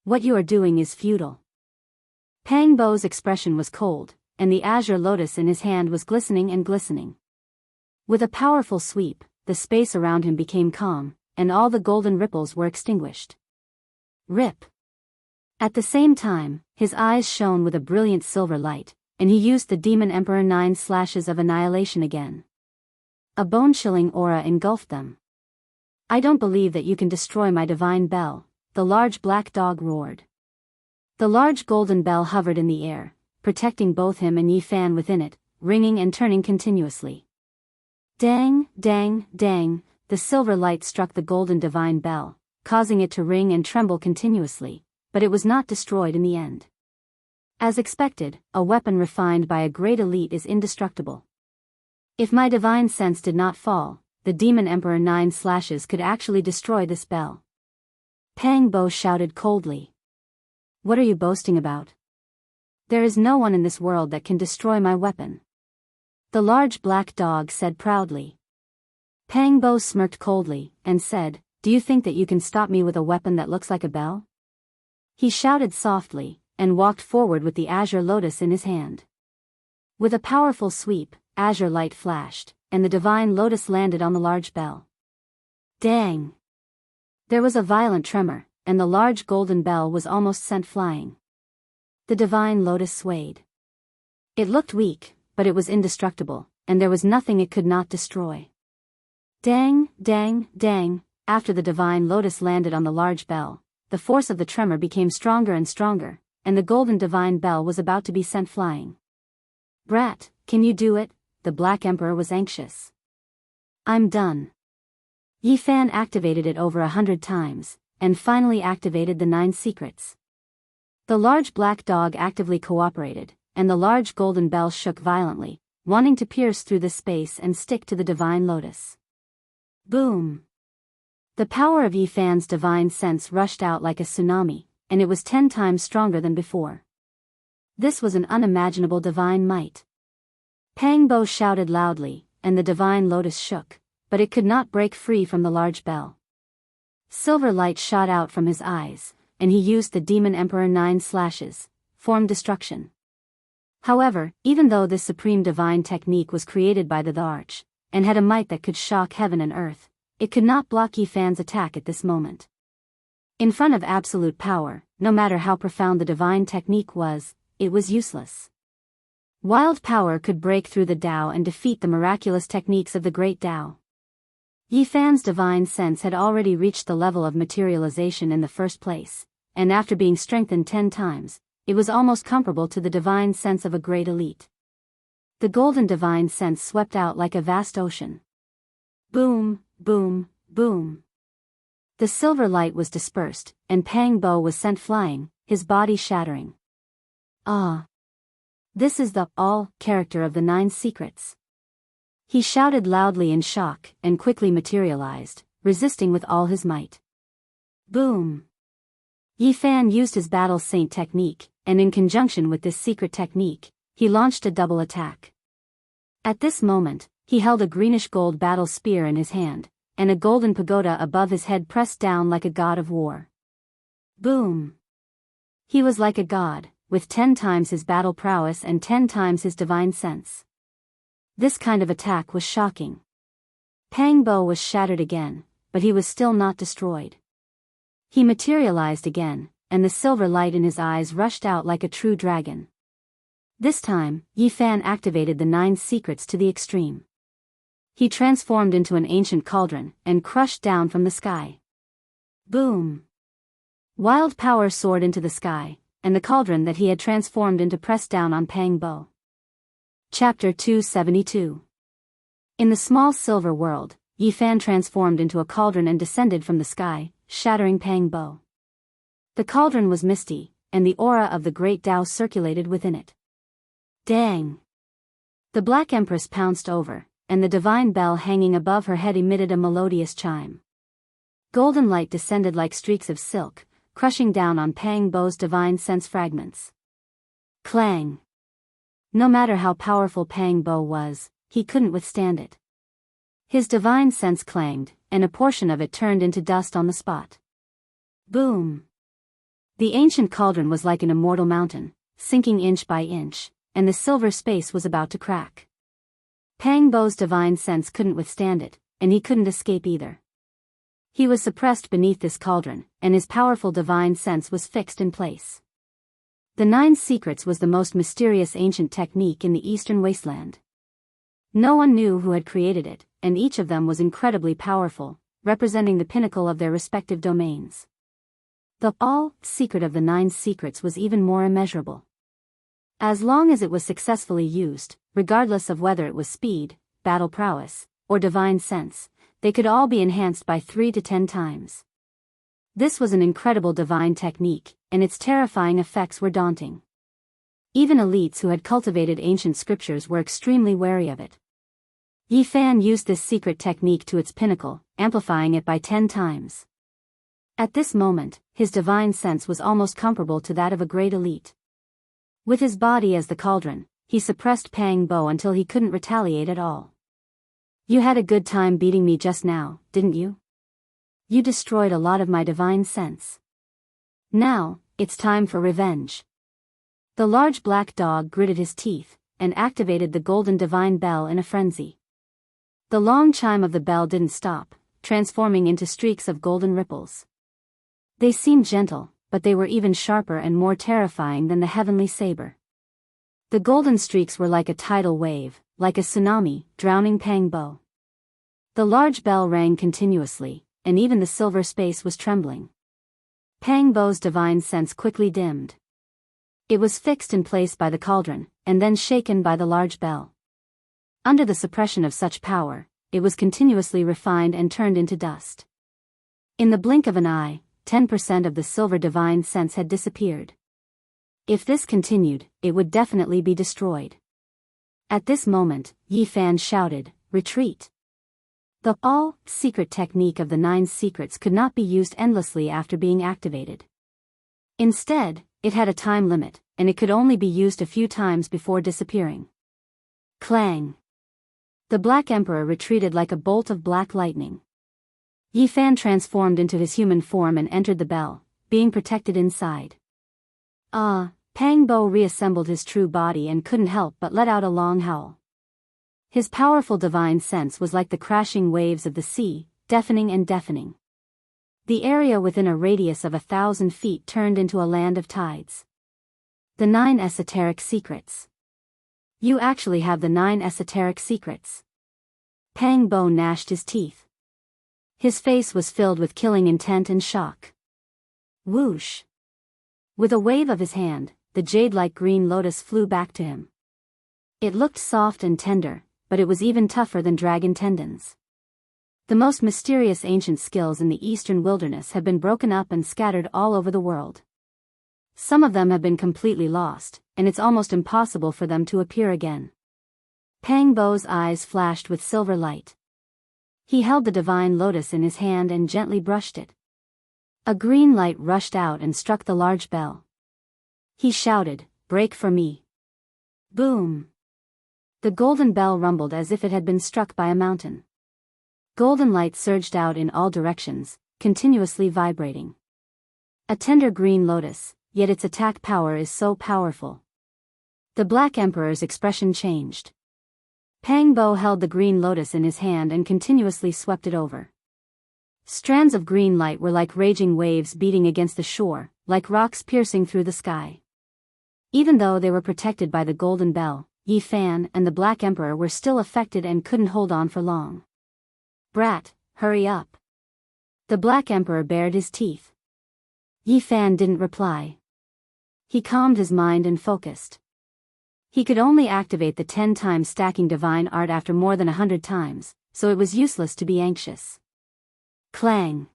What you are doing is futile. Pang Bo's expression was cold, and the azure lotus in his hand was glistening and glistening. With a powerful sweep, the space around him became calm, and all the golden ripples were extinguished. Rip! At the same time, his eyes shone with a brilliant silver light, and he used the Demon Emperor 9 slashes of annihilation again. A bone-chilling aura engulfed them. I don't believe that you can destroy my divine bell, the large black dog roared. The large golden bell hovered in the air, protecting both him and Yi Fan within it, ringing and turning continuously. Dang, dang, dang, the silver light struck the golden divine bell, causing it to ring and tremble continuously, but it was not destroyed in the end. As expected, a weapon refined by a great elite is indestructible. If my divine sense did not fall, the Demon Emperor 9 slashes could actually destroy this bell. Pang Bo shouted coldly. What are you boasting about? There is no one in this world that can destroy my weapon. The large black dog said proudly. Pang Bo smirked coldly, and said, Do you think that you can stop me with a weapon that looks like a bell? He shouted softly, and walked forward with the azure lotus in his hand. With a powerful sweep, azure light flashed, and the divine lotus landed on the large bell. Dang! There was a violent tremor, and the large golden bell was almost sent flying. The divine lotus swayed. It looked weak, but it was indestructible, and there was nothing it could not destroy. Dang, dang, dang, after the divine lotus landed on the large bell, the force of the tremor became stronger and stronger, and the golden divine bell was about to be sent flying. Brat, can you do it? The Black Emperor was anxious. I'm done. Yi Fan activated it over 100 times, and finally activated the 9 secrets. The large black dog actively cooperated, and the large golden bell shook violently, wanting to pierce through the space and stick to the divine lotus. Boom! The power of Yi Fan's divine sense rushed out like a tsunami, and it was 10 times stronger than before. This was an unimaginable divine might. Pang Bo shouted loudly, and the divine lotus shook, but it could not break free from the large bell. Silver light shot out from his eyes, and he used the Demon Emperor 9 slashes, form destruction. However, even though this supreme divine technique was created by the Arch, and had a might that could shock heaven and earth, it could not block Yi Fan's attack at this moment. In front of absolute power, no matter how profound the divine technique was, it was useless. Wild power could break through the Tao and defeat the miraculous techniques of the great Tao. Yi Fan's divine sense had already reached the level of materialization in the first place, and after being strengthened 10 times, it was almost comparable to the divine sense of a great elite. The golden divine sense swept out like a vast ocean. Boom, boom, boom. The silver light was dispersed, and Pang Bo was sent flying, his body shattering. Ah! This is the all character of the 9 secrets. He shouted loudly in shock and quickly materialized, resisting with all his might. Boom! Yi Fan used his battle saint technique, and in conjunction with this secret technique, he launched a double attack. At this moment, he held a greenish-gold battle spear in his hand, and a golden pagoda above his head pressed down like a god of war. Boom! He was like a god, with 10 times his battle prowess and 10 times his divine sense. This kind of attack was shocking. Pang Bo was shattered again, but he was still not destroyed. He materialized again, and the silver light in his eyes rushed out like a true dragon. This time, Yi Fan activated the 9 secrets to the extreme. He transformed into an ancient cauldron and crushed down from the sky. Boom! Wild power soared into the sky, and the cauldron that he had transformed into pressed down on Pang Bo. Chapter 272. In the small silver world, Yi Fan transformed into a cauldron and descended from the sky, shattering Pang Bo. The cauldron was misty, and the aura of the great Tao circulated within it. Dang! The Black Empress pounced over, and the divine bell hanging above her head emitted a melodious chime. Golden light descended like streaks of silk, crushing down on Pang Bo's divine sense fragments. Clang! No matter how powerful Pang Bo was, he couldn't withstand it. His divine sense clanged, and a portion of it turned into dust on the spot. Boom! The ancient cauldron was like an immortal mountain, sinking inch by inch, and the silver space was about to crack. Pang Bo's divine sense couldn't withstand it, and he couldn't escape either. He was suppressed beneath this cauldron, and his powerful divine sense was fixed in place. The 9 secrets was the most mysterious ancient technique in the Eastern Wasteland. No one knew who had created it, and each of them was incredibly powerful, representing the pinnacle of their respective domains. The all-secret of the 9 secrets was even more immeasurable. As long as it was successfully used, regardless of whether it was speed, battle prowess, or divine sense, they could all be enhanced by 3 to 10 times. This was an incredible divine technique, and its terrifying effects were daunting. Even elites who had cultivated ancient scriptures were extremely wary of it. Yi Fan used this secret technique to its pinnacle, amplifying it by 10 times. At this moment, his divine sense was almost comparable to that of a great elite. With his body as the cauldron, he suppressed Pang Bo until he couldn't retaliate at all. You had a good time beating me just now, didn't you? You destroyed a lot of my divine sense. Now, it's time for revenge. The large black dog gritted his teeth, and activated the golden divine bell in a frenzy. The long chime of the bell didn't stop, transforming into streaks of golden ripples. They seemed gentle, but they were even sharper and more terrifying than the heavenly saber. The golden streaks were like a tidal wave, like a tsunami, drowning Pang Bo. The large bell rang continuously, and even the silver space was trembling. Pang Bo's divine sense quickly dimmed. It was fixed in place by the cauldron, and then shaken by the large bell. Under the suppression of such power, it was continuously refined and turned into dust. In the blink of an eye, 10% of the silver divine sense had disappeared. If this continued, it would definitely be destroyed. At this moment, Yi Fan shouted, "Retreat!" The all-secret technique of the 9 secrets could not be used endlessly after being activated. Instead, it had a time limit, and it could only be used a few times before disappearing. Clang! The Black Emperor retreated like a bolt of black lightning. Yi Fan transformed into his human form and entered the bell, being protected inside. Pang Bo reassembled his true body and couldn't help but let out a long howl. His powerful divine sense was like the crashing waves of the sea, deafening and deafening. The area within a radius of 1,000 feet turned into a land of tides. The 9 esoteric secrets. You actually have the 9 esoteric secrets. Pang Bo gnashed his teeth. His face was filled with killing intent and shock. Whoosh! With a wave of his hand, the jade-like green lotus flew back to him. It looked soft and tender, but it was even tougher than dragon tendons. The most mysterious ancient skills in the eastern wilderness have been broken up and scattered all over the world. Some of them have been completely lost, and it's almost impossible for them to appear again. Pang Bo's eyes flashed with silver light. He held the divine lotus in his hand and gently brushed it. A green light rushed out and struck the large bell. He shouted, "Break for me." Boom! The golden bell rumbled as if it had been struck by a mountain. Golden light surged out in all directions, continuously vibrating. A tender green lotus, yet its attack power is so powerful. The Black Emperor's expression changed. Pang Bo held the green lotus in his hand and continuously swept it over. Strands of green light were like raging waves beating against the shore, like rocks piercing through the sky. Even though they were protected by the golden bell, Yi Fan and the Black Emperor were still affected and couldn't hold on for long. "Brat, hurry up." The Black Emperor bared his teeth. Yi Fan didn't reply. He calmed his mind and focused. He could only activate the 10 times stacking divine art after more than 100 times, so it was useless to be anxious. Clang!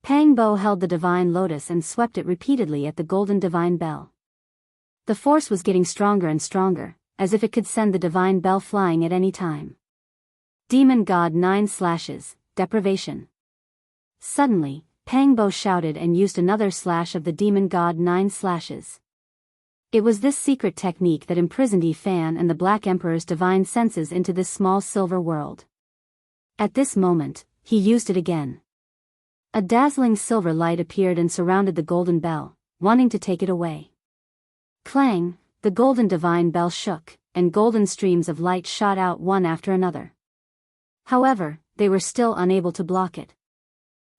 Pang Bo held the divine lotus and swept it repeatedly at the golden divine bell. The force was getting stronger and stronger, as if it could send the divine bell flying at any time. Demon God 9 slashes, deprivation. Suddenly, Pang Bo shouted and used another slash of the Demon God 9 slashes. It was this secret technique that imprisoned Yi Fan and the Black Emperor's divine senses into this small silver world. At this moment, he used it again. A dazzling silver light appeared and surrounded the golden bell, wanting to take it away. Clang! The golden divine bell shook, and golden streams of light shot out one after another. However, they were still unable to block it.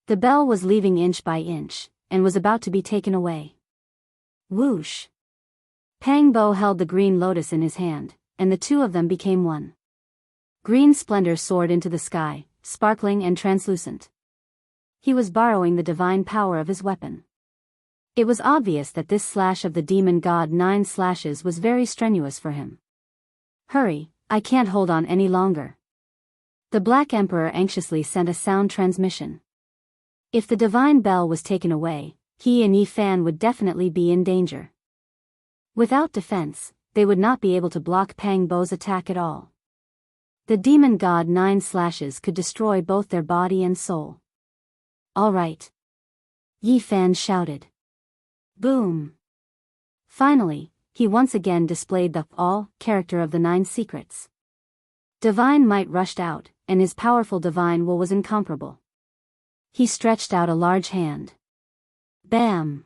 The bell was leaving inch by inch, and was about to be taken away. Whoosh! Pang Bo held the green lotus in his hand, and the two of them became one. Green splendor soared into the sky, sparkling and translucent. He was borrowing the divine power of his weapon. It was obvious that this slash of the Demon God 9 slashes was very strenuous for him. "Hurry, I can't hold on any longer." The Black Emperor anxiously sent a sound transmission. If the divine bell was taken away, he and Yi Fan would definitely be in danger. Without defense, they would not be able to block Pang Bo's attack at all. The Demon God 9 slashes could destroy both their body and soul. "All right," Yi Fan shouted. Boom! Finally, he once again displayed the all character of the 9 secrets. Divine might rushed out, and his powerful divine will was incomparable. He stretched out a large hand. Bam!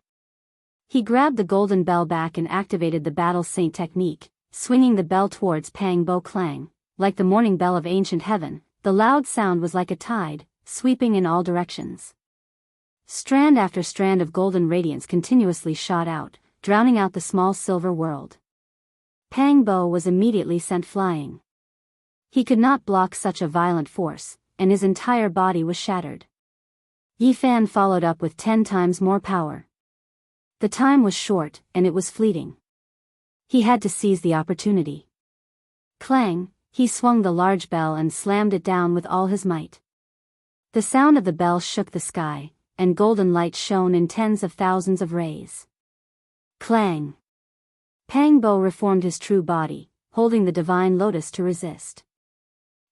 He grabbed the golden bell back and activated the Battle Saint technique, swinging the bell towards Pang Bo. Clang, like the morning bell of ancient heaven, the loud sound was like a tide, sweeping in all directions. Strand after strand of golden radiance continuously shot out, drowning out the small silver world. Pang Bo was immediately sent flying. He could not block such a violent force, and his entire body was shattered. Yi Fan followed up with 10 times more power. The time was short, and it was fleeting. He had to seize the opportunity. Clang! He swung the large bell and slammed it down with all his might. The sound of the bell shook the sky, and golden light shone in tens of thousands of rays. Clang! Pang Bo reformed his true body, holding the divine lotus to resist.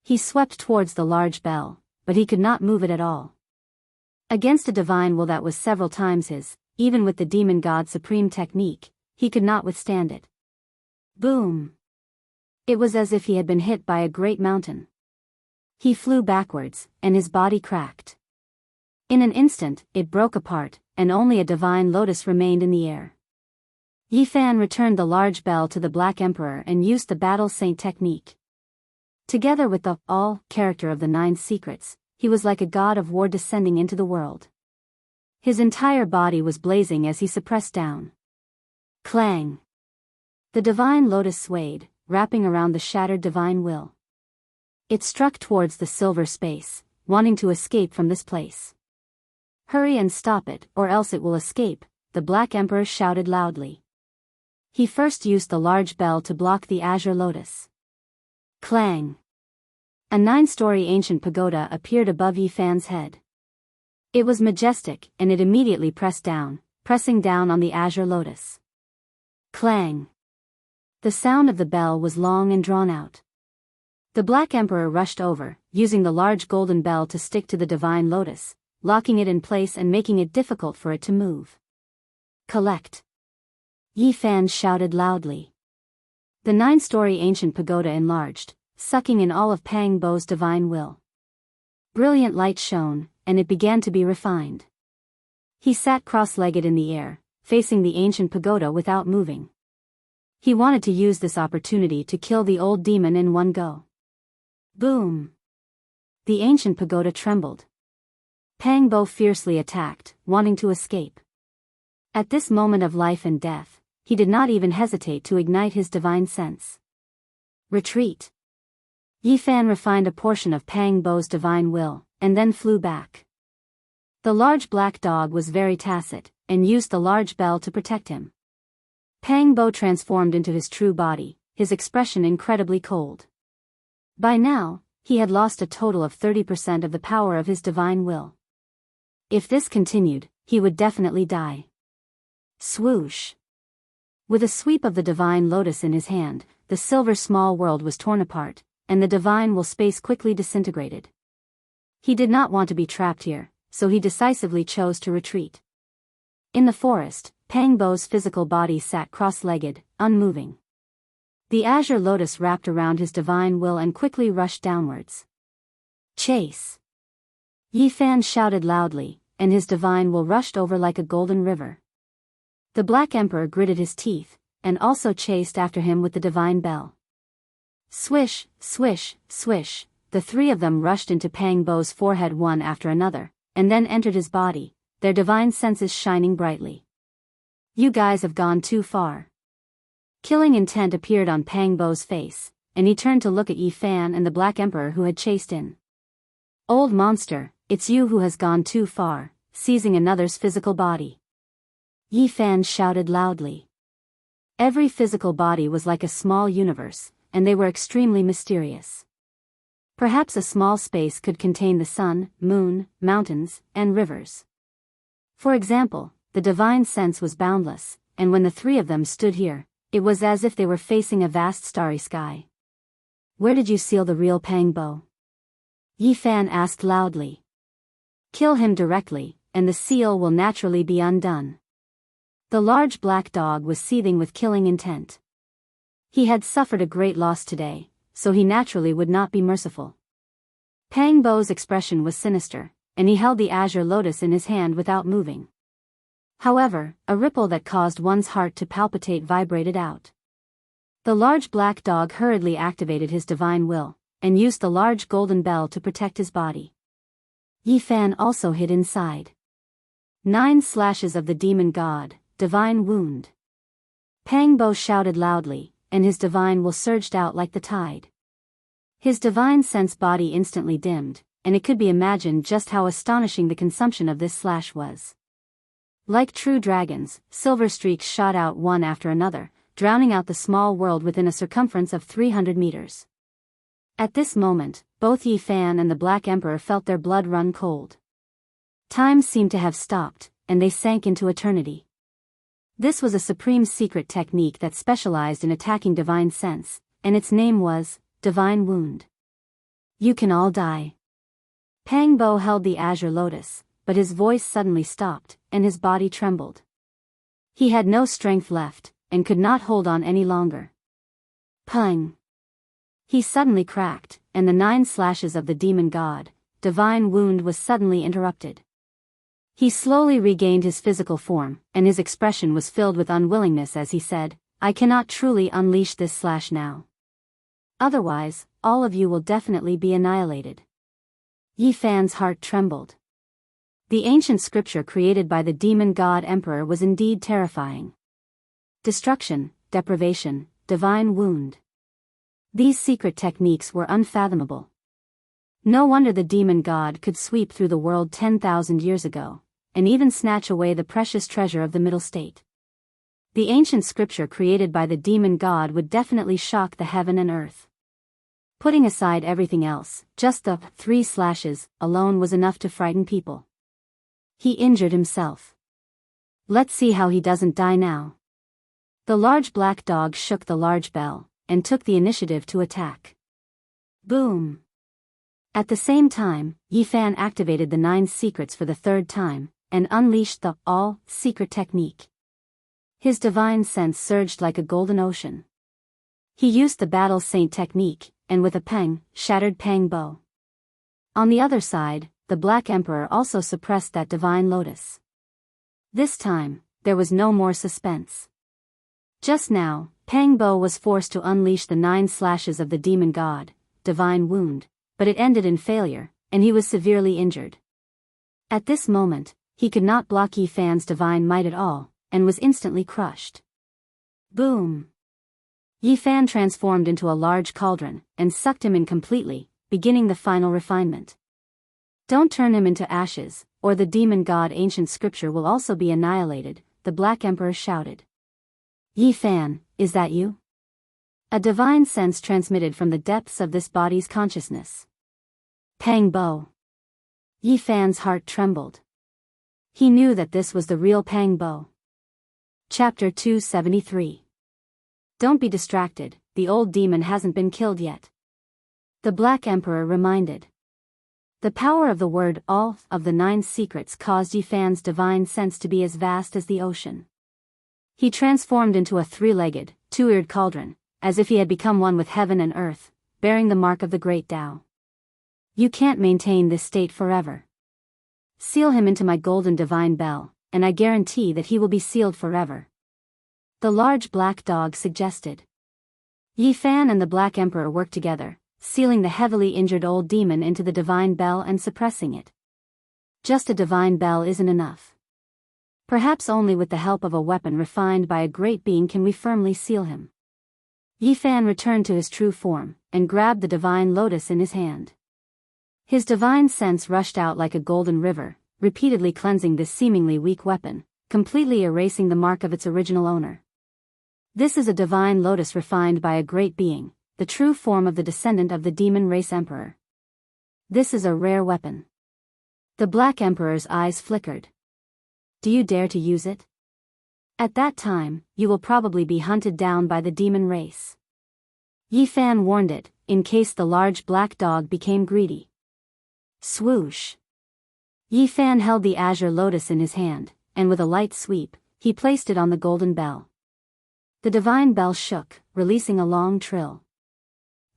He swept towards the large bell, but he could not move it at all. Against a divine will that was several times his, even with the Demon God Supreme technique, he could not withstand it. Boom! It was as if he had been hit by a great mountain. He flew backwards, and his body cracked. In an instant, it broke apart, and only a divine lotus remained in the air. Yi Fan returned the large bell to the Black Emperor and used the Battle Saint technique. Together with the all character of the 9 secrets, he was like a god of war descending into the world. His entire body was blazing as he suppressed down. Clang! The divine lotus swayed, wrapping around the shattered divine will. It struck towards the silver space, wanting to escape from this place. "Hurry and stop it, or else it will escape," the Black Emperor shouted loudly. He first used the large bell to block the azure lotus. Clang! A 9-story ancient pagoda appeared above Yi Fan's head. It was majestic, and it immediately pressing down on the azure lotus. Clang! The sound of the bell was long and drawn out. The Black Emperor rushed over, using the large golden bell to stick to the divine lotus, locking it in place and making it difficult for it to move. "Collect!" Yi Fan shouted loudly. The 9-story ancient pagoda enlarged, sucking in all of Pang Bo's divine will. Brilliant light shone, and it began to be refined. He sat cross-legged in the air, facing the ancient pagoda without moving. He wanted to use this opportunity to kill the old demon in one go. Boom! The ancient pagoda trembled. Pang Bo fiercely attacked, wanting to escape. At this moment of life and death, he did not even hesitate to ignite his divine sense. Retreat! Yi Fan refined a portion of Pang Bo's divine will, and then flew back. The large black dog was very tacit, and used the large bell to protect him. Pang Bo transformed into his true body, his expression incredibly cold. By now, he had lost a total of 30% of the power of his divine will. If this continued, he would definitely die. Swoosh! With a sweep of the divine lotus in his hand, the silver small world was torn apart, and the divine will space quickly disintegrated. He did not want to be trapped here, so he decisively chose to retreat. In the forest, Pang Bo's physical body sat cross-legged, unmoving. The azure lotus wrapped around his divine will and quickly rushed downwards. Chase! Yi Fan shouted loudly, and his divine will rushed over like a golden river. The Black Emperor gritted his teeth, and also chased after him with the divine bell. Swish, swish, swish, the three of them rushed into Pang Bo's forehead one after another, and then entered his body, their divine senses shining brightly. "You guys have gone too far." Killing intent appeared on Pang Bo's face, and he turned to look at Yi Fan and the Black Emperor who had chased in. "Old monster, it's you who has gone too far," seizing another's physical body. Yi Fan shouted loudly. Every physical body was like a small universe, and they were extremely mysterious. Perhaps a small space could contain the sun, moon, mountains, and rivers. For example, the divine sense was boundless, and when the three of them stood here, it was as if they were facing a vast starry sky. "Where did you seal the real Pang Bo?" Yi Fan asked loudly. "Kill him directly, and the seal will naturally be undone." The large black dog was seething with killing intent. He had suffered a great loss today, so he naturally would not be merciful. Pang Bo's expression was sinister, and he held the azure lotus in his hand without moving. However, a ripple that caused one's heart to palpitate vibrated out. The large black dog hurriedly activated his divine will, and used the large golden bell to protect his body. Yi Fan also hid inside. 9 slashes of the demon god, divine wound. Pang Bo shouted loudly, and his divine will surged out like the tide. His divine sense body instantly dimmed, and it could be imagined just how astonishing the consumption of this slash was. Like true dragons, silver streaks shot out one after another, drowning out the small world within a circumference of 300 meters. At this moment, both Yi Fan and the Black Emperor felt their blood run cold. Time seemed to have stopped, and they sank into eternity. This was a supreme secret technique that specialized in attacking divine sense, and its name was Divine Wound. "You can all die." Pang Bo held the azure lotus, but his voice suddenly stopped, and his body trembled. He had no strength left, and could not hold on any longer. Pung! He suddenly cracked, and the 9 slashes of the demon god, divine wound was suddenly interrupted. He slowly regained his physical form, and his expression was filled with unwillingness as he said, "I cannot truly unleash this slash now. Otherwise, all of you will definitely be annihilated." Yi Fan's heart trembled. The ancient scripture created by the demon god emperor was indeed terrifying. Destruction, deprivation, divine wound. These secret techniques were unfathomable. No wonder the demon god could sweep through the world 10,000 years ago, and even snatch away the precious treasure of the middle state. The ancient scripture created by the demon god would definitely shock the heaven and earth. Putting aside everything else, just the 3 slashes alone was enough to frighten people. He injured himself. Let's see how he doesn't die now. The large black dog shook the large bell, and took the initiative to attack. Boom! At the same time, Yifan activated the 9 secrets for the 3rd time, and unleashed the all-secret technique. His divine sense surged like a golden ocean. He used the battle saint technique, and with a pang, shattered Pang Bo. On the other side, the Black Emperor also suppressed that divine lotus. This time, there was no more suspense. Just now, Pang Bo was forced to unleash the 9 slashes of the demon god, divine wound, but it ended in failure, and he was severely injured. At this moment, he could not block Yifan's divine might at all, and was instantly crushed. Boom! Yifan transformed into a large cauldron, and sucked him in completely, beginning the final refinement. Don't turn him into ashes, or the demon god ancient scripture will also be annihilated, the Black Emperor shouted. Yifan, is that you? A divine sense transmitted from the depths of this body's consciousness. Pang Bo. Yifan's heart trembled. He knew that this was the real Pang Bo. Chapter 273. Don't be distracted, the old demon hasn't been killed yet. The Black Emperor reminded. The power of the word all of the 9 secrets caused Yifan's divine sense to be as vast as the ocean. He transformed into a 3-legged, 2-eared cauldron, as if he had become one with heaven and earth, bearing the mark of the great Tao. You can't maintain this state forever. Seal him into my golden divine bell, and I guarantee that he will be sealed forever. The large black dog suggested. Yifan and the Black Emperor worked together, sealing the heavily injured old demon into the divine bell and suppressing it. Just a divine bell isn't enough. Perhaps only with the help of a weapon refined by a great being can we firmly seal him. Yifan returned to his true form, and grabbed the divine lotus in his hand. His divine sense rushed out like a golden river, repeatedly cleansing this seemingly weak weapon, completely erasing the mark of its original owner. This is a divine lotus refined by a great being, the true form of the descendant of the demon race emperor. This is a rare weapon. The Black Emperor's eyes flickered. Do you dare to use it? At that time, you will probably be hunted down by the demon race. Yifan warned it, in case the large black dog became greedy. Swoosh! Yifan held the azure lotus in his hand, and with a light sweep, he placed it on the golden bell. The divine bell shook, releasing a long trill.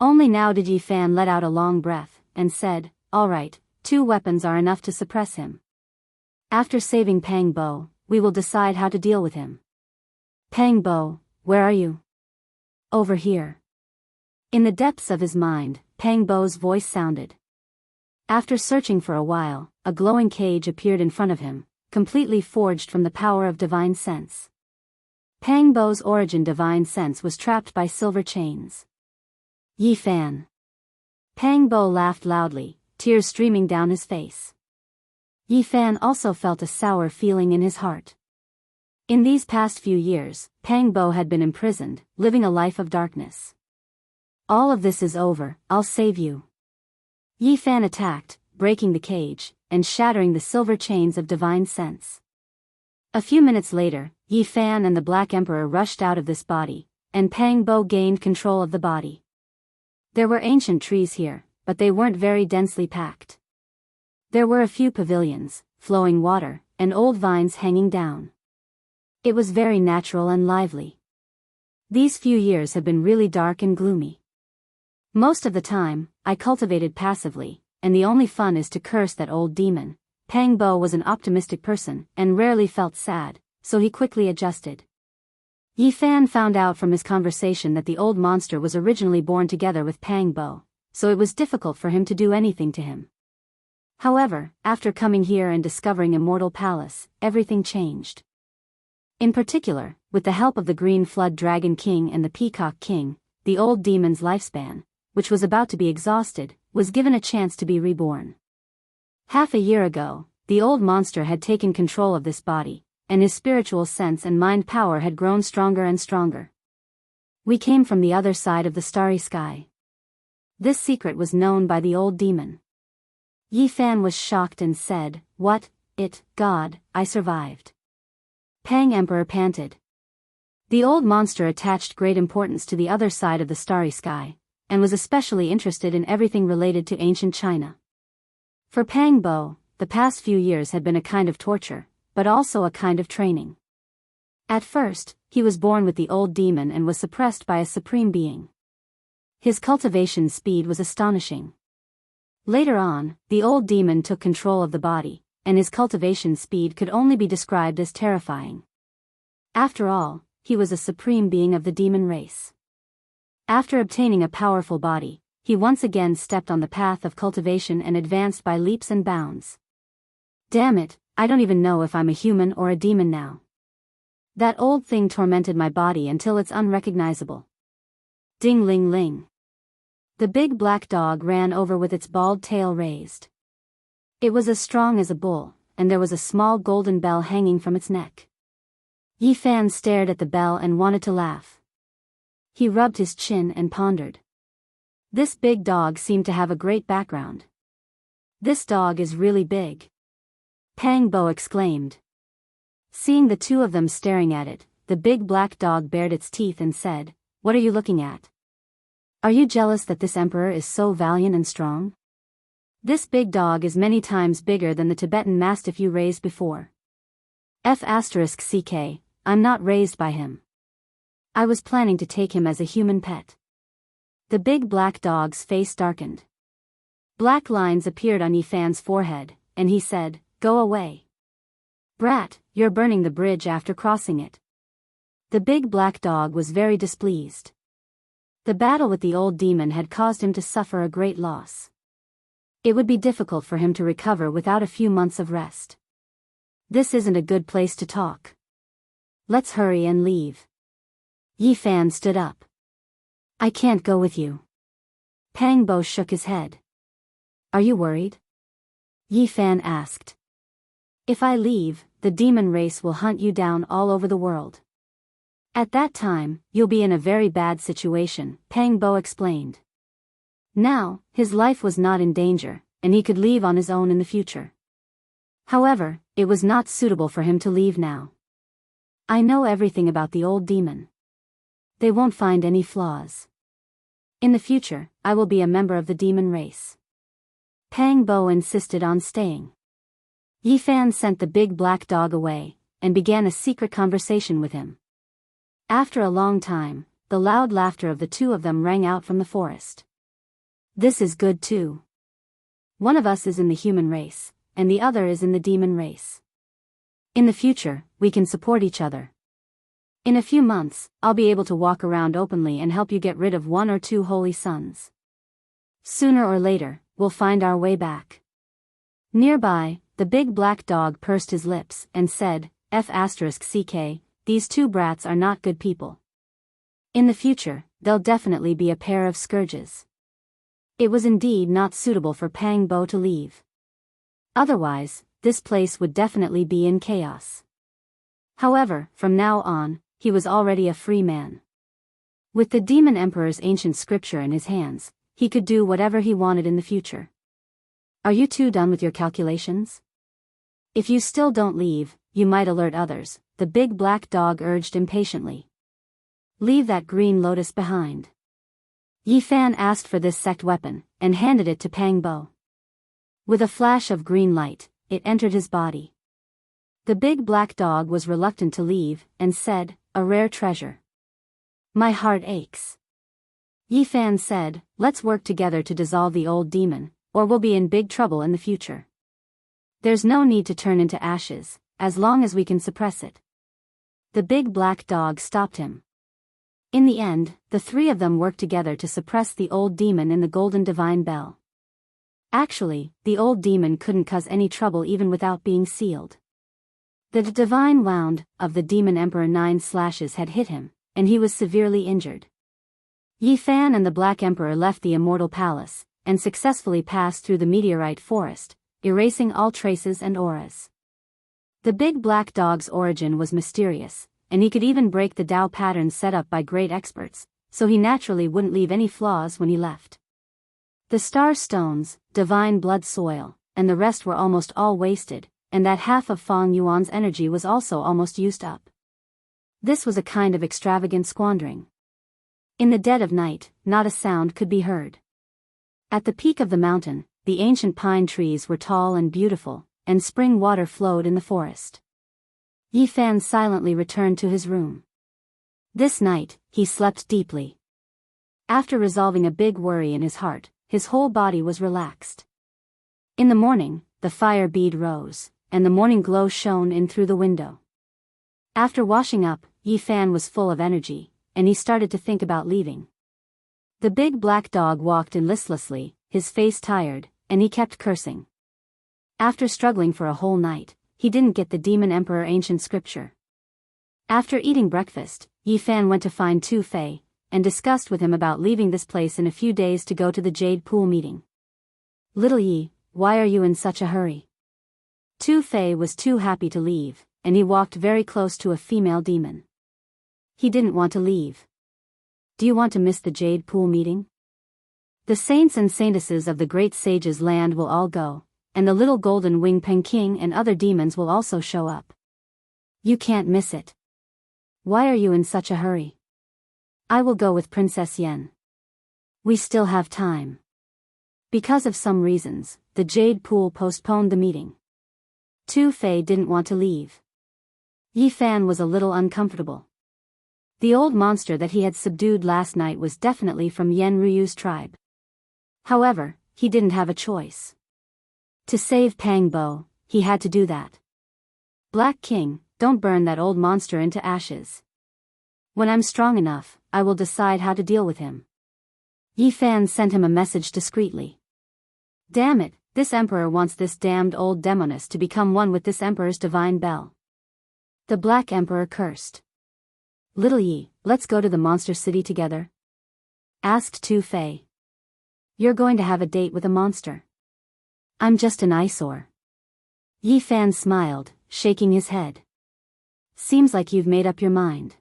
Only now did Yifan let out a long breath, and said, "All right, 2 weapons are enough to suppress him. After saving Pang Bo, we will decide how to deal with him." Pang Bo, where are you? Over here. In the depths of his mind, Pang Bo's voice sounded. After searching for a while, a glowing cage appeared in front of him, completely forged from the power of divine sense. Pang Bo's origin divine sense was trapped by silver chains. Yifan. Pang Bo laughed loudly, tears streaming down his face. Yifan also felt a sour feeling in his heart. In these past few years, Pang Bo had been imprisoned, living a life of darkness. All of this is over, I'll save you. Yifan attacked, breaking the cage, and shattering the silver chains of divine sense. A few minutes later, Yifan and the Black Emperor rushed out of this body, and Pang Bo gained control of the body. There were ancient trees here, but they weren't very densely packed. There were a few pavilions, flowing water, and old vines hanging down. It was very natural and lively. These few years have been really dark and gloomy. Most of the time, I cultivated passively, and the only fun is to curse that old demon. Pang Bo was an optimistic person, and rarely felt sad, so he quickly adjusted. Yifan found out from his conversation that the old monster was originally born together with Pang Bo, so it was difficult for him to do anything to him. However, after coming here and discovering Immortal Palace, everything changed. In particular, with the help of the Green Flood Dragon King and the Peacock King, the old demon's lifespan, which was about to be exhausted, was given a chance to be reborn. Half a year ago, the old monster had taken control of this body, and his spiritual sense and mind power had grown stronger and stronger. We came from the other side of the starry sky. This secret was known by the old demon. Yi Fan was shocked and said, "What? God, I survived." Pang Emperor panted. The old monster attached great importance to the other side of the starry sky, and was especially interested in everything related to ancient China. For Pang Bo, the past few years had been a kind of torture, but also a kind of training. At first, he was born with the old demon and was suppressed by a supreme being. His cultivation speed was astonishing. Later on, the old demon took control of the body, and his cultivation speed could only be described as terrifying. After all, he was a supreme being of the demon race. After obtaining a powerful body, he once again stepped on the path of cultivation and advanced by leaps and bounds. Damn it, I don't even know if I'm a human or a demon now. That old thing tormented my body until it's unrecognizable. Ding ling ling. The big black dog ran over with its bald tail raised. It was as strong as a bull, and there was a small golden bell hanging from its neck. Yi Fan stared at the bell and wanted to laugh. He rubbed his chin and pondered. This big dog seemed to have a great background. This dog is really big. Pang Bo exclaimed. Seeing the two of them staring at it, the big black dog bared its teeth and said, "What are you looking at? Are you jealous that this emperor is so valiant and strong? This big dog is many times bigger than the Tibetan mastiff you raised before. **CK, I'm not raised by him. I was planning to take him as a human pet." The big black dog's face darkened. Black lines appeared on Yi Fan's forehead, and he said, "Go away. Brat, you're burning the bridge after crossing it." The big black dog was very displeased. The battle with the old demon had caused him to suffer a great loss. It would be difficult for him to recover without a few months of rest. This isn't a good place to talk. Let's hurry and leave. Yi Fan stood up. "I can't go with you." Pang Bo shook his head. "Are you worried?" Yi Fan asked. "If I leave, the demon race will hunt you down all over the world. At that time, you'll be in a very bad situation," Pang Bo explained. Now, his life was not in danger, and he could leave on his own in the future. However, it was not suitable for him to leave now. "I know everything about the old demon. They won't find any flaws. In the future, I will be a member of the demon race." Pang Bo insisted on staying. Yi Fan sent the big black dog away, and began a secret conversation with him. After a long time, the loud laughter of the two of them rang out from the forest. "This is good too. One of us is in the human race, and the other is in the demon race. In the future, we can support each other. In a few months, I'll be able to walk around openly and help you get rid of 1 or 2 holy sons. Sooner or later, we'll find our way back." Nearby, the big black dog pursed his lips and said, **CK, these two brats are not good people. In the future, they'll definitely be a pair of scourges." It was indeed not suitable for Pang Bo to leave. Otherwise, this place would definitely be in chaos. However, from now on, he was already a free man. With the Demon Emperor's ancient scripture in his hands, he could do whatever he wanted in the future. "Are you two done with your calculations? If you still don't leave, you might alert others," the big black dog urged impatiently. "Leave that green lotus behind." Yi Fan asked for this sect weapon, and handed it to Pang Bo. With a flash of green light, it entered his body. The big black dog was reluctant to leave, and said, "A rare treasure. My heart aches." Yi Fan said, "Let's work together to dissolve the old demon, or we'll be in big trouble in the future. There's no need to turn into ashes, as long as we can suppress it." The big black dog stopped him. In the end, the three of them worked together to suppress the old demon in the golden divine bell. Actually, the old demon couldn't cause any trouble even without being sealed. The divine wound of the demon emperor 9 slashes had hit him, and he was severely injured. Yi Fan and the Black Emperor left the Immortal Palace, and successfully passed through the meteorite forest, erasing all traces and auras. The big black dog's origin was mysterious, and he could even break the Tao patterns set up by great experts, so he naturally wouldn't leave any flaws when he left. The star stones, divine blood soil, and the rest were almost all wasted, and that half of Fang Yuan's energy was also almost used up. This was a kind of extravagant squandering. In the dead of night, not a sound could be heard. At the peak of the mountain, the ancient pine trees were tall and beautiful, and spring water flowed in the forest. Yi Fan silently returned to his room. This night, he slept deeply. After resolving a big worry in his heart, his whole body was relaxed. In the morning, the fire bead rose, and the morning glow shone in through the window. After washing up, Yi Fan was full of energy, and he started to think about leaving. The big black dog walked in listlessly, his face tired, and he kept cursing. After struggling for a whole night, he didn't get the Demon Emperor ancient scripture. After eating breakfast, Yi Fan went to find Tu Fei, and discussed with him about leaving this place in a few days to go to the Jade Pool meeting. "Little Yi, why are you in such a hurry?" Tu Fei was too happy to leave, and he walked very close to a female demon. He didn't want to leave. "Do you want to miss the Jade Pool meeting? The saints and saintesses of the great sages' land will all go, and the little golden wing Peking and other demons will also show up. You can't miss it. Why are you in such a hurry?" "I will go with Princess Yen. We still have time." Because of some reasons, the Jade Pool postponed the meeting. Tu Fei didn't want to leave. Yi Fan was a little uncomfortable. The old monster that he had subdued last night was definitely from Yen Ryu's tribe. However, he didn't have a choice. To save Pang Bo, he had to do that. "Black King, don't burn that old monster into ashes. When I'm strong enough, I will decide how to deal with him." Yi Fan sent him a message discreetly. "Damn it, this emperor wants this damned old demoness to become one with this emperor's divine bell." The Black Emperor cursed. "Little Yi, let's go to the monster city together?" asked Tu Fei. "You're going to have a date with a monster. I'm just an eyesore." Yi Fan smiled, shaking his head. "Seems like you've made up your mind.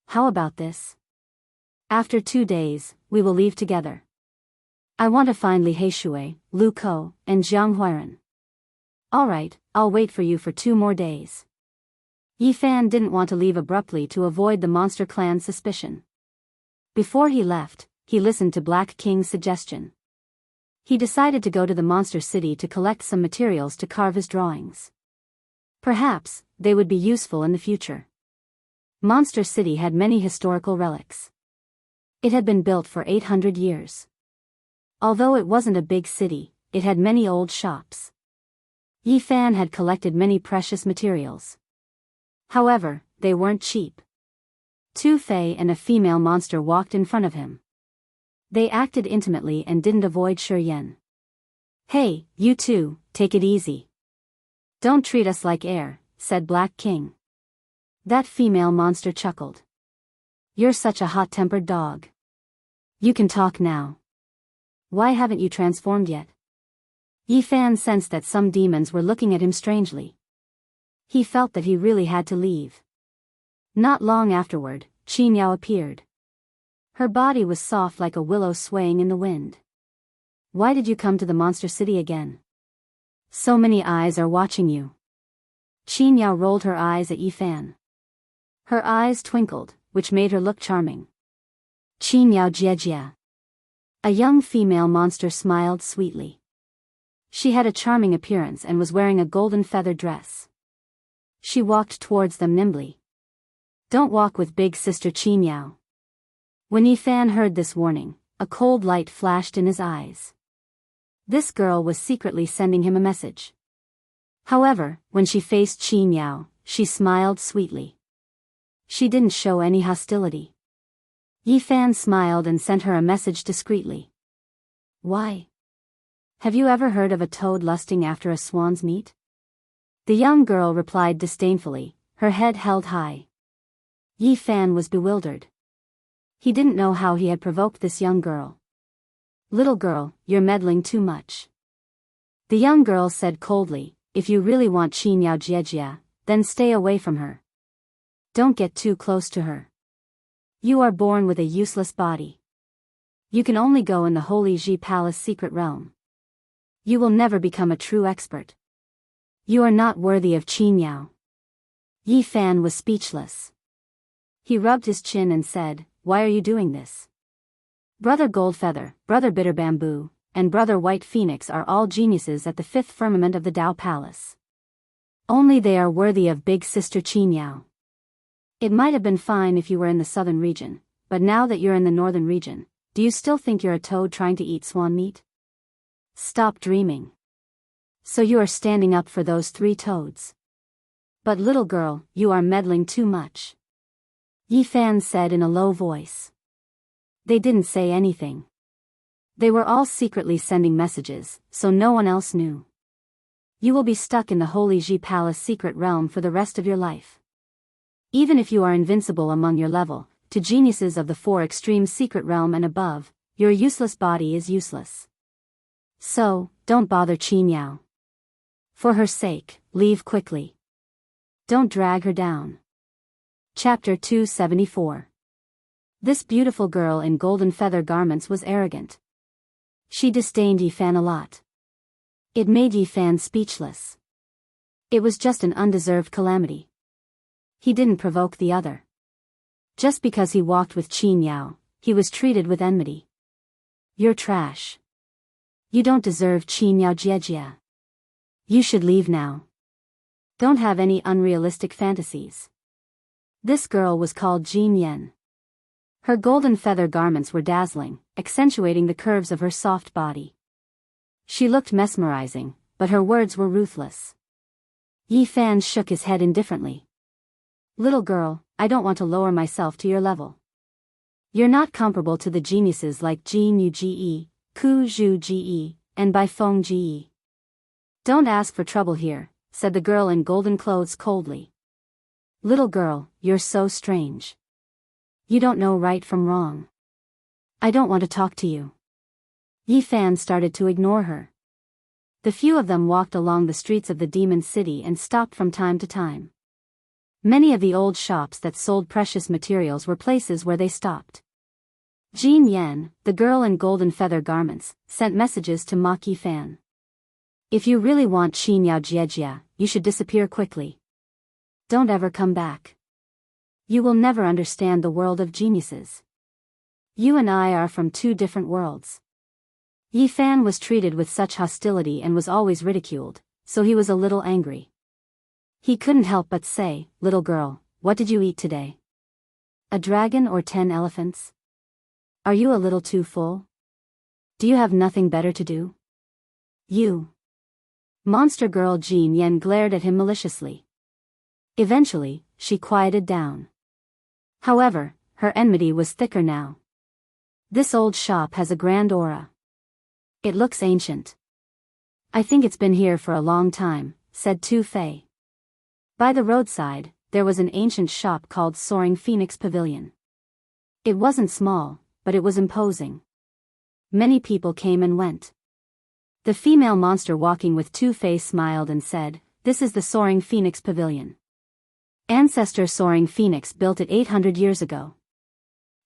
How about this? After 2 days, we will leave together. I want to find Li Heishui, Lu Ko, and Jiang Huiran." "Alright, I'll wait for you for 2 more days." Yi Fan didn't want to leave abruptly to avoid the monster clan's suspicion. Before he left, he listened to Black King's suggestion. He decided to go to the monster city to collect some materials to carve his drawings. Perhaps, they would be useful in the future. Monster City had many historical relics. It had been built for 800 years. Although it wasn't a big city, it had many old shops. Yi Fan had collected many precious materials. However, they weren't cheap. Tu Fei and a female monster walked in front of him. They acted intimately and didn't avoid Shi Yen. "Hey, you two, take it easy. Don't treat us like air," said Black King. That female monster chuckled. "You're such a hot-tempered dog. You can talk now. Why haven't you transformed yet?" Yi Fan sensed that some demons were looking at him strangely. He felt that he really had to leave. Not long afterward, Qin Yao appeared. Her body was soft like a willow swaying in the wind. "Why did you come to the monster city again? So many eyes are watching you." Qin Yao rolled her eyes at Yi Fan. Her eyes twinkled, which made her look charming. "Qin Yao Jiejia." A young female monster smiled sweetly. She had a charming appearance and was wearing a golden feather dress. She walked towards them nimbly. "Don't walk with big sister Qin Yao." When Yi Fan heard this warning, a cold light flashed in his eyes. This girl was secretly sending him a message. However, when she faced Qin Yao, she smiled sweetly. She didn't show any hostility. Yi Fan smiled and sent her a message discreetly. "Why? Have you ever heard of a toad lusting after a swan's meat?" The young girl replied disdainfully, her head held high. Yi Fan was bewildered. He didn't know how he had provoked this young girl. "Little girl, you're meddling too much." The young girl said coldly, "If you really want Qin Yao Jiejia, then stay away from her. Don't get too close to her. You are born with a useless body. You can only go in the Holy Ji Palace secret realm. You will never become a true expert. You are not worthy of Qin Yao." Yi Fan was speechless. He rubbed his chin and said, "Why are you doing this? Brother Goldfeather, Brother Bitter Bamboo, and Brother White Phoenix are all geniuses at the fifth firmament of the Tao Palace. Only they are worthy of big sister Qin Yao. It might have been fine if you were in the southern region, but now that you're in the northern region, do you still think you're a toad trying to eat swan meat? Stop dreaming. So you are standing up for those 3 toads. But little girl, you are meddling too much." Yi Fan said in a low voice. They didn't say anything. They were all secretly sending messages, so no one else knew. You will be stuck in the Holy Ji Palace secret realm for the rest of your life. Even if you are invincible among your level, to geniuses of the 4 extreme secret realm and above, your useless body is useless. So, don't bother Qin Yao. For her sake, leave quickly. Don't drag her down. Chapter 274. This beautiful girl in golden feather garments was arrogant. She disdained Yi Fan a lot. It made Yi Fan speechless. It was just an undeserved calamity. He didn't provoke the other. Just because he walked with Qin Yao, he was treated with enmity. You're trash. You don't deserve Qin Yao Jiejia. You should leave now. Don't have any unrealistic fantasies. This girl was called Jin Yen. Her golden feather garments were dazzling, accentuating the curves of her soft body. She looked mesmerizing, but her words were ruthless. Yi Fan shook his head indifferently. "Little girl, I don't want to lower myself to your level. You're not comparable to the geniuses like Jin Yu Ge, Ku Zhu Ge, and Bai Feng Ge. Don't ask for trouble here," said the girl in golden clothes coldly. "Little girl, you're so strange. You don't know right from wrong. I don't want to talk to you." Yi Fan started to ignore her. The few of them walked along the streets of the demon city and stopped from time to time. Many of the old shops that sold precious materials were places where they stopped. Jin Yen, the girl in golden feather garments, sent messages to mock Yi Fan. "If you really want Qin Yao Jiejia, you should disappear quickly. Don't ever come back. You will never understand the world of geniuses. You and I are from 2 different worlds." Yi Fan was treated with such hostility and was always ridiculed, so he was a little angry. He couldn't help but say, "Little girl, what did you eat today? A dragon or 10 elephants? Are you a little too full? Do you have nothing better to do? You." Monster girl Jin Yen glared at him maliciously. Eventually, she quieted down. However, her enmity was thicker now. "This old shop has a grand aura. It looks ancient. I think it's been here for a long time," said Tu Fei. By the roadside, there was an ancient shop called Soaring Phoenix Pavilion. It wasn't small, but it was imposing. Many people came and went. The female monster walking with Tu Fei smiled and said, "This is the Soaring Phoenix Pavilion. Ancestor Soaring Phoenix built it 800 years ago.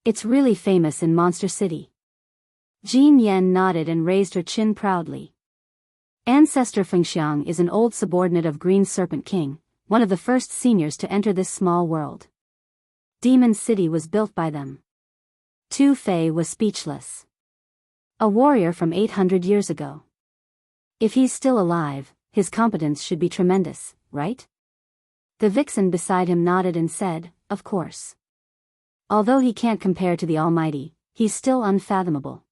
It's really famous in Monster City." Jin Yen nodded and raised her chin proudly. Ancestor Fengxiang is an old subordinate of Green Serpent King, one of the first seniors to enter this small world. Demon City was built by them. Tu Fei was speechless. A warrior from 800 years ago. If he's still alive, his competence should be tremendous, right? The vixen beside him nodded and said, "Of course. Although he can't compare to the Almighty, he's still unfathomable."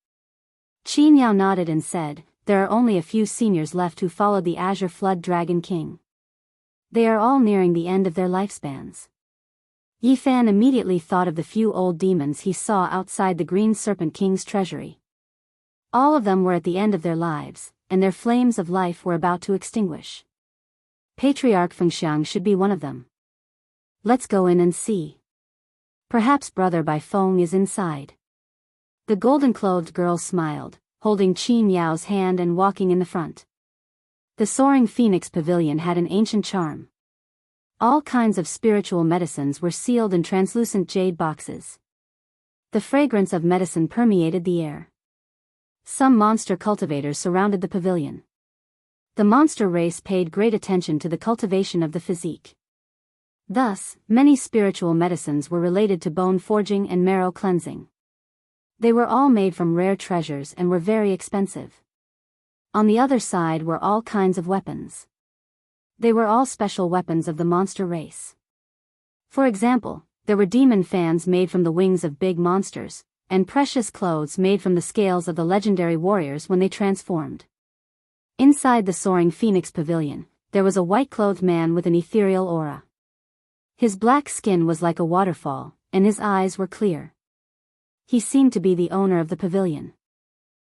Qin Yao nodded and said, "There are only a few seniors left who followed the Azure Flood Dragon King. They are all nearing the end of their lifespans." Yi Fan immediately thought of the few old demons he saw outside the Green Serpent King's treasury. All of them were at the end of their lives, and their flames of life were about to extinguish. Patriarch Fengxiang should be one of them. "Let's go in and see." Perhaps Brother Bai Feng is inside. The golden-clothed girl smiled, holding Qin Yao's hand and walking in the front. The soaring phoenix pavilion had an ancient charm. All kinds of spiritual medicines were sealed in translucent jade boxes. The fragrance of medicine permeated the air. Some monster cultivators surrounded the pavilion. The monster race paid great attention to the cultivation of the physique. Thus, many spiritual medicines were related to bone forging and marrow cleansing. They were all made from rare treasures and were very expensive. On the other side were all kinds of weapons. They were all special weapons of the monster race. For example, there were demon fans made from the wings of big monsters, and precious clothes made from the scales of the legendary warriors when they transformed. Inside the soaring phoenix pavilion, there was a white-clothed man with an ethereal aura. His black skin was like a waterfall, and his eyes were clear. He seemed to be the owner of the pavilion.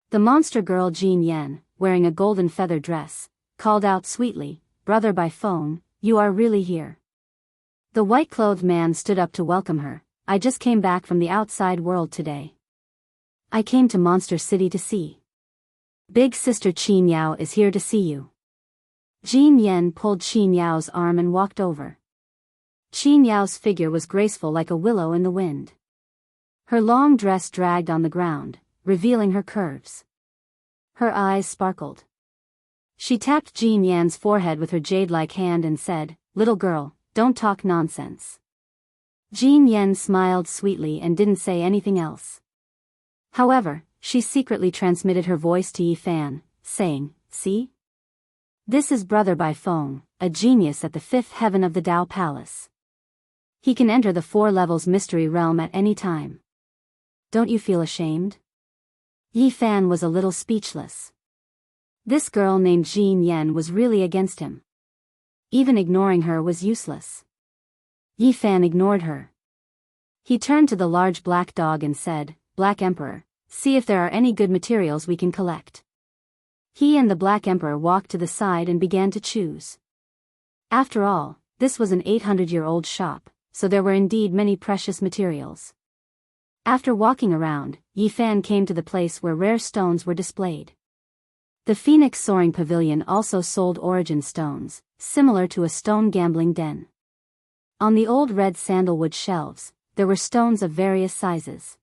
The monster girl Jin Yan, wearing a golden feather dress, called out sweetly, "Brother Bai Feng, you are really here." The white-clothed man stood up to welcome her. "I just came back from the outside world today. I came to Monster City to see. Big sister Qin Yao is here to see you." Jin Yan pulled Qin Yao's arm and walked over. Qin Yao's figure was graceful like a willow in the wind. Her long dress dragged on the ground, revealing her curves. Her eyes sparkled. She tapped Jin Yan's forehead with her jade-like hand and said, "Little girl, don't talk nonsense." Jin Yan smiled sweetly and didn't say anything else. However, she secretly transmitted her voice to Yi Fan, saying, "See? This is Brother Bai Feng, a genius at the fifth heaven of the Dao Palace. He can enter the 4 levels mystery realm at any time. Don't you feel ashamed?" Yi Fan was a little speechless. This girl named Jin Yan was really against him. Even ignoring her was useless. Yi Fan ignored her. He turned to the large black dog and said, "Black Emperor, see if there are any good materials we can collect." He and the Black Emperor walked to the side and began to choose. After all, this was an 800-year-old shop, so there were indeed many precious materials. After walking around, Yi Fan came to the place where rare stones were displayed. The Phoenix Soaring Pavilion also sold origin stones, similar to a stone gambling den. On the old red sandalwood shelves, there were stones of various sizes.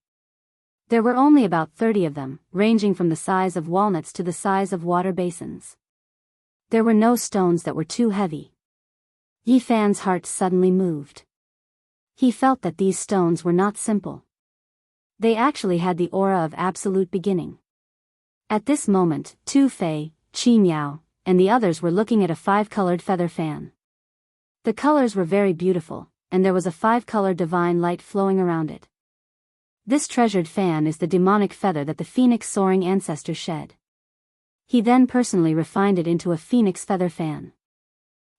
There were only about 30 of them, ranging from the size of walnuts to the size of water basins. There were no stones that were too heavy. Yi Fan's heart suddenly moved. He felt that these stones were not simple. They actually had the aura of absolute beginning. At this moment, Tu Fei, Qin Yao, and the others were looking at a 5-colored feather fan. The colors were very beautiful, and there was a 5-colored divine light flowing around it. This treasured fan is the demonic feather that the phoenix soaring ancestor shed. He then personally refined it into a phoenix feather fan.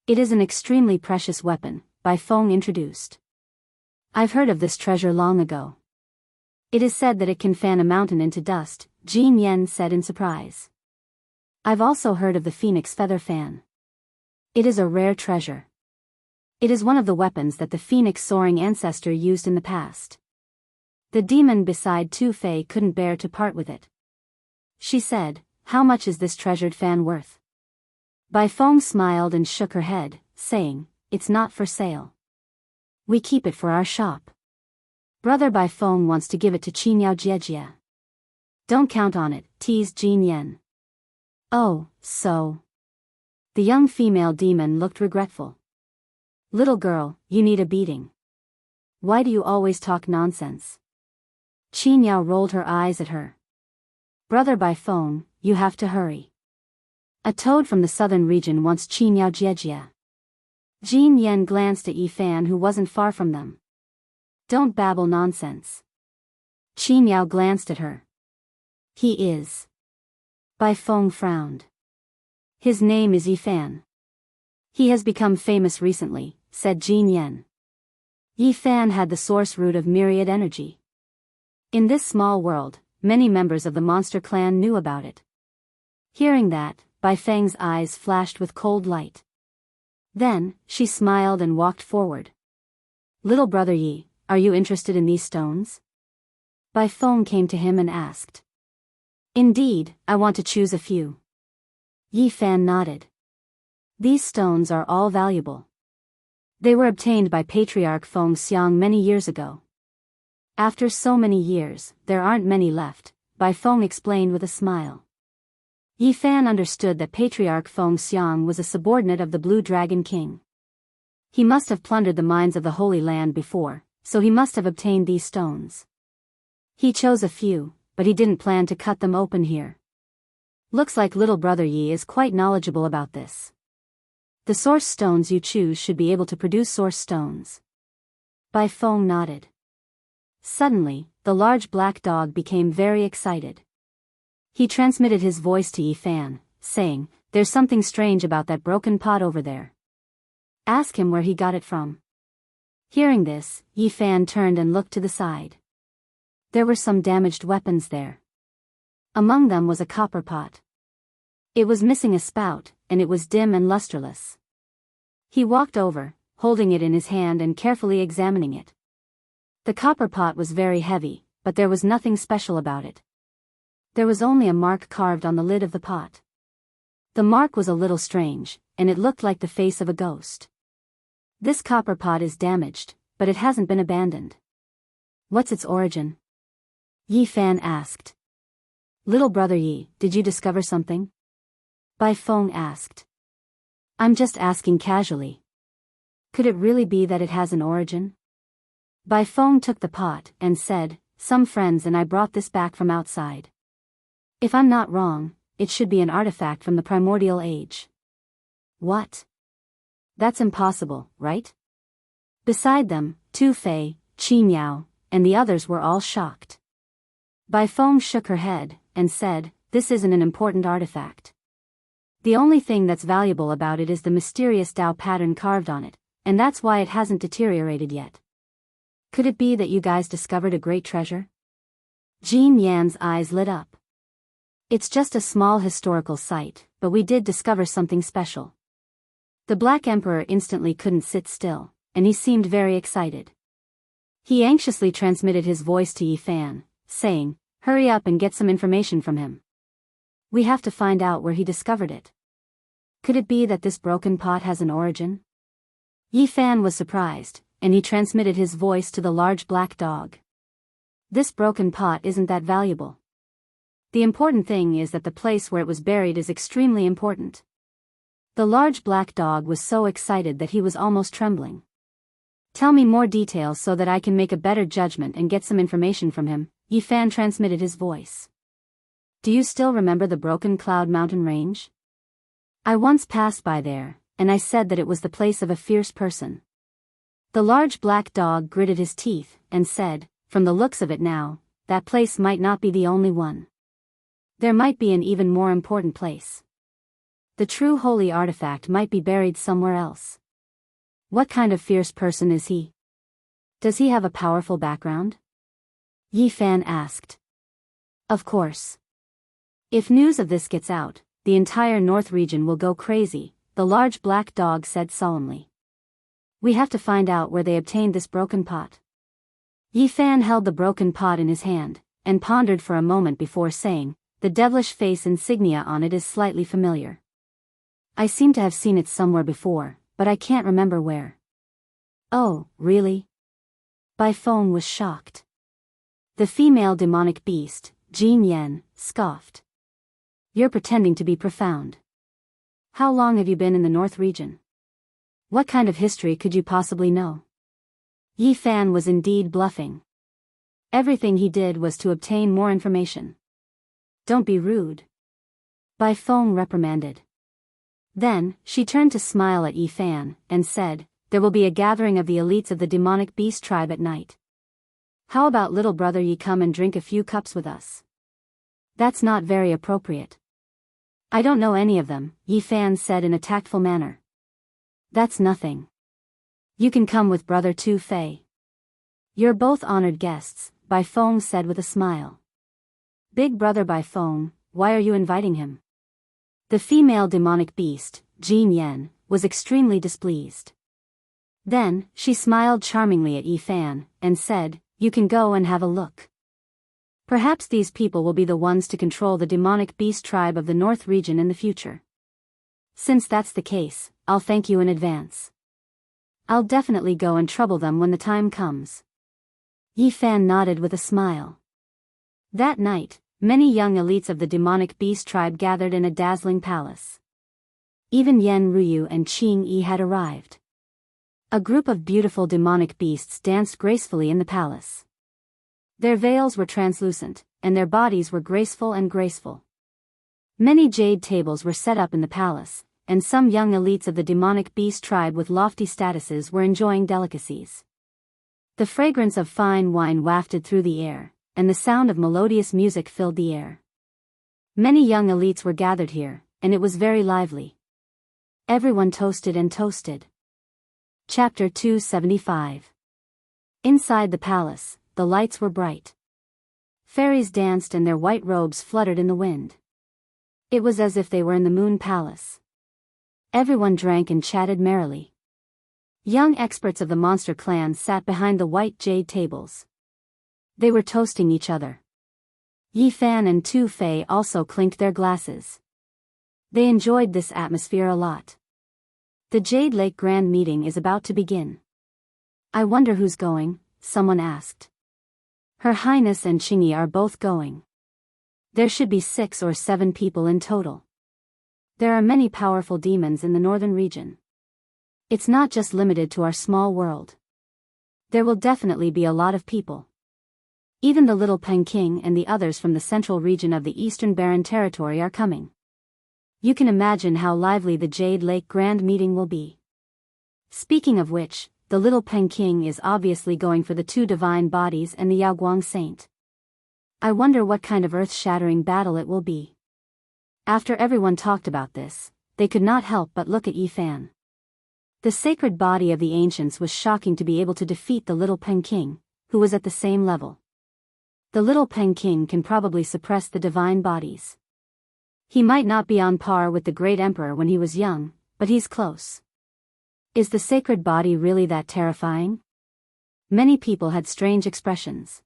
It is an extremely precious weapon, Bai Feng introduced. "I've heard of this treasure long ago. It is said that it can fan a mountain into dust," Jin Yan said in surprise. "I've also heard of the phoenix feather fan. It is a rare treasure. It is one of the weapons that the phoenix soaring ancestor used in the past." The demon beside Tu Fei couldn't bear to part with it. She said, "How much is this treasured fan worth?" Bai Feng smiled and shook her head, saying, "It's not for sale. We keep it for our shop. Brother Bai Feng wants to give it to Qin Jiejie." "Don't count on it," teased Jin Yan. "Oh, so." The young female demon looked regretful. "Little girl, you need a beating. Why do you always talk nonsense?" Qin Yao rolled her eyes at her. "Brother Bai Feng, you have to hurry. A toad from the southern region wants Qin Jiejie." Jin Yan glanced at Yi Fan, who wasn't far from them. "Don't babble nonsense." Qin Yao glanced at her. "He is." Bai Feng frowned. "His name is Yi Fan. He has become famous recently," said Jin Yan. Yi Fan had the source root of myriad energy. In this small world, many members of the monster clan knew about it. Hearing that, Bai Feng's eyes flashed with cold light. Then, she smiled and walked forward. "Little brother Yi, are you interested in these stones? Bai Feng came to him and asked. Indeed, I want to choose a few. Yi Fan nodded. These stones are all valuable. They were obtained by Patriarch Feng Xiang many years ago. After so many years, there aren't many left, Bai Feng explained with a smile. Yi Fan understood that Patriarch Feng Xiang was a subordinate of the Blue Dragon King. He must have plundered the mines of the Holy Land before, so he must have obtained these stones. He chose a few, but he didn't plan to cut them open here. Looks like little brother Yi is quite knowledgeable about this. The source stones you choose should be able to produce source stones. Bai Feng nodded. Suddenly, the large black dog became very excited. He transmitted his voice to Yi Fan, saying, "There's something strange about that broken pot over there. Ask him where he got it from." Hearing this, Yi Fan turned and looked to the side. There were some damaged weapons there. Among them was a copper pot. It was missing a spout, and it was dim and lusterless. He walked over, holding it in his hand and carefully examining it. The copper pot was very heavy, but there was nothing special about it. There was only a mark carved on the lid of the pot. The mark was a little strange, and it looked like the face of a ghost. This copper pot is damaged, but it hasn't been abandoned. What's its origin? Yi Fan asked. Little brother Yi, did you discover something? Bai Feng asked. I'm just asking casually. Could it really be that it has an origin? Bai Feng took the pot and said, some friends and I brought this back from outside. If I'm not wrong, it should be an artifact from the primordial age. What? That's impossible, right? Beside them, Tu Fei, Qin Yao, and the others were all shocked. Bai Feng shook her head and said, this isn't an important artifact. The only thing that's valuable about it is the mysterious Tao pattern carved on it, and that's why it hasn't deteriorated yet. Could it be that you guys discovered a great treasure? Jean Yan's eyes lit up. It's just a small historical site, but we did discover something special. The Black Emperor instantly couldn't sit still, and he seemed very excited. He anxiously transmitted his voice to Yi Fan, saying, hurry up and get some information from him. We have to find out where he discovered it. Could it be that this broken pot has an origin? Yi Fan was surprised, and he transmitted his voice to the large black dog. This broken pot isn't that valuable. The important thing is that the place where it was buried is extremely important. The large black dog was so excited that he was almost trembling. Tell me more details so that I can make a better judgment and get some information from him, Yi Fan transmitted his voice. Do you still remember the Broken Cloud Mountain Range? I once passed by there, and I said that it was the place of a fierce person. The large black dog gritted his teeth and said, from the looks of it now, that place might not be the only one. There might be an even more important place. The true holy artifact might be buried somewhere else. What kind of fierce person is he? Does he have a powerful background? Yi Fan asked. Of course. If news of this gets out, the entire North region will go crazy, the large black dog said solemnly. We have to find out where they obtained this broken pot. Yi Fan held the broken pot in his hand, and pondered for a moment before saying, the devilish face insignia on it is slightly familiar. I seem to have seen it somewhere before, but I can't remember where. Oh, really? Bai Feng was shocked. The female demonic beast, Jin Yan, scoffed. You're pretending to be profound. How long have you been in the North region? What kind of history could you possibly know? Yi Fan was indeed bluffing. Everything he did was to obtain more information. Don't be rude. Bai Feng reprimanded. Then, she turned to smile at Yi Fan, and said, there will be a gathering of the elites of the demonic beast tribe at night. How about little brother Yi come and drink a few cups with us? That's not very appropriate. I don't know any of them, Yi Fan said in a tactful manner. That's nothing. You can come with brother Tu Fei. You're both honored guests, Bai Feng said with a smile. Big brother Bai Feng, why are you inviting him? The female demonic beast, Jin Yan, was extremely displeased. Then, she smiled charmingly at Yi Fan, and said, "You can go and have a look. Perhaps these people will be the ones to control the demonic beast tribe of the North region in the future. Since that's the case, I'll thank you in advance. I'll definitely go and trouble them when the time comes." Yi Fan nodded with a smile. That night, many young elites of the demonic beast tribe gathered in a dazzling palace. Even Yen Ruyu and Qing Yi had arrived. A group of beautiful demonic beasts danced gracefully in the palace. Their veils were translucent, and their bodies were graceful and graceful. Many jade tables were set up in the palace, and some young elites of the demonic beast tribe with lofty statuses were enjoying delicacies. The fragrance of fine wine wafted through the air, and the sound of melodious music filled the air. Many young elites were gathered here, and it was very lively. Everyone toasted and toasted. Chapter 275. Inside the palace, the lights were bright. Fairies danced and their white robes fluttered in the wind. It was as if they were in the Moon Palace. Everyone drank and chatted merrily. Young experts of the monster clan sat behind the white jade tables. They were toasting each other. Yi Fan and Tu Fei also clinked their glasses. They enjoyed this atmosphere a lot. The Jade Lake Grand Meeting is about to begin. "I wonder who's going," someone asked. "Her Highness and Qingyi are both going. There should be 6 or 7 people in total. There are many powerful demons in the northern region. It's not just limited to our small world. There will definitely be a lot of people. Even the little Peking and the others from the central region of the Eastern Barren Territory are coming. You can imagine how lively the Jade Lake Grand Meeting will be. Speaking of which, the little Peking is obviously going for the 2 divine bodies and the Yaoguang Saint. I wonder what kind of earth-shattering battle it will be." After everyone talked about this, they could not help but look at Yi Fan. The sacred body of the ancients was shocking to be able to defeat the little Peking, who was at the same level. The little Peking can probably suppress the divine bodies. He might not be on par with the great emperor when he was young, but he's close. Is the sacred body really that terrifying? Many people had strange expressions.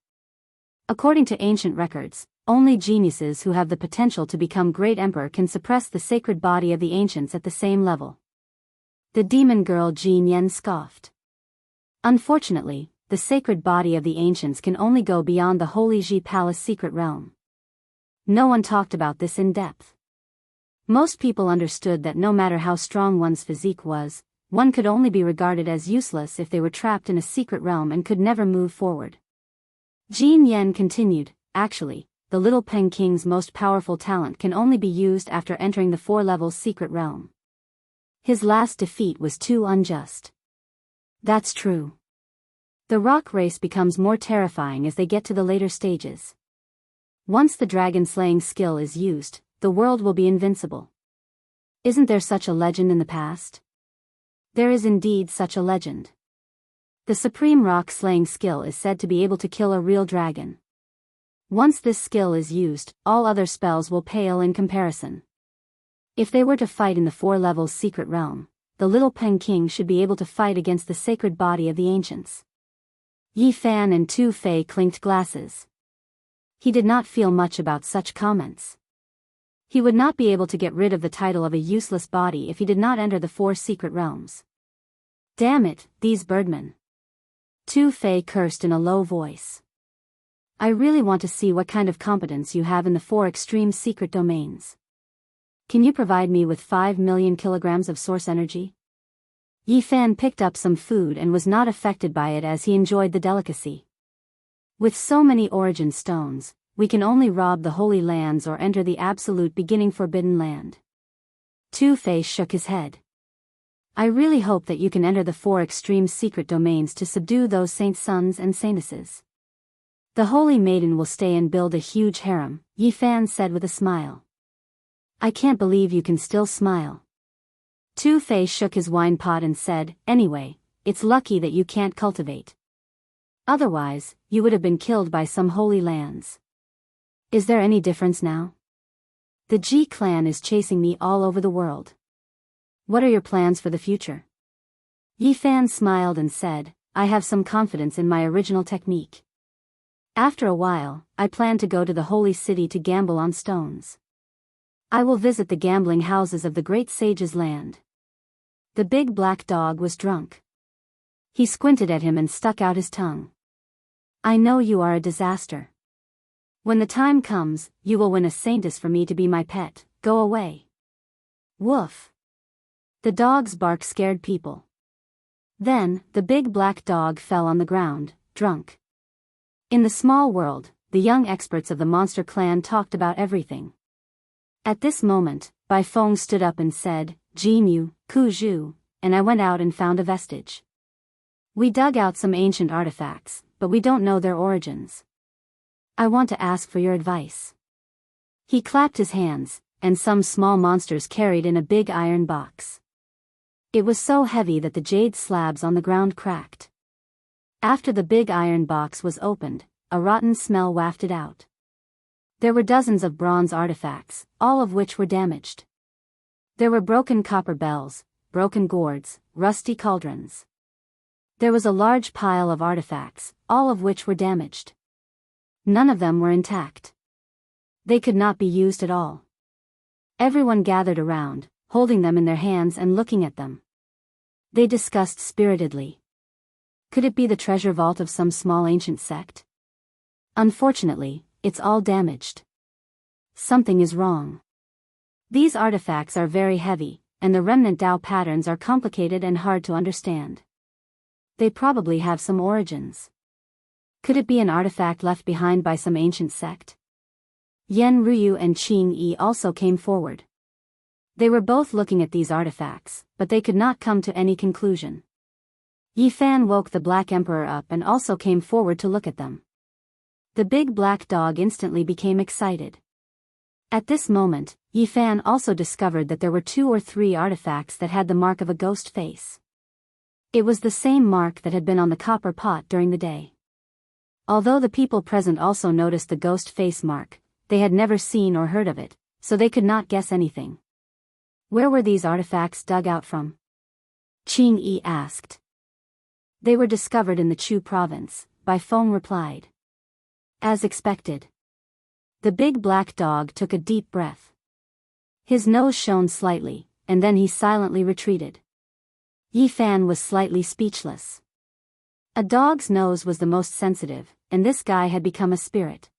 According to ancient records, only geniuses who have the potential to become great emperor can suppress the sacred body of the ancients at the same level. The demon girl Jean Yen scoffed. Unfortunately, the sacred body of the ancients can only go beyond the Holy Ji Palace secret realm. No one talked about this in depth. Most people understood that no matter how strong one's physique was, one could only be regarded as useless if they were trapped in a secret realm and could never move forward. Jean Yen continued, "Actually, the little Peking's most powerful talent can only be used after entering the 4-level secret realm. His last defeat was too unjust." That's true. The rock race becomes more terrifying as they get to the later stages. Once the dragon-slaying skill is used, the world will be invincible. Isn't there such a legend in the past? There is indeed such a legend. The supreme rock-slaying skill is said to be able to kill a real dragon. Once this skill is used, all other spells will pale in comparison. If they were to fight in the 4-level secret realm, the little Peking should be able to fight against the sacred body of the ancients. Yi Fan and Tu Fei clinked glasses. He did not feel much about such comments. He would not be able to get rid of the title of a useless body if he did not enter the 4 secret realms. Damn it, these birdmen. Tu Fei cursed in a low voice. I really want to see what kind of competence you have in the 4 extreme secret domains. Can you provide me with 5 million kilograms of source energy? Yi Fan picked up some food and was not affected by it as he enjoyed the delicacy. With so many origin stones, we can only rob the Holy Lands or enter the absolute beginning Forbidden Land. Tu Fei shook his head. I really hope that you can enter the 4 extreme secret domains to subdue those saint sons and saintesses. The Holy Maiden will stay and build a huge harem, Yi Fan said with a smile. I can't believe you can still smile. Tu Fei shook his wine pot and said, anyway, it's lucky that you can't cultivate. Otherwise, you would have been killed by some holy lands. Is there any difference now? The Ji clan is chasing me all over the world. What are your plans for the future? Yi Fan smiled and said, I have some confidence in my original technique. After a while, I plan to go to the holy city to gamble on stones. I will visit the gambling houses of the great sage's land. The big black dog was drunk. He squinted at him and stuck out his tongue. I know you are a disaster. When the time comes, you will win a saintess for me to be my pet. Go away. Woof. The dog's bark scared people. Then, the big black dog fell on the ground, drunk. In the small world, the young experts of the monster clan talked about everything. At this moment, Bai Feng stood up and said, Jinyu, Kuzhu, and I went out and found a vestige. We dug out some ancient artifacts, but we don't know their origins. I want to ask for your advice. He clapped his hands, and some small monsters carried in a big iron box. It was so heavy that the jade slabs on the ground cracked. After the big iron box was opened, a rotten smell wafted out. There were dozens of bronze artifacts, all of which were damaged. There were broken copper bells, broken gourds, rusty cauldrons. There was a large pile of artifacts, all of which were damaged. None of them were intact. They could not be used at all. Everyone gathered around, holding them in their hands and looking at them. They discussed spiritedly. Could it be the treasure vault of some small ancient sect? Unfortunately, it's all damaged. Something is wrong. These artifacts are very heavy, and the remnant Tao patterns are complicated and hard to understand. They probably have some origins. Could it be an artifact left behind by some ancient sect? Yen Ruyu and Qing Yi also came forward. They were both looking at these artifacts, but they could not come to any conclusion. Yi Fan woke the Black Emperor up and also came forward to look at them. The big black dog instantly became excited. At this moment, Yi Fan also discovered that there were 2 or 3 artifacts that had the mark of a ghost face. It was the same mark that had been on the copper pot during the day. Although the people present also noticed the ghost face mark, they had never seen or heard of it, so they could not guess anything. Where were these artifacts dug out from? Qing Yi asked. They were discovered in the Chu province, Bai Feng replied. As expected. The big black dog took a deep breath. His nose shone slightly, and then he silently retreated. Yi Fan was slightly speechless. A dog's nose was the most sensitive, and this guy had become a spirit.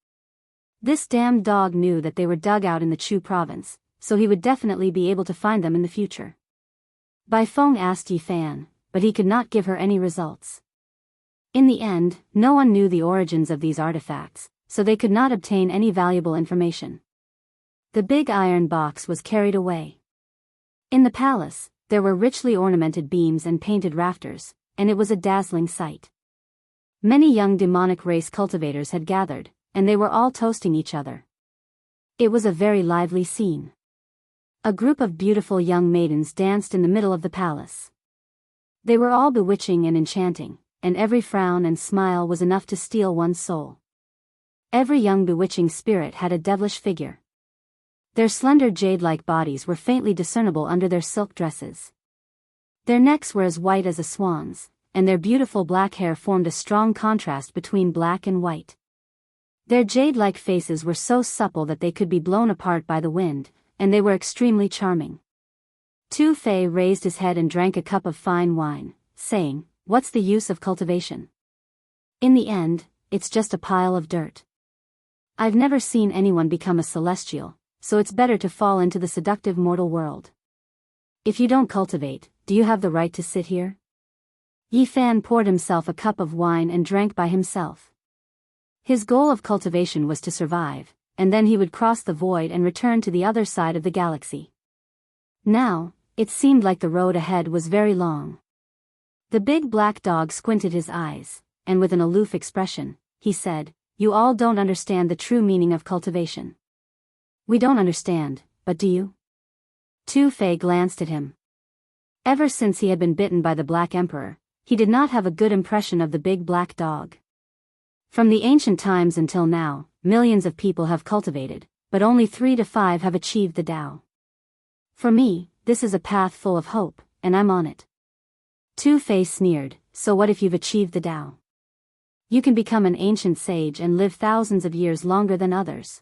This damned dog knew that they were dug out in the Chu province, so he would definitely be able to find them in the future. Bai Feng asked Yi Fan, but he could not give her any results. In the end, no one knew the origins of these artifacts, so they could not obtain any valuable information. The big iron box was carried away. In the palace, there were richly ornamented beams and painted rafters, and it was a dazzling sight. Many young demonic race cultivators had gathered, and they were all toasting each other. It was a very lively scene. A group of beautiful young maidens danced in the middle of the palace. They were all bewitching and enchanting, and every frown and smile was enough to steal one's soul. Every young bewitching spirit had a devilish figure. Their slender jade-like bodies were faintly discernible under their silk dresses. Their necks were as white as a swan's, and their beautiful black hair formed a strong contrast between black and white. Their jade-like faces were so supple that they could be blown apart by the wind, and they were extremely charming. Tu Fei raised his head and drank a cup of fine wine, saying, "What's the use of cultivation? In the end, it's just a pile of dirt. I've never seen anyone become a celestial, so it's better to fall into the seductive mortal world. If you don't cultivate, do you have the right to sit here?" Yi Fan poured himself a cup of wine and drank by himself. His goal of cultivation was to survive, and then he would cross the void and return to the other side of the galaxy. Now, it seemed like the road ahead was very long. The big black dog squinted his eyes, and with an aloof expression, he said, "You all don't understand the true meaning of cultivation." "We don't understand, but do you?" Tu Fei glanced at him. Ever since he had been bitten by the Black Emperor, he did not have a good impression of the big black dog. From the ancient times until now, millions of people have cultivated, but only 3 to 5 have achieved the Tao. For me, this is a path full of hope, and I'm on it. Tu Fei sneered, so what if you've achieved the Tao? You can become an ancient sage and live thousands of years longer than others.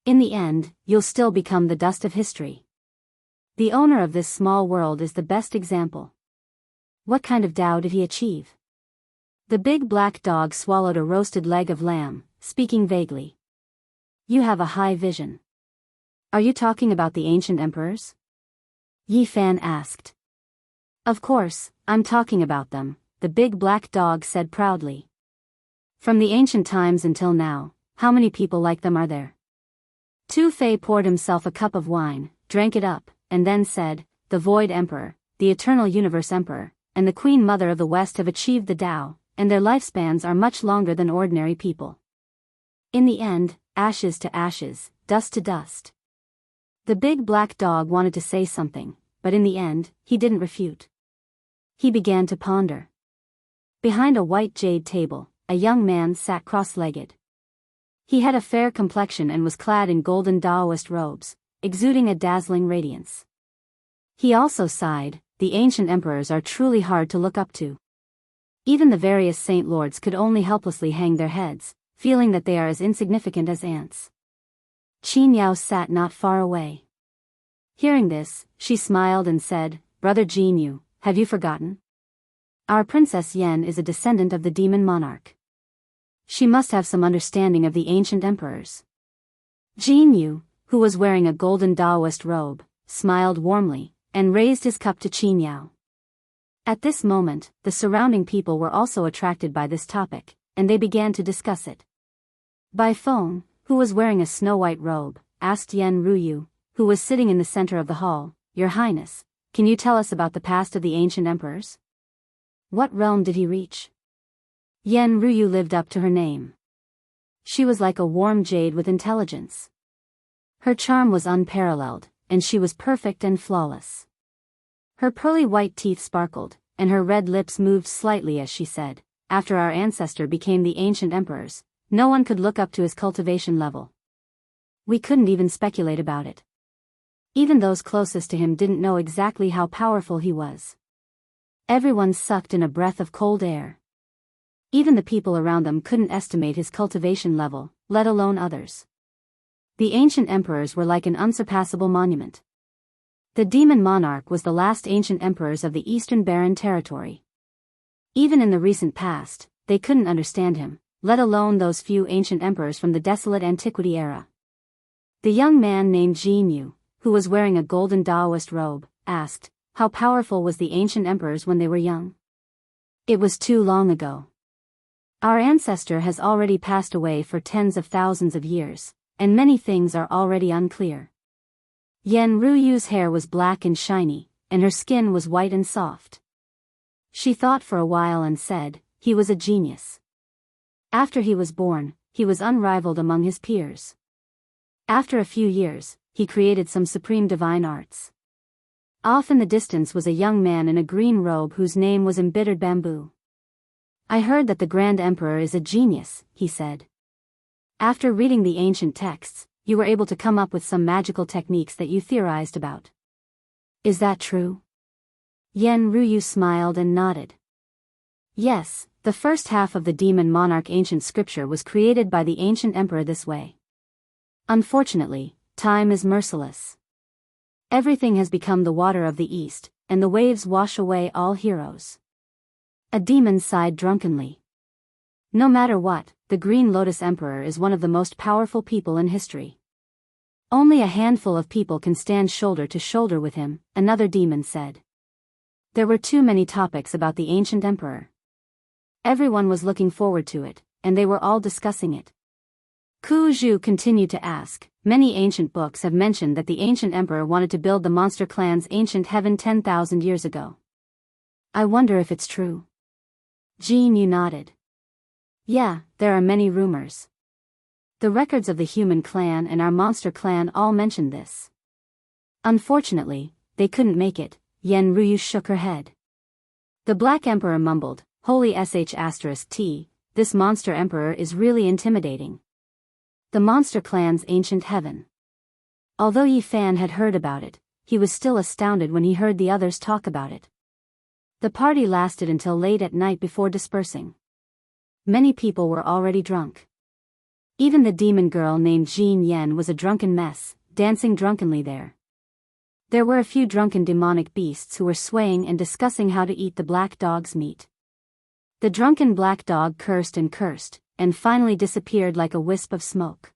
In the end, you'll still become the dust of history. The owner of this small world is the best example. What kind of Tao did he achieve? The big black dog swallowed a roasted leg of lamb, speaking vaguely. You have a high vision. Are you talking about the ancient emperors? Yi Fan asked. Of course, I'm talking about them, the big black dog said proudly. From the ancient times until now, how many people like them are there? Tu Fei poured himself a cup of wine, drank it up, and then said, the Void Emperor, the Eternal Universe Emperor, and the Queen Mother of the West have achieved the Tao, and their lifespans are much longer than ordinary people. In the end, ashes to ashes, dust to dust. The big black dog wanted to say something, but in the end, he didn't refute. He began to ponder. Behind a white jade table, a young man sat cross-legged. He had a fair complexion and was clad in golden Taoist robes, exuding a dazzling radiance. He also sighed, the ancient emperors are truly hard to look up to. Even the various saint lords could only helplessly hang their heads, feeling that they are as insignificant as ants. Qin Yao sat not far away. Hearing this, she smiled and said, Brother Jin Yu, have you forgotten? Our Princess Yen is a descendant of the demon monarch. She must have some understanding of the ancient emperors. Jin Yu, who was wearing a golden Taoist robe, smiled warmly, and raised his cup to Qin Yao. At this moment, the surrounding people were also attracted by this topic, and they began to discuss it. Bai Feng, who was wearing a snow-white robe, asked Yen Ruyu, who was sitting in the center of the hall, Your Highness, can you tell us about the past of the ancient emperors? What realm did he reach? Yen Ruyu lived up to her name. She was like a warm jade with intelligence. Her charm was unparalleled, and she was perfect and flawless. Her pearly white teeth sparkled, and her red lips moved slightly as she said, After our ancestor became the ancient emperors, no one could look up to his cultivation level. We couldn't even speculate about it. Even those closest to him didn't know exactly how powerful he was. Everyone sucked in a breath of cold air. Even the people around them couldn't estimate his cultivation level, let alone others. The ancient emperors were like an unsurpassable monument. The demon monarch was the last ancient emperors of the Eastern Barren Territory. Even in the recent past, they couldn't understand him, let alone those few ancient emperors from the desolate antiquity era. The young man named Jin Yu, who was wearing a golden Taoist robe, asked, How powerful was the ancient emperors when they were young? It was too long ago. Our ancestor has already passed away for tens of thousands of years, and many things are already unclear. Yen Ruyu's hair was black and shiny, and her skin was white and soft. She thought for a while and said, He was a genius. After he was born, he was unrivaled among his peers. After a few years, he created some supreme divine arts. Off in the distance was a young man in a green robe whose name was Embittered Bamboo. I heard that the Grand Emperor is a genius, he said. After reading the ancient texts, you were able to come up with some magical techniques that you theorized about. Is that true? Yen Ruyu smiled and nodded. Yes, the first half of the demon monarch ancient scripture was created by the ancient emperor this way. Unfortunately, time is merciless. Everything has become the water of the east, and the waves wash away all heroes. A demon sighed drunkenly. No matter what, the Green Lotus Emperor is one of the most powerful people in history. Only a handful of people can stand shoulder to shoulder with him, another demon said. There were too many topics about the ancient emperor. Everyone was looking forward to it, and they were all discussing it. Ku Zhu continued to ask, Many ancient books have mentioned that the ancient emperor wanted to build the monster clan's ancient heaven 10,000 years ago. I wonder if it's true. Jin Yu nodded. Yeah, there are many rumors. The records of the human clan and our monster clan all mention this. Unfortunately, they couldn't make it. Yen Ruyu shook her head. The Black Emperor mumbled, Holy *T, this monster emperor is really intimidating. The monster clan's ancient heaven. Although Yi Fan had heard about it, he was still astounded when he heard the others talk about it. The party lasted until late at night before dispersing. Many people were already drunk. Even the demon girl named Jean Yen was a drunken mess, dancing drunkenly there. There were a few drunken demonic beasts who were swaying and discussing how to eat the black dog's meat. The drunken black dog cursed, and finally disappeared like a wisp of smoke.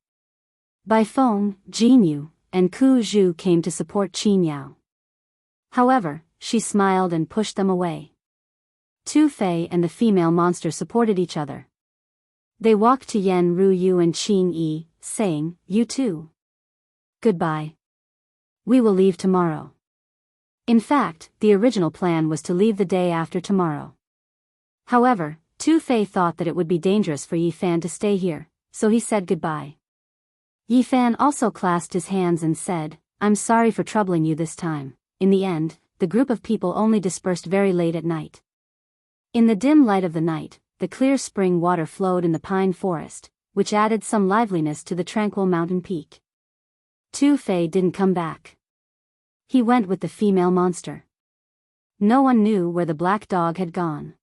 By phone, Jin Yu and Ku Zhu came to support Qin Yao. However, she smiled and pushed them away. Tu Fei and the female monster supported each other. They walked to Yen Ruyu and Qin Yi, saying, "You too. Goodbye. We will leave tomorrow." In fact, the original plan was to leave the day after tomorrow. However, Tu Fei thought that it would be dangerous for Yi Fan to stay here, so he said goodbye. Yi Fan also clasped his hands and said, "I'm sorry for troubling you this time." In the end, the group of people only dispersed very late at night. In the dim light of the night, the clear spring water flowed in the pine forest, which added some liveliness to the tranquil mountain peak. Tu Fei didn't come back. He went with the female monster. No one knew where the black dog had gone.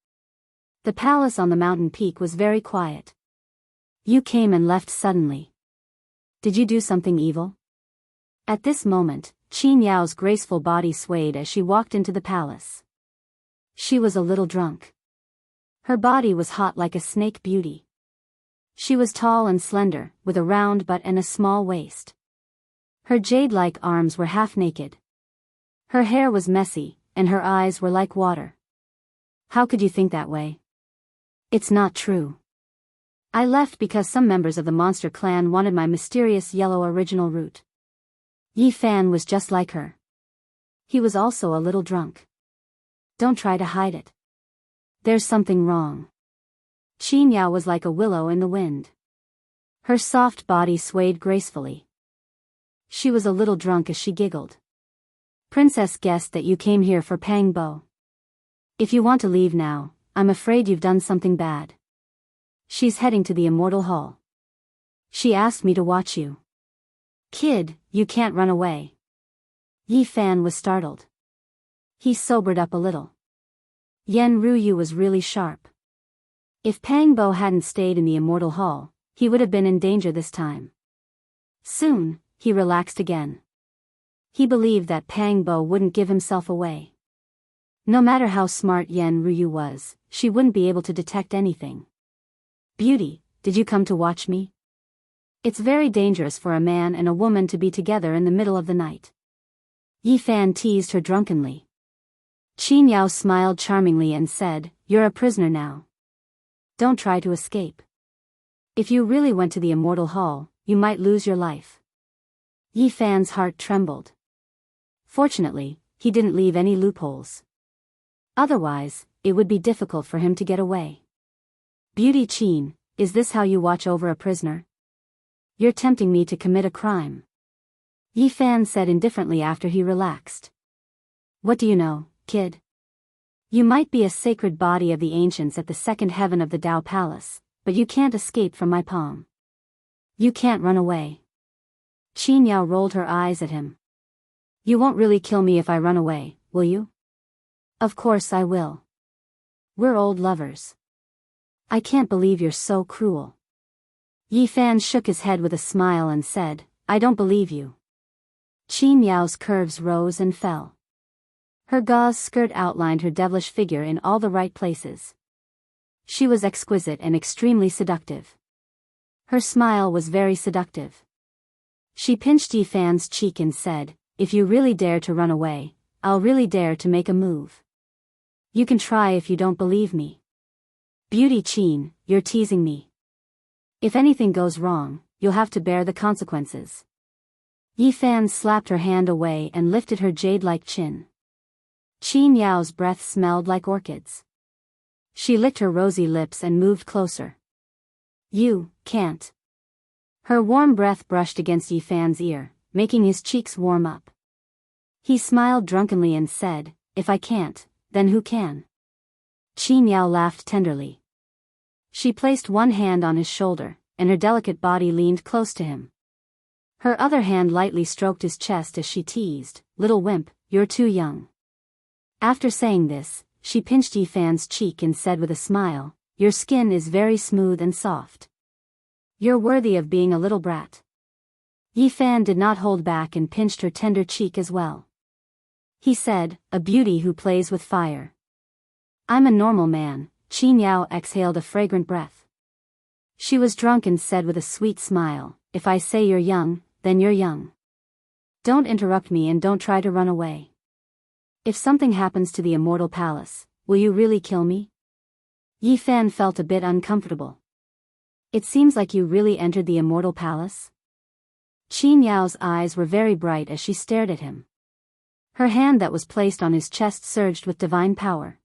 The palace on the mountain peak was very quiet. You came and left suddenly. Did you do something evil? At this moment, Qin Yao's graceful body swayed as she walked into the palace. She was a little drunk. Her body was hot like a snake beauty. She was tall and slender, with a round butt and a small waist. Her jade-like arms were half naked. Her hair was messy, and her eyes were like water. How could you think that way? It's not true. I left because some members of the monster clan wanted my mysterious yellow original root. Yi Fan was just like her. He was also a little drunk. Don't try to hide it. There's something wrong. Qin Yao was like a willow in the wind. Her soft body swayed gracefully. She was a little drunk as she giggled. Princess guessed that you came here for Pang Bo. If you want to leave now, I'm afraid you've done something bad. She's heading to the Immortal Hall. She asked me to watch you. Kid, you can't run away. Yi Fan was startled. He sobered up a little. Yen Ruyu was really sharp. If Pang Bo hadn't stayed in the Immortal Hall, he would have been in danger this time. Soon, he relaxed again. He believed that Pang Bo wouldn't give himself away. No matter how smart Yen Ruyu was, she wouldn't be able to detect anything. Beauty, did you come to watch me? It's very dangerous for a man and a woman to be together in the middle of the night. Yi Fan teased her drunkenly. Qin Yao smiled charmingly and said, "You're a prisoner now. Don't try to escape. If you really went to the Immortal Hall, you might lose your life." Yi Fan's heart trembled. Fortunately, he didn't leave any loopholes. Otherwise, it would be difficult for him to get away. Beauty Qin, is this how you watch over a prisoner? You're tempting me to commit a crime. Yi Fan said indifferently after he relaxed. What do you know, kid? You might be a sacred body of the ancients at the second heaven of the Dao Palace, but you can't escape from my palm. You can't run away. Qin Yao rolled her eyes at him. You won't really kill me if I run away, will you? Of course I will. We're old lovers. I can't believe you're so cruel. Yi Fan shook his head with a smile and said, I don't believe you. Qin Yao's curves rose and fell. Her gauze skirt outlined her devilish figure in all the right places. She was exquisite and extremely seductive. Her smile was very seductive. She pinched Yi Fan's cheek and said, if you really dare to run away, I'll really dare to make a move. You can try if you don't believe me. Beauty Qin, you're teasing me. If anything goes wrong, you'll have to bear the consequences. Yi Fan slapped her hand away and lifted her jade-like chin. Qin Yao's breath smelled like orchids. She licked her rosy lips and moved closer. You can't. Her warm breath brushed against Yi Fan's ear, making his cheeks warm up. He smiled drunkenly and said, if I can't, then who can? Qin Yao laughed tenderly. She placed one hand on his shoulder, and her delicate body leaned close to him. Her other hand lightly stroked his chest as she teased, little wimp, you're too young. After saying this, she pinched Yi Fan's cheek and said with a smile, "Your skin is very smooth and soft. You're worthy of being a little brat." Yi Fan did not hold back and pinched her tender cheek as well. He said, "A beauty who plays with fire." "I'm a normal man." Qin Yao exhaled a fragrant breath. She was drunk and said with a sweet smile, "If I say you're young, then you're young. Don't interrupt me and don't try to run away. If something happens to the immortal palace, will you really kill me?" Yi Fan felt a bit uncomfortable. "It seems like you really entered the immortal palace?" Qin Yao's eyes were very bright as she stared at him. Her hand that was placed on his chest surged with divine power.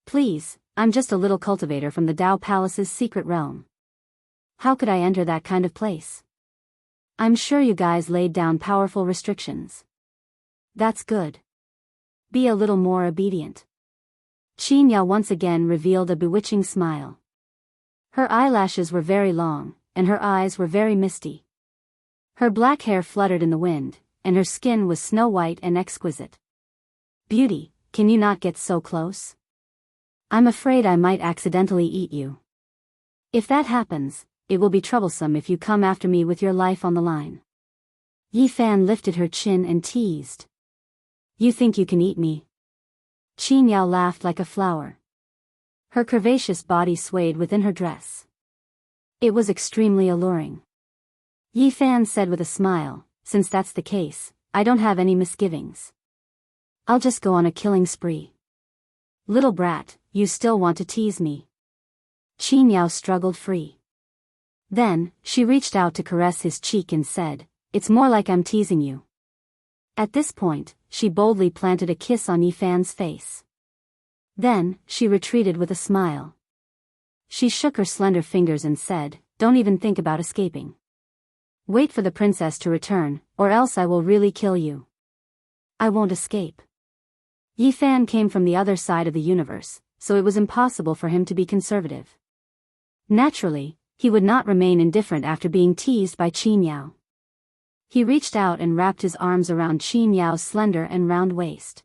"Please, I'm just a little cultivator from the Dao Palace's secret realm. How could I enter that kind of place? I'm sure you guys laid down powerful restrictions." "That's good. Be a little more obedient." Qin Yao once again revealed a bewitching smile. Her eyelashes were very long, and her eyes were very misty. Her black hair fluttered in the wind, and her skin was snow-white and exquisite. "Beauty, can you not get so close? I'm afraid I might accidentally eat you. If that happens, it will be troublesome if you come after me with your life on the line." Yi Fan lifted her chin and teased. "You think you can eat me?" Qin Yao laughed like a flower. Her curvaceous body swayed within her dress. It was extremely alluring. Yi Fan said with a smile, "Since that's the case, I don't have any misgivings. I'll just go on a killing spree." "Little brat, you still want to tease me?" Qin Yao struggled free. Then, she reached out to caress his cheek and said, "It's more like I'm teasing you." At this point, she boldly planted a kiss on Yi Fan's face. Then, she retreated with a smile. She shook her slender fingers and said, "Don't even think about escaping. Wait for the princess to return, or else I will really kill you." "I won't escape." Yi Fan came from the other side of the universe, so it was impossible for him to be conservative. Naturally, he would not remain indifferent after being teased by Qin Yao. He reached out and wrapped his arms around Qin Yao's slender and round waist.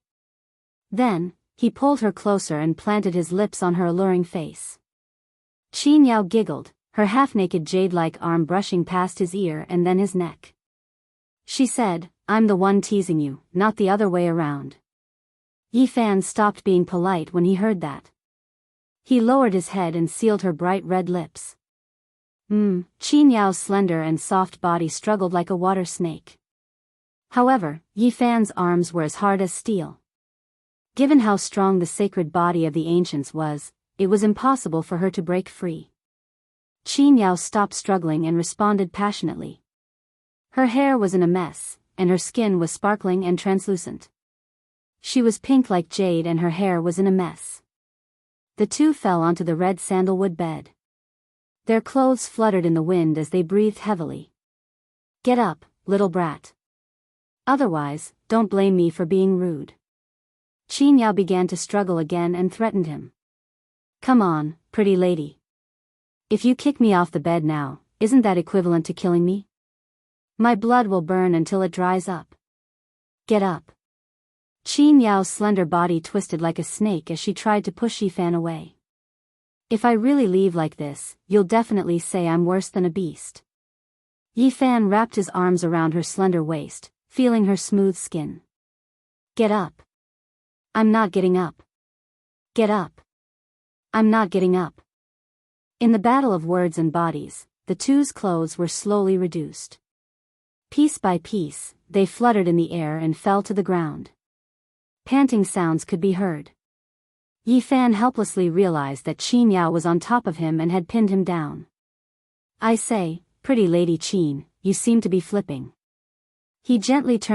Then, he pulled her closer and planted his lips on her alluring face. Qin Yao giggled, her half-naked jade-like arm brushing past his ear and then his neck. She said, "I'm the one teasing you, not the other way around." Yi Fan stopped being polite when he heard that. He lowered his head and sealed her bright red lips. Qin Yao's slender and soft body struggled like a water snake. However, Yi Fan's arms were as hard as steel. Given how strong the sacred body of the ancients was, it was impossible for her to break free. Qin Yao stopped struggling and responded passionately. Her hair was in a mess, and her skin was sparkling and translucent. She was pink like jade and her hair was in a mess. The two fell onto the red sandalwood bed. Their clothes fluttered in the wind as they breathed heavily. "Get up, little brat. Otherwise, don't blame me for being rude." Qin Yao began to struggle again and threatened him. "Come on, pretty lady. If you kick me off the bed now, isn't that equivalent to killing me? My blood will burn until it dries up. Get up." Qin Yao's slender body twisted like a snake as she tried to push Yi Fan away. "If I really leave like this, you'll definitely say I'm worse than a beast." Yi Fan wrapped his arms around her slender waist, feeling her smooth skin. "Get up." "I'm not getting up." "Get up." "I'm not getting up." In the battle of words and bodies, the two's clothes were slowly reduced. Piece by piece, they fluttered in the air and fell to the ground. Panting sounds could be heard. Yi Fan helplessly realized that Qin Yao was on top of him and had pinned him down. "I say, pretty lady Qin, you seem to be flipping." He gently turned